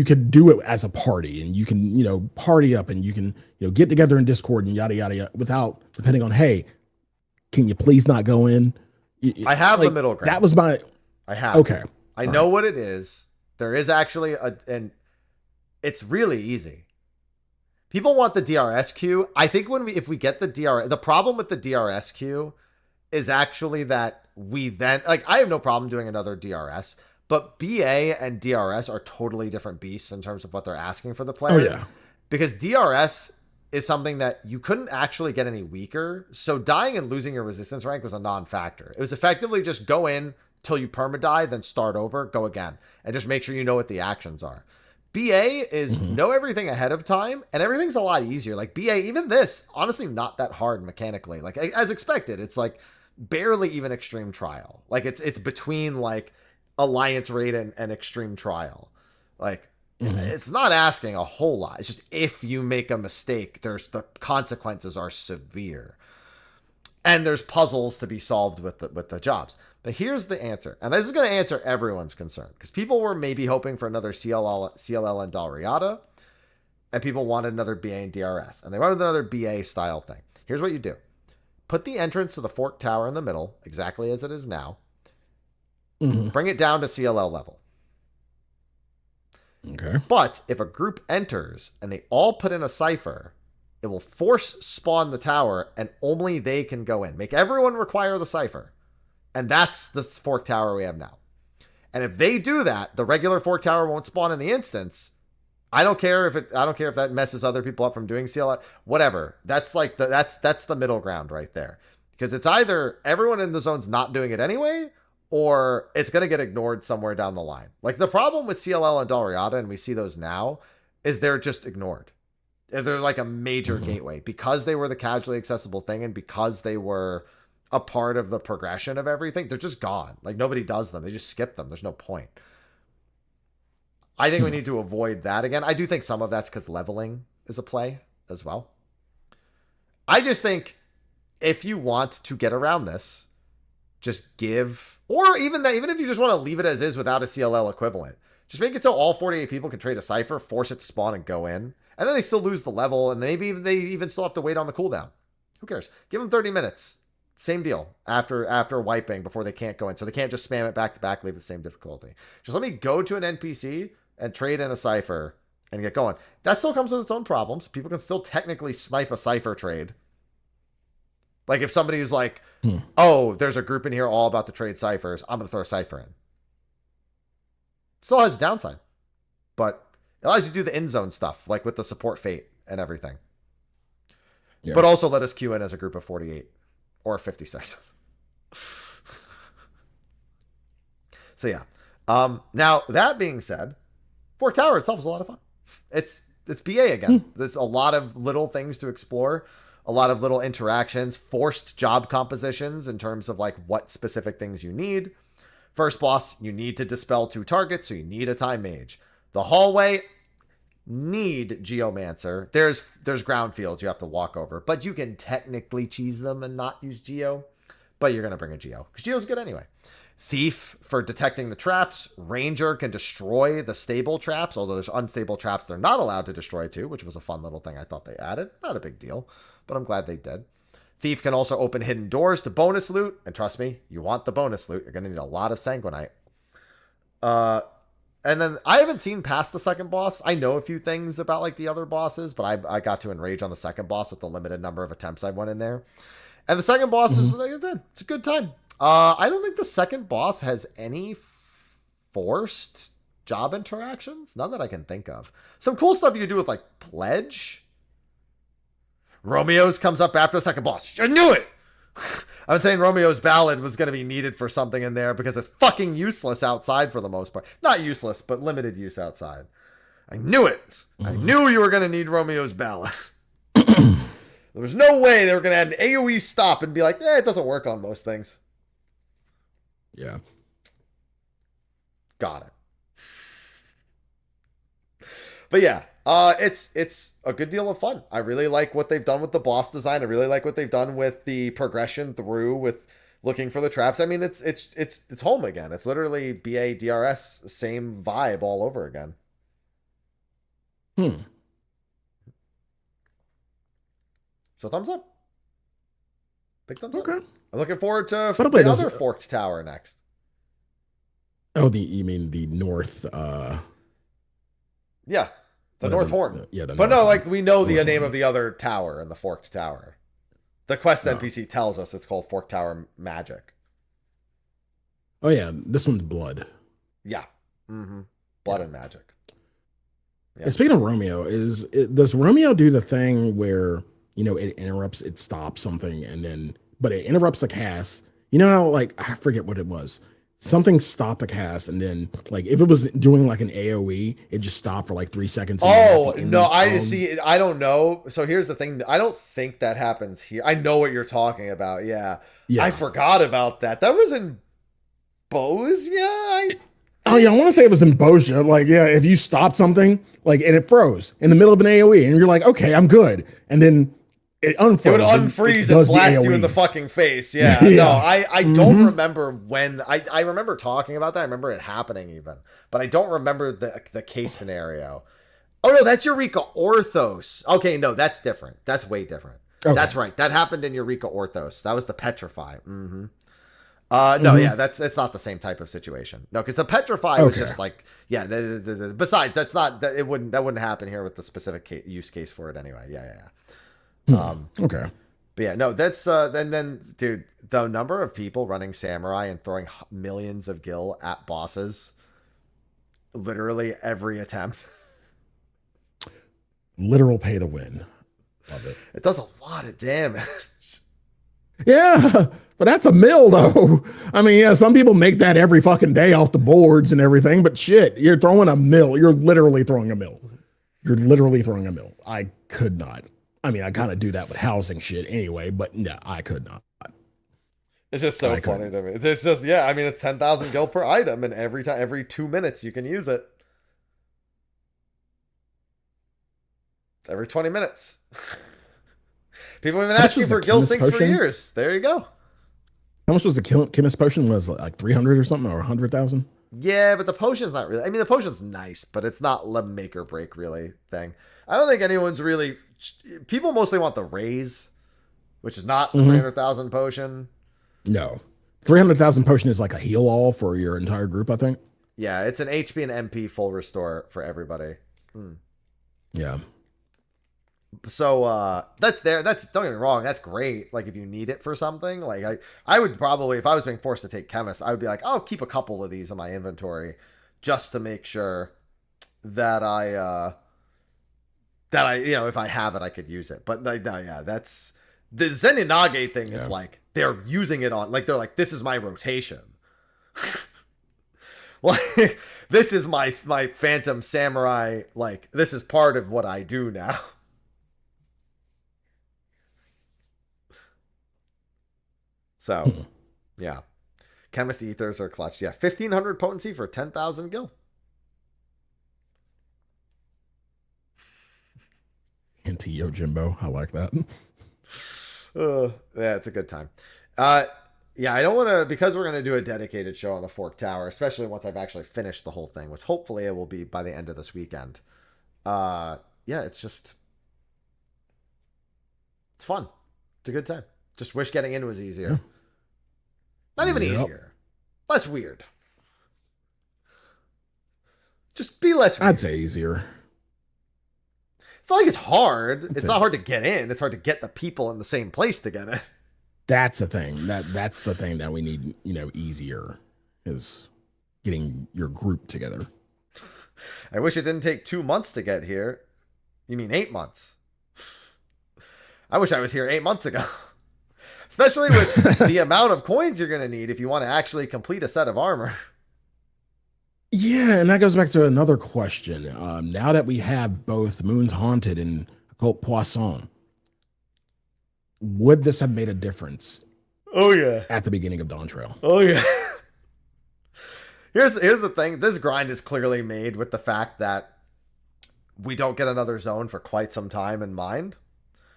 could do it as a party, and you can, party up, and you can, get together in Discord and yada, yada, yada, without depending on, hey, can you please not go in? I have the middle ground. That was I have. Okay. I know what it is. There is actually and it's really easy. People want the DRS queue. I think if we get the DRS, the problem with the DRS queue is actually that we then, I have no problem doing another DRS. But BA and DRS are totally different beasts in terms of what they're asking for the players. Oh, yeah. Because DRS is something that you couldn't actually get any weaker. So dying and losing your resistance rank was a non-factor. It was effectively just go in till you perma-die, then start over, go again. And just make sure you know what the actions are. BA is know everything ahead of time, and everything's a lot easier. Like BA, even this, honestly not that hard mechanically. Like as expected, it's like barely even extreme trial. Like it's between like Alliance raid and extreme trial. Like it's not asking a whole lot. It's just if you make a mistake, the consequences are severe. And there's puzzles to be solved with the jobs. But here's the answer. And this is going to answer everyone's concern. Because people were maybe hoping for another CLL and Dalriada. And people wanted another BA and DRS. And they wanted another BA style thing. Here's what you do. Put the entrance to the Fork Tower in the middle, exactly as it is now. Mm-hmm. Bring it down to CLL level. Okay. But if a group enters and they all put in a cipher, it will force spawn the tower and only they can go in. Make everyone require the cipher. And that's the Fork Tower we have now. And if they do that, the regular Fork Tower won't spawn in the instance. I don't care if that messes other people up from doing CLL, whatever. That's like that's the middle ground right there. Because it's either everyone in the zone's not doing it anyway, or it's going to get ignored somewhere down the line. Like the problem with CLL and Dalriada, and we see those now, is they're just ignored. They're like a major gateway because they were the casually accessible thing and because they were a part of the progression of everything. They're just gone. Like nobody does them. They just skip them. There's no point. I think we need to avoid that again. I do think some of that's because leveling is a play as well. I just think if you want to get around this, just give, or even if you just want to leave it as is without a CLL equivalent, just make it so all 48 people can trade a cipher, force it to spawn and go in. And then they still lose the level, and maybe they even still have to wait on the cooldown. Who cares? Give them 30 minutes. Same deal. After wiping, before they can't go in. So they can't just spam it back to back, leave the same difficulty. Just let me go to an NPC and trade in a cipher and get going. That still comes with its own problems. People can still technically snipe a cipher trade. Like if somebody's like, oh, there's a group in here all about to trade ciphers, I'm going to throw a cipher in. Still has a downside. But it allows you to do the in-zone stuff, like with the support fate and everything. Yeah. But also let us queue in as a group of 48 or 56. So yeah. Now, that being said, Fork Tower itself is a lot of fun. It's BA again. There's a lot of little things to explore, a lot of little interactions, forced job compositions in terms of like what specific things you need. First boss, you need to dispel 2 targets, so you need a time mage. The hallway, need Geomancer. There's ground fields you have to walk over, but you can technically cheese them and not use Geo, but you're going to bring a Geo because Geo's good anyway. Thief for detecting the traps. Ranger can destroy the stable traps, although there's unstable traps they're not allowed to destroy too, which was a fun little thing I thought they added. Not a big deal, but I'm glad they did. Thief can also open hidden doors to bonus loot, and trust me, you want the bonus loot. You're going to need a lot of Sanguinite. And then I haven't seen past the second boss. I know a few things about like the other bosses, but I got to enrage on the second boss with the limited number of attempts I went in there. And the second boss is it's a good time. I don't think the second boss has any forced job interactions. None that I can think of. Some cool stuff you can do with like Pledge. Romeo's comes up after the second boss. I knew it! I'm saying Romeo's Ballad was going to be needed for something in there because it's fucking useless outside for the most part. Not useless, but limited use outside. I knew it. I knew you were going to need Romeo's Ballad. There was no way they were going to add an AoE stop and be like, it doesn't work on most things. Yeah. Got it. But yeah, it's a good deal of fun. I really like what they've done with the boss design. I really like what they've done with the progression through with looking for the traps. I mean, it's home again. It's literally BA DRS, same vibe all over again. So thumbs up. Big thumbs up. I'm looking forward to the other Forked Tower next. Oh, you mean the north? Yeah. The North Horn. But no, like we know the name of the other tower in the Forked Tower. The quest NPC tells us it's called Forked Tower Magic. Oh yeah, this one's Blood. Yeah. Blood and Magic. Yeah. And speaking of Romeo, does Romeo do the thing where it interrupts, it stops something, but it interrupts the cast? You know how I forget what it was. Something stopped the cast, and then if it was doing like an AoE, it just stopped for 3 seconds. Oh no, I see. I don't know. So here's the thing. I don't think that happens here. I know what you're talking about. Yeah. I forgot about that. That was in Bosnia. I want to say it was in Bosnia. If you stop something and it froze in the middle of an AoE, and you're like, okay, I'm good, and then It unfroze. It would unfreeze and blast you in the fucking face. Yeah. Yeah. No, I don't remember when. I remember talking about that. I remember it happening even. But I don't remember the case scenario. Oh, no, that's Eureka Orthos. Okay, no, that's different. That's way different. Okay. That's right. That happened in Eureka Orthos. That was the Petrify. Mm-hmm. No, yeah, it's not the same type of situation. No, because the Petrify was just like, yeah. Besides, that wouldn't happen here with the specific use case for it anyway. Yeah. Okay. But yeah, no, that's then dude, the number of people running samurai and throwing millions of gil at bosses, literally every attempt. Literal pay to win. Love it. It does a lot of damage. Yeah, but that's a mill though. I mean, yeah, some people make that every fucking day off the boards and everything, but shit, you're throwing a mill. You're literally throwing a mill. I could not. I mean, I kind of do that with housing shit anyway, but no, I could not. It's just so funny to me. It's just, yeah, I mean, it's 10,000 gil per item, and every 2 minutes you can use it. Every 20 minutes. People have been asking for gil sinks for years. There you go. How much was the chemist potion? Was it like 300 or something, or 100,000? Yeah, but the potion's not really. I mean, the potion's nice, but it's not the make or break really thing. I don't think anyone's really. People mostly want the raise, which is not 300,000 potion. No, 300,000 potion is like a heal all for your entire group, I think. Yeah, it's an HP and MP full restore for everybody. Yeah. So that's there. Don't get me wrong. That's great. Like if you need it for something, like I would probably, if I was being forced to take chemist, I would be like, I'll keep a couple of these in my inventory just to make sure that I if I have it, I could use it. But yeah, that's the Zeninage thing is like they're using it on, like they're like, this is my rotation. Like this is my Phantom Samurai. Like this is part of what I do now. So, yeah. Chemist Ethers are clutch. Yeah, 1,500 potency for 10,000 gil. Anti-Yojimbo. I like that. Yeah, it's a good time. Yeah, I don't want to, because we're going to do a dedicated show on the Fork Tower, especially once I've actually finished the whole thing, which hopefully it will be by the end of this weekend. Yeah, it's fun. It's a good time. Just wish getting in was easier. Yeah. Not even easier. Less weird. Just be less weird. I'd say easier. It's not like it's hard. It's not hard to get in. It's hard to get the people in the same place to get it. That's the thing. That's the thing that we need, easier is getting your group together. I wish it didn't take 2 months to get here. You mean 8 months? I wish I was here 8 months ago. Especially with the amount of coins you're going to need if you want to actually complete a set of armor. Yeah, and that goes back to another question. Now that we have both Moons Haunted and Occult Poisson, would this have made a difference? Oh, yeah. At the beginning of Dawn Trail. Oh, yeah. Here's the thing. This grind is clearly made with the fact that we don't get another zone for quite some time in mind.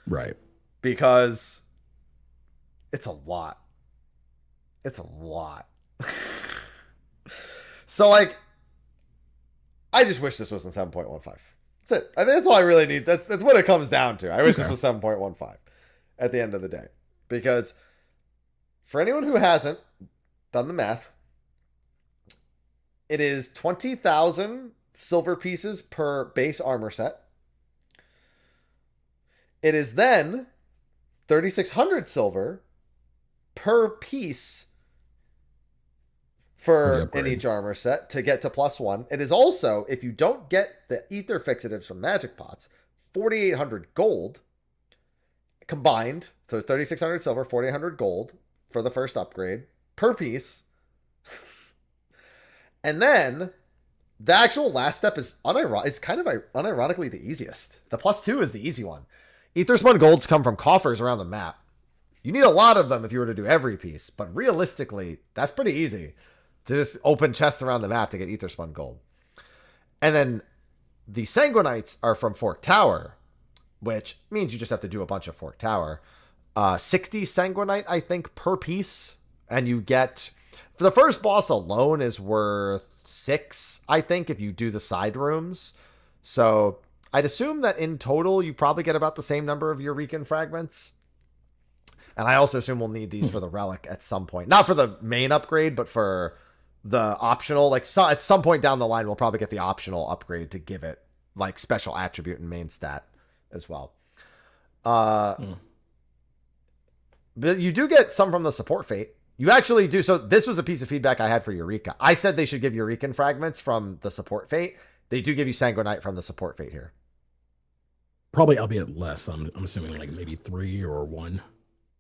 Right. Because it's a lot. It's a lot. So, like, I just wish this was in 7.15. That's it. I think that's all I really need. That's what it comes down to. I wish this was 7.15 at the end of the day. Because for anyone who hasn't done the math, it is 20,000 silver pieces per base armor set. It is then 3,600 silver per piece in each armor set to get to +1. It is also, if you don't get the ether fixatives from magic pots, 4,800 gold combined. So 3,600 silver, 4,800 gold for the first upgrade per piece. And then the actual last step is it's kind of unironically the easiest. The +2 is the easy one. Ether spun golds come from coffers around the map. You need a lot of them if you were to do every piece, but realistically, that's pretty easy to just open chests around the map to get ether spun gold. And then the sanguinites are from Fork Tower, which means you just have to do a bunch of Fork Tower. 60 Sanguinite, I think, per piece. And you get, for the first boss alone is worth 6, I think, if you do the side rooms. So I'd assume that in total, you probably get about the same number of Eureka fragments. And I also assume we'll need these for the relic at some point. Not for the main upgrade, but for the optional. Like, so at some point down the line, we'll probably get the optional upgrade to give it, like, special attribute and main stat as well. But you do get some from the support fate. You actually do. So this was a piece of feedback I had for Eureka. I said they should give Eureka fragments from the support fate. They do give you Sanguinite from the support fate here. Probably albeit less. I'm assuming like maybe 3 or 1.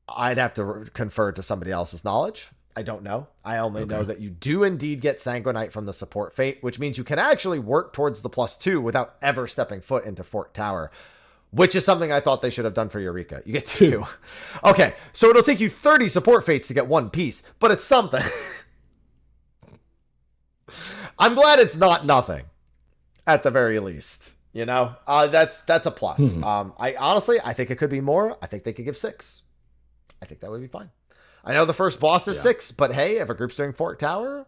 I'd have to confer to somebody else's knowledge. I don't know. I only know that you do indeed get Sanguinite from the support fate, which means you can actually work towards the +2 without ever stepping foot into Fork Tower, which is something I thought they should have done for Eureka. You get 2. Okay, so it'll take you 30 support fates to get 1 piece, but it's something. I'm glad it's not nothing, at the very least. You know, that's a plus. I think it could be more. I think they could give 6. I think that would be fine. I know the first boss is 6, but hey, if a group's doing Fork Tower,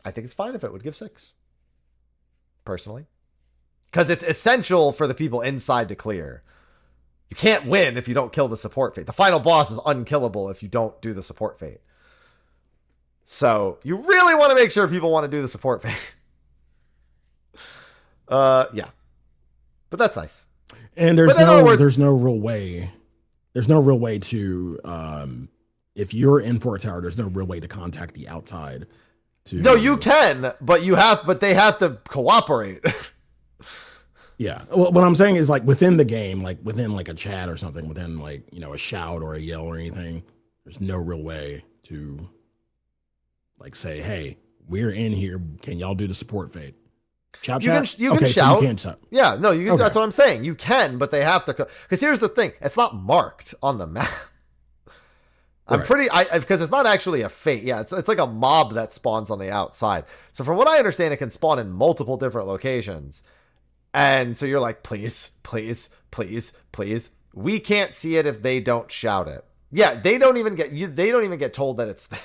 I think it's fine if it would give 6. Personally. Because it's essential for the people inside to clear. You can't win if you don't kill the support fate. The final boss is unkillable if you don't do the support fate. So you really want to make sure people want to do the support fate. Yeah. But that's nice. And there's no real way. There's no real way to, if you're in Fork Tower, there's no real way to contact the outside. No, you can, but they have to cooperate. Yeah. Well, what I'm saying is like within the game, like within like a chat or something, within like, you know, a shout or a yell or anything, there's no real way to like say, hey, we're in here. Can y'all do the support fate? You can shout. So you can shout. Yeah, no, you can, that's what I'm saying. You can, but they have to, because here's the thing. It's not marked on the map. Because it's not actually a fate. Yeah, it's like a mob that spawns on the outside. So from what I understand, it can spawn in multiple different locations. And so you're like, please, please, please, please. We can't see it if they don't shout it. Yeah, they don't even get told that it's there.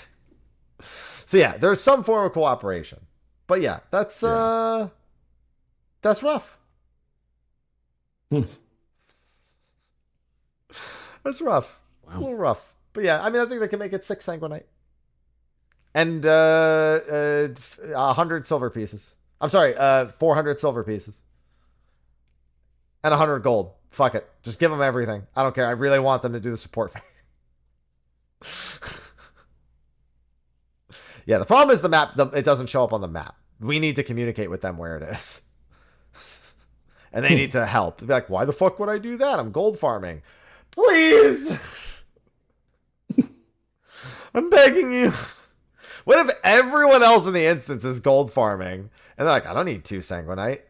So yeah, there's some form of cooperation. But yeah, that's rough. That's rough. Wow. It's a little rough. But yeah, I mean, I think they can make it 6 Sanguinite. And 100 silver pieces. I'm sorry, 400 silver pieces. And 100 gold. Fuck it. Just give them everything. I don't care. I really want them to do the support. Yeah, the problem is the map. It doesn't show up on the map. We need to communicate with them where it is. And they need to help. They'll be like, why the fuck would I do that? I'm gold farming. Please. I'm begging you. What if everyone else in the instance is gold farming? And they're like, I don't need 2 Sanguinite.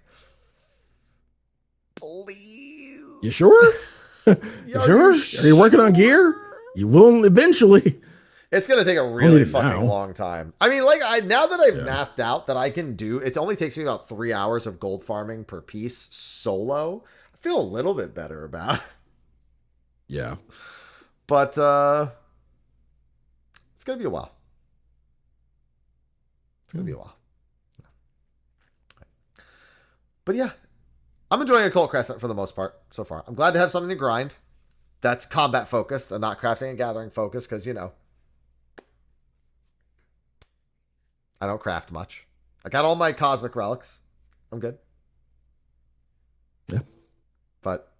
Please. You sure? You sure? Are you working on gear? You will eventually. It's going to take a really fucking long time. I mean, like, now that I've mathed out that I can do, it only takes me about 3 hours of gold farming per piece solo. I feel a little bit better about it. Yeah. But, it's going to be a while. It's going to be a while. But yeah, I'm enjoying Occult Crescent for the most part so far. I'm glad to have something to grind that's combat focused and not crafting and gathering focused because, you know, I don't craft much. I got all my cosmic relics. I'm good. Yeah. But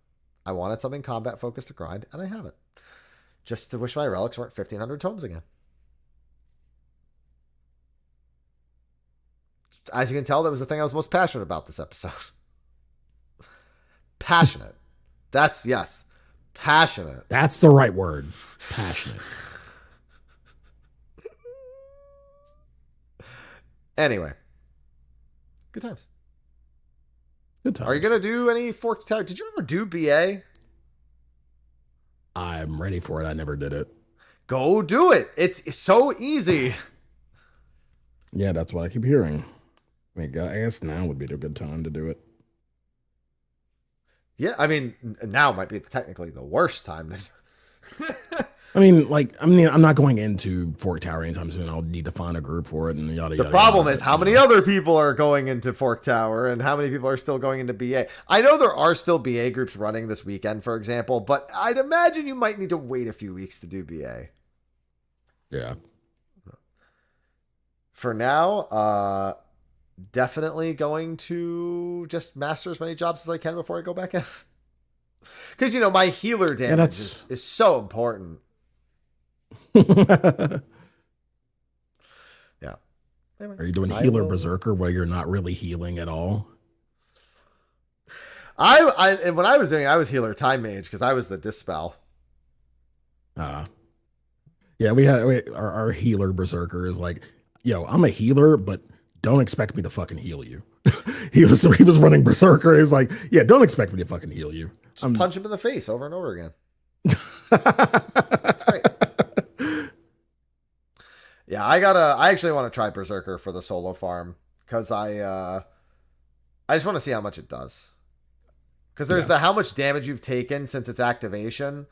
I wanted something combat focused to grind, and I have it. Just to wish my relics weren't 1,500 tomes again. As you can tell, that was the thing I was most passionate about this episode. Passionate. That's, yes. Passionate. That's the right word. Passionate. Anyway. Good times. Good times. Are you going to do any Fork Tower? Did you ever do BA? I'm ready for it. I never did it. Go do it. It's so easy. Yeah, that's what I keep hearing. I mean, I guess now would be a good time to do it. Yeah, I mean, now might be technically the worst time to. I mean, I'm not going into Fork Tower anytime soon. I'll need to find a group for it and yada The yada. problem yada, is how many other people are going into Fork Tower and how many people are still going into BA. I know there are still BA groups running this weekend, for example, but I'd imagine you might need to wait a few weeks to do BA. Yeah. For now, definitely going to just master as many jobs as I can before I go back in. Because, my healer damage is so important. Yeah. Anyway, are you doing healer berserker where you're not really healing at all? And when I was doing it, I was healer time mage because I was the dispel. Yeah, our healer berserker is like, yo, I'm a healer, but don't expect me to fucking heal you. he was running berserker. He's like, yeah, don't expect me to fucking heal you. Just punch him in the face over and over again. That's great. Yeah, I actually want to try berserker for the solo farm because I just want to see how much it does. Because there's the how much damage you've taken since its activation.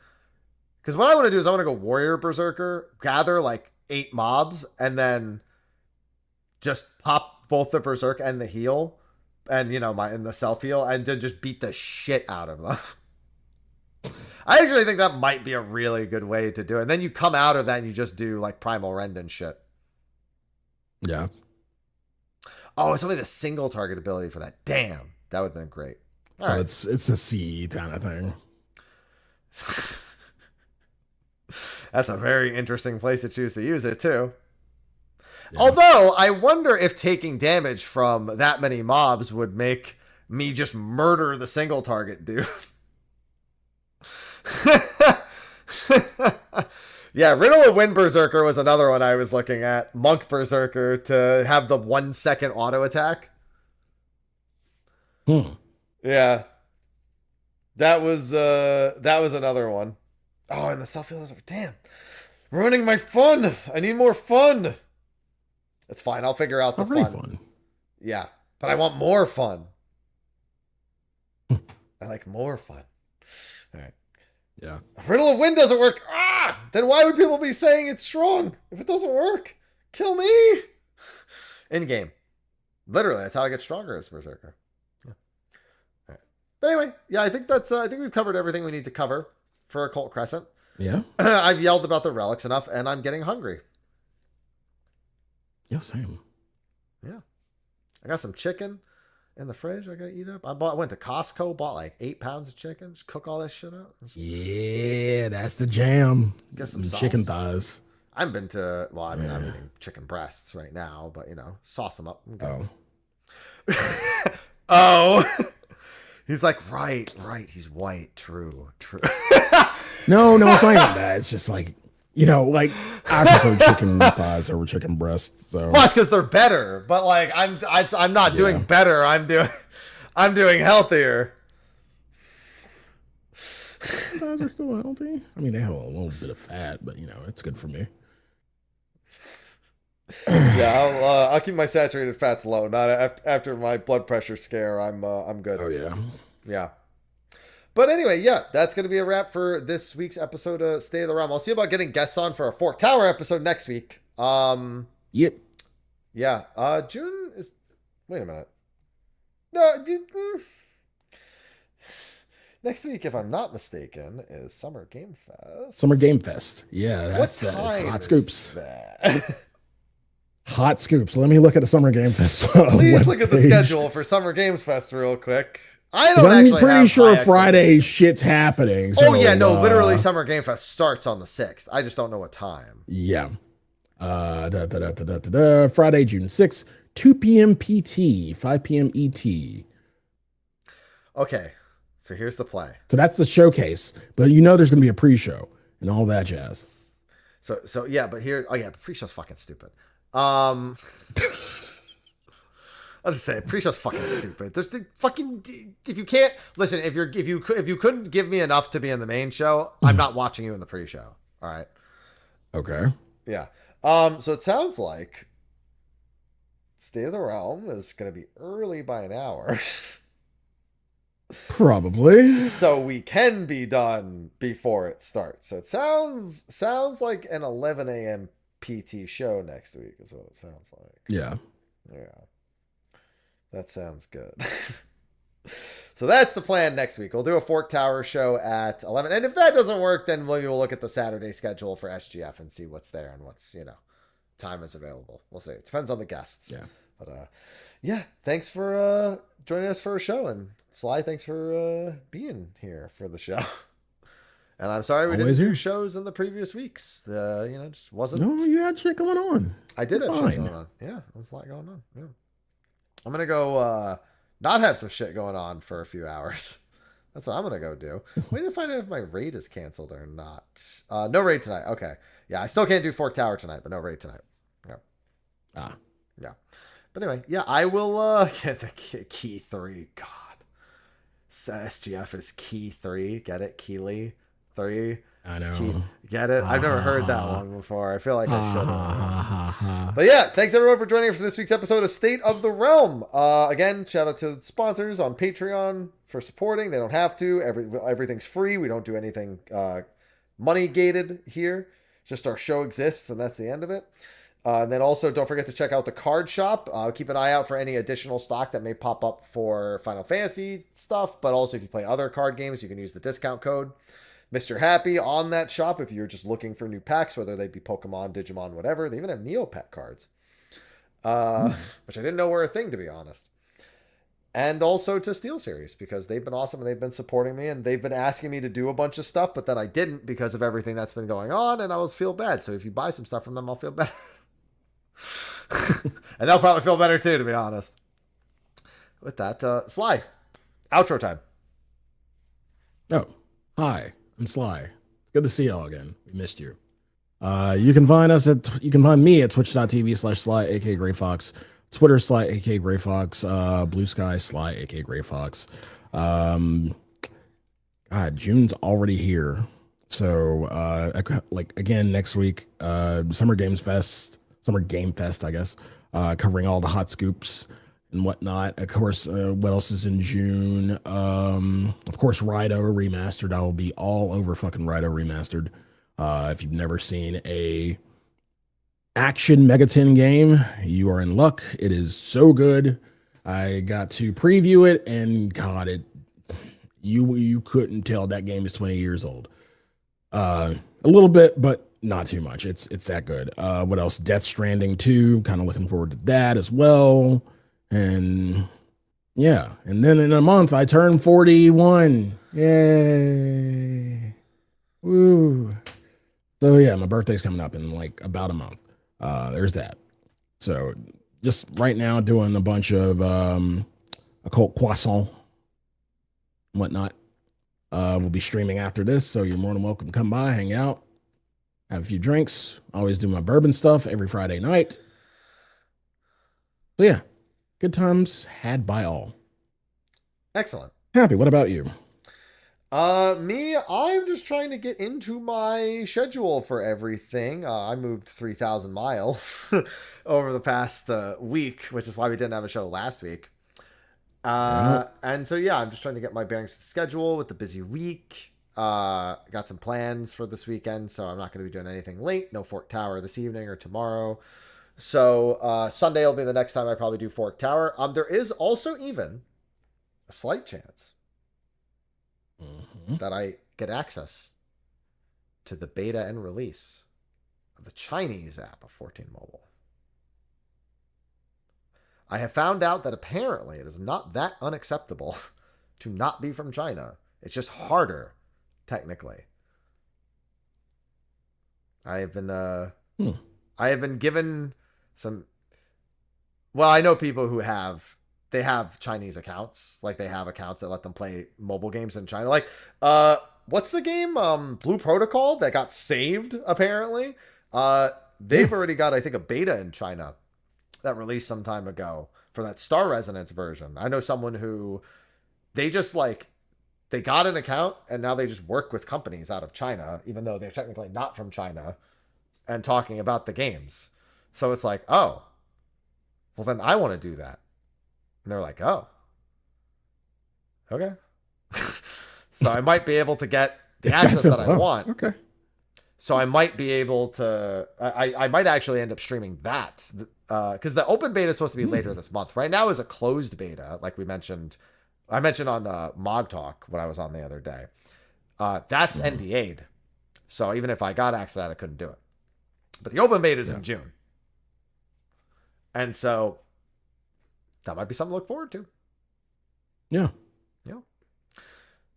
Because what I want to do is I want to go warrior berserker, gather like 8 mobs, and then just pop both the berserk and the heal, and in the self heal, and then just beat the shit out of them. I actually think that might be a really good way to do it. And then you come out of that and you just do like primal rend and shit. Yeah. Oh, it's only the single target ability for that. Damn, that would have been great. All right. It's a C kind of thing. That's a very interesting place to choose to use it too. Yeah. Although I wonder if taking damage from that many mobs would make me just murder the single target dude. Yeah, Riddle of Wind Berserker was another one I was looking at. Monk Berserker to have the 1 second auto attack. Yeah. That was another one. Oh, and the self-heal is damn. Ruining my fun. I need more fun. It's fine. I'll figure out the fun. Yeah. But I want more fun. I like more fun. All right. Yeah. Riddle of Wind doesn't work. Then why would people be saying it's strong? If it doesn't work, kill me. In game. Literally, that's how I get stronger as Berserker. Yeah. All right. But anyway, yeah, I think we've covered everything we need to cover for Occult Crescent. Yeah. I've yelled about the relics enough, and I'm getting hungry. Yeah, same. Yeah. I got some chicken in the fridge I gotta eat up. I went to Costco, bought like 8 pounds of chicken, just cook all this shit up. Yeah, that's the jam. Get some chicken thighs. I'm eating chicken breasts right now, but sauce them up. Oh. Oh. He's like, right. He's white. True. No, it's not even that. It's just like, I prefer chicken thighs over chicken breasts. So. Well, it's because they're better. But like, I'm not doing better. I'm doing healthier. Thighs are still healthy. I mean, they have a little bit of fat, but it's good for me. Yeah, I'll keep my saturated fats low. Not after my blood pressure scare. I'm good. Oh yeah. Yeah. But anyway, yeah, that's going to be a wrap for this week's episode of State of the Realm. I'll see about getting guests on for a Fork Tower episode next week. Yep. Yeah. June is... Wait a minute. No, dude. Next week, if I'm not mistaken, is Summer Game Fest. Summer Game Fest. Yeah, that's Hot Scoops. Hot Scoops. Let me look at the Summer Game Fest. Please look at the schedule for Summer Games Fest real quick. I'm pretty sure Friday shit's happening. So, literally Summer Game Fest starts on the 6th. I just don't know what time. Yeah. Friday, June 6th, 2 p.m. PT, 5 p.m. ET. Okay. So here's the play. So that's the showcase, but there's going to be a pre-show and all that jazz. So yeah, but pre-show's fucking stupid. I'll just say, pre-show's fucking stupid. There's the fucking, if you can't listen, if you couldn't give me enough to be in the main show, I'm not watching you in the pre-show. All right. Okay. Yeah. So it sounds like State of the Realm is going to be early by an hour. Probably. So we can be done before it starts. So it sounds like an 11 a.m. PT show next week is what it sounds like. Yeah. Yeah. That sounds good. So that's the plan next week. We'll do a Fork Tower show at 11. And if that doesn't work, then maybe we'll look at the Saturday schedule for SGF and see what's there and what's, time is available. We'll see. It depends on the guests. Yeah. But yeah, thanks for joining us for a show. And Sly, thanks for being here for the show. And I'm sorry we didn't do shows in the previous weeks. Just wasn't. No, you had shit going on. I did have shit going on. Yeah, there's a lot going on. Yeah. I'm going to go not have some shit going on for a few hours. That's what I'm going to go do. Wait to find out if my raid is canceled or not. No raid tonight. Okay. Yeah, I still can't do Fork Tower tonight, but no raid tonight. Yeah. Yeah. But anyway, yeah, I will get the key 3. God. SGF is key 3. Get it? Keely 3. I know. Get it? I've never heard that one before. I feel like I should have. But yeah, thanks everyone for joining us for this week's episode of State of the Realm. Again, shout out to the sponsors on Patreon for supporting. They don't have to. Everything's free. We don't do anything money gated here. Just our show exists, and that's the end of it. And then also, don't forget to check out the card shop. Keep an eye out for any additional stock that may pop up for Final Fantasy stuff. But also, if you play other card games, you can use the discount code Mr. Happy on that shop if you're just looking for new packs, whether they be Pokemon, Digimon, whatever. They even have Neopet cards, which I didn't know were a thing, to be honest. And also to SteelSeries, because they've been awesome and they've been supporting me and they've been asking me to do a bunch of stuff, but then I didn't because of everything that's been going on, and I was feel bad. So if you buy some stuff from them, I'll feel better. And they'll probably feel better too, to be honest. With that, Sly, outro time. Oh, hi, I'm Sly. It's good to see y'all again. We missed you. You can find me at twitch.tv/Sly, aka Gray Fox, Twitter Sly, aka Gray Fox, Bluesky Sly, aka Gray Fox. God, June's already here. So, again, next week, Summer Game Fest, I guess, covering all the hot scoops and whatnot. Of course, what else is in June? Of course, Rido Remastered. I will be all over fucking Rido Remastered. If you've never seen a action Megaton game, you are in luck. It is so good. I got to preview it, and God, you couldn't tell that game is 20 years old. A little bit, but not too much. It's that good. What else? Death Stranding 2. Kind of looking forward to that as well. And yeah, and then in a month I turn 41. Yay! Woo! So yeah, my birthday's coming up in like about a month. There's that. So just right now doing a bunch of Occult croissant and whatnot. We'll be streaming after this, so you're more than welcome to come by, hang out, have a few drinks. I always do my bourbon stuff every Friday night. So yeah, good times had by all. Excellent. Happy. What about you? Me, I'm just trying to get into my schedule for everything. I moved 3,000 miles over the past week, which is why we didn't have a show last week. And so, yeah, I'm just trying to get my bearings with the schedule with the busy week. Got some plans for this weekend, so I'm not going to be doing anything late. No Fork Tower this evening or tomorrow. So, Sunday will be the next time I probably do Fork Tower. There is also even a slight chance that I get access to the beta and release of the Chinese app of 14 Mobile. I have found out that apparently it is not that unacceptable to not be from China. It's just harder, technically. I have been given some. Well, I know people who have Chinese accounts. Like they have accounts that let them play mobile games in China. Like, what's the game? Blue Protocol that got saved. Apparently, they've already got, I think, a beta in China that released some time ago for that Star Resonance version. I know someone who they got an account and now they just work with companies out of China, even though they're technically not from China, and talking about the games. So it's like, oh, well then I want to do that. And they're like, oh, okay. So I might be able to get the It's access that I oh, want. Okay. So I might be able to, I might actually end up streaming that, because the open beta is supposed to be later this month. Right now is a closed beta, like we mentioned. I mentioned on Mog Talk when I was on the other day. That's NDA'd. So even if I got access to that, I couldn't do it. But the open beta is in June. And so that might be something to look forward to. Yeah. Yeah.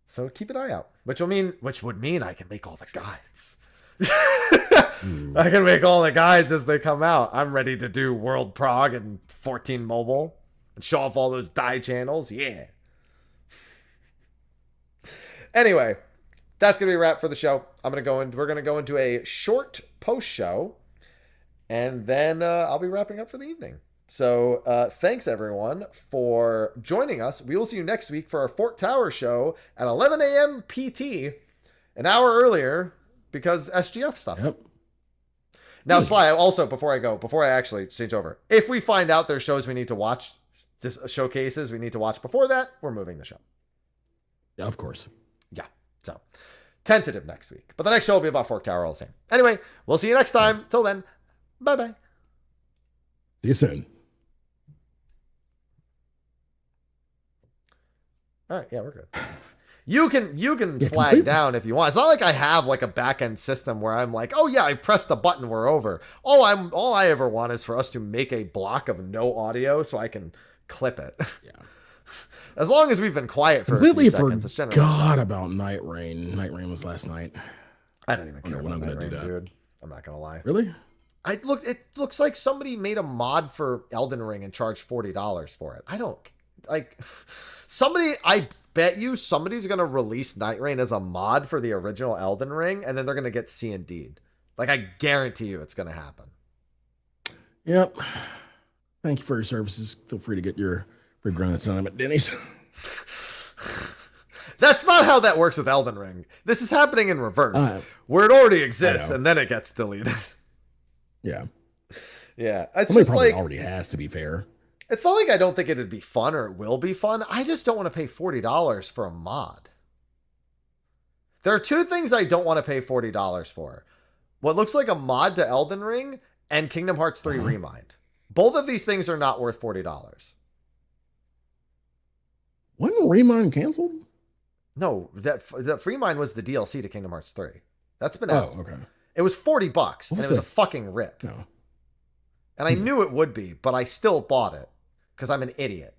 So keep an eye out. Which would mean I can make all the guides. I can make all the guides as they come out. I'm ready to do World Prog and 14 mobile and show off all those die channels. Yeah. Anyway, that's gonna be a wrap for the show. We're gonna go into a short post show, and then I'll be wrapping up for the evening. So thanks everyone for joining us. We will see you next week for our Fort Tower show at 11 a.m. PT, an hour earlier because SGF stuff. Yep. Now, Sly, also before I actually change over, if we find out there's shows we need to watch, just showcases we need to watch before that, we're moving the show. Yeah, of course. Yeah. So tentative next week, but the next show will be about Fork Tower all the same. Anyway, we'll see you next time. Till then, bye-bye. See you soon. All right. Yeah, we're good. You can flag completely. down if you want. It's not like I have like a back end system where I'm like, oh yeah, I pressed the button, we're over. All I ever want is for us to make a block of no audio so I can clip it. Yeah. As long as we've been quiet for Completely a few seconds, it's generally forgot about Night Rain. Night Rain was last night. I don't even care when I'm about gonna Night do Rain, that. dude. I'm not gonna lie. Really? It looks like somebody made a mod for Elden Ring and charged $40 for it. I don't like I bet you somebody's gonna release Night Rain as a mod for the original Elden Ring, and then they're gonna get C&D'd. Like, I guarantee you it's gonna happen. Yep. Thank you for your services. Feel free to get your free ground time at Denny's. That's not how that works with Elden Ring. This is happening in reverse, where it already exists and then it gets deleted. Yeah. Yeah. It's Somebody just probably like, already has, to be fair. it's not like I don't think it'd be fun or it will be fun. I just don't want to pay $40 for a mod. There are two things I don't want to pay $40 for. What looks like a mod to Elden Ring and Kingdom Hearts 3 Remind. Both of these things are not worth $40. Wasn't Remind canceled? No, that Remind was the DLC to Kingdom Hearts 3. That's been out. Oh, okay. It was $40 and it was a fucking rip. No. And I knew it would be, but I still bought it because I'm an idiot.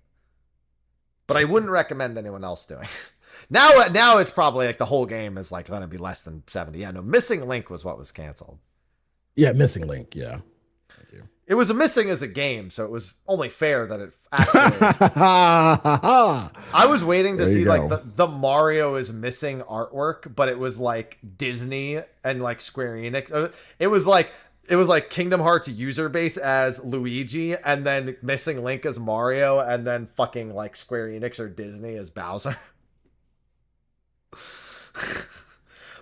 But I wouldn't recommend anyone else doing it. Now it's probably like the whole game is like going to be less than 70. Yeah, no, Missing Link was what was canceled. Yeah, Missing Link. Yeah. Thank you. It was a missing as a game, so it was only fair that it actually. I was waiting to There see you like go. the Mario is missing artwork, but it was like Disney and like Square Enix. It was like Kingdom Hearts user base as Luigi, and then Missing Link as Mario, and then fucking like Square Enix or Disney as Bowser.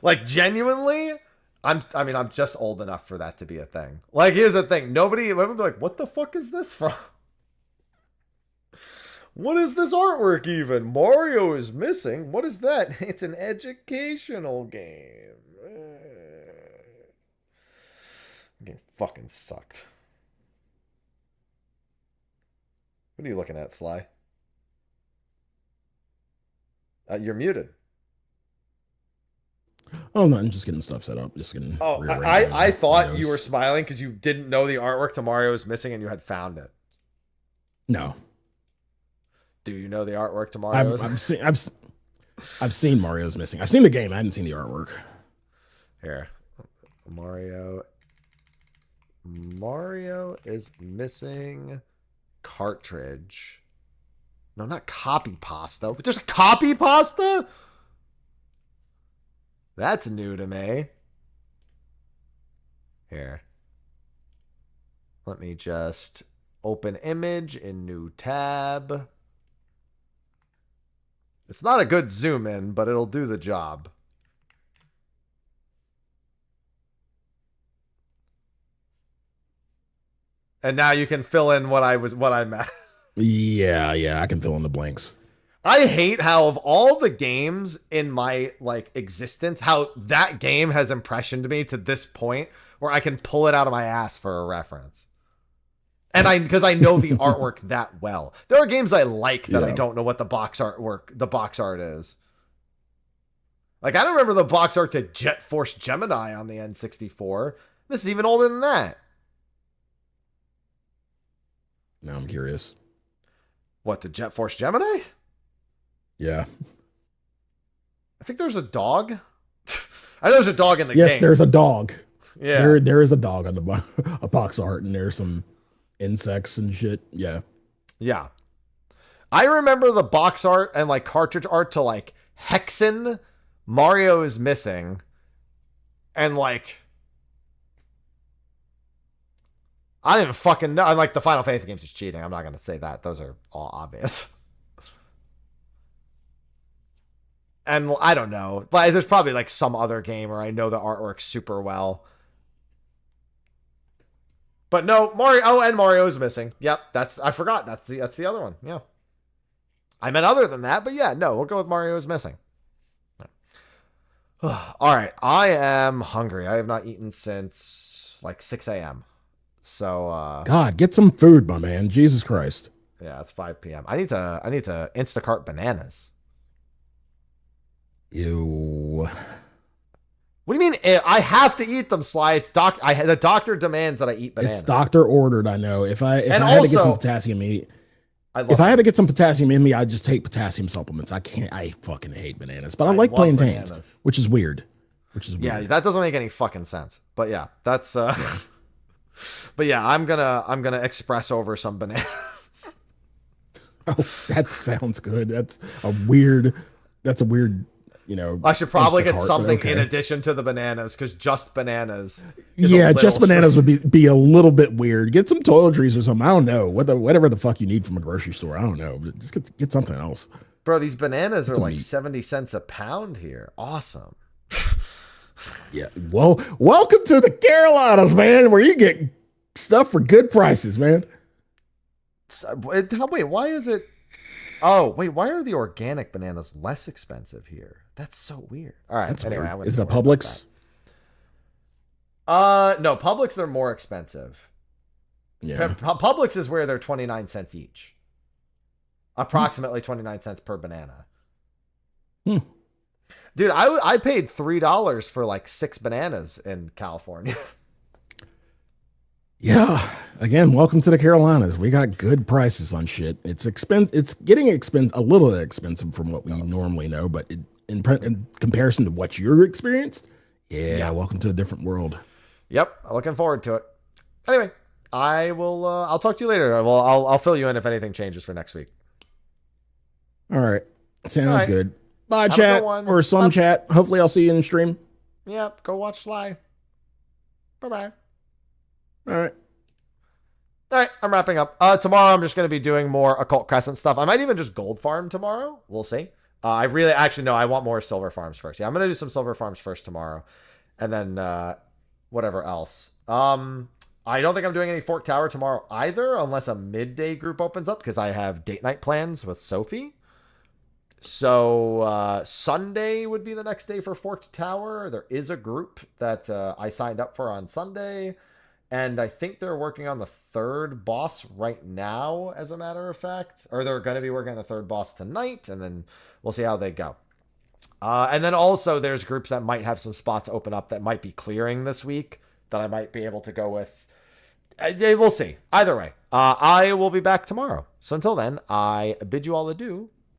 Like, genuinely, I'm just old enough for that to be a thing. Like, here's the thing. Nobody would be like, what the fuck is this from? What is this artwork even? Mario is missing. What is that? It's an educational game. Game fucking sucked. What are you looking at, Sly? You're muted. Oh, no, I'm just getting stuff set up. Just getting. Oh, rearranging I thought windows. you were smiling because you didn't know the artwork to Mario is missing and you had found it. No. Do you know the artwork to Mario is missing? I've seen Mario's missing. I've seen the game. I haven't seen the artwork. Here. Mario is missing cartridge. No, not copy pasta. But there's a copy pasta? That's new to me. Here. Let me just open image in new tab. It's not a good zoom in, but it'll do the job. And now you can fill in what I meant. Yeah, I can fill in the blanks. I hate how of all the games in my like existence, how that game has impressioned me to this point where I can pull it out of my ass for a reference. And because I know the artwork that well. There are games I like that I don't know what the box art is. Like I don't remember the box art to Jet Force Gemini on the N64. This is even older than that. Now I'm curious. What, to Jet Force Gemini? Yeah. I think there's a dog. I know there's a dog in the game. Yes, there's a dog. Yeah. There is a dog on the a box art, and there's some insects and shit. Yeah. Yeah. I remember the box art and like cartridge art to like Hexen, Mario is Missing, and like I don't even fucking know. Like the Final Fantasy games is cheating. I'm not gonna say that. Those are all obvious. And I don't know. Like, there's probably like some other game where I know the artwork super well. But no, Mario. Oh, and Mario is Missing. Yep, I forgot. That's the other one. Yeah. I meant other than that, but yeah, no, we'll go with Mario is Missing. All right, I am hungry. I have not eaten since like 6 a.m. So God, get some food, my man. Jesus Christ. Yeah, it's 5 p.m. I need to Instacart bananas. Ew. What do you mean? I have to eat them, Sly. It's the doctor demands that I eat bananas. It's doctor ordered. I know. If I had to get some potassium in me, I had to get some potassium in me, I'd just take potassium supplements. I fucking hate bananas, but I like plantains, which is weird. Yeah, that doesn't make any fucking sense. But yeah, that's. But yeah, I'm gonna express over some bananas. Oh, that sounds good. That's a weird. I should probably get something in addition to the bananas, because just bananas. Yeah, just bananas would be a little bit weird. Get some toiletries or something. I don't know. Whatever the fuck you need from a grocery store. I don't know. Just get something else. Bro, these bananas are like 70 cents a pound here. Awesome. Yeah. Well, welcome to the Carolinas, man, where you get stuff for good prices, man. Wait, why is it? Oh, wait, why are the organic bananas less expensive here? That's so weird. All right. Anyway, is it Publix? No, Publix, they're more expensive. Yeah. Publix is where they're 29 cents each. Approximately 29 cents per banana. Dude, I paid $3 for like 6 bananas in California. Yeah. Again, welcome to the Carolinas. We got good prices on shit. It's getting a little expensive from what we normally know, but in comparison to what you're experienced, yeah, welcome to a different world. Yep, looking forward to it. Anyway, I'll talk to you later. Well, I'll fill you in if anything changes for next week. All right. Sounds good. Bye, chat, or some chat. Hopefully I'll see you in the stream. Yep, go watch Sly. Bye-bye. All right, I'm wrapping up. Tomorrow I'm just going to be doing more Occult Crescent stuff. I might even just gold farm tomorrow. We'll see. I want more silver farms first. Yeah, I'm going to do some silver farms first tomorrow. And then whatever else. I don't think I'm doing any Fort Tower tomorrow either, unless a midday group opens up, because I have date night plans with Sophie. So Sunday would be the next day for Fort Tower. There is a group that I signed up for on Sunday. And I think they're working on the third boss right now, as a matter of fact. Or they're going to be working on the third boss tonight, and then we'll see how they go. And then also there's groups that might have some spots open up that might be clearing this week that I might be able to go with. We'll see. Either way, I will be back tomorrow. So until then, I bid you all adieu.